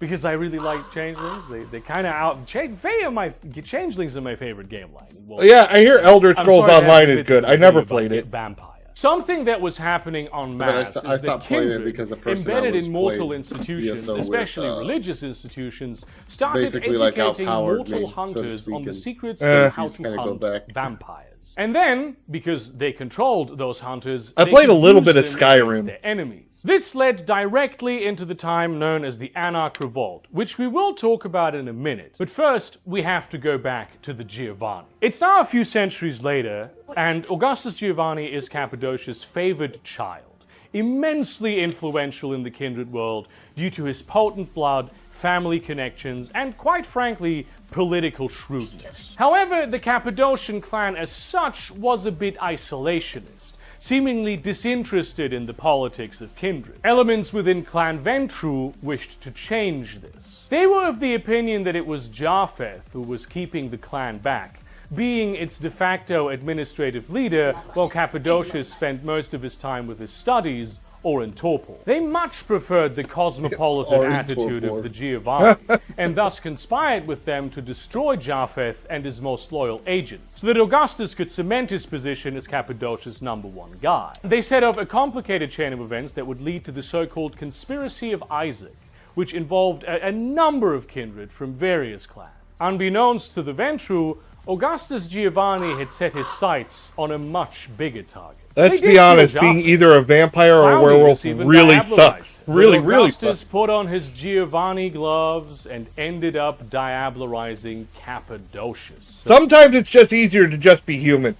Because I really like Changelings. They kind of Changelings are my favorite game line. Well, Yeah, I hear Elder I'm Scrolls sorry to have Online to is fit good. this I never video, but played it. Vampire. Something that was happening en But masse I is that stopped playing it Kindred, because the person I embedded was in mortal playing institutions, ESO with, especially religious institutions, started basically, like, educating outpowered mortal me, so to hunters speak, on the and secrets Eh. of how Just to kinda go hunt back. vampires. And then, because they controlled those hunters, I they played a could little use bit of them Skyrim. against their enemies. This led directly into the time known as the Anarch Revolt, which we will talk about in a minute. But first, we have to go back to the Giovanni. It's now a few centuries later, and Augustus Giovanni is Cappadocia's favored child, immensely influential in the kindred world due to his potent blood, family connections, and quite frankly, political shrewdness. However, the Cappadocian clan as such was a bit isolationist, seemingly disinterested in the politics of kindred. Elements within Clan Ventru wished to change this. They were of the opinion that it was Japheth who was keeping the clan back, being its de facto administrative leader, while Cappadocius spent most of his time with his studies or in torpor. They much preferred the cosmopolitan Or in attitude torpor. of the Giovanni, and thus conspired with them to destroy Japheth and his most loyal agent, so that Augustus could cement his position as Cappadocia's #1 guy. They set up a complicated chain of events that would lead to the so-called Conspiracy of Isaac, which involved a number of kindred from various clans. Unbeknownst to the Ventru, Augustus Giovanni had set his sights on a much bigger target. Let's They be did honest, kill being Japheth. either a vampire or a Claudius werewolf even really diablerized sucks. him. Really, But really Augustus sucks. put on his Giovanni gloves and ended up diablerizing Cappadocius. So Sometimes it's just easier to just be human.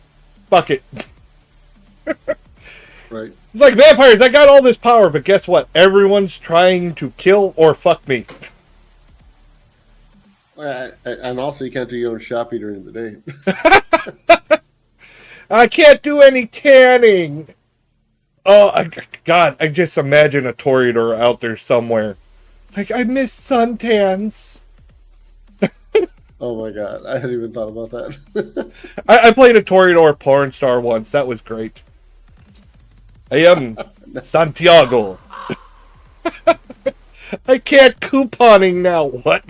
Fuck it. Right. It's like vampires, I got all this power, but guess what? Everyone's trying to kill or fuck me. And also, you can't do your own shopping during the day. I can't do any tanning. Oh, God, I just imagine a Toreador out there somewhere. Like, I miss suntans. Oh my god, I hadn't even thought about that. I played a Toreador porn star once. That was great. I am Santiago. I can't couponing now. What?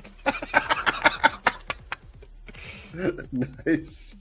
Nice.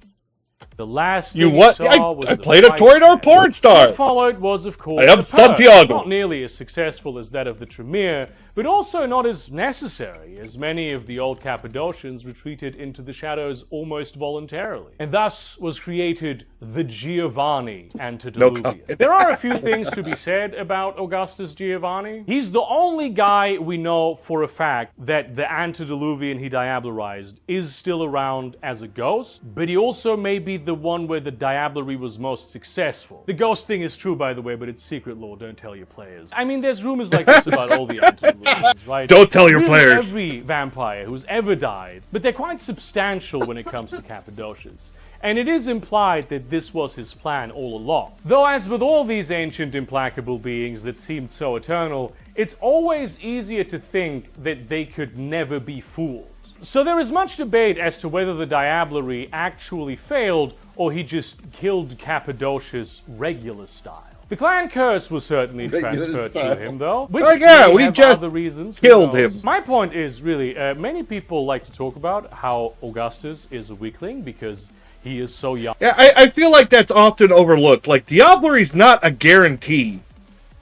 The last You thing what? he saw was I the played a fight Toreador match. porn star. What followed was, of course, I am the Purge. Santiago. Not nearly as successful as that of the Tremere, but also not as necessary, as many of the old Cappadocians retreated into the shadows almost voluntarily. And thus was created the Giovanni Antediluvian. comment. There are a few things to be said about Augustus Giovanni. He's the only guy we know for a fact that the Antediluvian he diablerized is still around as a ghost, but he also may be the one where the diablerie was most successful. The ghost thing is true, by the way, but it's secret lore, don't tell your players. I mean, there's rumors like this about all the Antediluvians, right? Don't tell your Really players. Every vampire who's ever died, but they're quite substantial when it comes to Cappadocians. And it is implied that this was his plan all along. Though as with all these ancient implacable beings that seemed so eternal, it's always easier to think that they could never be fooled. So there is much debate as to whether the diablerie actually failed or he just killed Cappadocius regular style. The clan curse was certainly Regular transferred style. to him, though, which Oh, yeah, may we have just other reasons. who killed knows? him. My point is really, many people like to talk about how Augustus is a weakling because he is so young. Yeah, I feel like that's often overlooked. Like, Diablery's not a guarantee.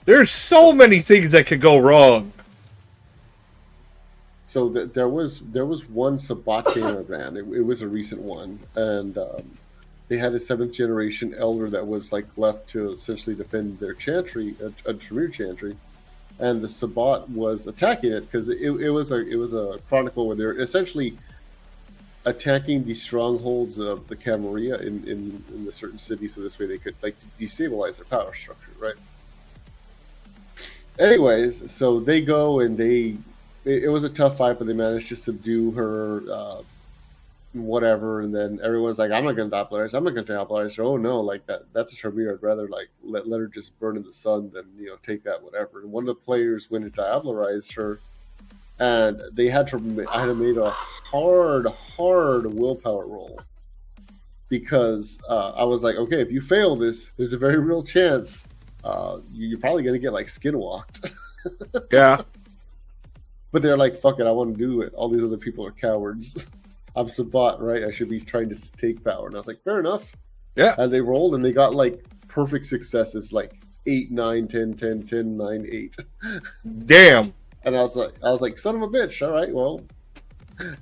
There's so many things that could go wrong. So there was one Sabbat game I ran. It was a recent one, and they had a 7th generation elder that was like left to essentially defend their chantry, a Tremere chantry, and the Sabbat was attacking it because it was a chronicle where they're essentially attacking the strongholds of the Camarilla in the certain cities, so this way they could like destabilize their power structure, right? Anyways, so they go and it was a tough fight, but they managed to subdue her, whatever, and then everyone's like, I'm not going to diablerize her. Oh no, like that's a Tremere. I'd rather like let her just burn in the sun than, take that, whatever. And one of the players went and diablerized her, and I had to make a hard willpower roll, because I was like, okay, if you fail this, there's a very real chance you're probably going to get like skinwalked. Yeah. But they're like, fuck it, I want to do it. All these other people are cowards. I'm Sabbat, right? I should be trying to take power. And I was like, fair enough. Yeah. And they rolled and they got like perfect successes, like 8, 9, 10, 10, 10, 9, 8. Damn. And I was like, son of a bitch. All right, well,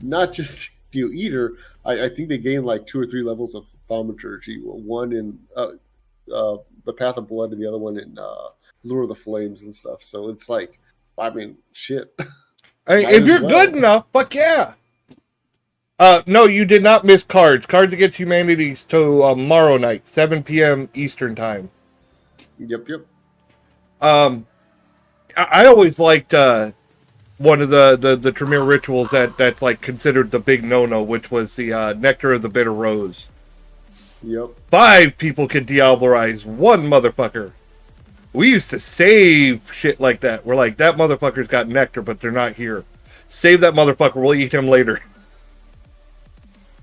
not just do you eat her. I think they gained like 2 or 3 levels of thaumaturgy. One in the Path of Blood and the other one in Lure of the Flames and stuff. So it's like, I mean, shit. Hey, Might if as you're well. good enough, fuck yeah. No, you did not miss Cards. Cards Against Humanity's tomorrow night, 7 p.m. Eastern Time. Yep. I always liked one of the Tremere rituals that's like considered the big no-no, which was the Nectar of the Bitter Rose. Yep. 5 people can diablerize 1 motherfucker. We used to save shit like that. We're like, that motherfucker's got nectar, but they're not here. Save that motherfucker. We'll eat him later.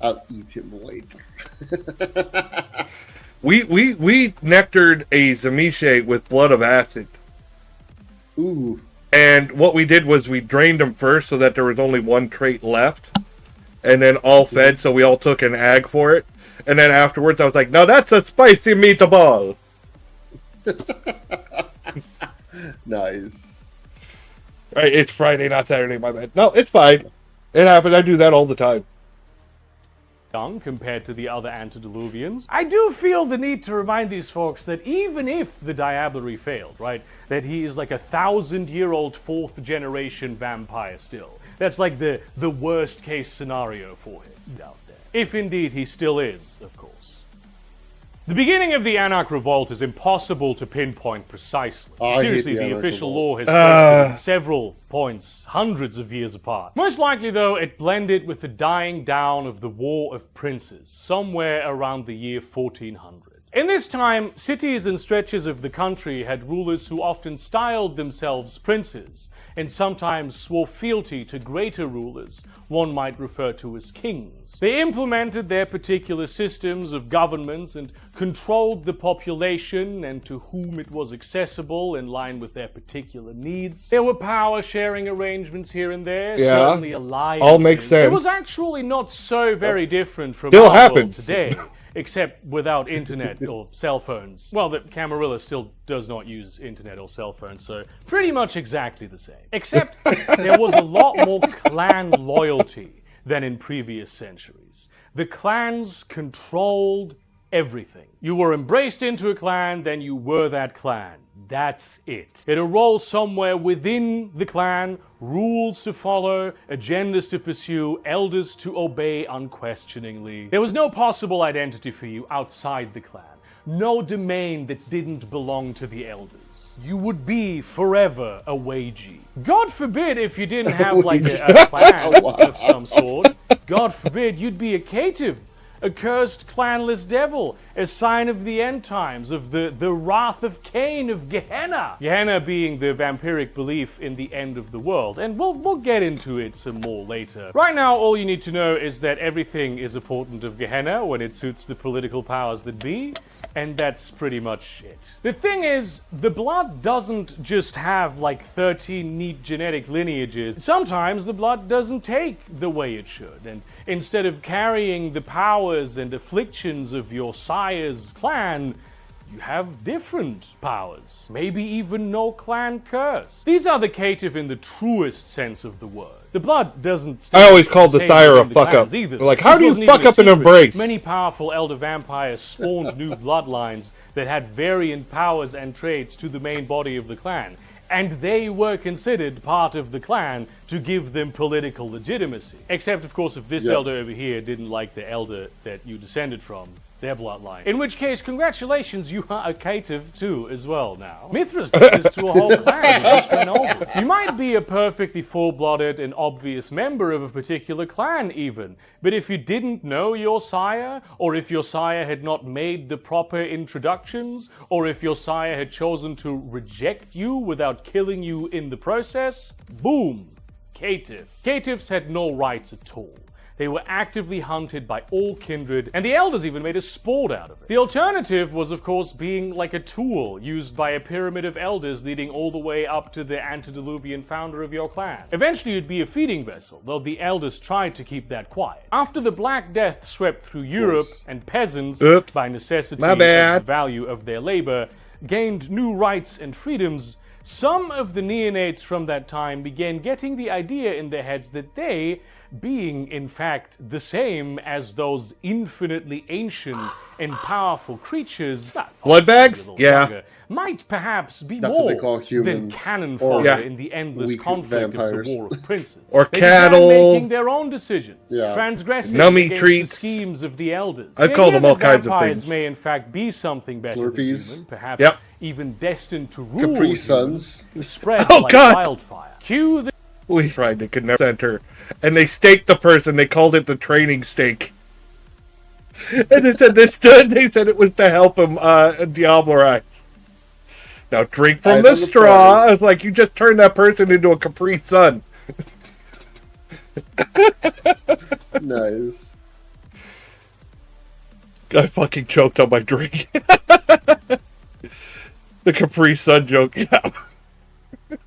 I'll eat him later. We nectared a Zamiche with blood of acid. Ooh. And what we did was we drained him first so that there was only 1 trait left. And then all fed, so we all took an ag for it. And then afterwards I was like, now that's a spicy meatball. Nice. Right, it's Friday, not Saturday, my bad. No, it's fine. It happens. I do that all the time. Young compared to the other antediluvians. I do feel the need to remind these folks that even if the diablerie failed, right, that he is like a 1,000-year-old 4th generation vampire still. That's like the worst case scenario for him out there. If indeed he still is, of course. The beginning of the Anarch Revolt is impossible to pinpoint precisely. I hate Seriously, the the Anarch official Revolt. law has placed it at several points, hundreds of years apart. Most likely, though, it blended with the dying down of the War of Princes, somewhere around the year 1400. In this time, cities and stretches of the country had rulers who often styled themselves princes, and sometimes swore fealty to greater rulers one might refer to as kings. They implemented their particular systems of governments and controlled the population and to whom it was accessible in line with their particular needs. There were power-sharing arrangements here and there, Yeah. certainly alliances. All makes sense. It was actually not so very different from Still our world happens. today. except without internet or cell phones. Well, the Camarilla still does not use internet or cell phones, so pretty much exactly the same. Except there was a lot more clan loyalty than in previous centuries. The clans controlled everything. You were embraced into a clan, then you were that clan. That's it. It a role somewhere within the clan, rules to follow, agendas to pursue, elders to obey unquestioningly. There was no possible identity for you outside the clan. No domain that didn't belong to the elders. You would be forever a Weiji. God forbid if you didn't have like a clan of some sort. God forbid you'd be a caitiff. A cursed clanless devil, a sign of the end times, of the wrath of Cain, of Gehenna. Gehenna being the vampiric belief in the end of the world, and we'll get into it some more later. Right now, all you need to know is that everything is a portent of Gehenna when it suits the political powers that be, and that's pretty much it. The thing is, the blood doesn't just have like 13 neat genetic lineages. Sometimes the blood doesn't take the way it should, and instead of carrying the powers and afflictions of your sire's clan, you have different powers. Maybe even no clan curse. These are the caitiff in the truest sense of the word. The blood doesn't I always called the sire a fuck up. They're like, how do you fuck up an embrace? Many powerful elder vampires spawned new bloodlines that had variant powers and traits to the main body of the clan. And they were considered part of the clan to give them political legitimacy. Except, of course, if this elder over here didn't like the elder that you descended from, their bloodline. In which case, congratulations, you are a caitiff too, as well now. Mithras did this to a whole clan. He just went over. You might be a perfectly full-blooded and obvious member of a particular clan, even. But if you didn't know your sire, or if your sire had not made the proper introductions, or if your sire had chosen to reject you without killing you in the process, boom, caitiff. Caitiffs had no rights at all. They were actively hunted by all kindred, and the elders even made a sport out of it. The alternative was, of course, being like a tool used by a pyramid of elders leading all the way up to the antediluvian founder of your clan. Eventually, you'd be a feeding vessel, though the elders tried to keep that quiet. After the Black Death swept through Europe, and peasants, by necessity of the value of their labor, gained new rights and freedoms, some of the neonates from that time began getting the idea in their heads that they, being in fact the same as those infinitely ancient and powerful creatures, blood bags? Younger, might perhaps be That's more what they call humans, than cannon or fodder in the endless weak conflict vampires. of the War of Princes. Or They cattle. began making their own decisions, transgressing Nummy against treats. the schemes of the elders. I've The called idea them all that kinds of vampires things. may in fact be something better Slurpees. than human, perhaps even destined to rule Capri humans, Suns. spread Oh, like God. wildfire. Cue the We tried to connect center, and they staked the person. They called it the training stake. And they said this. They said it was to help him Diablerize. Now drink from Eyes the on the straw. prize. It's like you just turned that person into a Capri Sun. Nice. I fucking choked on my drink. The Capri Sun joke. Yeah.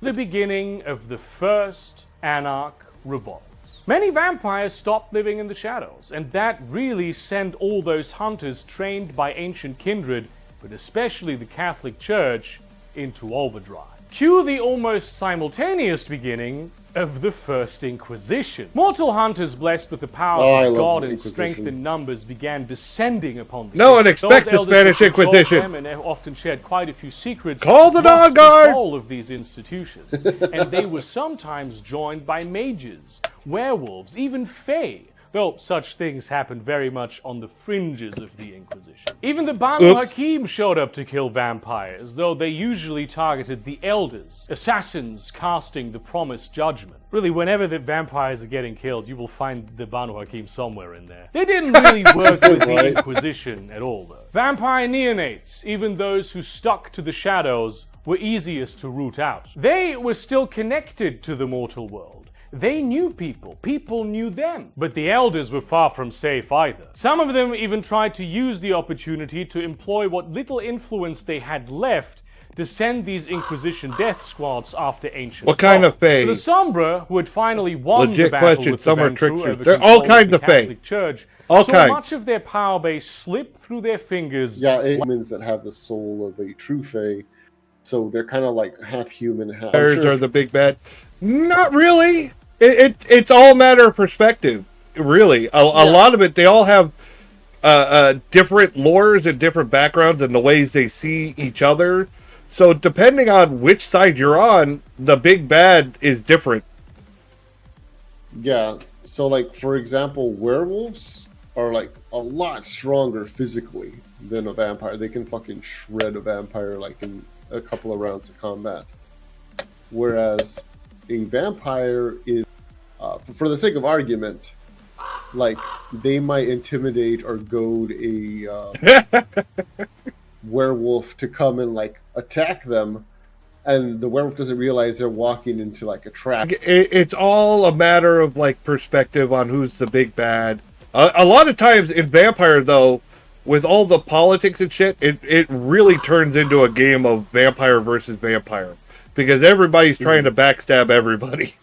the beginning of the first Anarch Revolt. Many vampires stopped living in the shadows, and that really sent all those hunters trained by ancient kindred, but especially the Catholic Church, into overdrive. Cue the almost simultaneous beginning of the First Inquisition. Mortal hunters blessed with the powers of God and strength in numbers began descending upon them. No one expects the Spanish Inquisition. Them and often shared quite a few secrets. Call the lost Dawn Guard! control of these institutions, and they were sometimes joined by mages, werewolves, even fae. Though such things happened very much on the fringes of the Inquisition. Even the Banu Hakim showed up to kill vampires, though they usually targeted the elders, assassins casting the promised judgment. Really, whenever the vampires are getting killed, you will find the Banu Hakim somewhere in there. They didn't really work with the Inquisition at all, though. Vampire neonates, even those who stuck to the shadows, were easiest to root out. They were still connected to the mortal world. They knew people. People knew them. But the elders were far from safe either. Some of them even tried to use the opportunity to employ what little influence they had left to send these Inquisition death squads after ancient What kind foes. of fae? So the Sombra, who had finally won Legit the battle question. with the Some are Ventrue tricksters. over They're control all kinds the of fae. Catholic Church, All saw kinds. much of their power base slip through their fingers. Yeah, humans that have the soul of a true fae, so they're kind of like half human, half. Vampires are the big bad. Not really. It's all a matter of perspective. Really, a lot of it. They all have different lores and different backgrounds and the ways they see each other. So depending on which side you're on, the big bad is different. Yeah. So, like, for example, werewolves are like a lot stronger physically than a vampire. They can fucking shred a vampire like in a couple of rounds of combat. Whereas a vampire is, for the sake of argument, like they might intimidate or goad a werewolf to come and like attack them, and the werewolf doesn't realize they're walking into like a trap. It's all a matter of like perspective on who's the big bad. A lot of times in vampire though, with all the politics and shit, it really turns into a game of vampire versus vampire because everybody's trying to backstab everybody.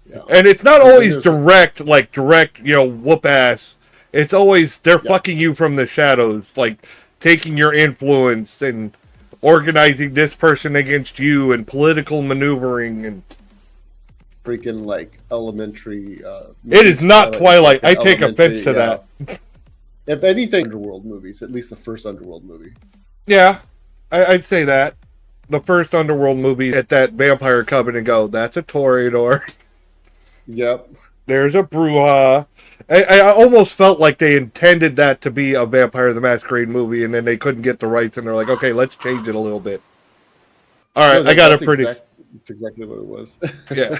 Yeah. And it's not And then always there's- direct, whoop ass. It's always they're fucking you from the shadows, like taking your influence and organizing this person against you and political maneuvering and freaking like elementary. it is not movies, Twilight. I like take offense to elementary, that. If anything, Underworld movies, at least the first Underworld movie. Yeah, I'd say that. The first Underworld movie at that vampire coven and go, that's a Toreador. Yep. There's a Bruja. I almost felt like they intended that to be a Vampire the Masquerade movie, and then they couldn't get the rights, and they're like, okay, let's change it a little bit. All right, No, I got a that's pretty... That's exactly what it was. Yeah.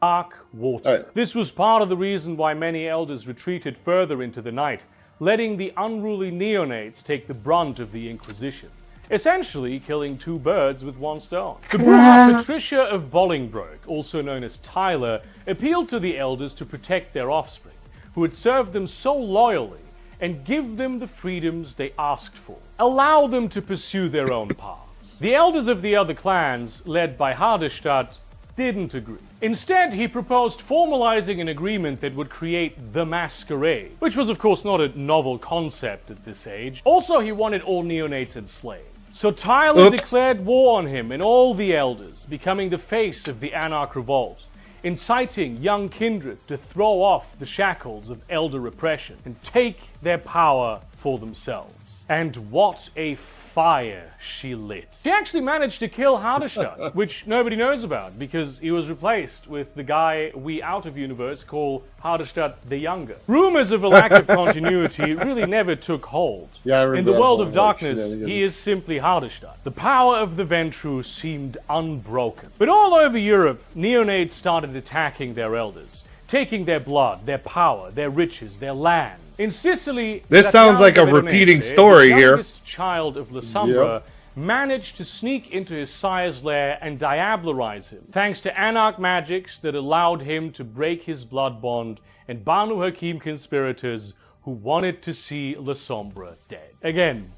Dark water. All right. This was part of the reason why many elders retreated further into the night, letting the unruly neonates take the brunt of the Inquisition, essentially killing two birds with one stone. The Bruja Patricia of Bolingbroke, also known as Tyler, appealed to the elders to protect their offspring, who had served them so loyally, and give them the freedoms they asked for. Allow them to pursue their own paths. The elders of the other clans, led by Hardestadt, didn't agree. Instead, he proposed formalizing an agreement that would create the Masquerade, which was of course not a novel concept at this age. Also, he wanted all neonates enslaved. So Tyler declared war on him and all the elders, becoming the face of the Anarch Revolt, inciting young kindred to throw off the shackles of elder repression and take their power for themselves. And what a fire she lit. She actually managed to kill Hardestadt, which nobody knows about because he was replaced with the guy we out of universe call Hardestadt the Younger. Rumors of a lack of continuity really never took hold. Yeah, I remember In the that world whole, of like, darkness, shenanigans. he is simply Hardestadt. The power of the Ventrue seemed unbroken. But all over Europe, neonates started attacking their elders, taking their blood, their power, their riches, their land. In Sicily, This sounds like a repeating story the here. youngest child of La Sombra managed to sneak into his sire's lair and diablerize him, thanks to Anarch magics that allowed him to break his blood bond and Banu Hakim conspirators who wanted to see La Sombra dead. Again,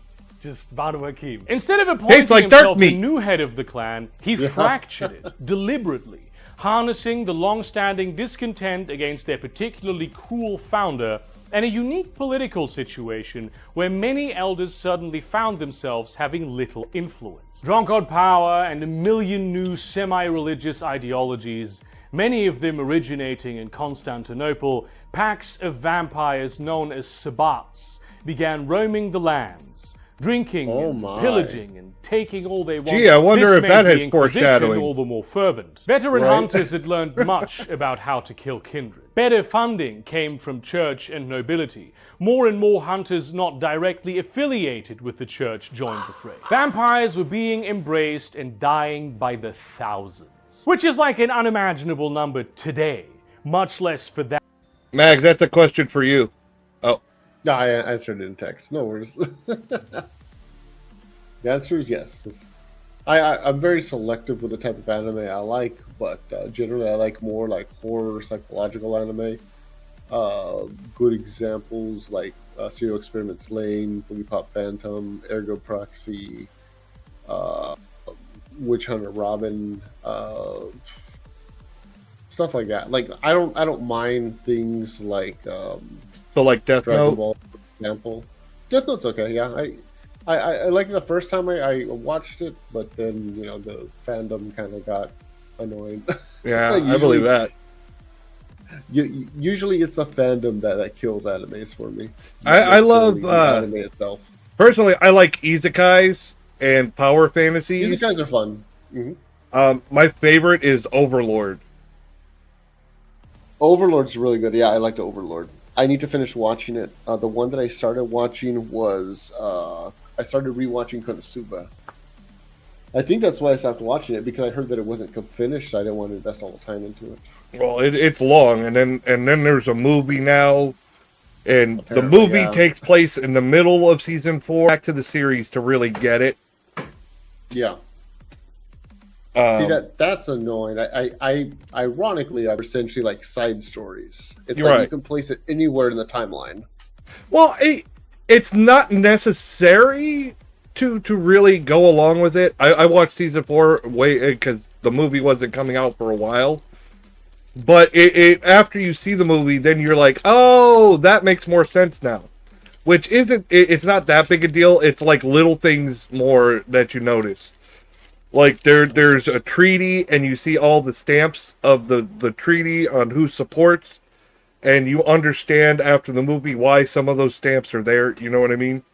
just Banu Hakim. Instead of appointing like dirt himself the meat. new head of the clan, he fractured it deliberately, harnessing the long-standing discontent against their particularly cruel founder and a unique political situation where many elders suddenly found themselves having little influence. Drunk on power and a million new semi-religious ideologies, many of them originating in Constantinople, packs of vampires known as Sabbats began roaming the lands, drinking and my. pillaging and taking all they wanted. Gee, I wonder This if made that the has Inquisition foreshadowing. all the more fervent. Veteran Right. hunters had learned much about how to kill kindred. Better funding came from church and nobility. More and more hunters not directly affiliated with the church joined the fray. Vampires were being embraced and dying by the thousands, which is like an unimaginable number today, much less for that. Mags, that's a question for you. Oh, No, I answered it in text. No worries. The answer is yes. I'm very selective with the type of anime I like, but generally I like more like horror, psychological anime. Good examples like Serial Experiments Lane, Bully Pop Phantom, Ergo Proxy, uh, Witch Hunter Robin, stuff like that. Like I don't mind things like So like Death Dragon Note. Ball, for example. Death Note's okay. Yeah, I like it the first time I watched it, but then the fandom kind of got annoying. Yeah, Like, I believe that. Usually it's the fandom that kills animes for me. I love the anime itself. personally. I like isekais and power fantasies. These guys are fun. hmm My favorite is Overlord. Overlord's really good. Yeah, I liked Overlord. I need to finish watching it. The one that I started watching was I started rewatching Konosuba. I think that's why I stopped watching it, because I heard that it wasn't finished. So I didn't want to invest all the time into it. Well, it's long, and then there's a movie now, and the Apparently, movie yeah. takes place in the middle of season 4. Back to the series to really get it. Yeah. Um, See that's annoying. I ironically, I essentially like side stories. It's You're like right. you can place it anywhere in the timeline. Well, it's not necessary to really go along with it. I watched season 4 because the movie wasn't coming out for a while. But it after you see the movie, then you're like, oh, that makes more sense now. Which isn't, it's not that big a deal. It's like little things more that you notice. Like there's a treaty, and you see all the stamps of the treaty on who supports, and you understand after the movie why some of those stamps are there. You know what I mean?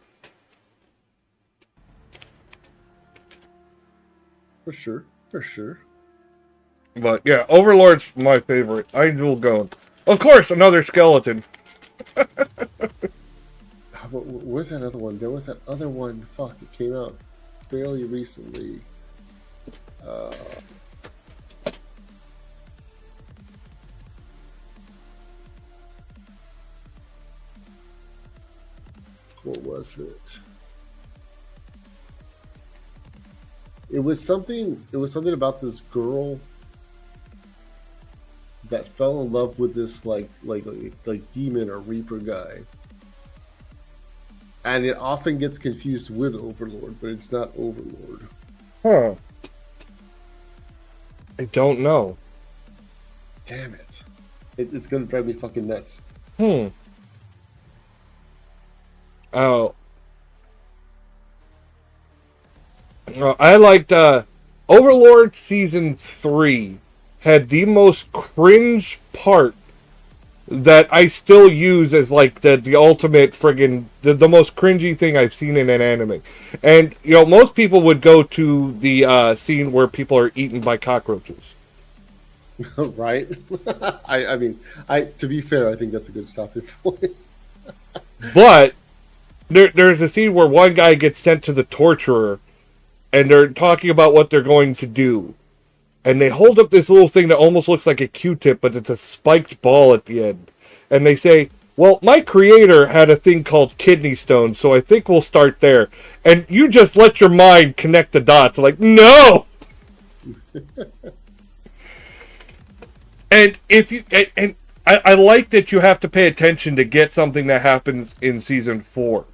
For sure. For sure. But yeah, Overlord's my favorite. Angel Gun. Of course, another skeleton. What was that other one? There was that other one. Fuck, it came out fairly recently. What was it? It was something. It was something about this girl that fell in love with this like demon or reaper guy, and it often gets confused with Overlord, but it's not Overlord. Huh. I don't know. Damn it! It's gonna drive me fucking nuts. Oh. I liked Overlord season 3 had the most cringe part that I still use as like the ultimate friggin' the most cringy thing I've seen in an anime. And most people would go to the scene where people are eaten by cockroaches. Right? I mean, to be fair, I think that's a good stopping point. But there's a scene where one guy gets sent to the torturer, and they're talking about what they're going to do. And they hold up this little thing that almost looks like a Q-tip, but it's a spiked ball at the end. And they say, well, my creator had a thing called kidney stones, so I think we'll start there. And you just let your mind connect the dots. Like, no! And if you... And I like that you have to pay attention to get something that happens in season 4.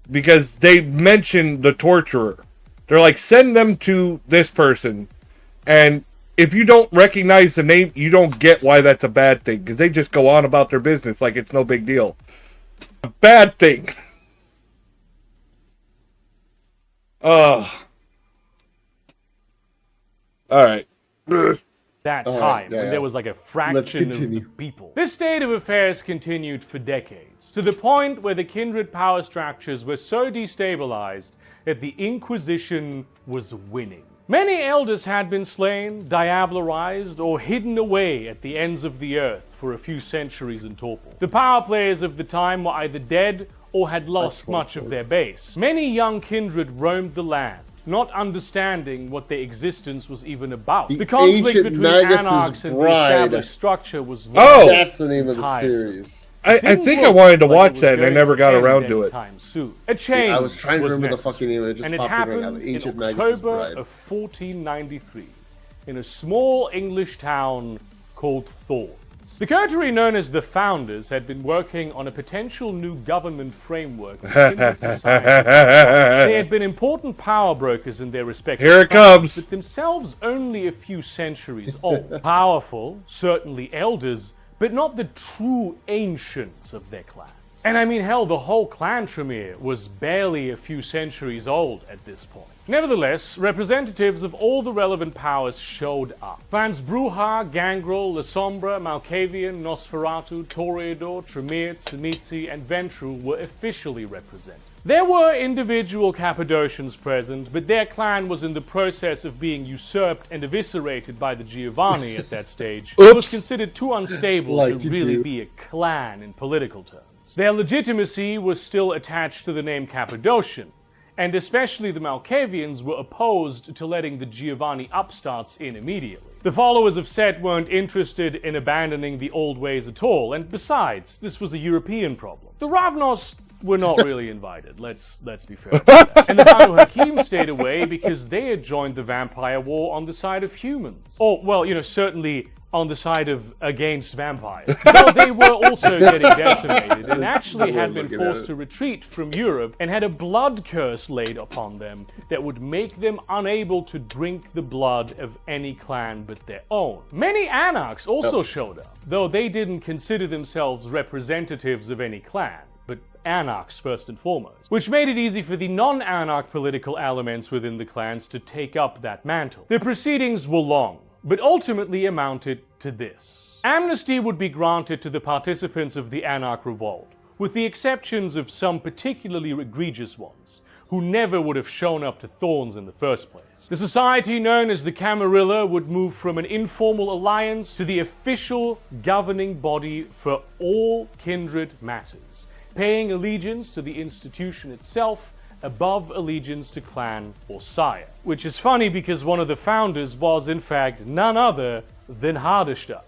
Because they mention the torturer. They're like, send them to this person. And if you don't recognize the name, you don't get why that's a bad thing. Because they just go on about their business like it's no big deal. A bad thing. Alright. That All time right, yeah, when yeah. there was like a Let's fraction of continue. the people. This state of affairs continued for decades, to the point where the kindred power structures were so destabilized that the Inquisition was winning. Many elders had been slain, diablerized, or hidden away at the ends of the earth for a few centuries in torpor. The power players of the time were either dead or had lost much of their base. Many young kindred roamed the land, not understanding what their existence was even about. The The conflict Ancient between Magus' anarchs and the Bride. established structure was Oh! That's the name of the tiresome. series. I Didn't think I look wanted to like it watch was that and I going never got end around to it. anytime soon. A change I was trying to remember the necessary, fucking name. It just and it popped in right now. happened The Ancient in Magus' October Bride. of 1493 in a small English town called Thorns. The coterie known as the Founders had been working on a potential new government framework for Kindred society. They had been important power brokers in their respective Here it clans, comes. but themselves only a few centuries old. Powerful, certainly elders, but not the true ancients of their clans. And I mean, hell, the whole clan Tremere was barely a few centuries old at this point. Nevertheless, representatives of all the relevant powers showed up. Clans Bruja, Gangrel, La Sombra, Malkavian, Nosferatu, Toreador, Tremere, Tsunitsi, and Ventru were officially represented. There were individual Cappadocians present, but their clan was in the process of being usurped and eviscerated by the Giovanni at that stage. It was considered too unstable Like to you really do. be a clan in political terms. Their legitimacy was still attached to the name Cappadocian, and especially the Malkavians were opposed to letting the Giovanni upstarts in immediately. The followers of Set weren't interested in abandoning the old ways at all, and besides, this was a European problem. The Ravnos were not really invited, let's be fair about that. And the Banu Hakim stayed away because they had joined the vampire war on the side of humans. Or, well, certainly on the side of against vampires. Though they were also getting decimated and actually had been forced to retreat from Europe and had a blood curse laid upon them that would make them unable to drink the blood of any clan but their own. Many Anarchs also showed up, though they didn't consider themselves representatives of any clan, but Anarchs first and foremost, which made it easy for the non-Anarch political elements within the clans to take up that mantle. The proceedings were long, but ultimately amounted to this. Amnesty would be granted to the participants of the Anarch Revolt, with the exceptions of some particularly egregious ones, who never would have shown up to Thorns in the first place. The society known as the Camarilla would move from an informal alliance to the official governing body for all kindred matters, paying allegiance to the institution itself above allegiance to clan or sire. Which is funny because one of the founders was in fact none other than Hardestadt,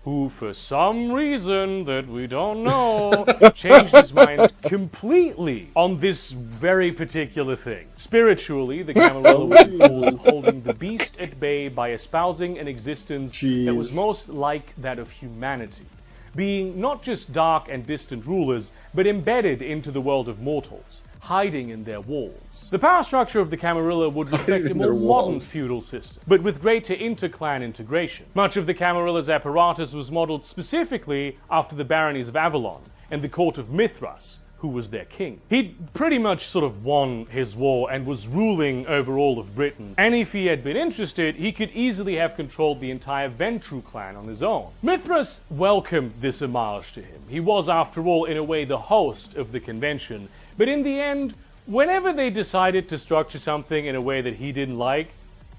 who for some reason that we don't know changed his mind completely on this very particular thing. Spiritually, the Camarilla was holding the beast at bay by espousing an existence that was most like that of humanity, being not just dark and distant rulers, but embedded into the world of mortals, hiding in their walls. The power structure of the Camarilla would reflect a more their modern walls. feudal system, but with greater inter-clan integration. Much of the Camarilla's apparatus was modeled specifically after the baronies of Avalon and the court of Mithras, who was their king. He'd pretty much sort of won his war and was ruling over all of Britain, and if he had been interested, he could easily have controlled the entire Ventru clan on his own. Mithras welcomed this homage to him. He was, after all, in a way the host of the convention, but in the end, whenever they decided to structure something in a way that he didn't like,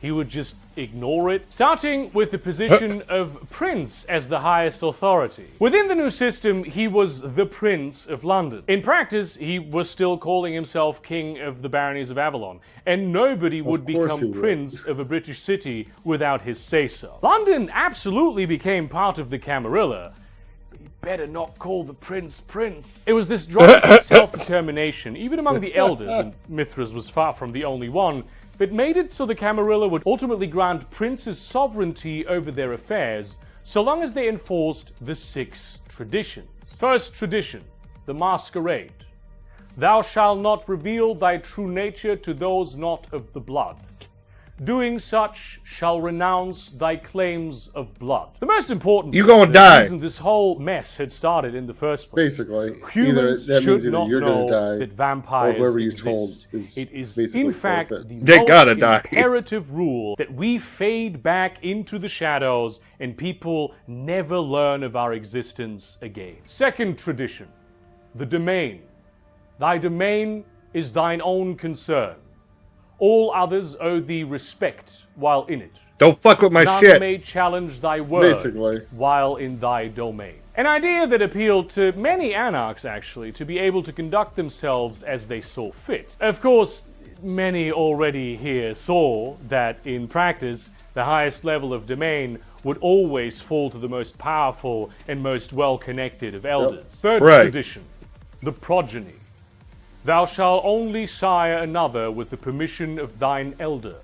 he would just ignore it, starting with the position of Prince as the highest authority. Within the new system, he was the Prince of London. In practice, he was still calling himself King of the Baronies of Avalon, and nobody would course he become would. Prince of a British city without his say-so. London absolutely became part of the Camarilla, better not call the prince Prince. It was this drive for self-determination, even among the elders, and Mithras was far from the only one, that made it so the Camarilla would ultimately grant princes sovereignty over their affairs, so long as they enforced the 6 traditions. First tradition, the masquerade. Thou shalt not reveal thy true nature to those not of the blood. Doing such shall renounce thy claims of blood. The most important You gonna die. reason this whole mess had started in the first place. Basically, Humans that should means either not you're know going to die, that vampires or whoever you exist. told is It is, basically in fact, forfeit. the They most gotta die. imperative rule that we fade back into the shadows and people never learn of our existence again. Second tradition, the domain. Thy domain is thine own concern. All others owe thee respect while in it. Don't fuck with my None shit. may challenge thy word Basically. while in thy domain. An idea that appealed to many anarchs, actually, to be able to conduct themselves as they saw fit. Of course, many already here saw that, in practice, the highest level of domain would always fall to the most powerful and most well-connected of elders. Third Right. tradition, the progeny. Thou shalt only sire another with the permission of thine elder.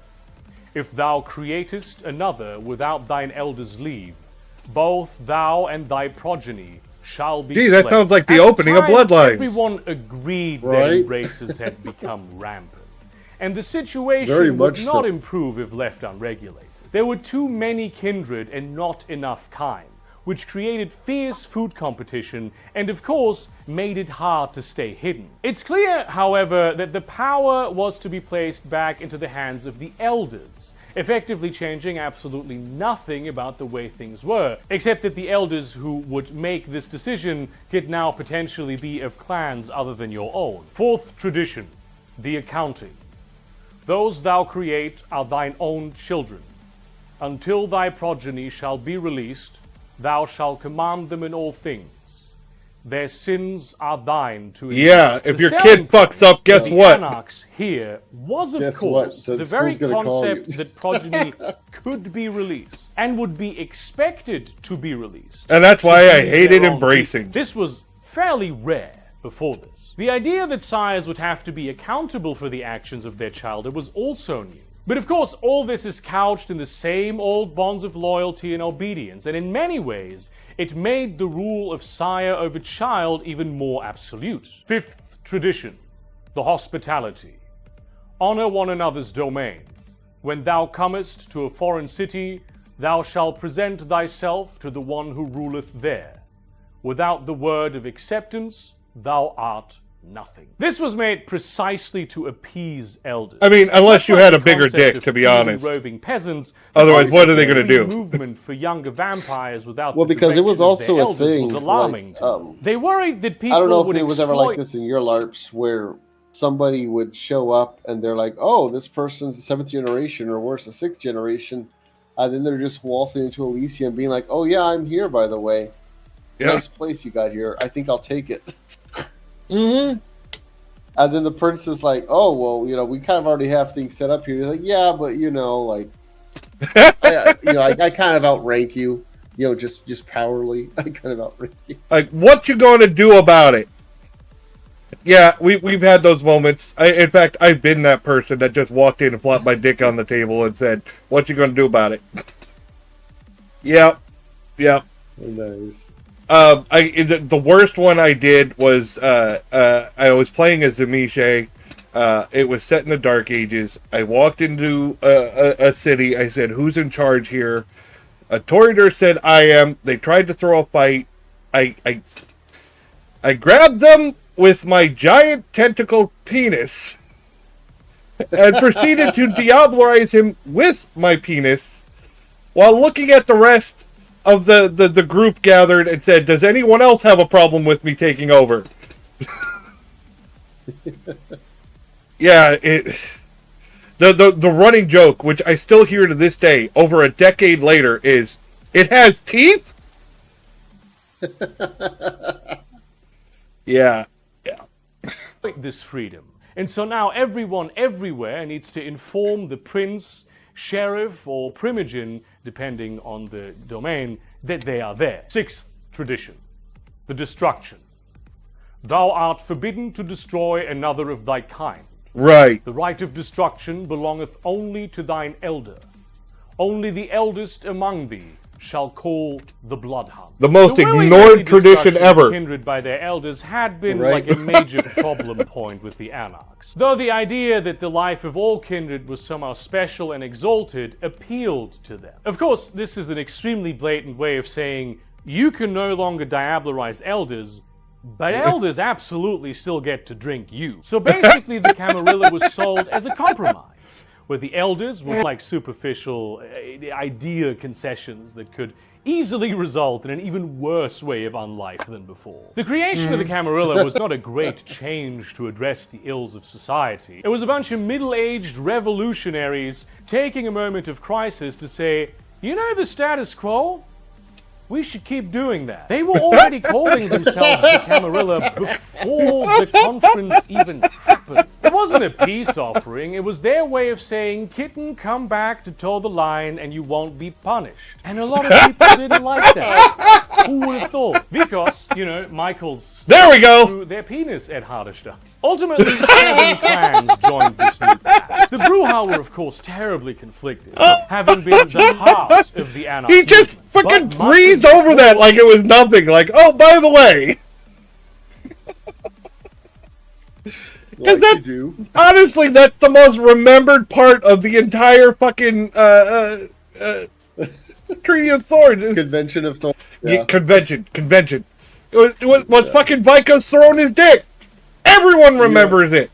If thou createst another without thine elder's leave, both thou and thy progeny shall be Gee, that slain. sounds like the At opening of time, Bloodlines. Everyone agreed that Right? races had become rampant, and the situation Very would much not so. improve if left unregulated. There were too many kindred and not enough kind, which created fierce food competition and, of course, made it hard to stay hidden. It's clear, however, that the power was to be placed back into the hands of the elders, effectively changing absolutely nothing about the way things were, except that the elders who would make this decision could now potentially be of clans other than your own. Fourth tradition, the accounting. Those thou create are thine own children. Until thy progeny shall be released, thou shalt command them in all things. Their sins are thine to endure. Yeah, if The your selling kid fucks up, guess the what? Anarchs here was, of Guess course, what? the School's very gonna call concept you. that progeny could be released and would be expected to be released. And that's why I to hated their own embracing. people. This was fairly rare before this. The idea that sires would have to be accountable for the actions of their child was also new. But of course, all this is couched in the same old bonds of loyalty and obedience, and in many ways, it made the rule of sire over child even more absolute. Fifth tradition, the hospitality. Honor one another's domain. When thou comest to a foreign city, thou shalt present thyself to the one who ruleth there. Without the word of acceptance, thou art nothing. This was made precisely to appease elders. I mean, unless you Much had like a the bigger concept dick, of to be feuding honest. roving peasants, the Otherwise, what are they concept gonna of do? movement for younger vampires without Well, the because it was direction of their also a elders thing, was alarming like, to them. They worried that people I don't know if would it was ever exploit like this in your LARPs where somebody would show up and they're like, oh, this person's the seventh generation or worse, the sixth generation. And then they're just waltzing into Elysia and being like, oh, yeah, I'm here, by the way. Yeah. Nice place you got here. I think I'll take it. Mm-hmm. And then the prince is like, oh, well, we kind of already have things set up here. He's like, yeah, but, like, I kind of outrank you. Just powerly. I kind of outrank you. Like, what you going to do about it? Yeah, we've had those moments. In fact, I've been that person that just walked in and flopped my dick on the table and said, what you going to do about it? Yep. Nice. The worst one I did was I was playing as Zamiche. It was set in the Dark Ages. I walked into a city. I said, "Who's in charge here?" A Toreador said, "I am." They tried to throw a fight. I grabbed them with my giant tentacle penis and proceeded to diablerize him with my penis while looking at the rest of the group gathered and said, does anyone else have a problem with me taking over? Yeah, the running joke, which I still hear to this day, over a decade later, is, it has teeth? Yeah. this freedom. And so now everyone everywhere needs to inform the prince, sheriff, or primogen, depending on the domain, that they are there. Sixth tradition, the destruction. Thou art forbidden to destroy another of thy kind. Right. The right of destruction belongeth only to thine elder. Only the eldest among thee shall call the bloodhound. The most willy-nilly ignored tradition destruction of ever. Kindred by their elders had been Right. like a major problem point with the Anarchs. Though the idea that the life of all kindred was somehow special and exalted appealed to them. Of course, this is an extremely blatant way of saying you can no longer diablerize elders, but elders absolutely still get to drink you. So basically the Camarilla was sold as a compromise, where the elders were like superficial idea concessions that could easily result in an even worse way of unlife than before. The creation of the Camarilla was not a great change to address the ills of society. It was a bunch of middle-aged revolutionaries taking a moment of crisis to say, you know the status quo? We should keep doing that. They were already calling themselves the Camarilla before the conference even happened. It wasn't a peace offering, it was their way of saying, kitten, come back to toe the line and you won't be punished. And a lot of people didn't like that. Who would have thought? Because, Michael's There we go. threw their penis at Hardestadt. Ultimately, 7 clans joined this new pact. The Brujah were, of course, terribly conflicted, having been the heart of the Anarch He just movement. fucking But breezed much of over that like it was nothing. Like, oh, by the way. Like that- you do. Honestly, that's the most remembered part of the entire fucking Treaty of Swords. Convention of Thor. Yeah, Yeah. convention. Was fucking Vikos throwing his dick. Everyone remembers it.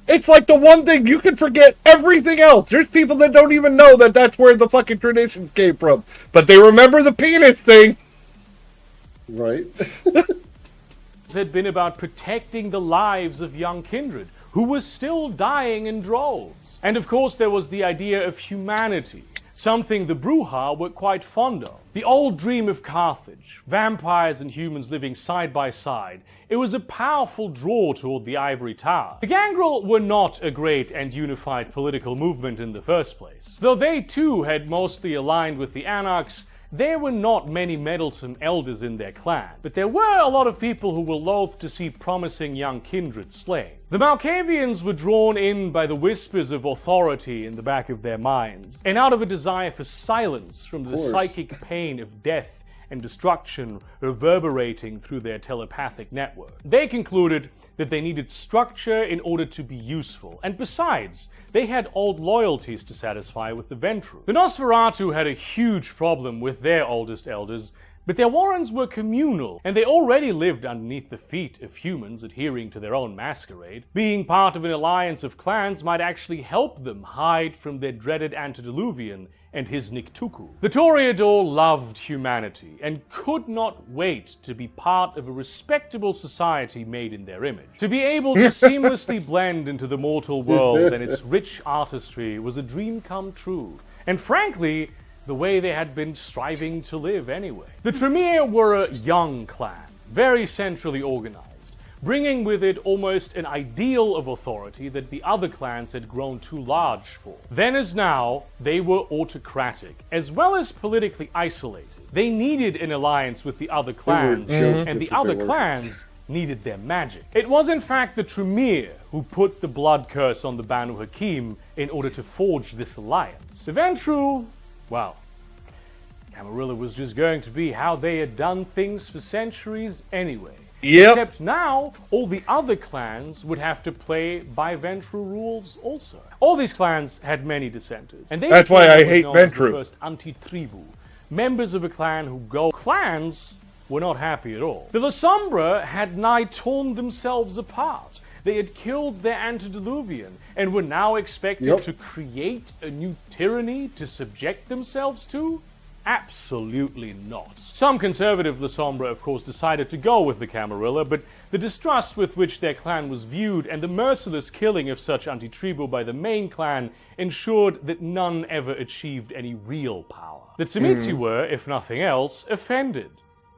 It's like the one thing you can forget everything else. There's people that don't even know that that's where the fucking traditions came from. But they remember the penis thing. Right. had been about protecting the lives of young kindred, who were still dying in droves. And of course there was the idea of humanity, something the Bruja were quite fond of. The old dream of Carthage, vampires and humans living side by side, it was a powerful draw toward the Ivory Tower. The Gangrel were not a great and unified political movement in the first place. Though they too had mostly aligned with the Anarchs, there were not many meddlesome elders in their clan, but there were a lot of people who were loath to see promising young kindred slain. The Malkavians were drawn in by the whispers of authority in the back of their minds, and out of a desire for silence from the psychic pain of death and destruction reverberating through their telepathic network. They concluded that they needed structure in order to be useful, and besides, they had old loyalties to satisfy with the Ventru. The Nosferatu had a huge problem with their oldest elders, but their warrens were communal, and they already lived underneath the feet of humans adhering to their own masquerade. Being part of an alliance of clans might actually help them hide from their dreaded antediluvian and his Niktuku. The Toreador loved humanity and could not wait to be part of a respectable society made in their image. To be able to seamlessly blend into the mortal world and its rich artistry was a dream come true. And frankly, the way they had been striving to live anyway. The Tremere were a young clan, very centrally organized, bringing with it almost an ideal of authority that the other clans had grown too large for. Then as now, they were autocratic, as well as politically isolated. They needed an alliance with the other clans, and the other clans needed their magic. It was in fact the Tremere who put the blood curse on the Banu Hakim in order to forge this alliance. The Ventru, well, Camarilla was just going to be how they had done things for centuries anyway. Yep. Except now, all the other clans would have to play by Ventru rules also. All these clans had many dissenters, and that's why I hate Ventru. The first anti-tribu, members of a clan who go. Clans were not happy at all. The La Sombra had nigh torn themselves apart. They had killed their antediluvian and were now expected to create a new tyranny to subject themselves to? Absolutely not. Some conservative La Sombra, of course, decided to go with the Camarilla, but the distrust with which their clan was viewed and the merciless killing of such anti-tribu by the main clan ensured that none ever achieved any real power. The Tzimisce were, if nothing else, offended.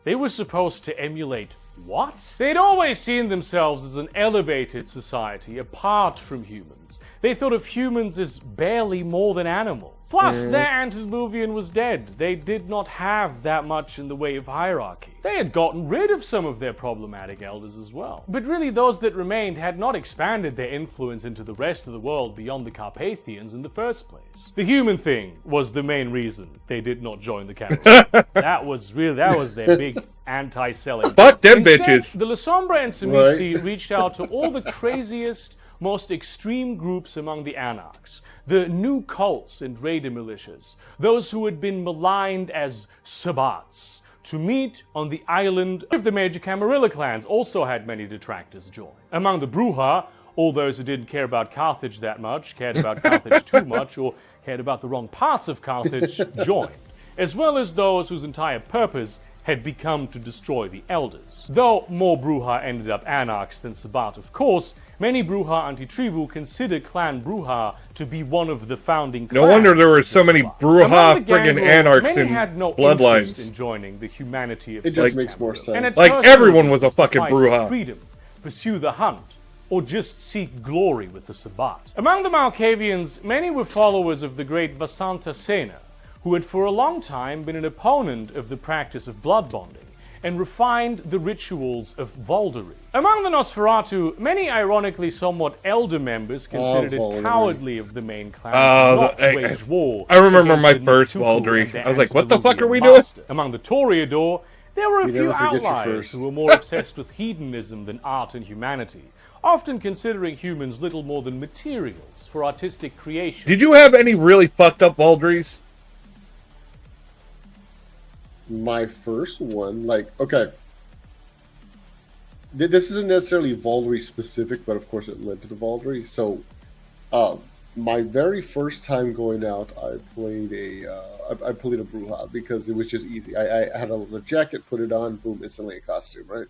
They were supposed to emulate what? They'd always seen themselves as an elevated society apart from humans. They thought of humans as barely more than animals. Plus, their antediluvian was dead. They did not have that much in the way of hierarchy. They had gotten rid of some of their problematic elders as well. But really, those that remained had not expanded their influence into the rest of the world beyond the Carpathians in the first place. The human thing was the main reason they did not join the Camarilla. that was their big anti-selling. Fuck them Instead, bitches. The La Sombra and Tzimisce reached out to all the craziest, most extreme groups among the Anarchs, the new cults and raider militias, those who had been maligned as Sabbats, to meet on the island. Of the major Camarilla clans also had many detractors join. Among the Bruja, all those who didn't care about Carthage that much, cared about Carthage too much, or cared about the wrong parts of Carthage, joined, as well as those whose entire purpose had become to destroy the elders. Though more Bruja ended up Anarchs than Sabbat, of course, many Bruja anti-tribu consider Clan Bruja to be one of the founding clans. No wonder there were so many Among Bruja the friggin' Gangrel, Anarchs many in had no Bloodlines. interest in joining the humanity of It just makes more sense. and its Like, personal everyone was a interests to fucking fight for Bruja. freedom, pursue the hunt, or just seek glory with the Sabbat. Among the Malkavians, many were followers of the great Vasanta Sena, who had for a long time been an opponent of the practice of blood bonding, and refined the rituals of Valdery. Among the Nosferatu, many ironically somewhat elder members considered it Valdery. cowardly of the main clan to not wage war. I remember against my the first Ntuku Valdery. and their I was like, what the fuck are we antediluvian doing? master. Among the Toreador, there were a You few never forget your outliers first. who were more obsessed with hedonism than art and humanity, often considering humans little more than materials for artistic creation. Did you have any really fucked up Valdries? My first one, like, okay. This isn't necessarily Valdery specific, but of course it led to the Valdery. So, my very first time going out, I played I played a Bruja because it was just easy. I had the jacket, put it on, boom, instantly a costume, right?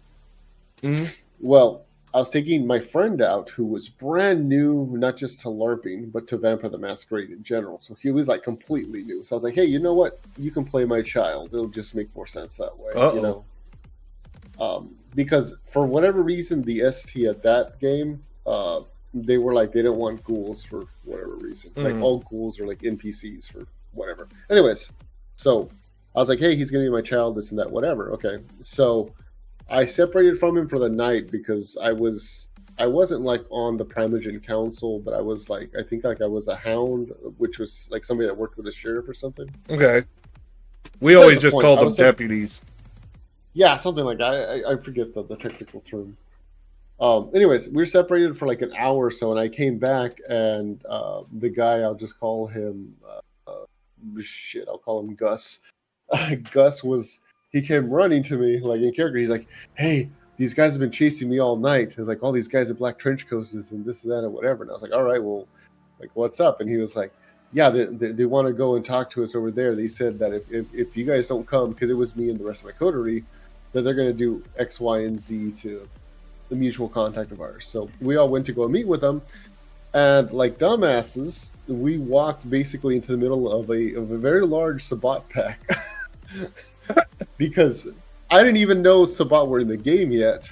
Mm-hmm. Well, I was taking my friend out who was brand new, not just to LARPing, but to Vampire the Masquerade in general. So he was like completely new. So I was like, hey, you know what? You can play my child. It'll just make more sense that way, you know? Because for whatever reason, the ST at that game, they were like, they didn't want ghouls for whatever reason. Like all ghouls are like NPCs for whatever. Anyways, so I was like, hey, he's going to be my child, this and that, whatever. Okay. So I separated from him for the night because I wasn't like on the Primogen Council, but I was like, I think like I was a hound, which was like somebody that worked with the sheriff or something. Okay. We Besides always the just point, called I them was like- deputies. Yeah, something like that. I forget the technical term. Anyways, we were separated for like an hour or so, and I came back, and the guy, I'll just call him, I'll call him Gus. Gus he came running to me, like in character. He's like, hey, these guys have been chasing me all night. It's like all these guys in black trench coats and this and that and whatever. And I was like, all right, well, like, what's up? And he was like, yeah, they want to go and talk to us over there. They said that if you guys don't come, because it was me and the rest of my coterie, that they're going to do X, Y, and Z to the mutual contact of ours. So we all went to go meet with them, and like dumbasses, we walked basically into the middle of a very large Sabbat pack because I didn't even know Sabbat were in the game yet.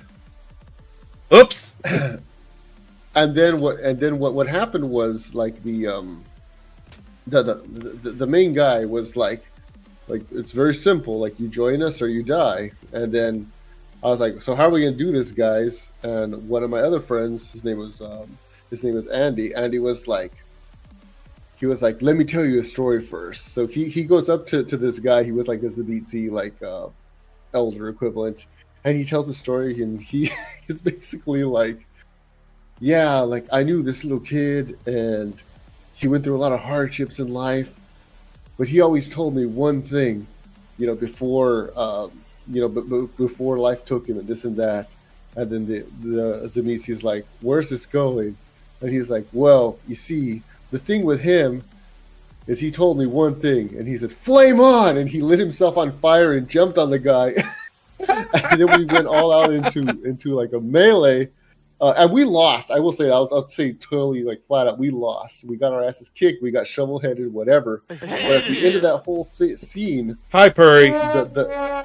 Oops. And then what happened was like the main guy was like it's very simple, like you join us or you die. And then I was like, so how are we gonna do this, guys? And one of my other friends, his name was Andy. Andy was like, let me tell you a story first. So he goes up to this guy. He was like a Zabitsi, like elder equivalent, and he tells a story, and he is basically like, yeah, like I knew this little kid, and he went through a lot of hardships in life, but he always told me one thing, before before life took him and this and that. And then the Zamitzi's like, where's this going? And he's like, well, you see, the thing with him is he told me one thing, and he said, flame on! And he lit himself on fire and jumped on the guy. And then we went all out into like a melee. And we lost. I will say, I'll say totally like flat out, we lost. We got our asses kicked. We got shovel-headed, whatever. But at the end of that whole scene, Hi, Purry. the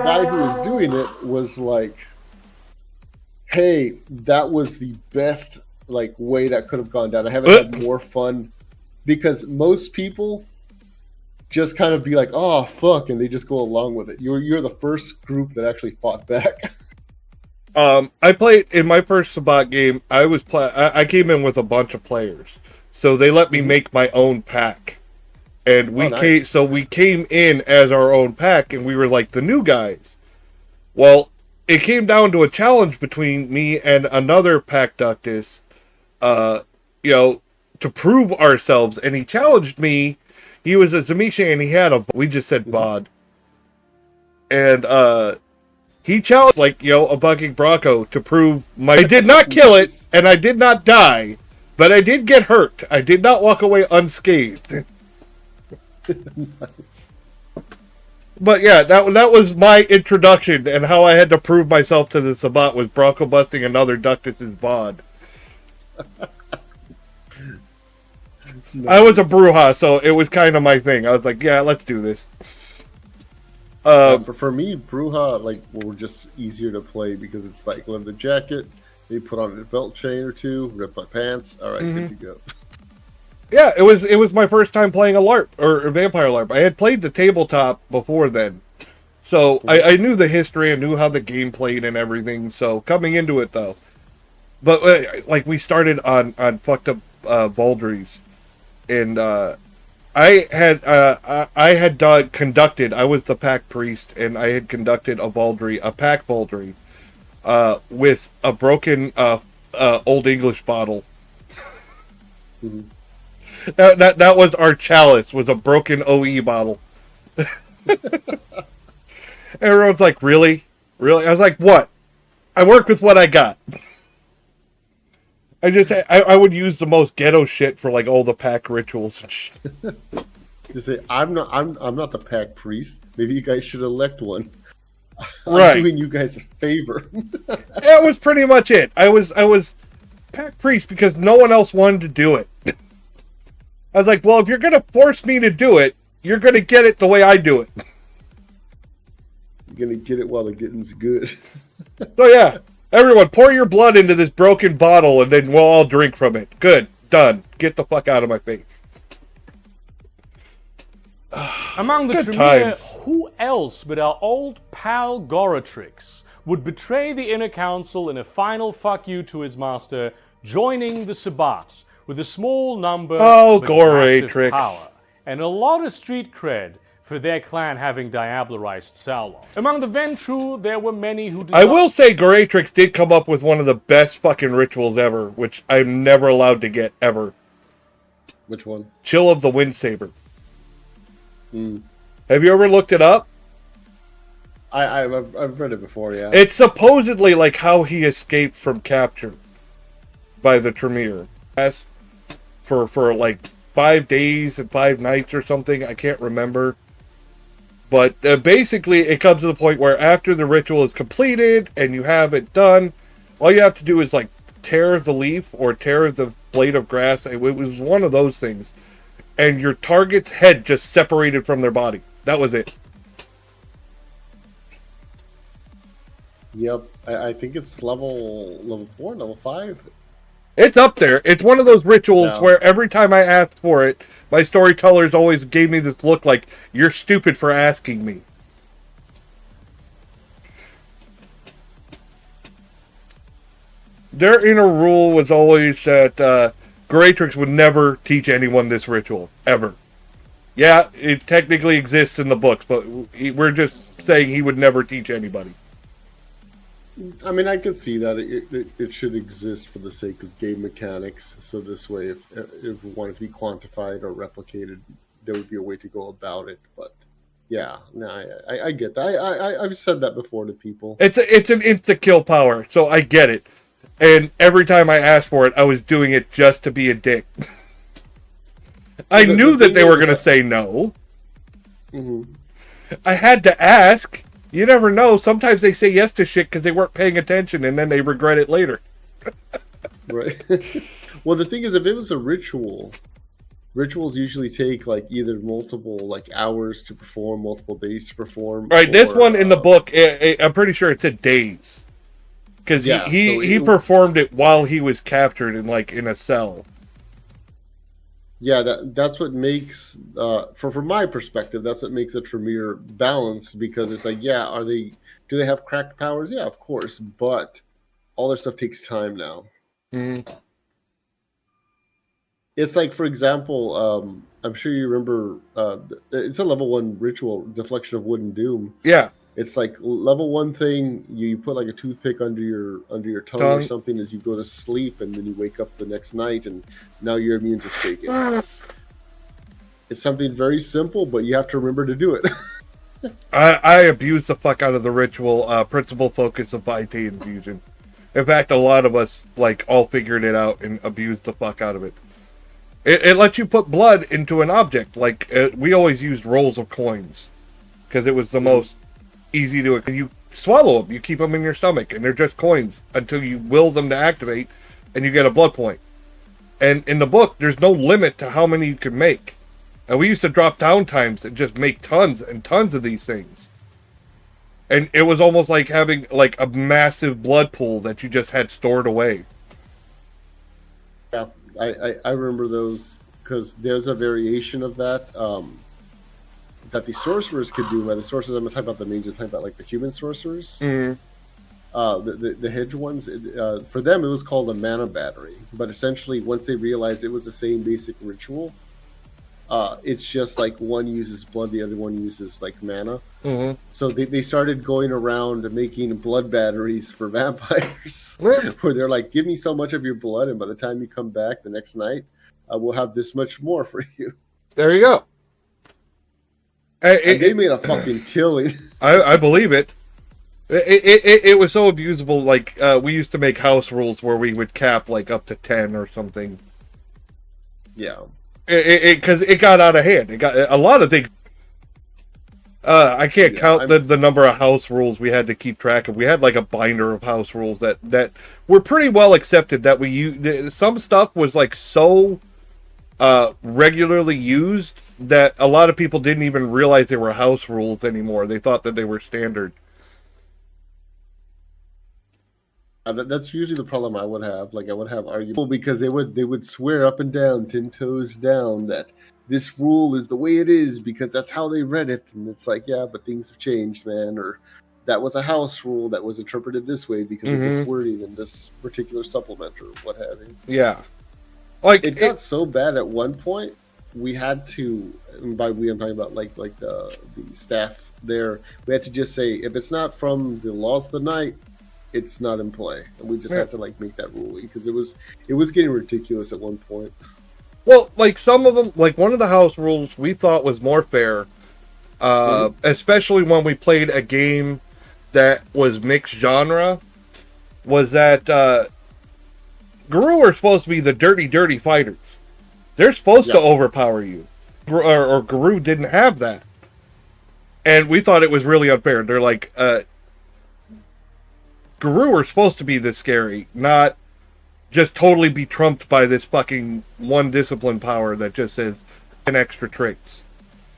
guy who was doing it was like, hey, that was the best like way that could have gone down. I haven't had more fun, because most people just kind of be like, oh fuck, and they just go along with it. You're the first group that actually fought back. I played in my first Sabbat game. I came in with a bunch of players, so they let me make my own pack, and we came in as our own pack, and we were like the new guys. Well, it came down to a challenge between me and another pack ductus, to prove ourselves, and he challenged me. He was a Zamisha, and he had we just said bod, and he challenged, a bucking Bronco to prove I did not kill it, and I did not die, but I did get hurt. I did not walk away unscathed. Nice. But yeah, that was my introduction, and how I had to prove myself to the Sabbat was Bronco busting another Ductus's bod. Nice. I was a Bruja, so it was kind of my thing. I was like, yeah, let's do this. For me, Bruja were just easier to play because it's like leather jacket, they put on a belt chain or two, rip my pants. All right, good to go. Yeah, it was my first time playing a LARP or a vampire LARP. I had played the tabletop before then, So I knew the history, I knew how the game played and everything. So coming into it though, but like we started on fucked up Vaulderies, and I had conducted. I was the pack priest, and I had conducted a pack Vauldery, with a broken Old English bottle. Mhm. That was our chalice. Was a broken OE bottle. Everyone's like, really? Really? I was like, what? I work with what I got. I would use the most ghetto shit for like all the pack rituals and shit. You say, I'm not the pack priest. Maybe you guys should elect one. Right. I'm doing you guys a favor. That was pretty much it. I was pack priest because no one else wanted to do it. I was like, well, if you're gonna force me to do it, you're gonna get it the way I do it. You're gonna get it while the getting's good. So yeah, everyone, pour your blood into this broken bottle, and then we'll all drink from it. Good, done. Get the fuck out of my face. Among the Good Tremere, times. who else but our old pal Goratrix would betray the Inner Council in a final fuck you to his master, joining the Sabbat with a small number Oh, but massive Goratrix. power and a lot of street cred for their clan having diablerized Sauron. Among the Ventrue, there were many who I will say Goratrix did come up with one of the best fucking rituals ever, which I'm never allowed to get ever. Which one? Chill of the Windsaber. Mm. Have you ever looked it up? I've read it before, yeah. It's supposedly like how he escaped from capture by the Tremere. For like 5 days and 5 nights or something. I can't remember. But basically, it comes to the point where after the ritual is completed and you have it done, all you have to do is like tear the leaf or tear the blade of grass. It was one of those things. And your target's head just separated from their body. That was it. Yep. I think it's level 4, level 5. It's up there. It's one of those rituals No. where every time I asked for it, my storytellers always gave me this look like, you're stupid for asking me. Their inner rule was always that Goratrix would never teach anyone this ritual. Ever. Yeah, it technically exists in the books, but we're just saying he would never teach anybody. I mean, I could see that it should exist for the sake of game mechanics. So this way, if it wanted to be quantified or replicated, there would be a way to go about it. But yeah, no, I get that. I've said that before to people. It's an insta-kill power, so I get it. And every time I asked for it, I was doing it just to be a dick. I The knew that thing they were is going to that- say no. Mhm. I had to ask. You never know. Sometimes they say yes to shit because they weren't paying attention, and then they regret it later. Right. Well, the thing is, if it was a ritual, rituals usually take like either multiple like hours to perform, multiple days to perform. Right, this or, one in the book, I'm pretty sure it said days. Because Yeah, so he it- performed it while he was captured in a cell. Yeah, that's what makes from my perspective, that's what makes a Tremere balanced, because it's like, yeah, do they have cracked powers? Yeah, of course, but all their stuff takes time now. Mhm. It's like, for example, I'm sure you remember, it's a level 1 ritual, Deflection of Wooden Doom. Yeah. It's like level 1 thing, you put like a toothpick under your tongue or something as you go to sleep, and then you wake up the next night and now you're immune to shaking. It's something very simple, but you have to remember to do it. I abused the fuck out of the ritual principal focus of Vitae infusion. In fact, a lot of us like all figured it out and abused the fuck out of it. It lets you put blood into an object. Like we always used rolls of coins because it was the most easy to. You swallow them, you keep them in your stomach, and they're just coins until you will them to activate, and you get a blood point. And in the book, there's no limit to how many you can make. And we used to drop down times and just make tons and tons of these things. And it was almost like having like a massive blood pool that you just had stored away. Yeah, I remember those, because there's a variation of that. that the sorcerers could do. By the sorcerers, I'm not talking about the mages. I'm talking about like the human sorcerers. Mhm. The hedge ones. For them, it was called a mana battery. But essentially, once they realized it was the same basic ritual, it's just like one uses blood, the other one uses like mana. Mhm. So they started going around making blood batteries for vampires, Yeah. where they're like, "Give me so much of your blood, and by the time you come back the next night, we'll have this much more for you." There you go. And they made a fucking killing. I believe it. It was so abusable. Like we used to make house rules where we would cap like up to 10 or something. Yeah. Because it got out of hand. It got a lot of things. I can't count the number of house rules we had to keep track of. We had like a binder of house rules that were pretty well accepted. That we used. Some stuff was like so regularly used that a lot of people didn't even realize they were house rules anymore. They thought that they were standard. That's usually the problem I would have. Like I would have arguments because they would swear up and down, 10 toes down, that this rule is the way it is because that's how they read it. And it's like, yeah, but things have changed, man. Or that was a house rule that was interpreted this way because of this wording in this particular supplement or what have you. Yeah, like it got so bad at one point we had to. And by we, I'm talking about like the staff there. We had to just say if it's not from the laws of the night, it's not in play, and we just had to like make that rule because it was getting ridiculous at one point. Well, like some of them, like one of the house rules we thought was more fair, especially when we played a game that was mixed genre, was that Garou are supposed to be the dirty fighters. They're supposed to overpower you, or Garou didn't have that, and we thought it was really unfair. They're like, Garou are supposed to be this scary, not just totally be trumped by this fucking one discipline power that just says an extra traits.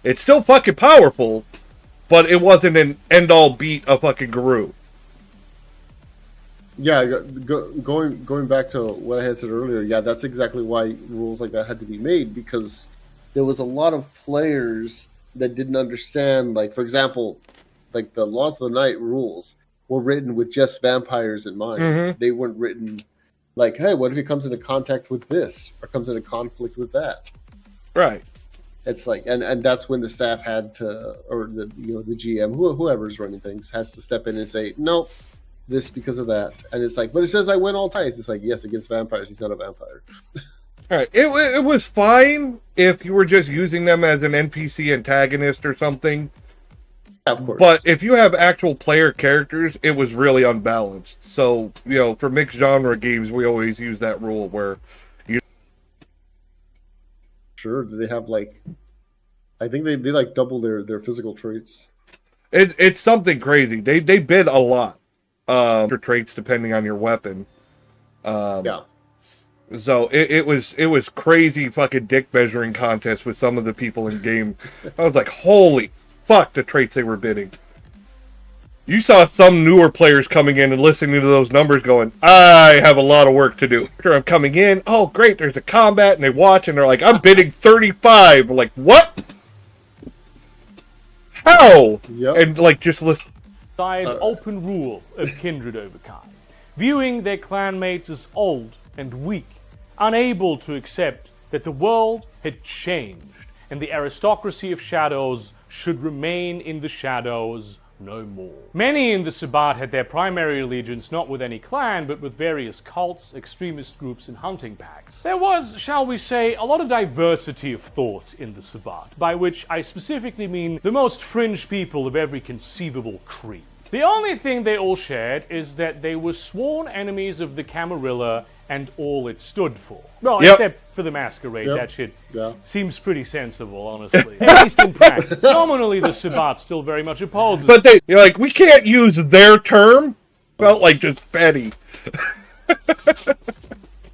It's still fucking powerful, but it wasn't an end-all beat of fucking Garou. Yeah, going back to what I had said earlier, yeah, that's exactly why rules like that had to be made, because there was a lot of players that didn't understand, like, for example, like the Laws of the Night rules were written with just vampires in mind. They weren't written like, hey, what if he comes into contact with this or comes into conflict with that? Right. It's like, and that's when the staff had to, or the the GM, whoever's running things, has to step in and say, nope, this because of that. And it's like, but it says I win all ties. It's like, yes, against vampires, he's not a vampire. All right. It was fine if you were just using them as an NPC antagonist or something. Of course. But if you have actual player characters, it was really unbalanced. So, for mixed genre games, we always use that rule where you... Sure, they have like... I think they like double their physical traits. It's something crazy. They bid a lot for traits depending on your weapon. Yeah. So it was crazy fucking dick measuring contest with some of the people in game. I was like, holy fuck, the traits they were bidding. You saw some newer players coming in and listening to those numbers going, I have a lot of work to do. After I'm coming in, oh great, there's a combat, and they watch and they're like, I'm bidding 35. I'm like, what? How? Yep. And like, just listen. Open rule of Kindred Overkind, viewing their clanmates as old and weak, unable to accept that the world had changed and the aristocracy of shadows should remain in the shadows no more. Many in the Sabbat had their primary allegiance not with any clan, but with various cults, extremist groups, and hunting packs. There was, shall we say, a lot of diversity of thought in the Sabbat, by which I specifically mean the most fringe people of every conceivable creed. The only thing they all shared is that they were sworn enemies of the Camarilla and all it stood for. Well, except for the Masquerade, that shit seems pretty sensible, honestly. At least in practice. Nominally, the Sabbat still very much opposes. But you're like, we can't use their term. Felt like just petty.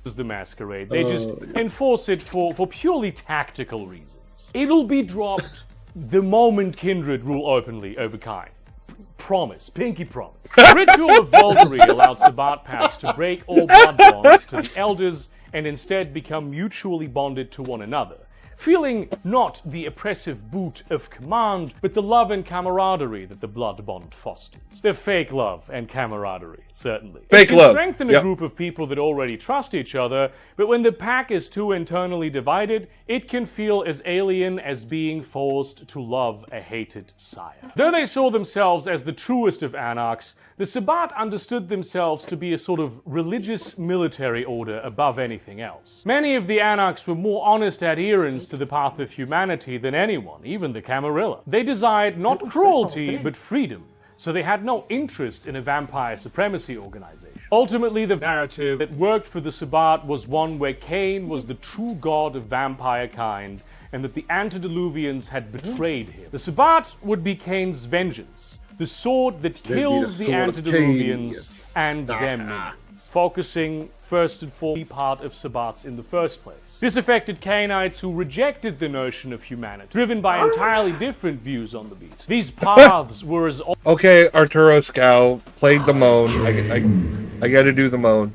The Masquerade. They just enforce it for purely tactical reasons. It'll be dropped the moment Kindred rule openly over Kind. Promise, pinky promise. The ritual of Volturi allowed Sabbat packs to break all blood bonds to the elders and instead become mutually bonded to one another, feeling not the oppressive boot of command, but the love and camaraderie that the blood bond fosters. The fake love and camaraderie, certainly. Fake it can love. strengthen a group of people that already trust each other, but when the pack is too internally divided, it can feel as alien as being forced to love a hated sire. Though they saw themselves as the truest of anarchs, the Sabbat understood themselves to be a sort of religious military order above anything else. Many of the anarchs were more honest adherents to the path of humanity than anyone, even the Camarilla. They desired not cruelty, but freedom, so they had no interest in a vampire supremacy organization. Ultimately, the narrative that worked for the Sabbat was one where Cain was the true god of vampire kind, and that the antediluvians had betrayed him. The Sabbat would be Cain's vengeance, the sword that kills the antediluvians and their minions, focusing first and foremost part of Sabbats in the first place. This affected Cainites who rejected the notion of humanity, driven by entirely different views on the beast. These paths were as old Okay, Arturo Scow played the moan. I gotta do the moan.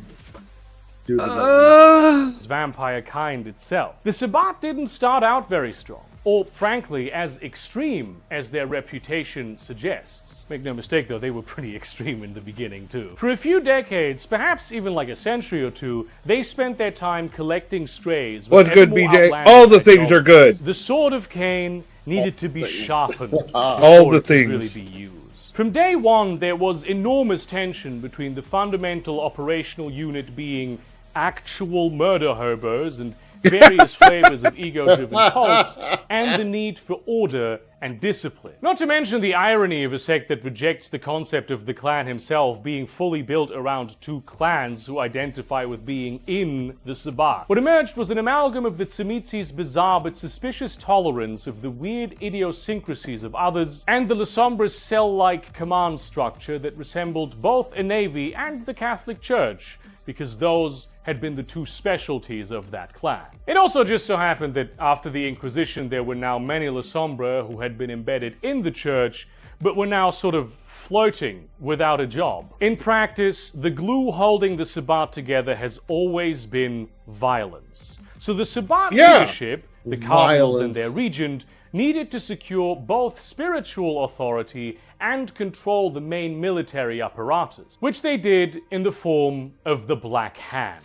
as vampire kind itself. The Sabbat didn't start out very strong, or frankly, as extreme as their reputation suggests. Make no mistake though, they were pretty extreme in the beginning too. For a few decades, perhaps even like a century or two, they spent their time collecting strays. What's good, BJ? All the things are good. The sword of Cain needed to be sharpened All before the it could things. really be used. From day one, there was enormous tension between the fundamental operational unit being actual murder hobos and various flavors of ego-driven cults, and the need for order and discipline. Not to mention the irony of a sect that rejects the concept of the clan himself being fully built around two clans who identify with being in the Sabbat. What emerged was an amalgam of the Tsimitsi's bizarre but suspicious tolerance of the weird idiosyncrasies of others, and the La Sombra's cell-like command structure that resembled both a navy and the Catholic Church, because those had been the two specialties of that clan. It also just so happened that after the Inquisition, there were now many La Sombra who had been embedded in the church, but were now sort of floating without a job. In practice, the glue holding the Sabbat together has always been violence. So the Sabbat leadership, the cardinals and their regent, needed to secure both spiritual authority and control the main military apparatus, which they did in the form of the Black Hand.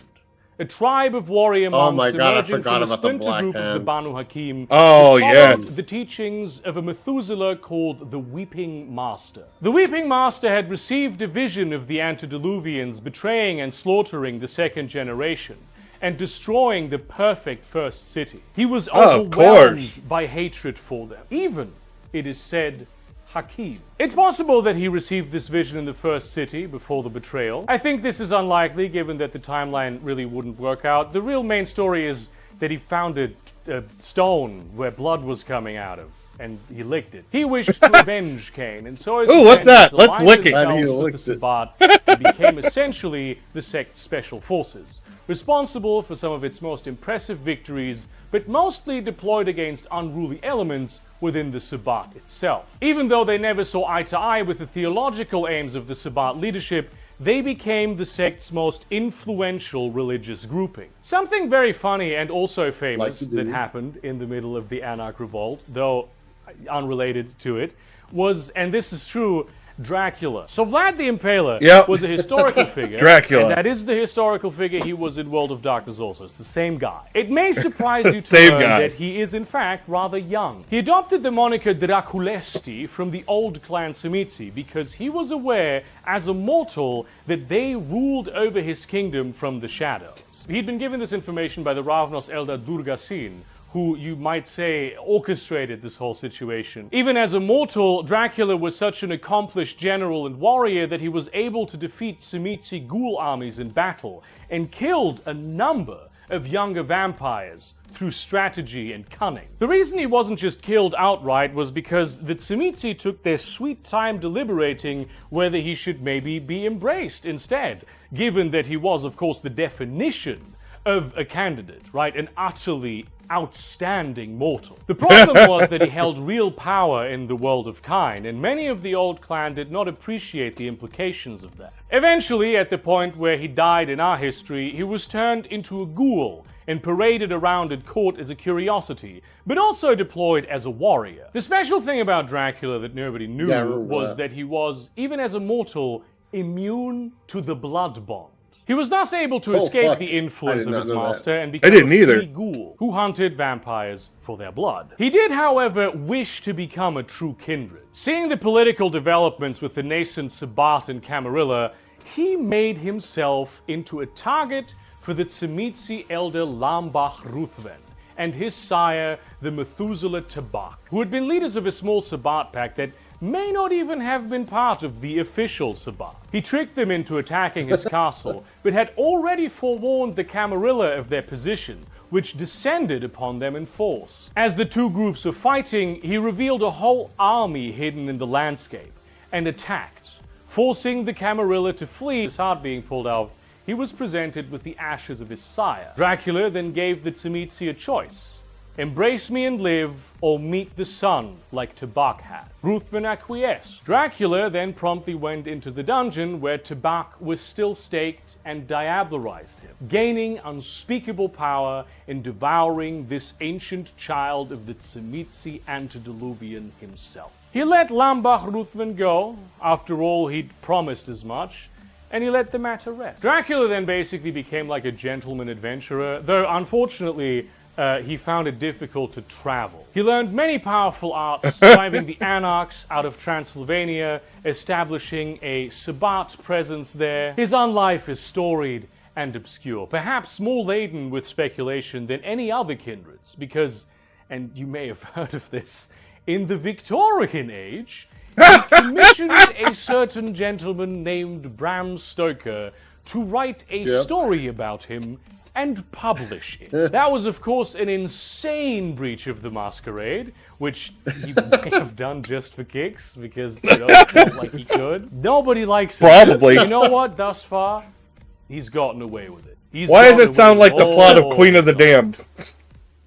A tribe of warrior monks emerging from a splinter group of the Banu Hakim followed the teachings of a Methuselah called the Weeping Master. The Weeping Master had received a vision of the antediluvians betraying and slaughtering the second generation and destroying the perfect first city. He was overwhelmed by hatred for them, even, it is said, Hakim. It's possible that he received this vision in the first city before the betrayal. I think this is unlikely given that the timeline really wouldn't work out. The real main story is that he found a stone where blood was coming out of, and he licked it. He wished to avenge Cain, and so ooh, what's that? Let's lick it. With the Sabbat, and became essentially the sect's special forces, responsible for some of its most impressive victories, but mostly deployed against unruly elements within the Sabbat itself. Even though they never saw eye to eye with the theological aims of the Sabbat leadership, they became the sect's most influential religious grouping. Something very funny and also famous that happened in the middle of the Anarch Revolt, though unrelated to it, was, and this is true, Dracula. So Vlad the Impaler was a historical figure. Dracula. And that is the historical figure he was in World of Darkness also. It's the same guy. It may surprise you to learn that he is in fact rather young. He adopted the moniker Draculesti from the old clan Tzimitzi because he was aware as a mortal that they ruled over his kingdom from the shadows. He'd been given this information by the Ravnos elder Durgasin, who you might say orchestrated this whole situation. Even as a mortal, Dracula was such an accomplished general and warrior that he was able to defeat Tzimitzi ghoul armies in battle and killed a number of younger vampires through strategy and cunning. The reason he wasn't just killed outright was because the Tzimitzi took their sweet time deliberating whether he should maybe be embraced instead, given that he was, of course, the definition of a candidate, right? An utterly outstanding mortal. The problem was that he held real power in the world of Kine, and many of the old clan did not appreciate the implications of that. Eventually, at the point where he died in our history, he was turned into a ghoul and paraded around at court as a curiosity, but also deployed as a warrior. The special thing about Dracula that nobody knew was that he was, even as a mortal, immune to the blood bond. He was thus able to escape the influence of his master and become a free ghoul who hunted vampires for their blood. He did, however, wish to become a true kindred. Seeing the political developments with the nascent Sabbat and Camarilla, he made himself into a target for the Tzimisce elder Lambach Ruthven and his sire, the Methuselah Tabak, who had been leaders of a small Sabbat pact that may not even have been part of the official Sabbat. He tricked them into attacking his castle, but had already forewarned the Camarilla of their position, which descended upon them in force. As the two groups were fighting, he revealed a whole army hidden in the landscape, and attacked, forcing the Camarilla to flee. His heart being pulled out, he was presented with the ashes of his sire. Dracula then gave the Tzimisce a choice: embrace me and live, or meet the sun like Tabak had. Ruthven acquiesced. Dracula then promptly went into the dungeon where Tabak was still staked and diablerized him, gaining unspeakable power in devouring this ancient child of the Tzimisce antediluvian himself. He let Lambach Ruthven go. After all, he'd promised as much, and he let the matter rest. Dracula then basically became like a gentleman adventurer, though unfortunately, he found it difficult to travel. He learned many powerful arts, driving the Anarchs out of Transylvania, establishing a Sabbat presence there. His own life is storied and obscure, perhaps more laden with speculation than any other kindreds, because, and you may have heard of this, in the Victorian age, he commissioned a certain gentleman named Bram Stoker to write a story about him and publish it. That was, of course, an insane breach of the masquerade, which he may have done just for kicks, because, he felt like he could. Nobody likes it. Probably. You know what? Thus far, he's gotten away with it. Why does it sound like the plot of Queen of the Damned?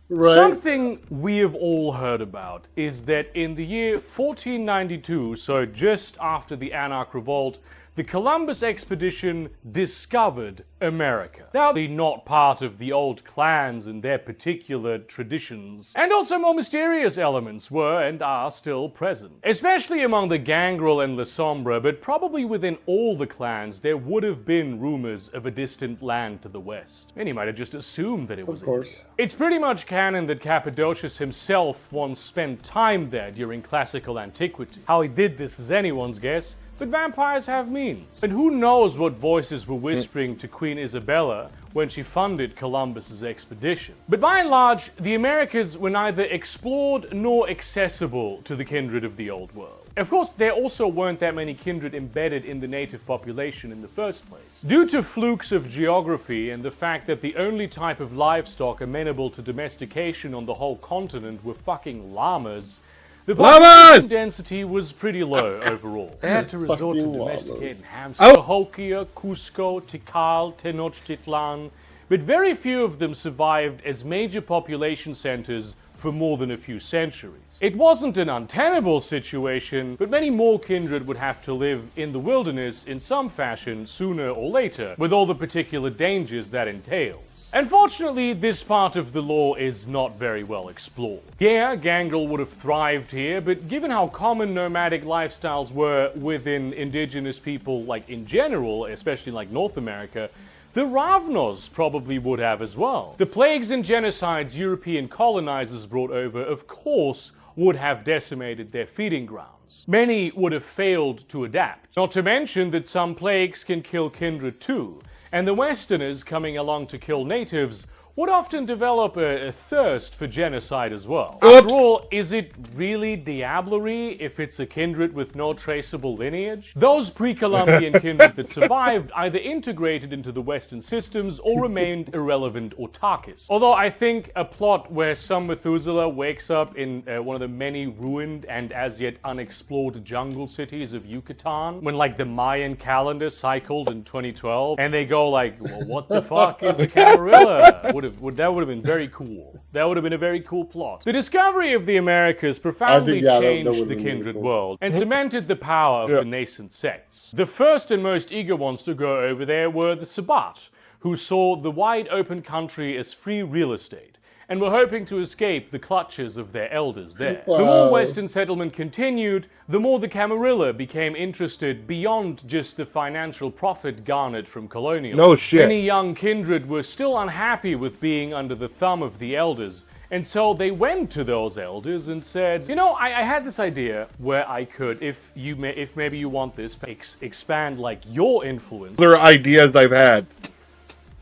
Right. Something we have all heard about is that in the year 1492, so just after the Anarch Revolt, the Columbus expedition discovered America. Now, they're not part of the old clans and their particular traditions, and also more mysterious elements were and are still present. Especially among the Gangrel and La Sombra, but probably within all the clans, there would have been rumors of a distant land to the west. And you might have just assumed that it was India. It's pretty much canon that Cappadocius himself once spent time there during classical antiquity. How he did this is anyone's guess, but vampires have means. And who knows what voices were whispering to Queen Isabella when she funded Columbus's expedition. But by and large, the Americas were neither explored nor accessible to the kindred of the Old World. Of course, there also weren't that many kindred embedded in the native population in the first place. Due to flukes of geography and the fact that the only type of livestock amenable to domestication on the whole continent were fucking llamas, the population density was pretty low overall. They had to resort to domesticating hamsters. Cahokia, Cusco, Tikal, Tenochtitlan, but very few of them survived as major population centers for more than a few centuries. It wasn't an untenable situation, but many more kindred would have to live in the wilderness in some fashion sooner or later, with all the particular dangers that entails. Unfortunately, this part of the lore is not very well explored. Yeah, Gangrel would have thrived here, but given how common nomadic lifestyles were within indigenous people, like in general, especially like North America, the Ravnos probably would have as well. The plagues and genocides European colonizers brought over, of course, would have decimated their feeding grounds. Many would have failed to adapt. Not to mention that some plagues can kill kindred too, and the Westerners coming along to kill natives would often develop a thirst for genocide as well. After all, is it really diablerie if it's a kindred with no traceable lineage? Those pre-Columbian kindred that survived either integrated into the Western systems or remained irrelevant autarkists. Although I think a plot where some Methuselah wakes up in one of the many ruined and as yet unexplored jungle cities of Yucatan, when like the Mayan calendar cycled in 2012, and they go like, well, what the fuck is a Camarilla? Would have been very cool. That would have been a very cool plot. The discovery of the Americas profoundly that changed would've the been really kindred cool. world and cemented the power of the nascent sects. The first and most eager ones to go over there were the Sabbat, who saw the wide open country as free real estate and were hoping to escape the clutches of their elders there. The more Wow. Western settlement continued, the more the Camarilla became interested beyond just the financial profit garnered from colonial. No shit. Many young kindred were still unhappy with being under the thumb of the elders, and so they went to those elders and said, you know, I had this idea where I could, if maybe you want this, expand like your influence. Other ideas I've had.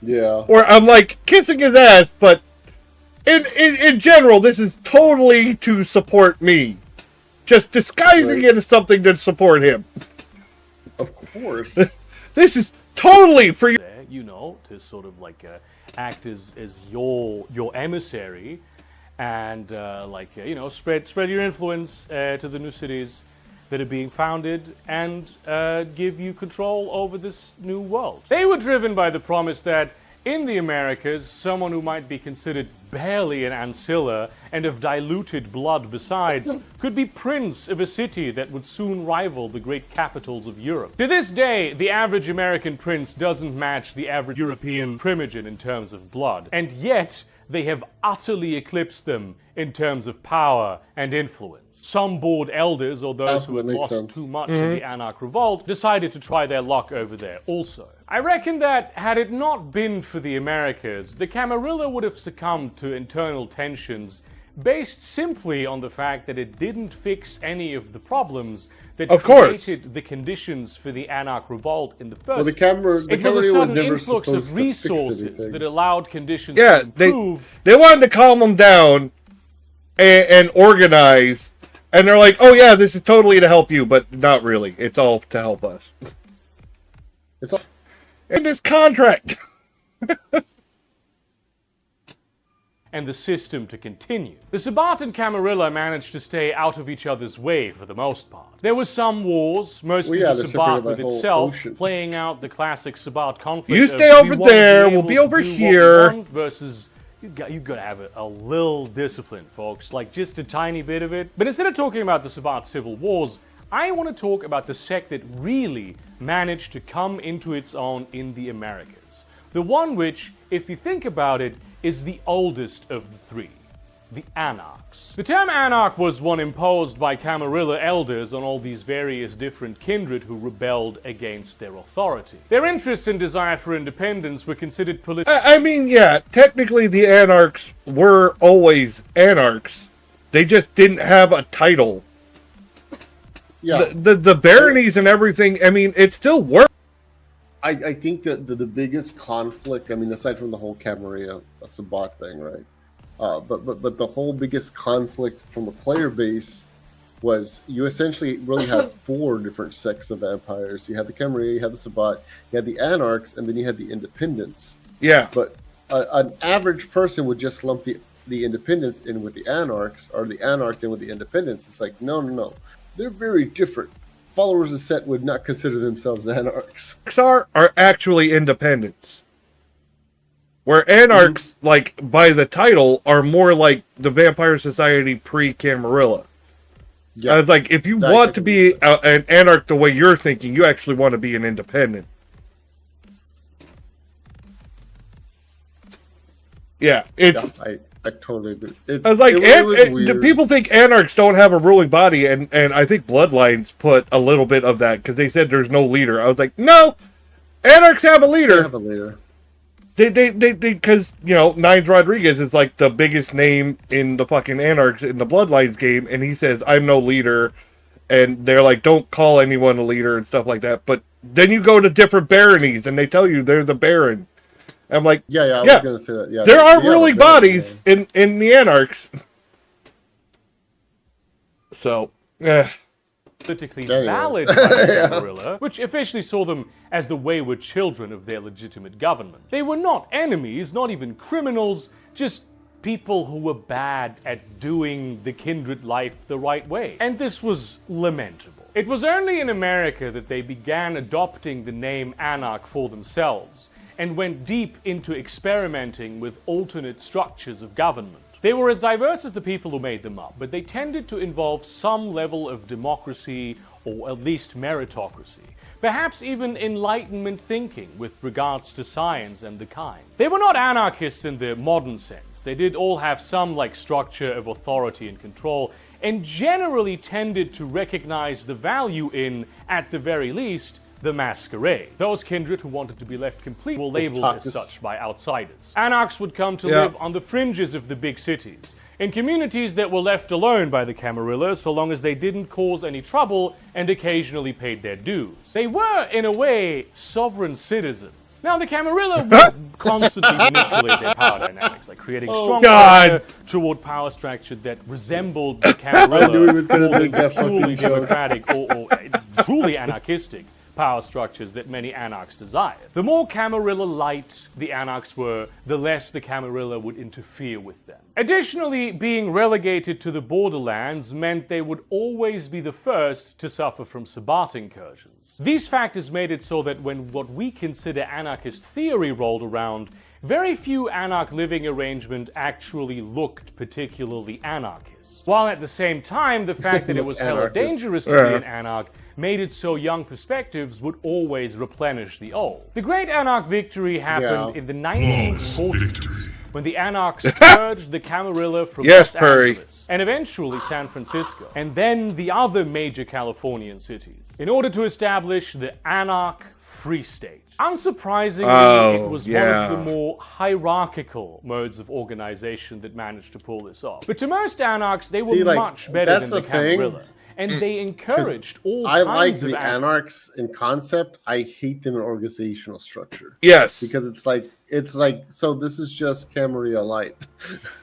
Yeah. Or I'm like kissing his ass, but in general, this is totally to support me. Just disguising Right. it as something to support him. Of course. This is totally for you. There, you know, to sort of like act as your emissary, and you know, spread your influence to the new cities that are being founded and give you control over this new world. They were driven by the promise that in the Americas, someone who might be considered barely an ancilla and of diluted blood besides could be prince of a city that would soon rival the great capitals of Europe. To this day, the average American prince doesn't match the average European primogen in terms of blood, and yet they have utterly eclipsed them in terms of power and influence. Some bored elders, or those who had That makes lost sense. too much in the Anarch Revolt, decided to try their luck over there also. I reckon that had it not been for the Americas, the Camarilla would have succumbed to internal tensions based simply on the fact that it didn't fix any of the problems that Of course. created the conditions for the Anarch Revolt in the first Well, the Camarilla It was a was sudden never influx supposed of to fix resources anything. that allowed conditions Yeah, to improve. they wanted to calm them down and organize, and they're like, oh yeah, this is totally to help you, but not really. It's all to help us. It's all, In this contract. And the system to continue. The Sabbat and Camarilla managed to stay out of each other's way for the most part. There were some wars, mostly Well, yeah, the they're Sabbat separated by with the whole itself, ocean. playing out the classic Sabbat conflict. You of, stay we over want to there, be we'll be able over to do what we here. want versus you got to have a little discipline, folks, like just a tiny bit of it. But instead of talking about the Sabbat civil wars, I want to talk about the sect that really managed to come into its own in the Americas. The one which, if you think about it, is the oldest of the three. The Anarchs. The term Anarch was one imposed by Camarilla elders on all these various different kindred who rebelled against their authority. Their interests and desire for independence were considered political. I mean, yeah, technically the Anarchs were always Anarchs. They just didn't have a title. yeah. The baronies and everything, I mean, it still worked. I think that the biggest conflict, I mean, aside from the whole Camarilla Sabbat thing, right? But the whole biggest conflict from the player base was you essentially really had four different sects of vampires. You had the Camarilla, you had the Sabbat, you had the Anarchs, and then you had the Independents. Yeah. But an average person would just lump the Independents in with the Anarchs, or the Anarchs in with the Independents. It's like, no. They're very different. Followers of Set would not consider themselves Anarchs. Are actually independents. Where Anarchs, like, by the title, are more like the Vampire Society pre-Camarilla. Yeah. It's like, if you I want to can be believe that. an Anarch the way you're thinking, you actually want to be an independent. Yeah, it's... Yeah, I totally agree. I was like, it was weird. people think Anarchs don't have a ruling body, and I think Bloodlines put a little bit of that, because they said there's no leader. I was like, no! Anarchs have a They leader! have a leader. They because, you know, Nines Rodriguez is like the biggest name in the fucking Anarchs in the Bloodlines game, and he says, I'm no leader, and they're like, don't call anyone a leader and stuff like that, but then you go to different baronies, and they tell you they're the Baron. I'm like, Yeah, I Yeah. was gonna say that. Yeah, there are they have a ruling better bodies name. in the Anarchs. So, politically Anyways. valid by the Camarilla, which officially saw them as the wayward children of their legitimate government. They were not enemies, not even criminals, just people who were bad at doing the kindred life the right way. And this was lamentable. It was only in America that they began adopting the name Anarch for themselves, and went deep into experimenting with alternate structures of government. They were as diverse as the people who made them up, but they tended to involve some level of democracy or at least meritocracy. Perhaps even Enlightenment thinking with regards to science and the kind. They were not anarchists in the modern sense. They did all have some structure of authority and control, and generally tended to recognize the value in, at the very least, the masquerade. Those kindred who wanted to be left complete were labeled as such by outsiders. Anarchs would come to live on the fringes of the big cities, in communities that were left alone by the Camarilla so long as they didn't cause any trouble and occasionally paid their dues. They were, in a way, sovereign citizens. Now, the Camarilla would constantly manipulate their power dynamics, like creating strong pressure toward power structure that resembled the Camarilla I knew he was going to make that purely fucking joke. democratic or truly anarchistic power structures that many anarchs desired. The more Camarilla light the anarchs were, the less the Camarilla would interfere with them. Additionally, being relegated to the borderlands meant they would always be the first to suffer from Sabbat incursions. These factors made it so that when what we consider anarchist theory rolled around, very few anarch living arrangement actually looked particularly anarchist. While at the same time, the fact that it was hella dangerous to be an anarch made it so young perspectives would always replenish the old. The great anarch victory happened in the 1940s, when the anarchs purged the Camarilla from Los Angeles, and eventually San Francisco, and then the other major Californian cities, in order to establish the Anarch Free State. Unsurprisingly, it was one of the more hierarchical modes of organization that managed to pull this off. But to most anarchs, they were much better than the Camarilla. And they encouraged all kinds of I like the anarchs in concept. I hate them in organizational structure. Yes. Because it's like, so this is just Camarilla Light.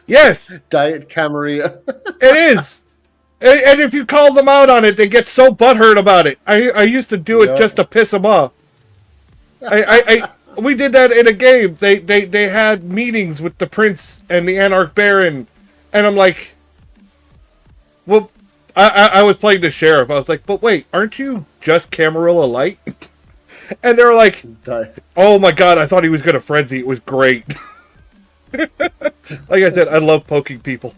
Yes. Diet Camarilla. It is. And if you call them out on it, they get so butthurt about it. I used to do it just to piss them off. We did that in a game. They had meetings with the Prince and the Anarch Baron, and I'm like, well, I was playing the sheriff. I was like, but wait, aren't you just Camarilla Light? And they were like, oh my god, I thought he was going to frenzy. It was great. Like I said, I love poking people.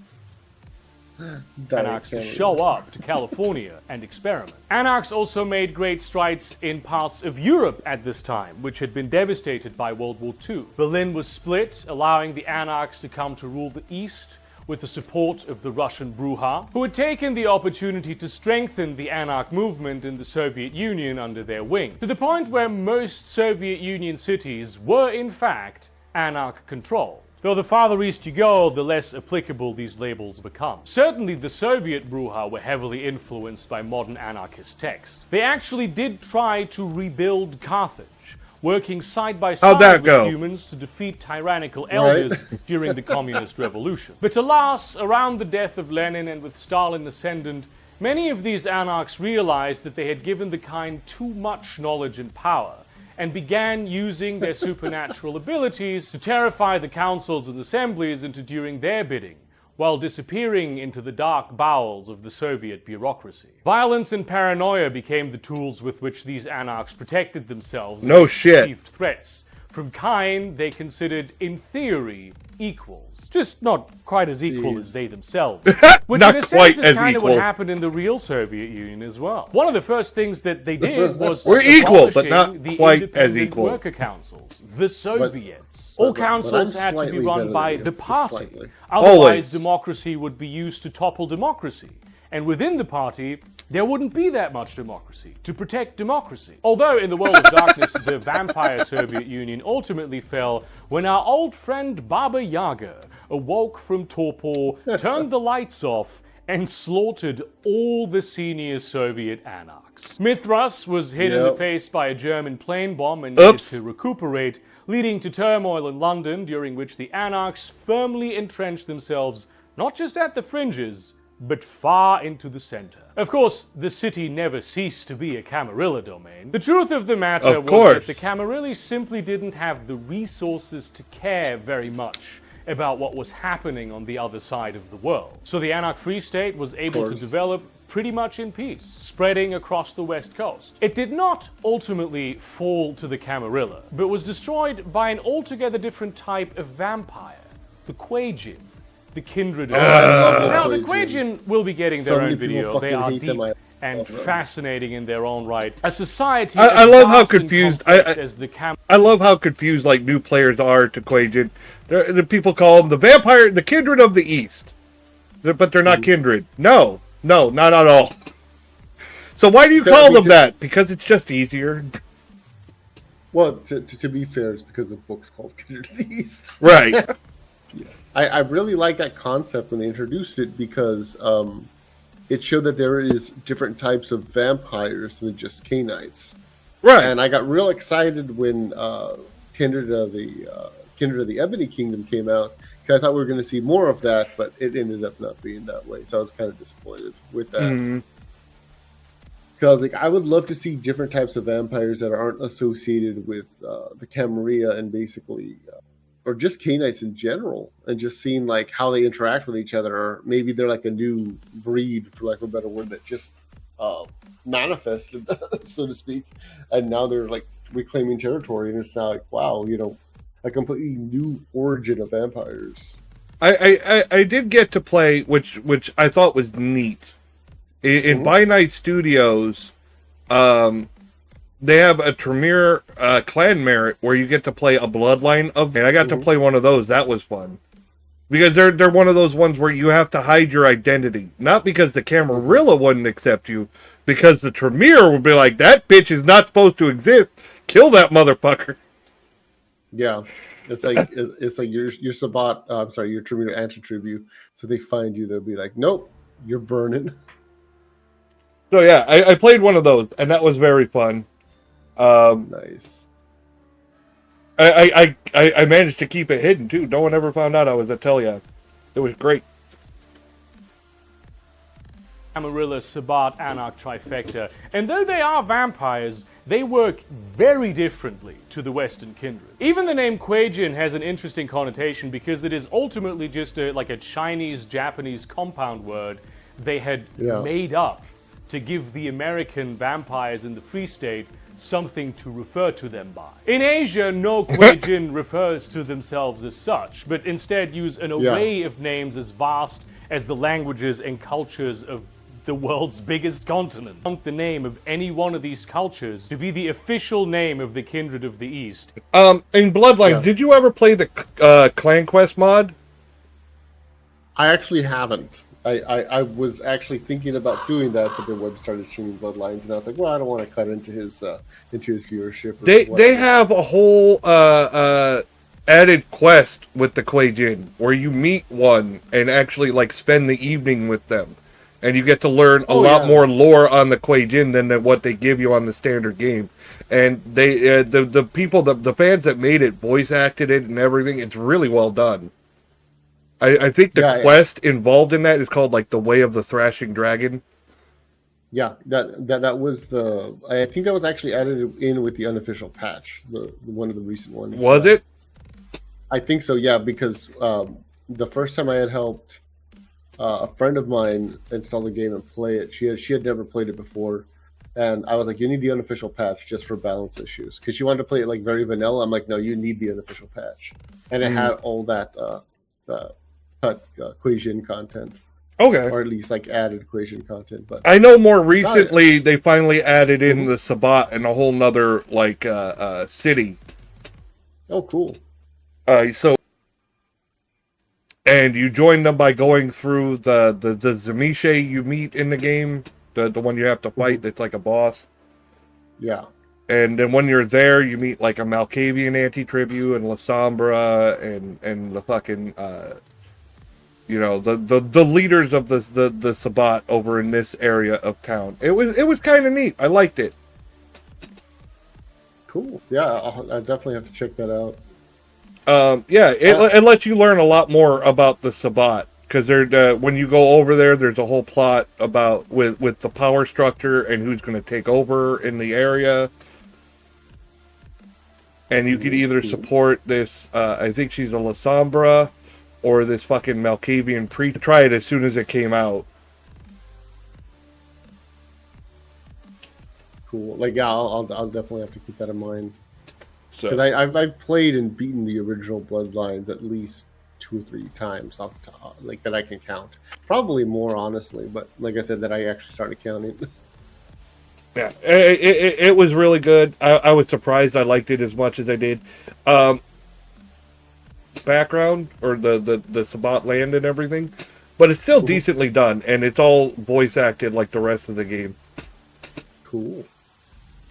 Anarchs to show up to California and experiment. Anarchs also made great strides in parts of Europe at this time, which had been devastated by World War II. Berlin was split, allowing the Anarchs to come to rule the East, with the support of the Russian Bruja, who had taken the opportunity to strengthen the anarch movement in the Soviet Union under their wing, to the point where most Soviet Union cities were in fact anarch-controlled. Though the farther east you go, the less applicable these labels become. Certainly the Soviet Bruja were heavily influenced by modern anarchist text. They actually did try to rebuild Carthage, working side by side with humans to defeat tyrannical elders during the Communist Revolution. But alas, around the death of Lenin and with Stalin ascendant, many of these anarchs realized that they had given the kind too much knowledge and power, and began using their supernatural abilities to terrify the councils and assemblies into doing their bidding, while disappearing into the dark bowels of the Soviet bureaucracy. Violence and paranoia became the tools with which these anarchs protected themselves against perceived threats from kind they considered, in theory, equals. Just not quite as equal as they themselves. Which in a sense is kind of what happened in the real Soviet Union as well. One of the first things that they did was we're equal, but not the quite as equal. Worker councils, the Soviets. All councils had to be run by the party. Otherwise, democracy would be used to topple democracy. And within the party, there wouldn't be that much democracy to protect democracy. Although in the world of darkness, the vampire Soviet Union ultimately fell when our old friend Baba Yaga awoke from torpor, turned the lights off, and slaughtered all the senior Soviet anarchs. Mithras was hit in the face by a German plane bomb and needed to recuperate, leading to turmoil in London, during which the anarchs firmly entrenched themselves not just at the fringes, but far into the center. Of course, the city never ceased to be a Camarilla domain. The truth of the matter was that the Camarilli simply didn't have the resources to care very much about what was happening on the other side of the world. So the Anarch Free State was able to develop pretty much in peace, spreading across the west coast. It did not ultimately fall to the Camarilla, but was destroyed by an altogether different type of vampire, the Quajin, the kindred of Now, the Quajin will be getting their own video. They are deep and fascinating in their own right. A society. I love how confused. I love how confused like new players are to Quajin. The people call them the vampire, the kindred of the East, but they're not kindred. No, not at all. So why do you call them that? Because it's just easier. Well, to be fair, it's because the book's called Kindred of the East. Right. Yeah. I really like that concept when they introduced it because it showed that there is different types of vampires than just Canites. Right. And I got real excited when Kindred of the Ebony Kingdom came out because I thought we were going to see more of that, but it ended up not being that way. So I was kind of disappointed with that. Mm-hmm. Because I would love to see different types of vampires that aren't associated with the Camarilla and basically, or just Canites in general, and just seeing like how they interact with each other, or maybe they're like a new breed, for lack of a better word, that just manifested, so to speak, and now they're like reclaiming territory, and it's now like, wow, a completely new origin of vampires. I did get to play, which I thought was neat. In By Night Studios, they have a Tremere clan merit where you get to play a bloodline of, and I got to play one of those. That was fun because they're one of those ones where you have to hide your identity, not because the Camarilla wouldn't accept you, because the Tremere would be like, that bitch is not supposed to exist. Kill that motherfucker. Yeah. It's like your Sabbat, your Tribute anti-tribute. So they find you, they'll be like, nope, you're burning. So yeah, I played one of those, and that was very fun. Nice. I managed to keep it hidden too. No one ever found out I was a Teliath. It was great. Camarilla, Sabbat, Anarch trifecta, and though they are vampires, they work very differently to the Western kindred. Even the name Quajin has an interesting connotation because it is ultimately just like a Chinese-Japanese compound word they had made up to give the American vampires in the Free State something to refer to them by. In Asia, no Quajin refers to themselves as such, but instead use an array of names as vast as the languages and cultures of the world's biggest continent. Want the name of any one of these cultures to be the official name of the Kindred of the East. In Bloodlines, did you ever play the Clan Quest mod? I actually haven't. I was actually thinking about doing that, but then Webb started streaming Bloodlines, and I was like, well, I don't want to cut into his viewership. They have a whole added quest with the Quajin where you meet one and actually like spend the evening with them, and you get to learn a lot more lore on the Quajin than what they give you on the standard game. And they the people, the fans that made it voice acted it and everything. It's really well done. I think the quest involved in that is called like the Way of the Thrashing Dragon. Yeah, that was the. I think that was actually added in with the unofficial patch, the one of the recent ones. Was it? I think so. Yeah, because the first time I had helped a friend of mine install the game and play it, she had never played it before, and I was like, "You need the unofficial patch just for balance issues," because she wanted to play it like very vanilla. I'm like, "No, you need the unofficial patch," and it had all that Quajin content. Okay. Or at least like added Quajin content. But I know more recently they finally added in the Sabbat and a whole nother like city. Oh, cool. So and you join them by going through the Zamiche you meet in the game, the one you have to fight that's like a boss. Yeah. And then when you're there, you meet like a Malkavian anti-tribute and La Sombra and the fucking the leaders of the Sabbat over in this area of town. It was kind of neat. I liked it. Cool. Yeah, I definitely have to check that out. It lets you learn a lot more about the Sabbat because when you go over there's a whole plot about with the power structure and who's going to take over in the area. And you could either support this. I think she's a La Sombra. Or this fucking Malkavian priest. Try it as soon as it came out. Cool. Like, yeah, I'll definitely have to keep that in mind. Because So I've played and beaten the original Bloodlines at least 2 or 3 times off the top, like that I can count. Probably more, honestly, but like I said, that I actually started counting. yeah, it was really good. I was surprised I liked it as much as I did. Background or the Sabbat land and everything, but it's still decently done, and it's all voice acted like the rest of the game. Cool.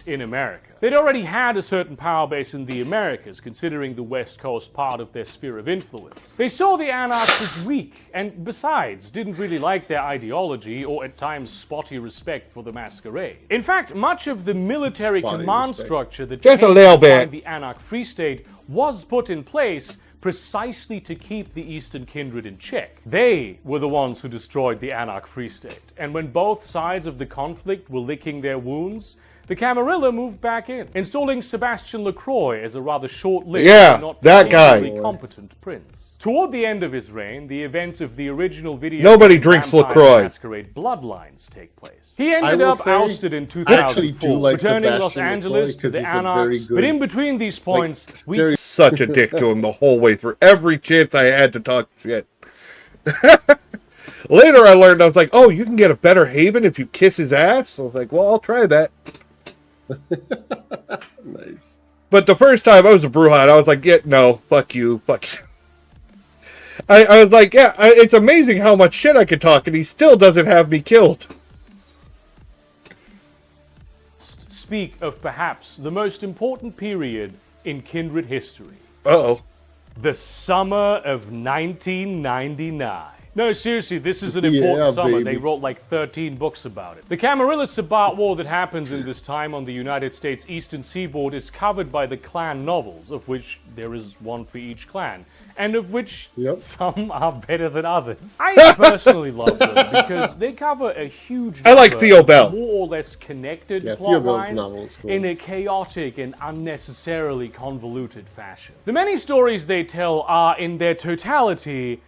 In America. They'd already had a certain power base in the Americas, considering the West Coast part of their sphere of influence. They saw the Anarchs as weak, and besides, didn't really like their ideology or at times spotty respect for the Masquerade. In fact, much of the military Spotty command respect. structure that Just a came little behind bit. the Anarch Free State was put in place precisely to keep the Eastern Kindred in check. They were the ones who destroyed the Anarch Free State, and when both sides of the conflict were licking their wounds, the Camarilla moved back in, installing Sebastian Lacroix as a rather short-lived, Yeah, and not that guy. particularly competent prince. Toward the end of his reign, the events of the original video Nobody game drinks Vampire LaCroix. Masquerade Bloodlines take place. He ended will up say, ousted in I actually 2004, do like returning Los Sebastian Angeles LaCroix to 'cause the he's a very Anarchs. good, But in between these points, we stereo- Such a dick to him the whole way through. Every chance I had to talk shit. Later I learned, I was like, oh, you can get a better Haven if you kiss his ass? I was like, well, I'll try that. Nice. But the first time I was a Bruhide, I was like, yeah, no, fuck you, fuck you. I was like, yeah, it's amazing how much shit I can talk, and he still doesn't have me killed. speak of perhaps the most important period in Kindred history. Uh-oh. The summer of 1999. No, seriously, this is an Yeah, important summer. baby. They wrote like 13 books about it. The Camarilla-Sabbat War that happens in this time on the United States eastern seaboard is covered by the clan novels, of which there is one for each clan, and of which Yep. some are better than others. I personally love them because they cover a huge I like number Theo of Bell. more or less connected Yeah, Theo plot Bell's lines novel is cool. in a chaotic and unnecessarily convoluted fashion. The many stories they tell are, in their totality,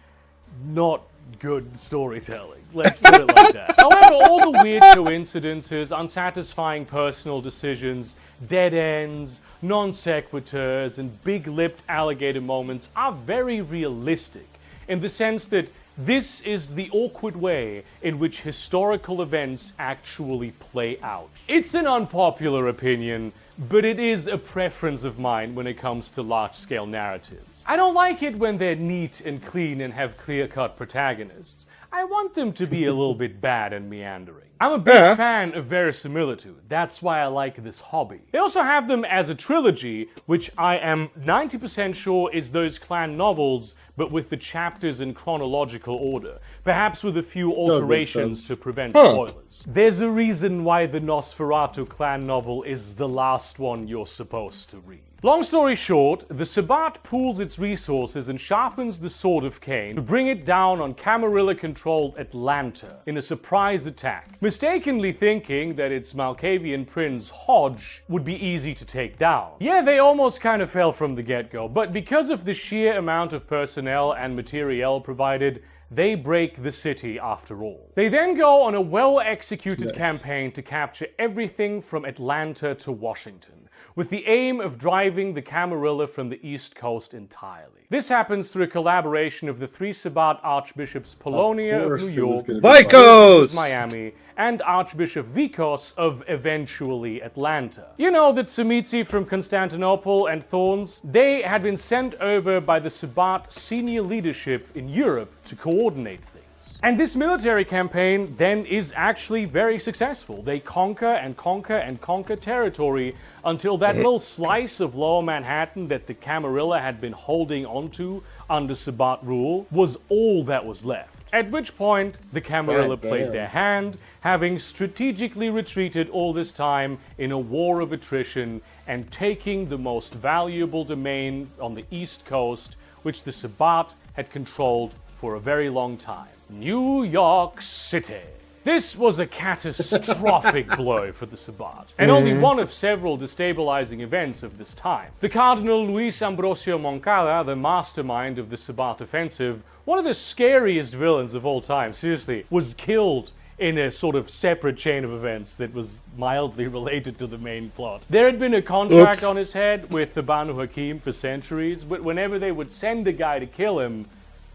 not good storytelling. Let's put it like that. However, all the weird coincidences, unsatisfying personal decisions, dead ends, non sequiturs, and big-lipped alligator moments are very realistic in the sense that this is the awkward way in which historical events actually play out. It's an unpopular opinion, but it is a preference of mine when it comes to large-scale narratives. I don't like it when they're neat and clean and have clear-cut protagonists. I want them to be a little bit bad and meandering. I'm a big Yeah. fan of verisimilitude. That's why I like this hobby. They also have them as a trilogy, which I am 90% sure is those clan novels, but with the chapters in chronological order. Perhaps with a few alterations sense. to prevent Huh. spoilers. There's a reason why the Nosferatu clan novel is the last one you're supposed to read. Long story short, the Sabbat pools its resources and sharpens the Sword of Cain to bring it down on Camarilla-controlled Atlanta in a surprise attack, mistakenly thinking that its Malkavian prince Hodge would be easy to take down. Yeah, they almost kind of fell from the get-go, but because of the sheer amount of personnel and materiel provided, they break the city after all. They then go on a well-executed campaign to capture everything from Atlanta to Washington, with the aim of driving the Camarilla from the East Coast entirely. This happens through a collaboration of the three Sabbat archbishops Polonia of course New it was York, gonna be Vikos! Miami, and Archbishop Vikos of eventually Atlanta. You know that Tzimisce from Constantinople and Thorns, they had been sent over by the Sabbat senior leadership in Europe to coordinate things. And this military campaign then is actually very successful. They conquer and conquer and conquer territory until that little slice of lower Manhattan that the Camarilla had been holding onto under Sabbat rule was all that was left. At which point, the Camarilla God damn. played their hand, having strategically retreated all this time in a war of attrition and taking the most valuable domain on the East Coast, which the Sabbat had controlled for a very long time. New York City. This was a catastrophic blow for the Sabbat, and only one of several destabilizing events of this time. The Cardinal Luis Ambrosio Moncada, the mastermind of the Sabbat offensive, one of the scariest villains of all time, seriously, was killed in a sort of separate chain of events that was mildly related to the main plot. There had been a contract on his head with the Banu Hakim for centuries, but whenever they would send a guy to kill him,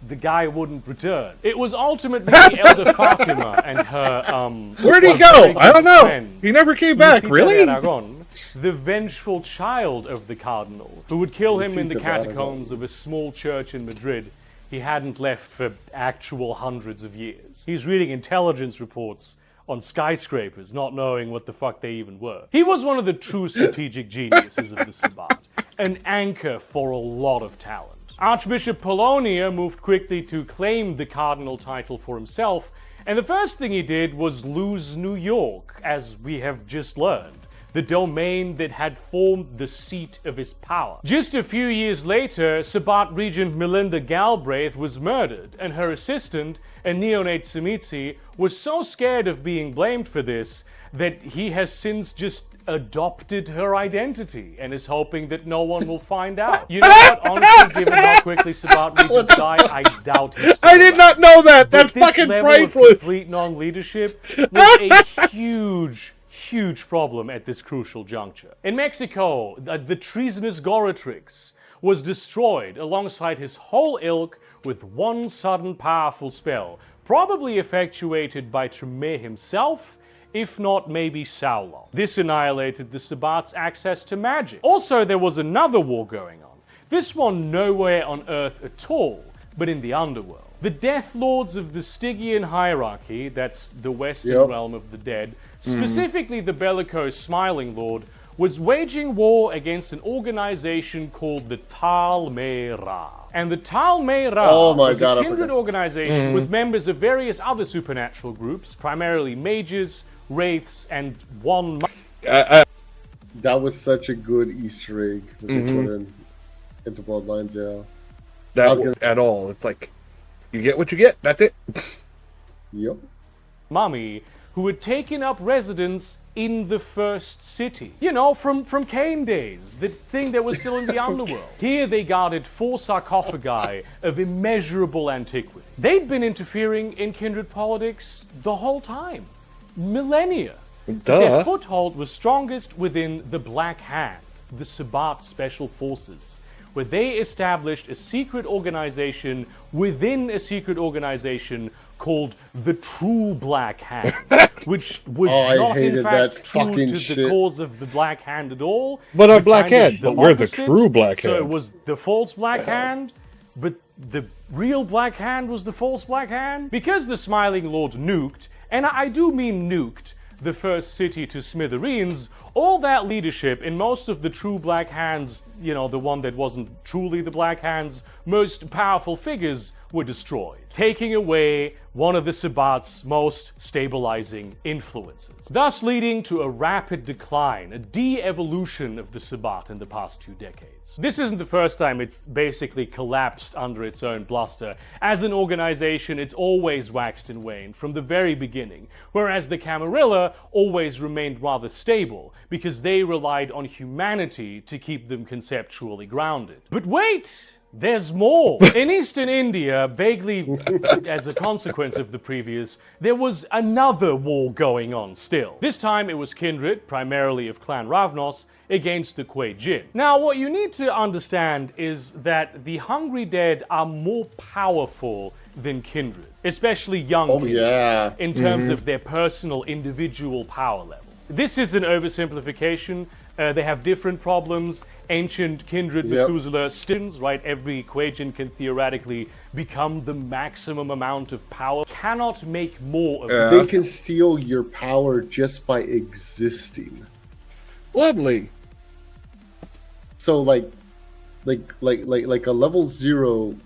the guy wouldn't return. It was ultimately the elder Fatima and her Where'd he go? I don't know. He never came back. Lupita Really? de Aragon, the vengeful child of the cardinal, who would kill him in the Lupita de Aragon. catacombs of a small church in Madrid he hadn't left for actual hundreds of years. He's reading intelligence reports on skyscrapers, not knowing what the fuck they even were. He was one of the true strategic geniuses of the Sabbat, an anchor for a lot of talent. Archbishop Polonia moved quickly to claim the cardinal title for himself, and the first thing he did was lose New York, as we have just learned, the domain that had formed the seat of his power. Just a few years later, Sabbat regent Melinda Galbraith was murdered, and her assistant, a neonate Tzimisce, was so scared of being blamed for this that he has since just adopted her identity and is hoping that no one will find out. You know what? Honestly, given how quickly Sabbat regents die, I doubt he's still I did alive. not know that. That's But fucking this level of priceless. complete non-leadership was a huge problem at this crucial juncture. In Mexico, the treasonous Goratrix was destroyed alongside his whole ilk with one sudden powerful spell, probably effectuated by Tremé himself, if not maybe Saulo. This annihilated the Sabbat's access to magic. Also, there was another war going on. This one nowhere on Earth at all, but in the underworld. The Death Lords of the Stygian hierarchy, that's the western realm of the dead, specifically the bellicose Smiling Lord, was waging war against an organization called the Tal Me Ra. And the Tal Me Ra was a kindred organization with members of various other supernatural groups, primarily mages, wraiths, and one... That was such a good Easter egg that they put into Bloodlines, yeah. That at all. It's like, you get what you get. That's it. Yep. mummy who had taken up residence in the first city. You know, from Cain days, the thing that was still in the underworld. Here they guarded 4 sarcophagi of immeasurable antiquity. They'd been interfering in kindred politics the whole time. Millennia. Their foothold was strongest within the Black Hand, the Sabbat Special Forces, where they established a secret organization within a secret organization called the True Black Hand, which was not in fact true to the cause of the Black Hand at all. But our Black Hand, but we're the true Black Hand. So it was the false Black Hand, but the real Black Hand was the false Black Hand? Because the Smiling Lord nuked, and I do mean nuked, the first city to smithereens, all that leadership in most of the true Black Hands, you know, the one that wasn't truly the Black Hands, most powerful figures were destroyed, taking away one of the Sabbat's most stabilizing influences, thus leading to a rapid decline, a de-evolution of the Sabbat in the past 2 decades. This isn't the first time it's basically collapsed under its own bluster. As an organization, it's always waxed and waned from the very beginning, whereas the Camarilla always remained rather stable, because they relied on humanity to keep them conceptually grounded. But wait! There's more! In Eastern India, vaguely as a consequence of the previous, there was another war going on still. This time it was kindred, primarily of Clan Ravnos, against the Kuei Jin. Now, what you need to understand is that the Hungry Dead are more powerful than kindred, especially young kindred, in terms of their personal, individual power level. This is an oversimplification. They have different problems. Ancient kindred Methuselah stins, right? Every Kuei-jin can theoretically become the maximum amount of power. Cannot make more of it. They can steal your power just by existing. Lovely. So like a level 0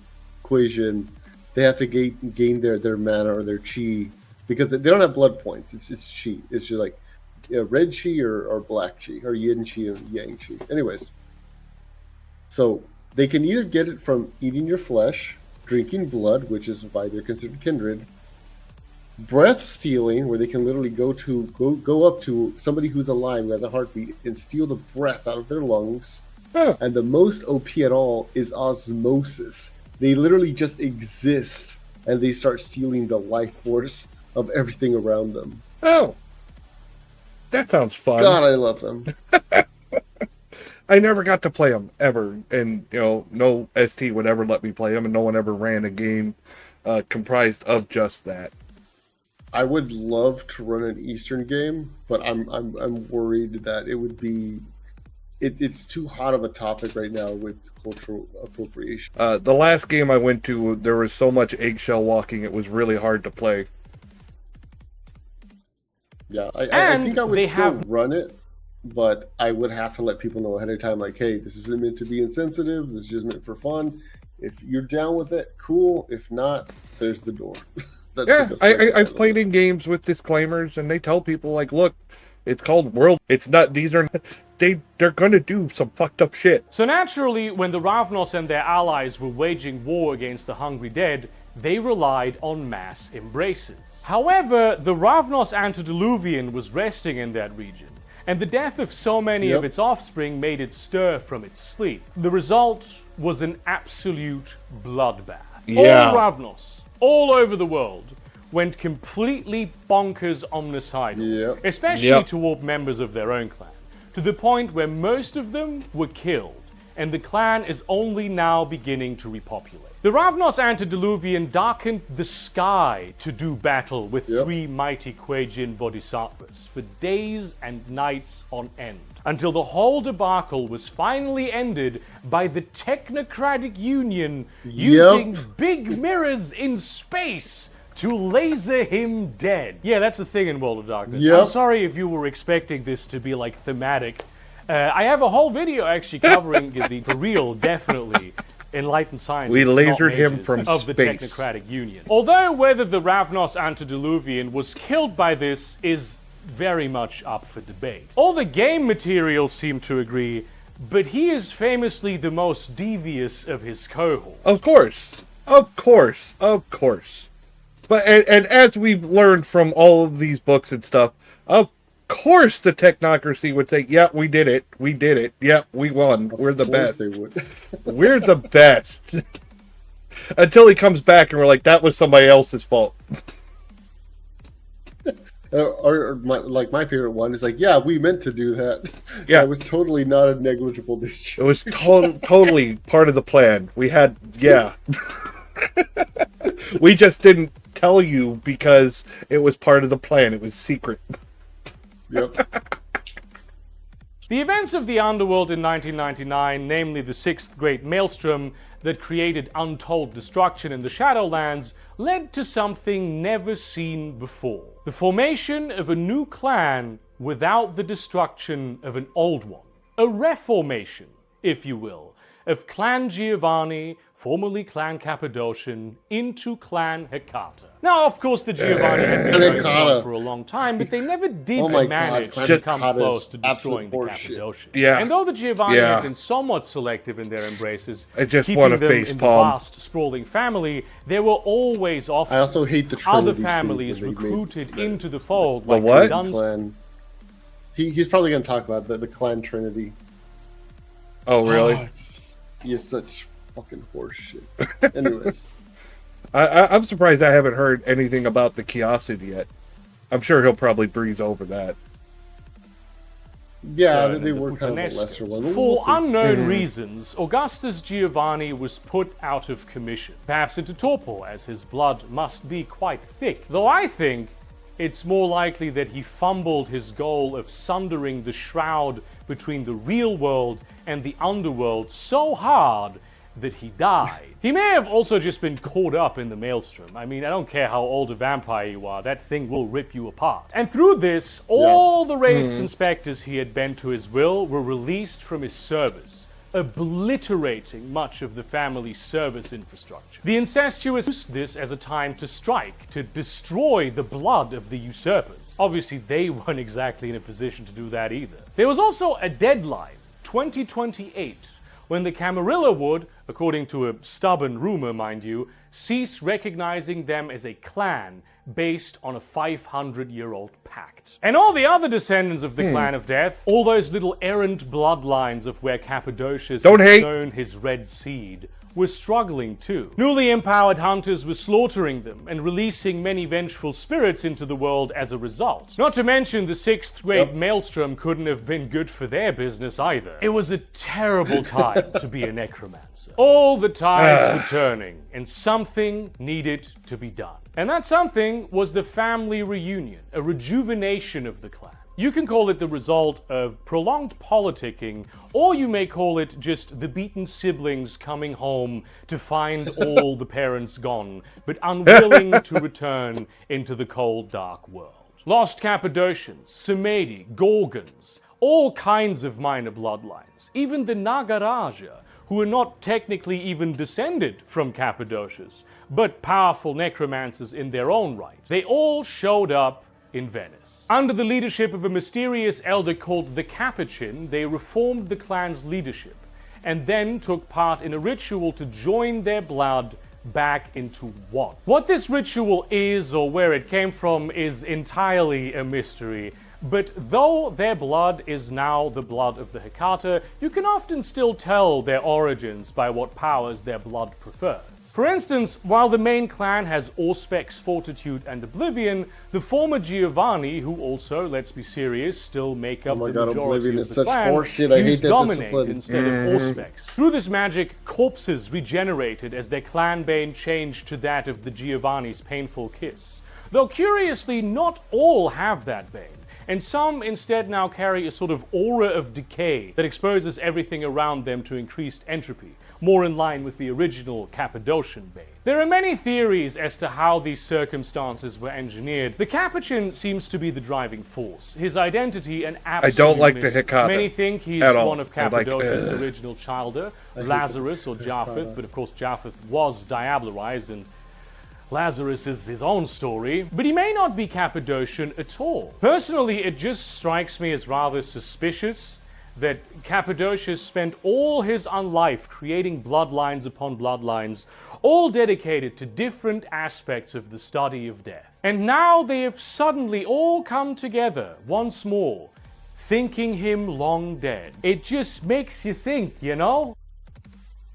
Kuei-jin, they have to gain their mana or their chi, because they don't have blood points. It's chi. It's just like red chi or black chi, or yin chi and yang chi. Anyways. So they can either get it from eating your flesh, drinking blood, which is why they're considered kindred, breath stealing, where they can literally go up to somebody who's alive, who has a heartbeat, and steal the breath out of their lungs. And the most OP at all is osmosis. They literally just exist, and they start stealing the life force of everything around them. Oh, that sounds fun. God, I love them. I never got to play them ever, and no ST would ever let me play them, and no one ever ran a game comprised of just that. I would love to run an Eastern game, but I'm worried that it would be it's too hot of a topic right now with cultural appropriation. The last game I went to, there was so much eggshell walking, it was really hard to play. Yeah, I And think I would they still have- run it, but I would have to let people know ahead of time, like, hey, this isn't meant to be insensitive. This is just meant for fun. If you're down with it, cool. If not, there's the door. That's Yeah, the best way to I've handle played it. in games with disclaimers, and they tell people, like, look, it's called World. It's not, they're gonna do some fucked up shit. So naturally, when the Ravnos and their allies were waging war against the Hungry Dead, they relied on mass embraces. However, the Ravnos antediluvian was resting in that region, and the death of so many of Yep. its offspring made it stir from its sleep. The result was an absolute bloodbath. Yeah. All Ravnos, all over the world, went completely bonkers omnicidal, Yep. especially Yep. toward members of their own clan, to the point where most of them were killed, and the clan is only now beginning to repopulate. The Ravnos antediluvian darkened the sky to do battle with Yep. 3 mighty Kuei-Jin bodhisattvas for days and nights on end, until the whole debacle was finally ended by the Technocratic Union using big mirrors in space to laser him dead. Yeah, that's the thing in World of Darkness. Yep. I'm sorry if you were expecting this to be like thematic. I have a whole video actually covering the for real, definitely enlightened scientists. We not lasered him mages, from of the space. Technocratic Union. Although whether the Ravnos antediluvian was killed by this is very much up for debate. All the game materials seem to agree, but he is famously the most devious of his cohort. Of course. But and as we've learned from all of these books and stuff, of course the technocracy would say, "Yeah, we did it. Yeah, we won. We're the Of course best. they would. We're the best." Until he comes back and we're like, "That was somebody else's fault." Or my favorite one is like, yeah, we meant to do that. Yeah. That was totally not a negligible It discharge. was totally part of the plan. We had, yeah. We just didn't tell you because it was part of the plan. It was secret. Yep. The events of the Underworld in 1999, namely the Sixth Great Maelstrom that created untold destruction in the Shadowlands, led to something never seen before. The formation of a new clan without the destruction of an old one. A reformation, if you will, of Clan Giovanni, formerly Clan Cappadocian, into Clan Hecata. Now, of course, the Giovanni had been going Hecata. on for a long time, but they never did Oh my God, manage Clan to come Hecata is close to destroying the absolute horseshit. Cappadocians. Yeah. And though the Giovanni Yeah. had been somewhat selective in their embraces, I just keeping want a them face in palm. the vast, sprawling family, there were always I also hate the other Trinity, too, families when they made recruited into the fold, The like what? Guns. Clan. He's probably going to talk about the Clan Trinity. Oh, really? He is such fucking horseshit. Anyways. I'm surprised I haven't heard anything about the Chiasid yet. I'm sure he'll probably breeze over that. Yeah, Cern they and the were kind of a Puttanescos. lesser one. We'll For see. unknown reasons, Augustus Giovanni was put out of commission, perhaps into torpor, as his blood must be quite thick. Though I think it's more likely that he fumbled his goal of sundering the shroud between the real world and the underworld so hard that he died. He may have also just been caught up in the maelstrom. I mean, I don't care how old a vampire you are, that thing will rip you apart. And through this, all the Wraiths and Spectres he had bent to his will were released from his service, obliterating much of the family's service infrastructure. The incestuous used this as a time to strike, to destroy the blood of the usurpers. Obviously, they weren't exactly in a position to do that either. There was also a deadline, 2028, when the Camarilla would, according to a stubborn rumor, mind you, cease recognizing them as a clan based on a 500-year-old pact. And all the other descendants of the Clan of Death, all those little errant bloodlines of where Cappadocius Don't had hate. sown his red seed, were struggling too. Newly empowered hunters were slaughtering them and releasing many vengeful spirits into the world as a result. Not to mention the 6th grade maelstrom couldn't have been good for their business either. It was a terrible time to be a necromancer. All the tides were turning, and something needed to be done. And that something was the family reunion, a rejuvenation of the clan. You can call it the result of prolonged politicking, or you may call it just the beaten siblings coming home to find all the parents gone, but unwilling to return into the cold, dark world. Lost Cappadocians, Sumedi, Gorgons, all kinds of minor bloodlines, even the Nagaraja, who are not technically even descended from Cappadocians, but powerful necromancers in their own right. They all showed up in Venice. Under the leadership of a mysterious elder called the Capuchin, they reformed the clan's leadership, and then took part in a ritual to join their blood back into one. What this ritual is or where it came from is entirely a mystery, but though their blood is now the blood of the Hecata, you can often still tell their origins by what powers their blood prefers. For instance, while the main clan has Auspex, Fortitude, and Oblivion, the former Giovanni, who also, let's be serious, still make up the majority Oblivion of is the such clan, horseshit. I hate use that Dominate discipline. instead of Auspex. Through this magic, corpses regenerated as their clan bane changed to that of the Giovanni's painful kiss. Though curiously, not all have that bane, and some instead now carry a sort of aura of decay that exposes everything around them to increased entropy, more in line with the original Cappadocian bane. There are many theories as to how these circumstances were engineered. The Capuchin seems to be the driving force. His identity an absolute I don't like the mystery. Hecata Many think he's at all. one of I like, Cappadocia's original childer, Lazarus or Japheth, but of course Japheth was diablerized and Lazarus is his own story, but he may not be Cappadocian at all. Personally, it just strikes me as rather suspicious that Cappadocius spent all his life creating bloodlines upon bloodlines, all dedicated to different aspects of the study of death. And now they have suddenly all come together once more, thinking him long dead. It just makes you think, you know?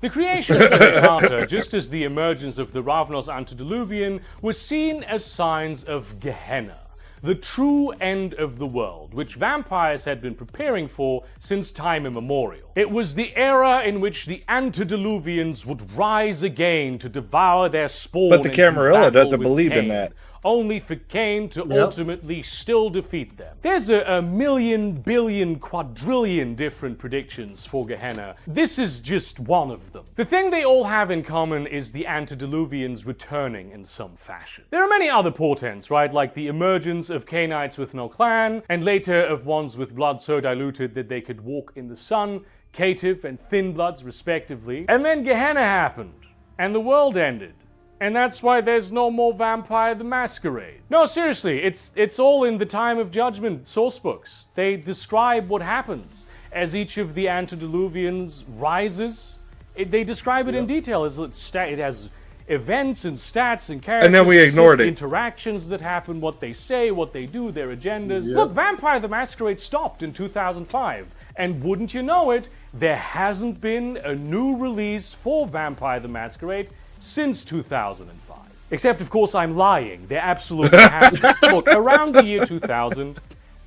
The creation of the Hecata, just as the emergence of the Ravnos Antediluvian, was seen as signs of Gehenna, the true end of the world, which vampires had been preparing for since time immemorial. It was the era in which the Antediluvians would rise again to devour their spawn. But the and to Camarilla battle doesn't with believe in Cain, that. only for Cain to ultimately still defeat them. There's a million, billion, quadrillion different predictions for Gehenna. This is just one of them. The thing they all have in common is the Antediluvians returning in some fashion. There are many other portents, right? Like the emergence of Cainites with no clan, and later of ones with blood so diluted that they could walk in the sun, caitiff and thin bloods respectively. And then Gehenna happened, and the world ended. And that's why there's no more Vampire the Masquerade. No, seriously, it's all in the Time of Judgment sourcebooks. They describe what happens as each of the Antediluvians rises. They describe it in detail. It has events and stats and characters. And then we ignored it. Interactions that happen, what they say, what they do, their agendas. Look, Vampire the Masquerade stopped in 2005. And wouldn't you know it, there hasn't been a new release for Vampire the Masquerade since 2005. Except, of course, I'm lying. There absolutely has been. Look, around the year 2000,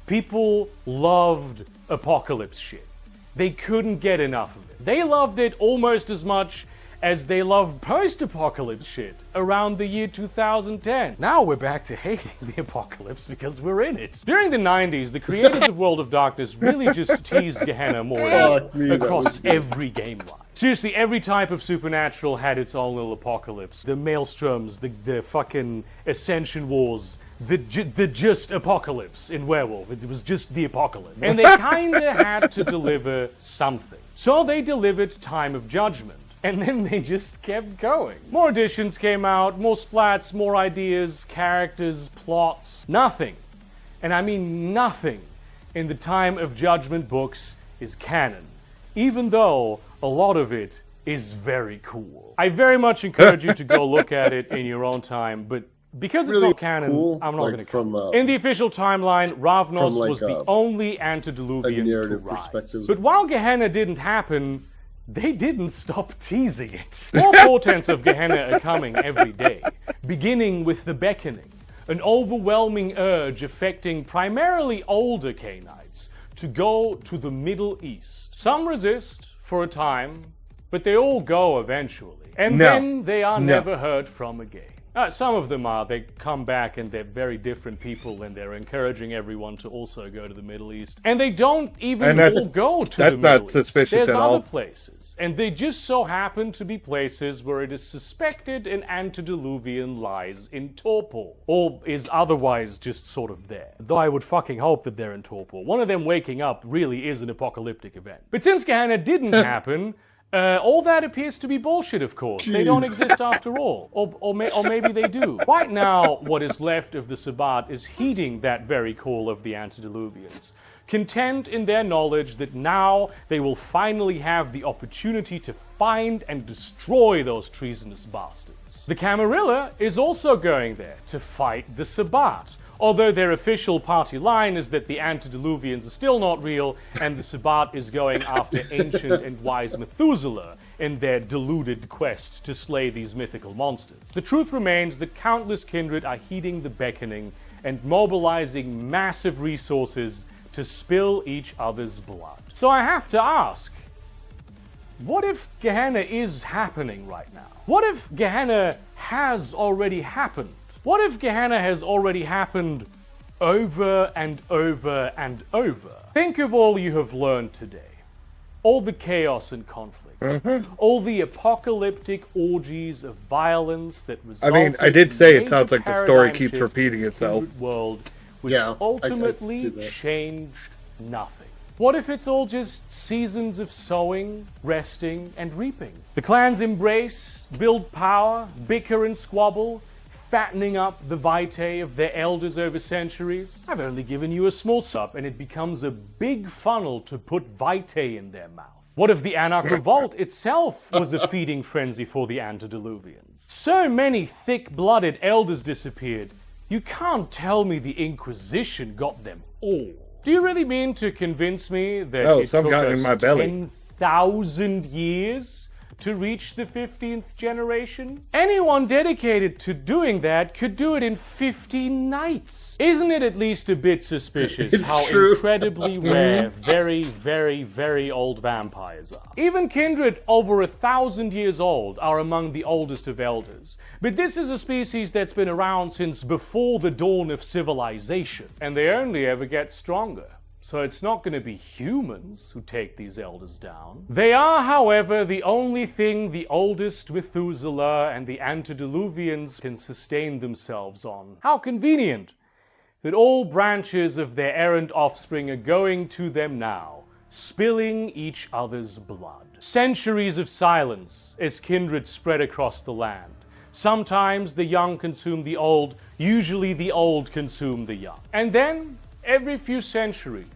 people loved apocalypse shit. They couldn't get enough of it. They loved it almost as much as they loved post-apocalypse shit around the year 2010. Now we're back to hating the apocalypse because we're in it. During the 90s, the creators of World of Darkness really just teased Gehenna more across every game line. Seriously, every type of supernatural had its own little apocalypse. The Maelstroms, the fucking Ascension Wars, the just apocalypse in Werewolf. It was just the apocalypse. And they kinda had to deliver something. So they delivered Time of Judgment. And then they just kept going. More editions came out, more splats, more ideas, characters, plots. Nothing, and I mean nothing, in the Time of Judgment books is canon, even though a lot of it is very cool. I very much encourage you to go look at it in your own time, but because it's Really not canon, cool, I'm not like going to from, come. In the official timeline, Ravnos like was the only antediluvian to narrative rise. perspective. But while Gehenna didn't happen, they didn't stop teasing it. More portents of Gehenna are coming every day, beginning with the beckoning, an overwhelming urge affecting primarily older Canaanites to go to the Middle East. Some resist for a time, but they all go eventually, and then they are never heard from again. Some of them are. They come back and they're very different people, and they're encouraging everyone to also go to the Middle East. And they don't even all go to the Middle East. That's not suspicious There's at all. other places, and they just so happen to be places where it is suspected an antediluvian lies in torpor, or is otherwise just sort of there. Though I would fucking hope that they're in torpor. One of them waking up really is an apocalyptic event. But since Gehenna didn't happen, all that appears to be bullshit, of course. They don't exist after all. Or maybe they do. Right now, what is left of the Sabbat is heeding that very call of the antediluvians, content in their knowledge that now they will finally have the opportunity to find and destroy those treasonous bastards. The Camarilla is also going there to fight the Sabbat, although their official party line is that the antediluvians are still not real, and the Sabbat is going after ancient and wise Methuselah in their deluded quest to slay these mythical monsters. The truth remains that countless kindred are heeding the beckoning and mobilizing massive resources to spill each other's blood. So I have to ask, what if Gehenna is happening right now? What if Gehenna has already happened? What if Gehenna has already happened over and over and over? Think of all you have learned today. All the chaos and conflict. All the apocalyptic orgies of violence that resulted I did say in it sounds like the story keeps repeating itself. World, which Yeah, I ultimately see that. changed nothing. What if it's all just seasons of sowing, resting, and reaping? The clans embrace, build power, bicker and squabble, fattening up the vitae of their elders over centuries. I've only given you a small sup, and it becomes a big funnel to put vitae in their mouth. What if the Anarch Revolt itself was a feeding frenzy for the antediluvians? So many thick-blooded elders disappeared, you can't tell me the Inquisition got them all. Do you really mean to convince me that it some took got us in my belly. 10,000 years to reach the 15th generation? Anyone dedicated to doing that could do it in 15 nights. Isn't it at least a bit suspicious It's how true. incredibly rare very, very, very old vampires are? Even kindred over 1,000 years old are among the oldest of elders. But this is a species that's been around since before the dawn of civilization, and they only ever get stronger. So it's not going to be humans who take these elders down. They are, however, the only thing the oldest Methuselah and the antediluvians can sustain themselves on. How convenient that all branches of their errant offspring are going to them now, spilling each other's blood. Centuries of silence as kindred spread across the land. Sometimes the young consume the old, usually the old consume the young. And then, every few centuries,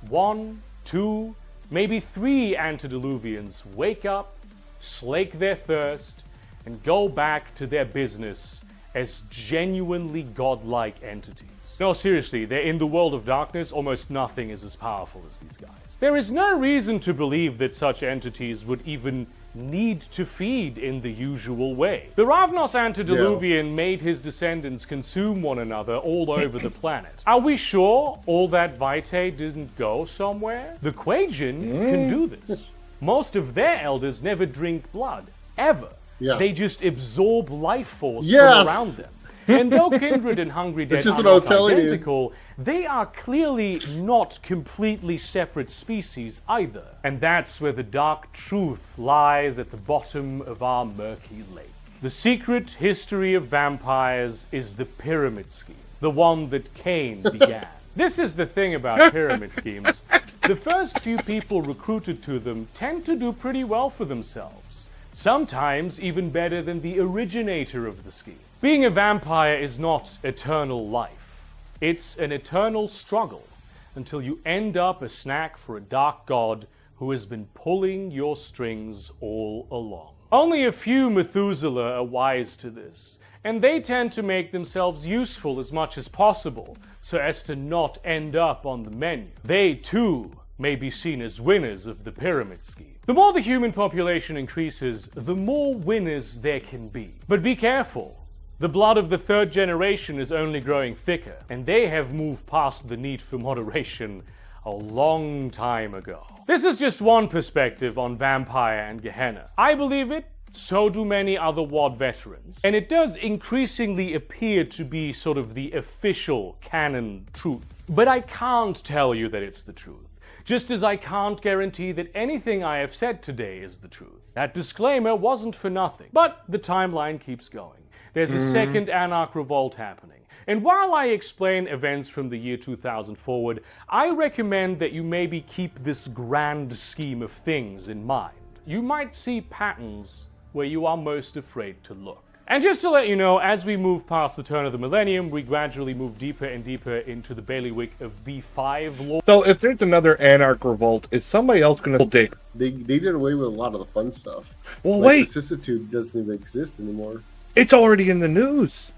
1, 2, maybe 3 antediluvians wake up, slake their thirst, and go back to their business as genuinely godlike entities. No, seriously, they're in the world of darkness, almost nothing is as powerful as these guys. There is no reason to believe that such entities would even need to feed in the usual way. The Ravnos antediluvian made his descendants consume one another all over the planet. Are we sure all that vitae didn't go somewhere? The Quajan can do this. Most of their elders never drink blood, ever. Yeah. They just absorb life force Yes! from around them. And though Kindred and Hungry Dead This is are what I was not telling you. identical, they are clearly not completely separate species either. And that's where the dark truth lies at the bottom of our murky lake. The secret history of vampires is the pyramid scheme, the one that Cain began. This is the thing about pyramid schemes. The first few people recruited to them tend to do pretty well for themselves, sometimes even better than the originator of the scheme. Being a vampire is not eternal life. It's an eternal struggle until you end up a snack for a dark god who has been pulling your strings all along. Only a few Methuselah are wise to this, and they tend to make themselves useful as much as possible so as to not end up on the menu. They, too, may be seen as winners of the pyramid scheme. The more the human population increases, the more winners there can be. But be careful. The blood of the third generation is only growing thicker, and they have moved past the need for moderation a long time ago. This is just one perspective on Vampire and Gehenna. I believe it, so do many other WoD veterans, and it does increasingly appear to be sort of the official canon truth. But I can't tell you that it's the truth, just as I can't guarantee that anything I have said today is the truth. That disclaimer wasn't for nothing, but the timeline keeps going. There's a second Anarch Revolt happening. And while I explain events from the year 2000 forward, I recommend that you maybe keep this grand scheme of things in mind. You might see patterns where you are most afraid to look. And just to let you know, as we move past the turn of the millennium, we gradually move deeper and deeper into the bailiwick of V5 lore. So if there's another Anarch Revolt, is somebody else going to dig? They did away with a lot of the fun stuff. Well, like wait. Vicissitude doesn't even exist anymore. It's already in the news.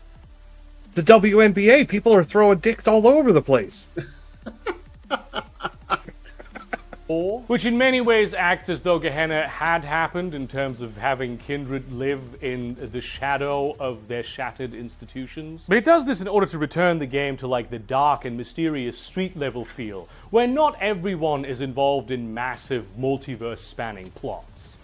The WNBA, people are throwing dicks all over the place. Which in many ways acts as though Gehenna had happened in terms of having Kindred live in the shadow of their shattered institutions. But it does this in order to return the game to like the dark and mysterious street level feel, where not everyone is involved in massive multiverse spanning plots.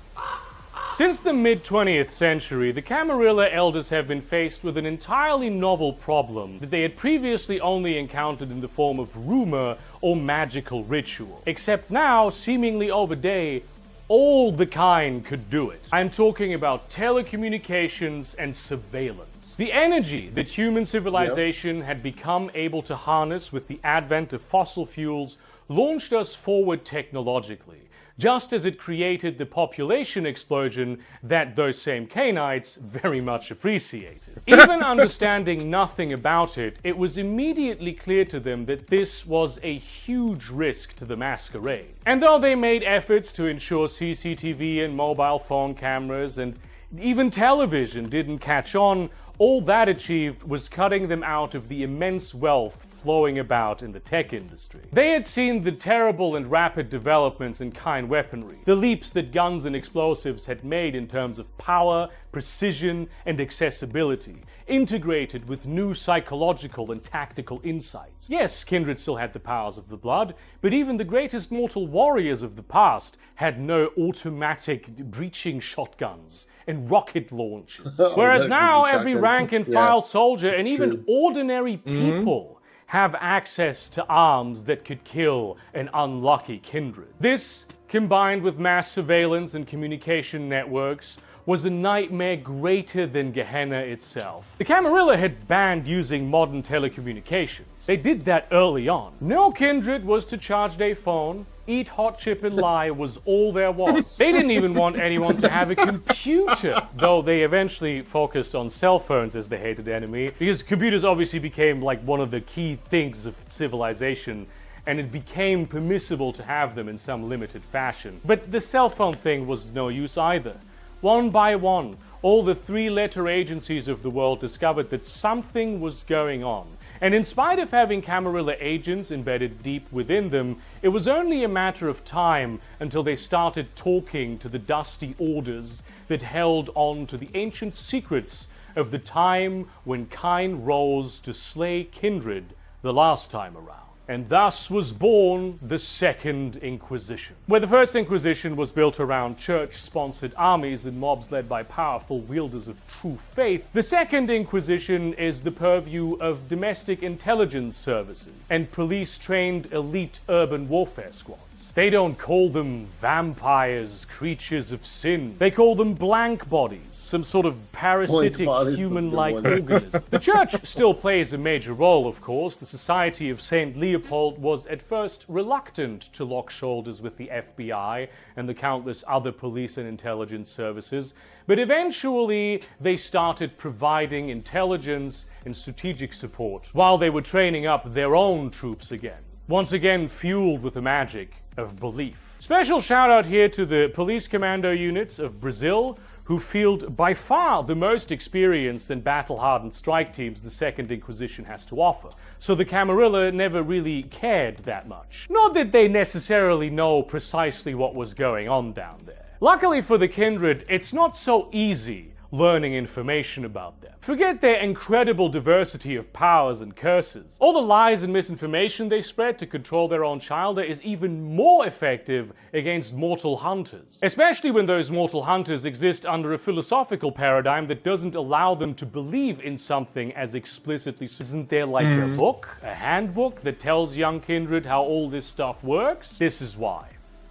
Since the mid-20th century, the Camarilla Elders have been faced with an entirely novel problem that they had previously only encountered in the form of rumor or magical ritual. Except now, seemingly over day, all the kind could do it. I'm talking about telecommunications and surveillance. The energy that human civilization had become able to harness with the advent of fossil fuels launched us forward technologically, just as it created the population explosion that those same Cainites very much appreciated. Even understanding nothing about it, it was immediately clear to them that this was a huge risk to the masquerade. And though they made efforts to ensure CCTV and mobile phone cameras and even television didn't catch on, all that achieved was cutting them out of the immense wealth flowing about in the tech industry. They had seen the terrible and rapid developments in kind weaponry, the leaps that guns and explosives had made in terms of power, precision, and accessibility, integrated with new psychological and tactical insights. Yes, Kindred still had the powers of the blood, but even the greatest mortal warriors of the past had no automatic breaching shotguns and rocket launchers. Whereas now every rank and file soldier and even ordinary people have access to arms that could kill an unlucky Kindred. This, combined with mass surveillance and communication networks, was a nightmare greater than Gehenna itself. The Camarilla had banned using modern telecommunications. They did that early on. No Kindred was to charge their phone. Eat hot chip and lie was all there was. They didn't even want anyone to have a computer, though they eventually focused on cell phones as the hated enemy, because computers obviously became like one of the key things of civilization, and it became permissible to have them in some limited fashion. But the cell phone thing was no use either. One by one, all the three-letter agencies of the world discovered that something was going on. And in spite of having Camarilla agents embedded deep within them, it was only a matter of time until they started talking to the dusty orders that held on to the ancient secrets of the time when Kain rose to slay Kindred the last time around. And thus was born the Second Inquisition. Where the First Inquisition was built around church-sponsored armies and mobs led by powerful wielders of true faith, the Second Inquisition is the purview of domestic intelligence services and police-trained elite urban warfare squads. They don't call them vampires, creatures of sin. They call them blank bodies, some sort of parasitic human-like organism. The church still plays a major role, of course. The Society of St. Leopold was at first reluctant to lock shoulders with the FBI and the countless other police and intelligence services, but eventually they started providing intelligence and strategic support while they were training up their own troops again, once again fueled with the magic of belief. Special shout out here to the police commando units of Brazil, who field by far the most experienced and battle-hardened strike teams the Second Inquisition has to offer. So the Camarilla never really cared that much. Not that they necessarily know precisely what was going on down there. Luckily for the Kindred, it's not so easy learning information about them. Forget their incredible diversity of powers and curses. All the lies and misinformation they spread to control their own childer is even more effective against mortal hunters. Especially when those mortal hunters exist under a philosophical paradigm that doesn't allow them to believe in something as explicitly. Isn't there like a book, a handbook that tells young Kindred how all this stuff works? This is why.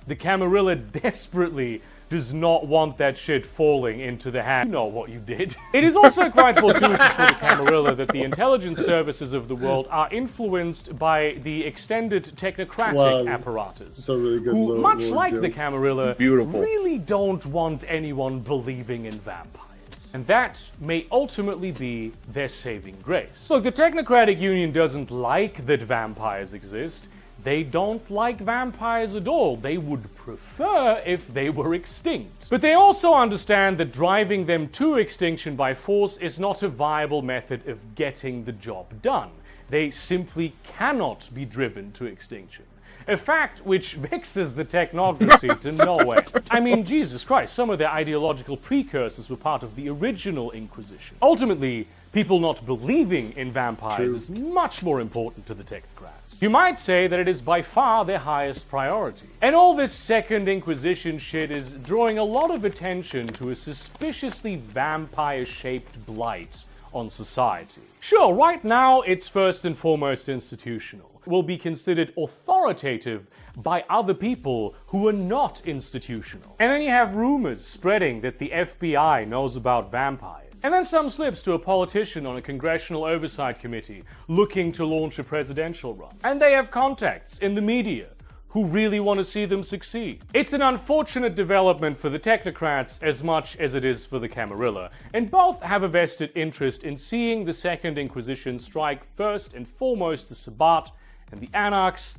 The Camarilla desperately does not want that shit falling into the hand. You know what you did. It is also quite fortuitous for the Camarilla that the intelligence services of the world are influenced by the extended technocratic apparatus, It's a really good who, little much like joke. the Camarilla, Beautiful. really don't want anyone believing in vampires. And that may ultimately be their saving grace. Look, the Technocratic Union doesn't like that vampires exist. They don't like vampires at all. They would prefer if they were extinct. But they also understand that driving them to extinction by force is not a viable method of getting the job done. They simply cannot be driven to extinction. A fact which vexes the technocracy to no end. I mean, Jesus Christ, some of their ideological precursors were part of the original Inquisition. Ultimately, people not believing in vampires is much more important to the technocrats. You might say that it is by far their highest priority. And all this Second Inquisition shit is drawing a lot of attention to a suspiciously vampire-shaped blight on society. Sure, right now it's first and foremost institutional. It will be considered authoritative by other people who are not institutional. And then you have rumors spreading that the FBI knows about vampires. And then some slips to a politician on a congressional oversight committee looking to launch a presidential run. And they have contacts in the media who really want to see them succeed. It's an unfortunate development for the technocrats as much as it is for the Camarilla, and both have a vested interest in seeing the Second Inquisition strike first and foremost the Sabbat and the Anarchs,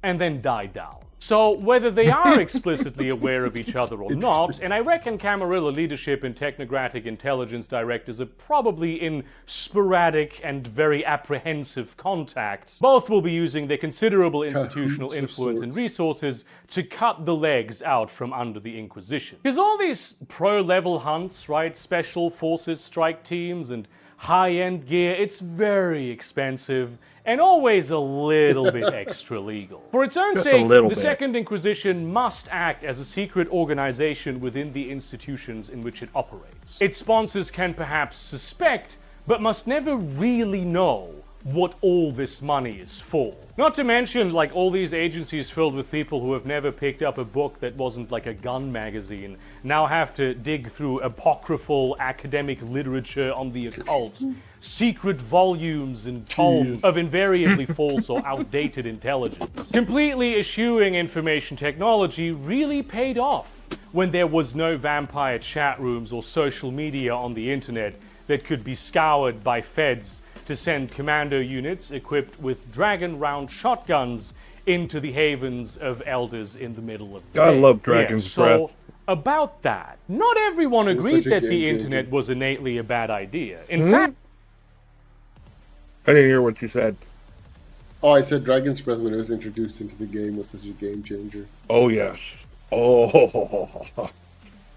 and then die down. So whether they are explicitly aware of each other or not, and I reckon Camarilla leadership and technocratic intelligence directors are probably in sporadic and very apprehensive contacts, both will be using their considerable institutional influence and resources to cut the legs out from under the Inquisition. Because all these pro-level hunts, right, special forces strike teams and high-end gear, it's very expensive and always a little bit extra legal. For its own sake, the Second Inquisition must act as a secret organization within the institutions in which it operates. Its sponsors can perhaps suspect, but must never really know what all this money is for. Not to mention, like, all these agencies filled with people who have never picked up a book that wasn't like a gun magazine now have to dig through apocryphal academic literature on the occult, secret volumes and tomes of invariably false or outdated intelligence. Completely eschewing information technology really paid off when there was no vampire chat rooms or social media on the internet that could be scoured by feds to send commando units equipped with dragon round shotguns into the havens of elders in the middle of the day. I love Dragon's Breath. So, about that, not everyone agreed such a that game the changer. internet was innately a bad idea. In fact, I didn't hear what you said. Oh, I said Dragon's Breath when it was introduced into the game was such a game changer. Oh, yes. Oh.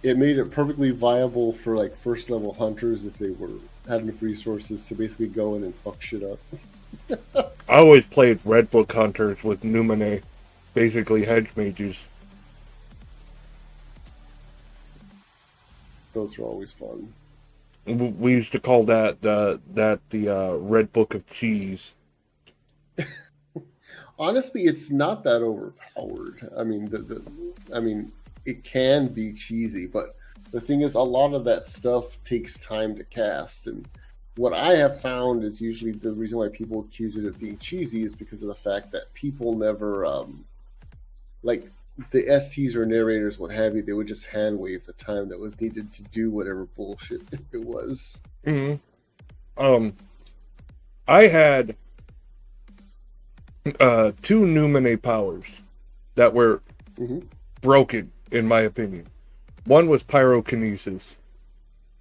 It made it perfectly viable for like first level hunters if they were had enough resources to basically go in and fuck shit up. I always played Red Book Hunters with Numine, basically hedge mages. Those were always fun. We used to call that the Red Book of Cheese. Honestly, it's not that overpowered. I mean, it can be cheesy, but the thing is, a lot of that stuff takes time to cast. And what I have found is usually the reason why people accuse it of being cheesy is because of the fact that people never, like the STs or narrators, what have you, they would just hand wave the time that was needed to do whatever bullshit it was. Mm-hmm. I had 2 Numine powers that were broken, in my opinion. One was pyrokinesis,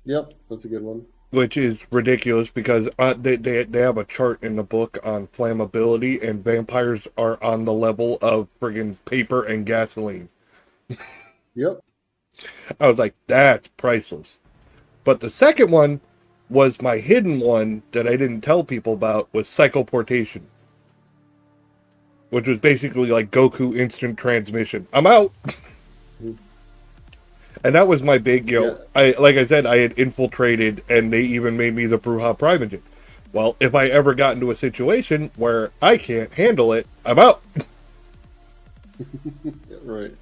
Yep, that's a good one. which is ridiculous because they have a chart in the book on flammability, and vampires are on the level of friggin' paper and gasoline. Yep. I was like, that's priceless. But the second one was my hidden one that I didn't tell people about, was psychoportation, which was basically like Goku instant transmission. I'm out. And that was my big, like I said, I had infiltrated, and they even made me the Bruja Primogen. Well, if I ever got into a situation where I can't handle it, I'm out. Right.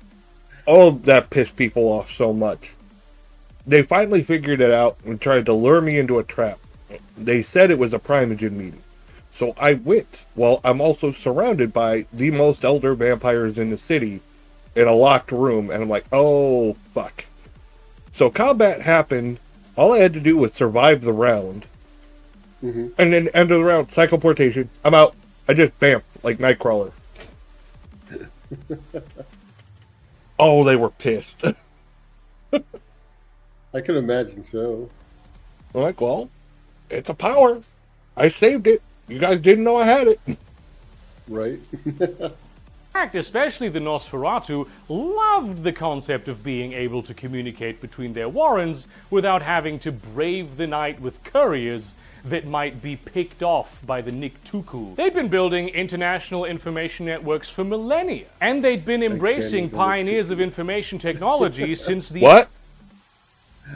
Oh, that pissed people off so much. They finally figured it out and tried to lure me into a trap. They said it was a Primogen meeting. So I went. Well, I'm also surrounded by the most elder vampires in the city in a locked room, and I'm like, oh, fuck. So combat happened. All I had to do was survive the round. Mm-hmm. And then end of the round, psychoportation. I'm out. I just bam, like Nightcrawler. Oh, they were pissed. I can imagine so. I'm like, well, it's a power. I saved it. You guys didn't know I had it. Right? fact, especially the Nosferatu, loved the concept of being able to communicate between their warrens without having to brave the night with couriers that might be picked off by the Niktuku. They'd been building international information networks for millennia, and they'd been embracing pioneers of information technology since the... What?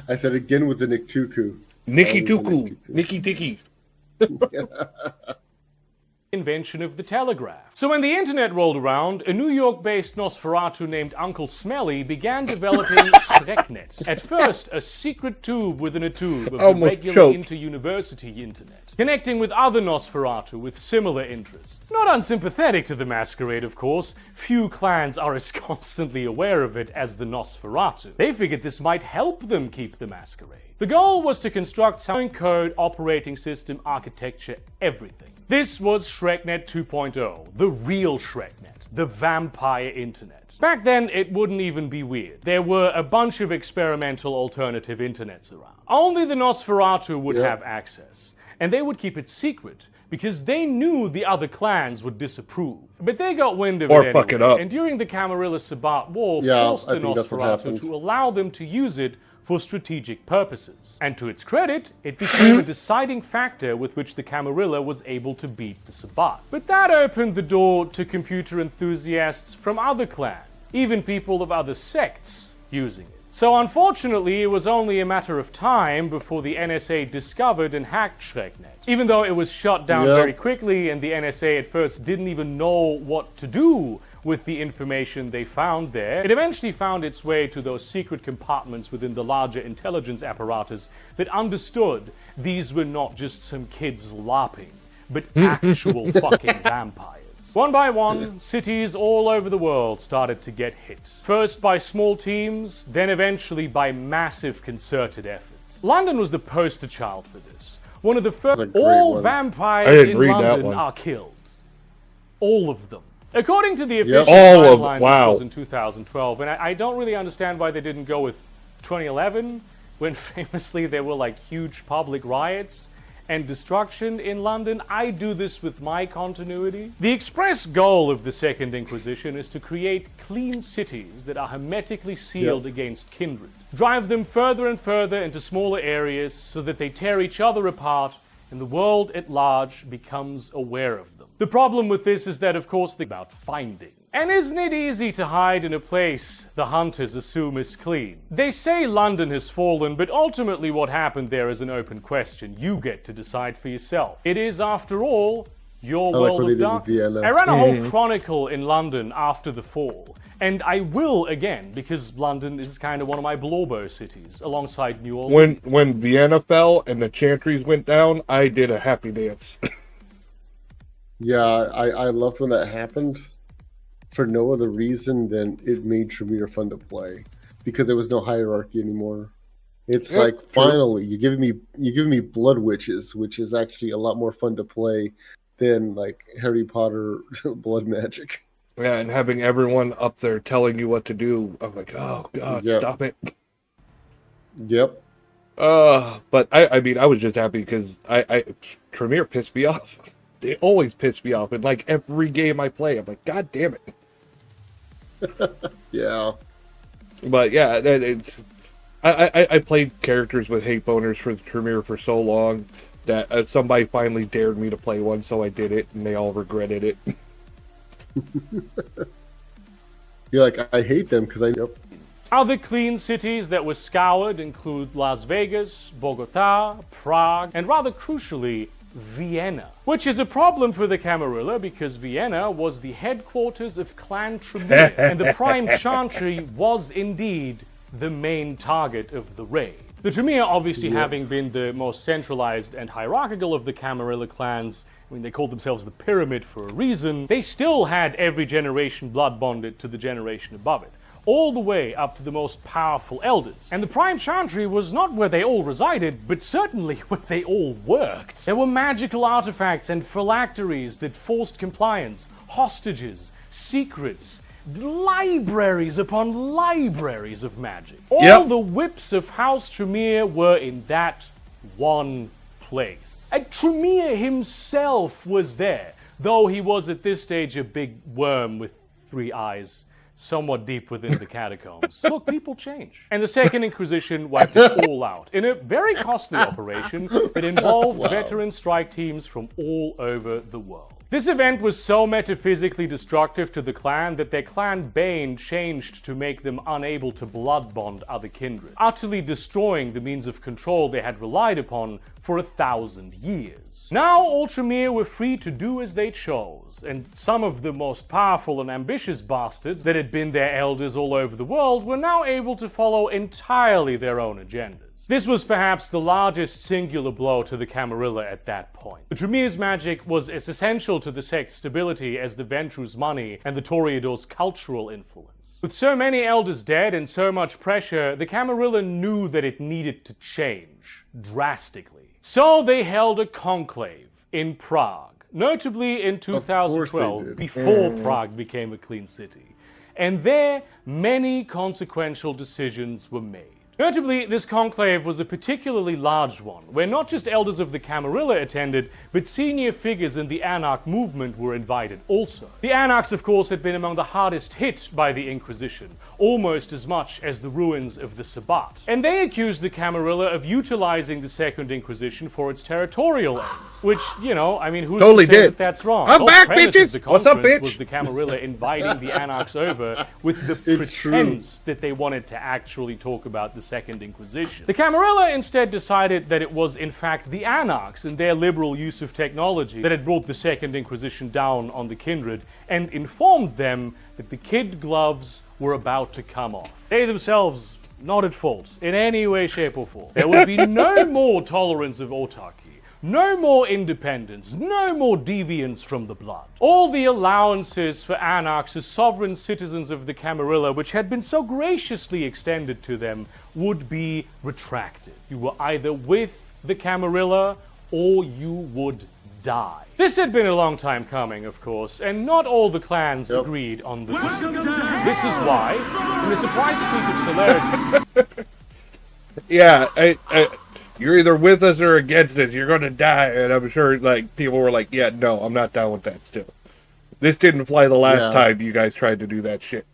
I said again with the Niktuku. Nikki Tuku. Nikki Tiki. invention of the telegraph. So when the internet rolled around, a New York-based Nosferatu named Uncle Smelly began developing Schrecknet. At first, a secret tube within a tube of the regular inter-university internet, connecting with other Nosferatu with similar interests. Not unsympathetic to the masquerade, of course. Few clans are as constantly aware of it as the Nosferatu. They figured this might help them keep the masquerade. The goal was to construct some code, operating system, architecture, everything. This was Schrecknet 2.0, the real Schrecknet, the vampire internet. Back then, it wouldn't even be weird. There were a bunch of experimental alternative internets around. Only the Nosferatu would have access, and they would keep it secret because they knew the other clans would disapprove. But they got wind of it anyway, fuck it up. and during the Camarilla-Sabbat War, Yeah, forced the I think that's what Nosferatu happened. to allow them to use it for strategic purposes. And to its credit, it became a deciding factor with which the Camarilla was able to beat the Sabbat. But that opened the door to computer enthusiasts from other clans, even people of other sects using it. So unfortunately, it was only a matter of time before the NSA discovered and hacked Schrecknet. Even though it was shut down very quickly and the NSA at first didn't even know what to do with the information they found there, it eventually found its way to those secret compartments within the larger intelligence apparatus that understood these were not just some kids LARPing, but actual fucking vampires. One by one, cities all over the world started to get hit. First by small teams, then eventually by massive concerted efforts. London was the poster child for this. One of the first. All vampires in London are killed. All of them. According to the official timeline, this was in 2012, and I don't really understand why they didn't go with 2011, when famously there were like huge public riots and destruction in London. I do this with my continuity. The express goal of the Second Inquisition is to create clean cities that are hermetically sealed against kindred. Drive them further and further into smaller areas so that they tear each other apart and the world at large becomes aware of them. The problem with this is that, of course, they're about finding. And isn't it easy to hide in a place the hunters assume is clean? They say London has fallen, but ultimately what happened there is an open question. You get to decide for yourself. It is, after all, your world of darkness. I ran a whole chronicle in London after the fall. And I will again, because London is kind of one of my Blorbo cities, alongside New Orleans. When Vienna fell and the Chantries went down, I did a happy dance. Yeah, I loved when that happened. For no other reason than it made Tremere fun to play, because there was no hierarchy anymore. It's like finally you're giving me Blood Witches, which is actually a lot more fun to play than like Harry Potter Blood Magic. Yeah, and having everyone up there telling you what to do, I'm like, oh god, stop it. Yep. But I mean, I was just happy because Tremere pissed me off. They always piss me off in like every game I play. I'm like, God damn it. Yeah. But yeah, I played characters with hate boners for Tremere for so long that somebody finally dared me to play one, so I did it, and they all regretted it. You're like, I hate them because I. Yep. Other clean cities that were scoured include Las Vegas, Bogota, Prague, and rather crucially, Vienna. Which is a problem for the Camarilla because Vienna was the headquarters of Clan Tremere, and the Prime Chantry was indeed the main target of the raid. The Tremere obviously having been the most centralized and hierarchical of the Camarilla clans. I mean, they called themselves the Pyramid for a reason. They still had every generation blood bonded to the generation above it, all the way up to the most powerful elders. And the Prime Chantry was not where they all resided, but certainly where they all worked. There were magical artifacts and phylacteries that forced compliance, hostages, secrets, libraries upon libraries of magic. All the whips of House Tremere were in that one place. And Tremere himself was there, though he was at this stage a big worm with 3 eyes, somewhat deep within the catacombs. Look, people change. And the Second Inquisition wiped it all out in a very costly operation that involved veteran strike teams from all over the world. This event was so metaphysically destructive to the clan that their clan Bane changed to make them unable to blood bond other kindred, utterly destroying the means of control they had relied upon for 1,000 years. Now all Tremere were free to do as they chose, and some of the most powerful and ambitious bastards that had been their elders all over the world were now able to follow entirely their own agendas. This was perhaps the largest singular blow to the Camarilla at that point. The Tremere's magic was as essential to the sect's stability as the Ventrus' money and the Toreador's cultural influence. With so many elders dead and so much pressure, the Camarilla knew that it needed to change drastically. So they held a conclave in Prague, notably in 2012, before Prague became a clean city. And there, many consequential decisions were made. Notably, this conclave was a particularly large one, where not just elders of the Camarilla attended, but senior figures in the Anarch movement were invited also. The Anarchs, of course, had been among the hardest hit by the Inquisition, almost as much as the ruins of the Sabbat. And they accused the Camarilla of utilizing the Second Inquisition for its territorial ends, which, you know, I mean, who's to say that that's wrong? I'm back, bitches! What's up, bitch? Was the Camarilla inviting the Anarchs over with the pretense that they wanted to actually talk about the Second Inquisition. The Camarilla instead decided that it was in fact the Anarchs and their liberal use of technology that had brought the Second Inquisition down on the kindred, and informed them that the kid gloves were about to come off. They themselves not at fault in any way, shape, or form. There would be no more tolerance of autarky. No more independence, no more deviance from the blood. All the allowances for Anarchs as sovereign citizens of the Camarilla, which had been so graciously extended to them, would be retracted. You were either with the Camarilla or you would die. This had been a long time coming, of course, and not all the clans agreed on the decision. This is why, in the surprise speech of celerity... Yeah, you're either with us or against us. You're going to die. And I'm sure, like, people were like, yeah, no, I'm not down with that still. This didn't fly the last time you guys tried to do that shit.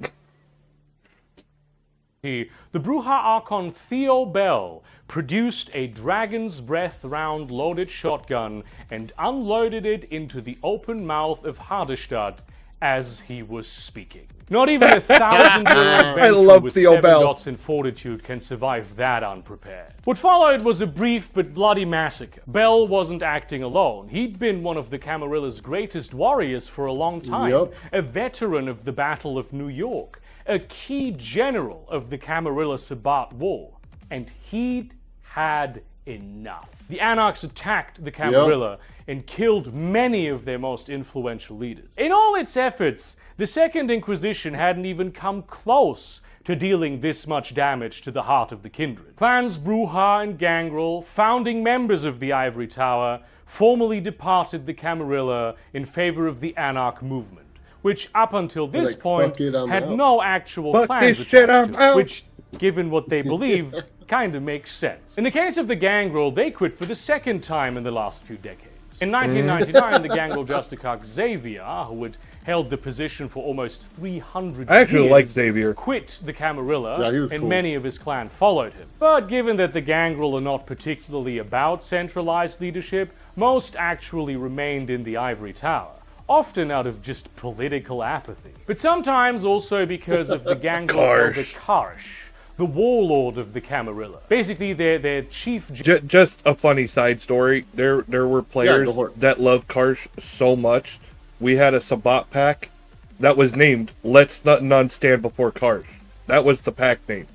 The Brujah Archon Theo Bell produced a Dragon's Breath round loaded shotgun and unloaded it into the open mouth of Hardestadt as he was speaking. Not even 1,000-year-old Ventru with 7 dots in fortitude can survive that unprepared. What followed was a brief but bloody massacre. Bell wasn't acting alone. He'd been one of the Camarilla's greatest warriors for a long time, a veteran of the Battle of New York, a key general of the Camarilla Sabbat War, and he'd had enough. The Anarchs attacked the Camarilla and killed many of their most influential leaders. In all its efforts, the Second Inquisition hadn't even come close to dealing this much damage to the heart of the kindred. Clans Brujah and Gangrel, founding members of the Ivory Tower, formally departed the Camarilla in favor of the Anarch movement, which up until this point had no actual plans attached to it, which, given what they believe, kinda makes sense. In the case of the Gangrel, they quit for the second time in the last few decades. In 1999, the Gangrel Justicarch Xavier, who had held the position for almost 300 I actually years, like Xavier. quit the Camarilla, Yeah, he was and cool. many of his clan followed him. But given that the Gangrel are not particularly about centralized leadership, most actually remained in the Ivory Tower, often out of just political apathy. But sometimes also because of the Gangrel elder Karsh, the warlord of the Camarilla. Basically, their chief... Just a funny side story. There were players go for it. that loved Karsh so much. We had a Sabat pack that was named "Let's Not None Stand Before Karsh." That was the pack name.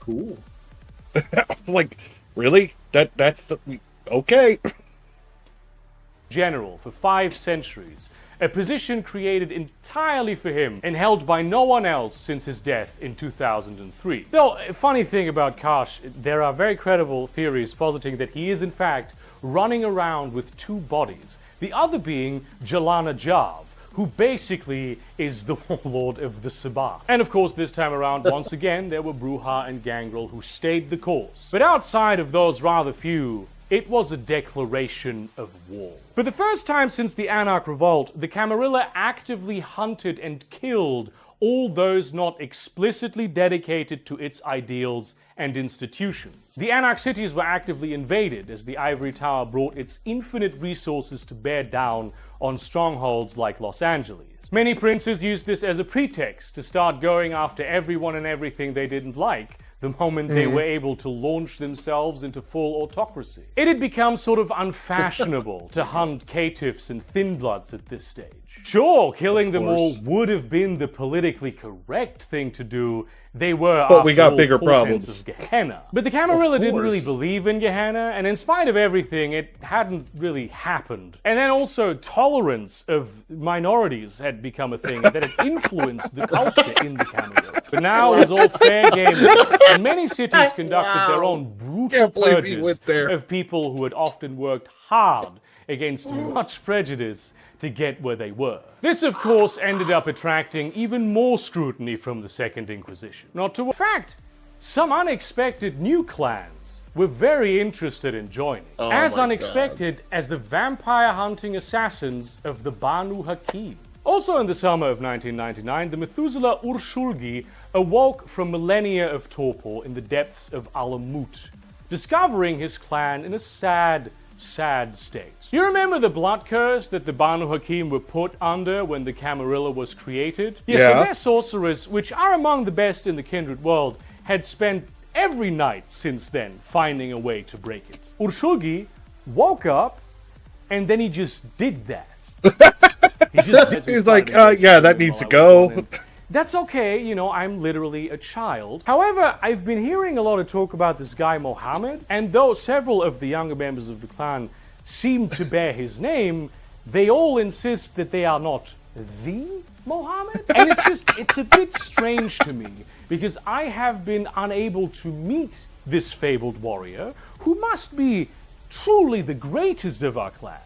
Cool. I'm like, really? That's the okay. general for 5 centuries, a position created entirely for him and held by no one else since his death in 2003. Though, a funny thing about Karsh, there are very credible theories positing that he is in fact running around with 2 bodies, the other being Jalana Jav, who basically is the warlord of the Sabbath. And of course, this time around, once again, there were Bruja and Gangrel who stayed the course. But outside of those rather few, it was a declaration of war. For the first time since the Anarch Revolt, the Camarilla actively hunted and killed all those not explicitly dedicated to its ideals and institutions. The Anarch cities were actively invaded as the Ivory Tower brought its infinite resources to bear down on strongholds like Los Angeles. Many princes used this as a pretext to start going after everyone and everything they didn't like, the moment they were able to launch themselves into full autocracy. It had become sort of unfashionable to hunt caitiffs and thin-bloods at this stage. Sure, killing them all would have been the politically correct thing to do. They were, But we after got all, bigger portents problems. of Gehenna. But the Camarilla didn't really course. believe in Gehenna, and in spite of everything, it hadn't really happened. And then also, tolerance of minorities had become a thing that had influenced the culture in the Camarilla. But now it was all fair game, and many cities conducted their own brutal Can't believe he went purges there. of people who had often worked hard against much prejudice to get where they were. This, of course, ended up attracting even more scrutiny from the Second Inquisition. Not to... In fact, some unexpected new clans were very interested in joining. Oh as my unexpected as the vampire-hunting assassins of the Banu Hakim. Also in the summer of 1999, the Methuselah Urshulgi awoke from millennia of torpor in the depths of Alamut, discovering his clan in a sad state. You remember the blood curse that the Banu Hakim were put under when the Camarilla was created? Yes, Yeah. so their sorcerers, which are among the best in the Kindred world, had spent every night since then finding a way to break it. Urshulgi woke up, and then he just did that. He's like, yeah, that needs to go. That's okay, you know, I'm literally a child. However, I've been hearing a lot of talk about this guy Mohammed, and though several of the younger members of the clan seem to bear his name, they all insist that they are not the Mohammed. And it's a bit strange to me, because I have been unable to meet this fabled warrior, who must be truly the greatest of our clan,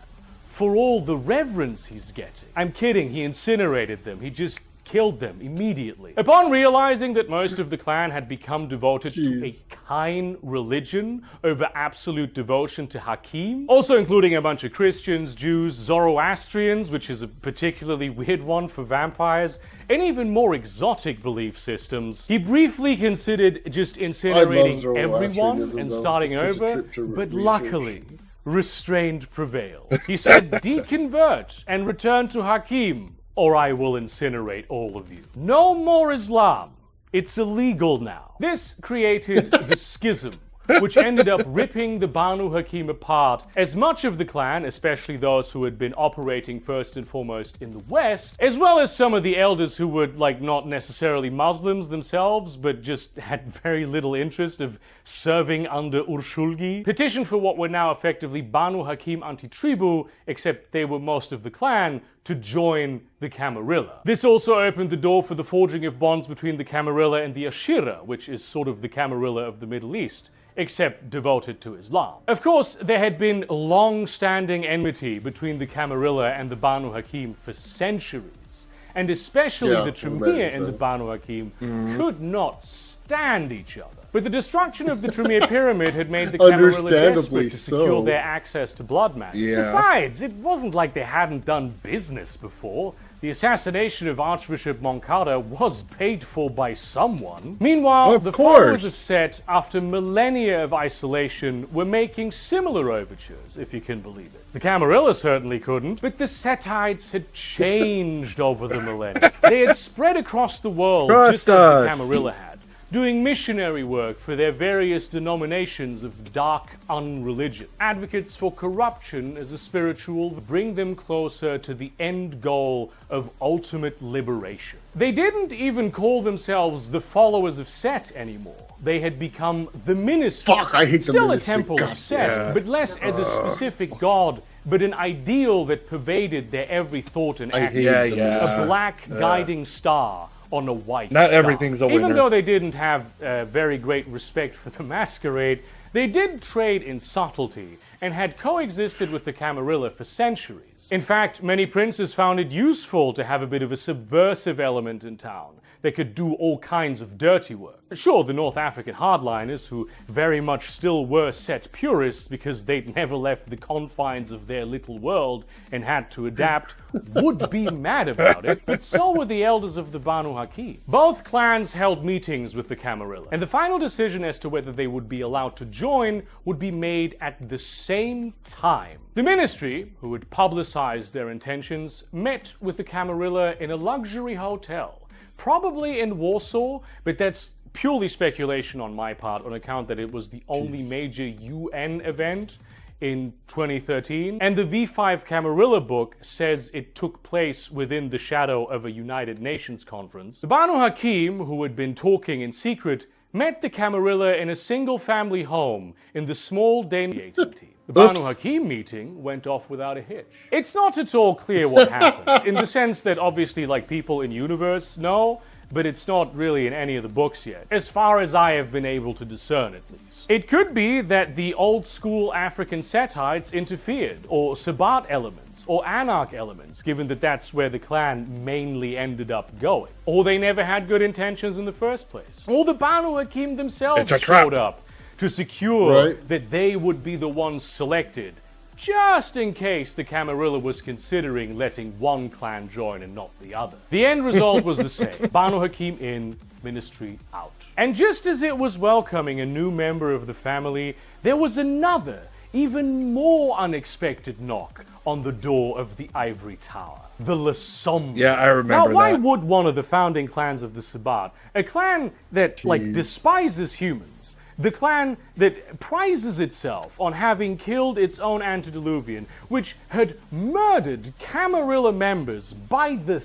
for all the reverence he's getting. I'm kidding, he incinerated them. He just killed them immediately. Upon realizing that most of the clan had become devoted to a Kain religion over absolute devotion to Hakim, also including a bunch of Christians, Jews, Zoroastrians, which is a particularly weird one for vampires, and even more exotic belief systems, he briefly considered just incinerating everyone and starting over, but luckily, restraint prevailed. He said, deconvert and return to Hakim, or I will incinerate all of you. No more Islam. It's illegal now. This created the schism, which ended up ripping the Banu Hakim apart, as much of the clan, especially those who had been operating first and foremost in the West, as well as some of the elders who were, not necessarily Muslims themselves, but just had very little interest of serving under Urshulgi, petitioned for what were now effectively Banu Hakim anti-tribu, except they were most of the clan, to join the Camarilla. This also opened the door for the forging of bonds between the Camarilla and the Ashira, which is sort of the Camarilla of the Middle East, except devoted to Islam. Of course, there had been long-standing enmity between the Camarilla and the Banu Hakim for centuries, and especially Yeah, the I Tremere imagine and so. the Banu Hakim, could not stand each other. But the destruction of the Tremere pyramid had made the Camarilla Understandably desperate to secure so. their access to blood magic. Yeah. Besides, it wasn't like they hadn't done business before. The assassination of Archbishop Moncada was paid for by someone. Meanwhile, Of the course. followers of Set, after millennia of isolation, were making similar overtures, if you can believe it. The Camarilla certainly couldn't, but the Setites had changed over the millennia. They had spread across the world Trust just as us. the Camarilla had, doing missionary work for their various denominations of dark unreligion. Advocates for corruption as a spiritual bring them closer to the end goal of ultimate liberation. They didn't even call themselves the followers of Set anymore. They had become the Ministry. Fuck, I hate the Still Ministry. a temple God of Set, but less as a specific god, but an ideal that pervaded their every thought and I act. hate Yeah, the yeah. A black guiding star on a white Not star. everything's a Even winner. though they didn't have very great respect for the masquerade, they did trade in subtlety and had coexisted with the Camarilla for centuries. In fact, many princes found it useful to have a bit of a subversive element in town. They could do all kinds of dirty work. Sure, the North African hardliners, who very much still were Set purists because they'd never left the confines of their little world and had to adapt, would be mad about it, but so were the elders of the Banu Hakim. Both clans held meetings with the Camarilla, and the final decision as to whether they would be allowed to join would be made at the same time. The ministry, who had publicized their intentions, met with the Camarilla in a luxury hotel, probably in Warsaw, but that's purely speculation on my part on account that it was the only major UN event in 2013. And the V5 Camarilla book says it took place within the shadow of a United Nations conference. The Banu Hakim, who had been talking in secret, met the Camarilla in a single-family home in the small Danish team. The Banu Hakim meeting went off without a hitch. It's not at all clear what happened, in the sense that obviously like people in universe know, but it's not really in any of the books yet, as far as I have been able to discern at least. It could be that the old school African Setites interfered, or Sabbat elements, or Anarch elements, given that that's where the clan mainly ended up going. Or they never had good intentions in the first place. Or the Banu Hakim themselves It's a trap. showed up to secure Right. that they would be the ones selected, just in case the Camarilla was considering letting one clan join and not the other. The end result was the same. Banu Hakim in, ministry out. And just as it was welcoming a new member of the family, there was another, even more unexpected knock on the door of the Ivory Tower. The Lesombre. Yeah, I remember Now, why that. would one of the founding clans of the Sabbat, a clan that, like, despises humans, the clan that prizes itself on having killed its own antediluvian, which had murdered Camarilla members by the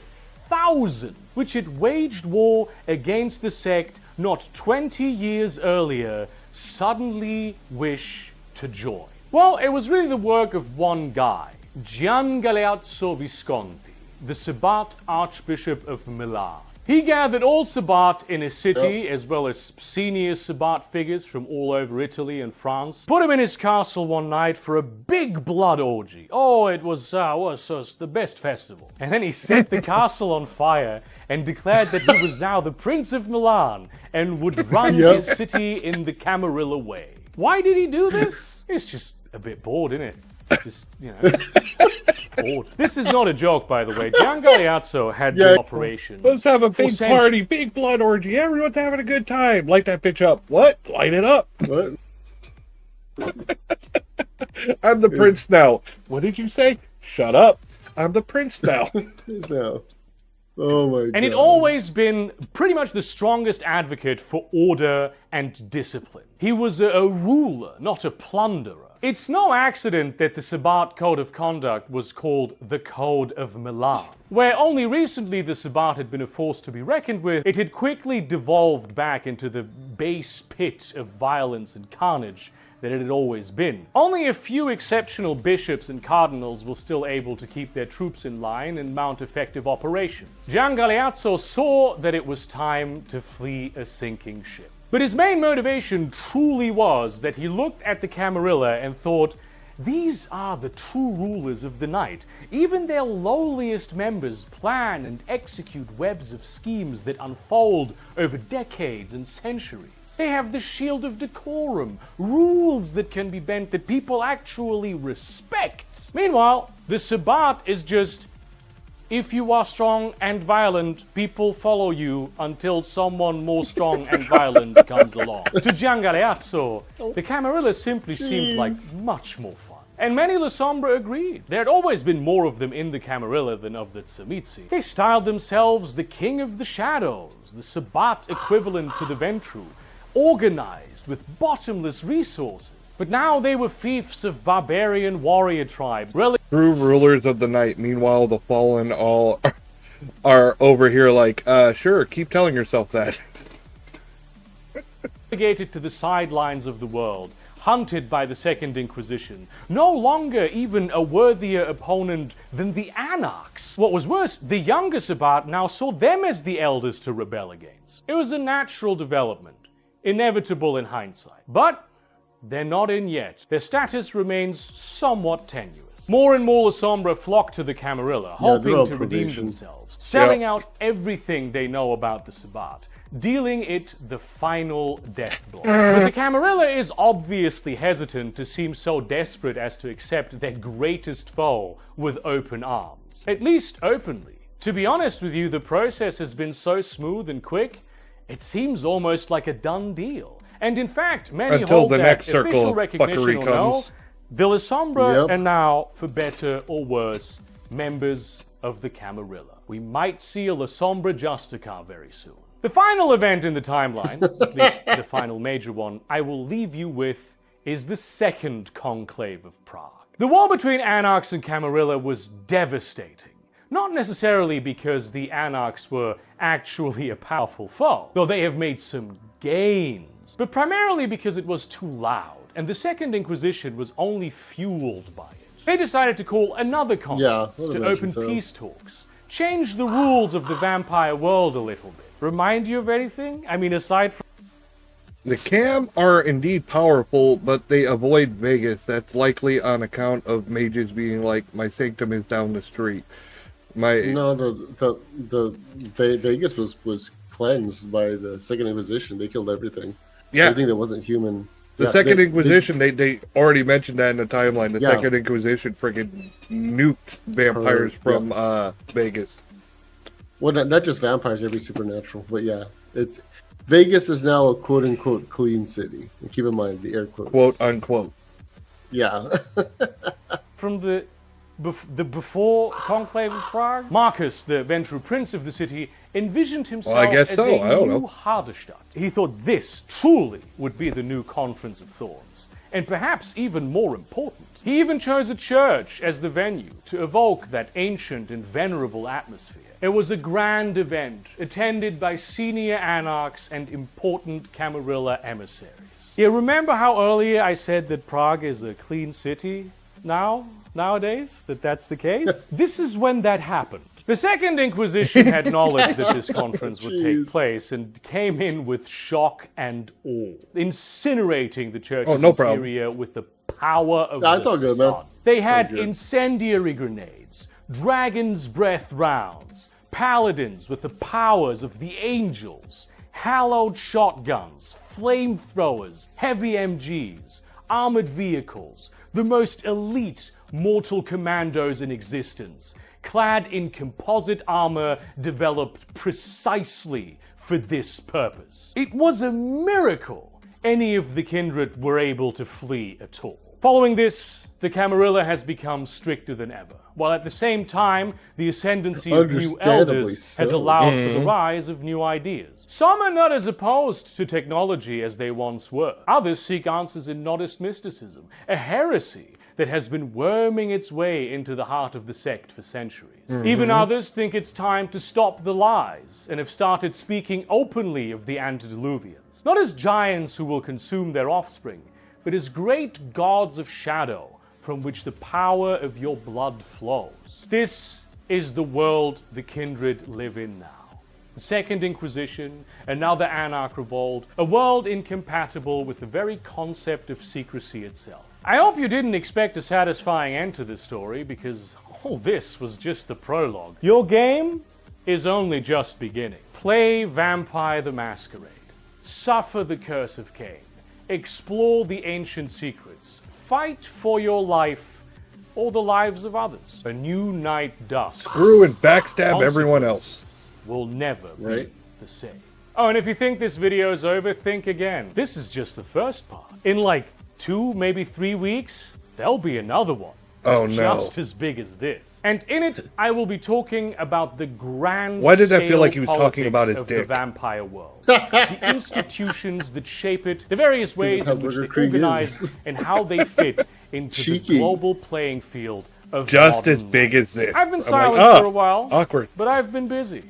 thousands, which had waged war against the sect not 20 years earlier, suddenly wish to join? Well, it was really the work of one guy, Gian Galeazzo Visconti, the Sabbat Archbishop of Milan. He gathered all Sabbat in his city, as well as senior Sabbat figures from all over Italy and France, put him in his castle one night for a big blood orgy. Oh, it was the best festival. And then he set the castle on fire and declared that he was now the Prince of Milan and would run his city in the Camarilla way. Why did he do this? It's just a bit bored, isn't it? Just, you know, bored. This is not a joke, by the way. Gian Galeazzo had been operations. Let's have a for big centuries. party, big blood orgy. Everyone's having a good time. Light that bitch up. What? Light it up. What? I'm the prince now. What did you say? Shut up. I'm the prince now. No. Oh my god. And he'd always been pretty much the strongest advocate for order and discipline. He was a ruler, not a plunderer. It's no accident that the Sabbat Code of Conduct was called the Code of Milan. Where only recently the Sabbat had been a force to be reckoned with, it had quickly devolved back into the base pit of violence and carnage that it had always been. Only a few exceptional bishops and cardinals were still able to keep their troops in line and mount effective operations. Gian Galeazzo saw that it was time to flee a sinking ship. But his main motivation truly was that he looked at the Camarilla and thought, These are the true rulers of the night. Even their lowliest members plan and execute webs of schemes that unfold over decades and centuries. They have the shield of decorum, rules that can be bent that people actually respect. Meanwhile, the Sabbat is just, if you are strong and violent, people follow you until someone more strong and violent comes along. To Giangaleazzo, the Camarilla simply seemed like much more fun. And many La Sombra agreed. There had always been more of them in the Camarilla than of the Tzimisce. They styled themselves the King of the Shadows, the Sabbat equivalent to the Ventrue, organized with bottomless resources. But now they were fiefs of barbarian warrior tribe, True rulers of the night. Meanwhile, the fallen all are over here like, sure, keep telling yourself that. relegated to the sidelines of the world, hunted by the Second Inquisition, no longer even a worthier opponent than the Anarchs. What was worse, the younger Sabbat now saw them as the elders to rebel against. It was a natural development, inevitable in hindsight. But they're not in yet. Their status remains somewhat tenuous. More and more La Sombra flock to the Camarilla, hoping to redeem themselves, selling out everything they know about the Sabbat, dealing it the final death blow. But the Camarilla is obviously hesitant to seem so desperate as to accept their greatest foe with open arms. At least openly. To be honest with you, the process has been so smooth and quick, it seems almost like a done deal. And in fact, many Until hold the that next circle official of recognition fuckery or no, comes. the La Sombra Yep. are now, for better or worse, members of the Camarilla. We might see a La Sombra Justicar very soon. The final event in the timeline, at least the final major one, I will leave you with is the Second Conclave of Prague. The war between Anarchs and Camarilla was devastating. Not necessarily because the Anarchs were actually a powerful foe, though they have made some gains, but primarily because it was too loud, and the Second Inquisition was only fueled by it. They decided to call another conference I would to imagine open so. peace talks, change the rules of the vampire world a little bit. Remind you of anything? I mean, aside from The Cam are indeed powerful, but they avoid Vegas. That's likely on account of mages being like, my sanctum is down the street. No, the Vegas was cleansed by the Second Inquisition. They killed everything. Yeah. Everything that wasn't human. The Yeah, Second they- Inquisition, they already mentioned that in the timeline. The Yeah. Second Inquisition friggin' nuked vampires from Vegas. Well, not just vampires, every supernatural, but yeah, it's Vegas is now a quote unquote clean city. And keep in mind the air quotes. Quote unquote. Yeah. the before Conclave of Prague, Marcus, the Ventrue prince of the city, envisioned himself Well, I guess as so. I don't a new know. Hardestadt. He thought this truly would be the new Conference of Thorns, and perhaps even more important, he even chose a church as the venue to evoke that ancient and venerable atmosphere. It was a grand event, attended by senior Anarchs and important Camarilla emissaries. Yeah, remember how earlier I said that Prague is a clean city nowadays? That's the case? This is when that happened. The Second Inquisition had knowledge that this conference would take Jeez. place and came in with shock and awe, incinerating the church's no problem. interior with the power of That's the all good, man. sun. They had good. incendiary grenades, dragon's breath rounds, paladins with the powers of the angels, hallowed shotguns, flamethrowers, heavy MGs, armored vehicles, the most elite mortal commandos in existence, clad in composite armor developed precisely for this purpose. It was a miracle any of the kindred were able to flee at all. Following this, the Camarilla has become stricter than ever, while at the same time, the ascendancy of new Understandably elders has so. allowed for the rise of new ideas. Some are not as opposed to technology as they once were. Others seek answers in Nodist mysticism, a heresy that has been worming its way into the heart of the sect for centuries. Even others think it's time to stop the lies and have started speaking openly of the antediluvians, not as giants who will consume their offspring, but as great gods of shadow from which the power of your blood flows. This is the world the kindred live in now. The Second Inquisition, and now the Anarch Revolt, a world incompatible with the very concept of secrecy itself. I hope you didn't expect a satisfying end to this story, because all this was just the prologue. Your game is only just beginning. Play Vampire the Masquerade. Suffer the curse of Cain. Explore the ancient secrets. Fight for your life or the lives of others. A new night dusks. Screw and backstab everyone else. Will never be Right. the same. Oh, and if you think this video is over, think again. This is just the first part. In like 2, maybe 3 weeks, there'll be another one. Oh, no. Just as big as this. And in it, I will be talking about the grand Why did that feel scale like he was talking politics about his of dick? the vampire world. The institutions that shape it, the various ways how in which Burger they Krieg organize, is. and how they fit into the Cheeky. global playing field of Just modern as big life. as this. I've been I'm silent like, for a while, awkward. but I've been busy.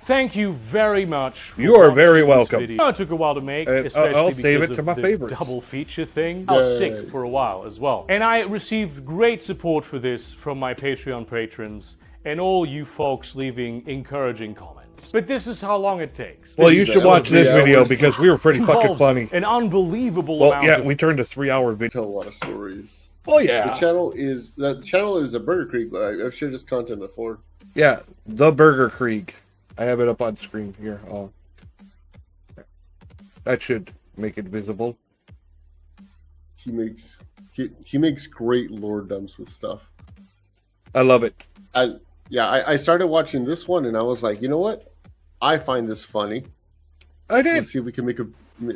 Thank you very much for You are very watching this welcome. video. It took a while to make, And especially I'll save because it to of my the favorites. double feature thing. I was Yay. sick for a while as well. And I received great support for this from my Patreon patrons and all you folks leaving encouraging comments. But this is how long it takes. Well, you That should was watch 3 this video hours. because we were pretty fucking Involves funny. an unbelievable Well, amount yeah, of we turned a 3-hour video. Tell a lot of stories. Oh, The yeah. channel is a Burger Creek. I've shared this content before. Yeah, the Burger Krieg. I have it up on screen here. Oh. That should make it visible. He makes great lore dumps with stuff. I love it. I started watching this one and I was like, you know what? I find this funny. I did. Let's see if we can make a Thank you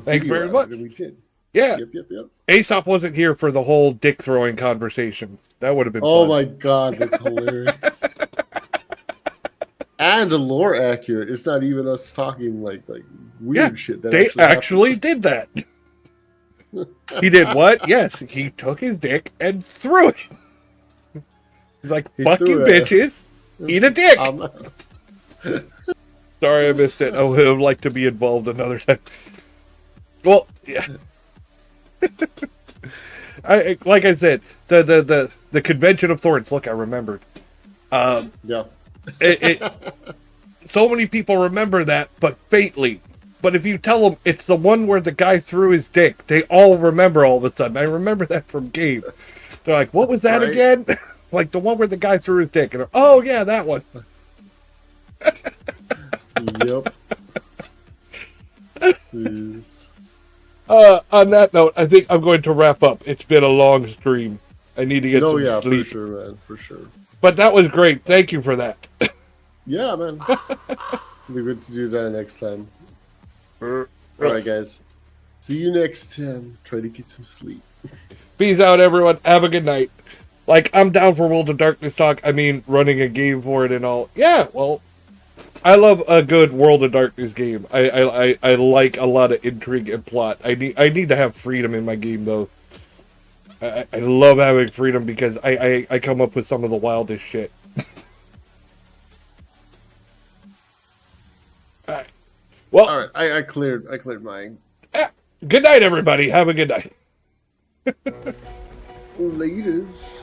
video very out of much. it, and we did. Yeah, Yep. Aesop wasn't here for the whole dick throwing conversation. That would have been Oh fun. my god, that's hilarious. And the lore accurate. It's not even us talking like weird Yeah, shit. That they actually happens. did that. He did what? Yes, he took his dick and threw it. He's like, He fuck threw you it. bitches. Eat a dick. I'm- Sorry I missed it. I would have liked to be involved another time. Well, yeah. Like I said, the Convention of Thorns. Look, I remembered. yeah. So many people remember that, but faintly. But if you tell them it's the one where the guy threw his dick, they all remember all of a sudden. I remember that from Gabe. They're like, what was that Right. again? Like the one where the guy threw his dick. And oh, yeah, that one. Yep. Jeez. On that note, I think I'm going to wrap up. It's been a long stream. I need to get Oh some yeah, sleep. for sure, man, for sure. But that was great. Thank you for that. Yeah, man. It'll be good to do that next time. All right, guys. See you next time. Try to get some sleep. Peace out, everyone. Have a good night. Like, I'm down for World of Darkness talk. I mean, running a game for it and all. Yeah, well, I love a good World of Darkness game. I like a lot of intrigue and plot. I need to have freedom in my game, though. I love having freedom because I come up with some of the wildest shit. All right. Well, All right, I cleared mine. good night, everybody. Have a good night. Laters.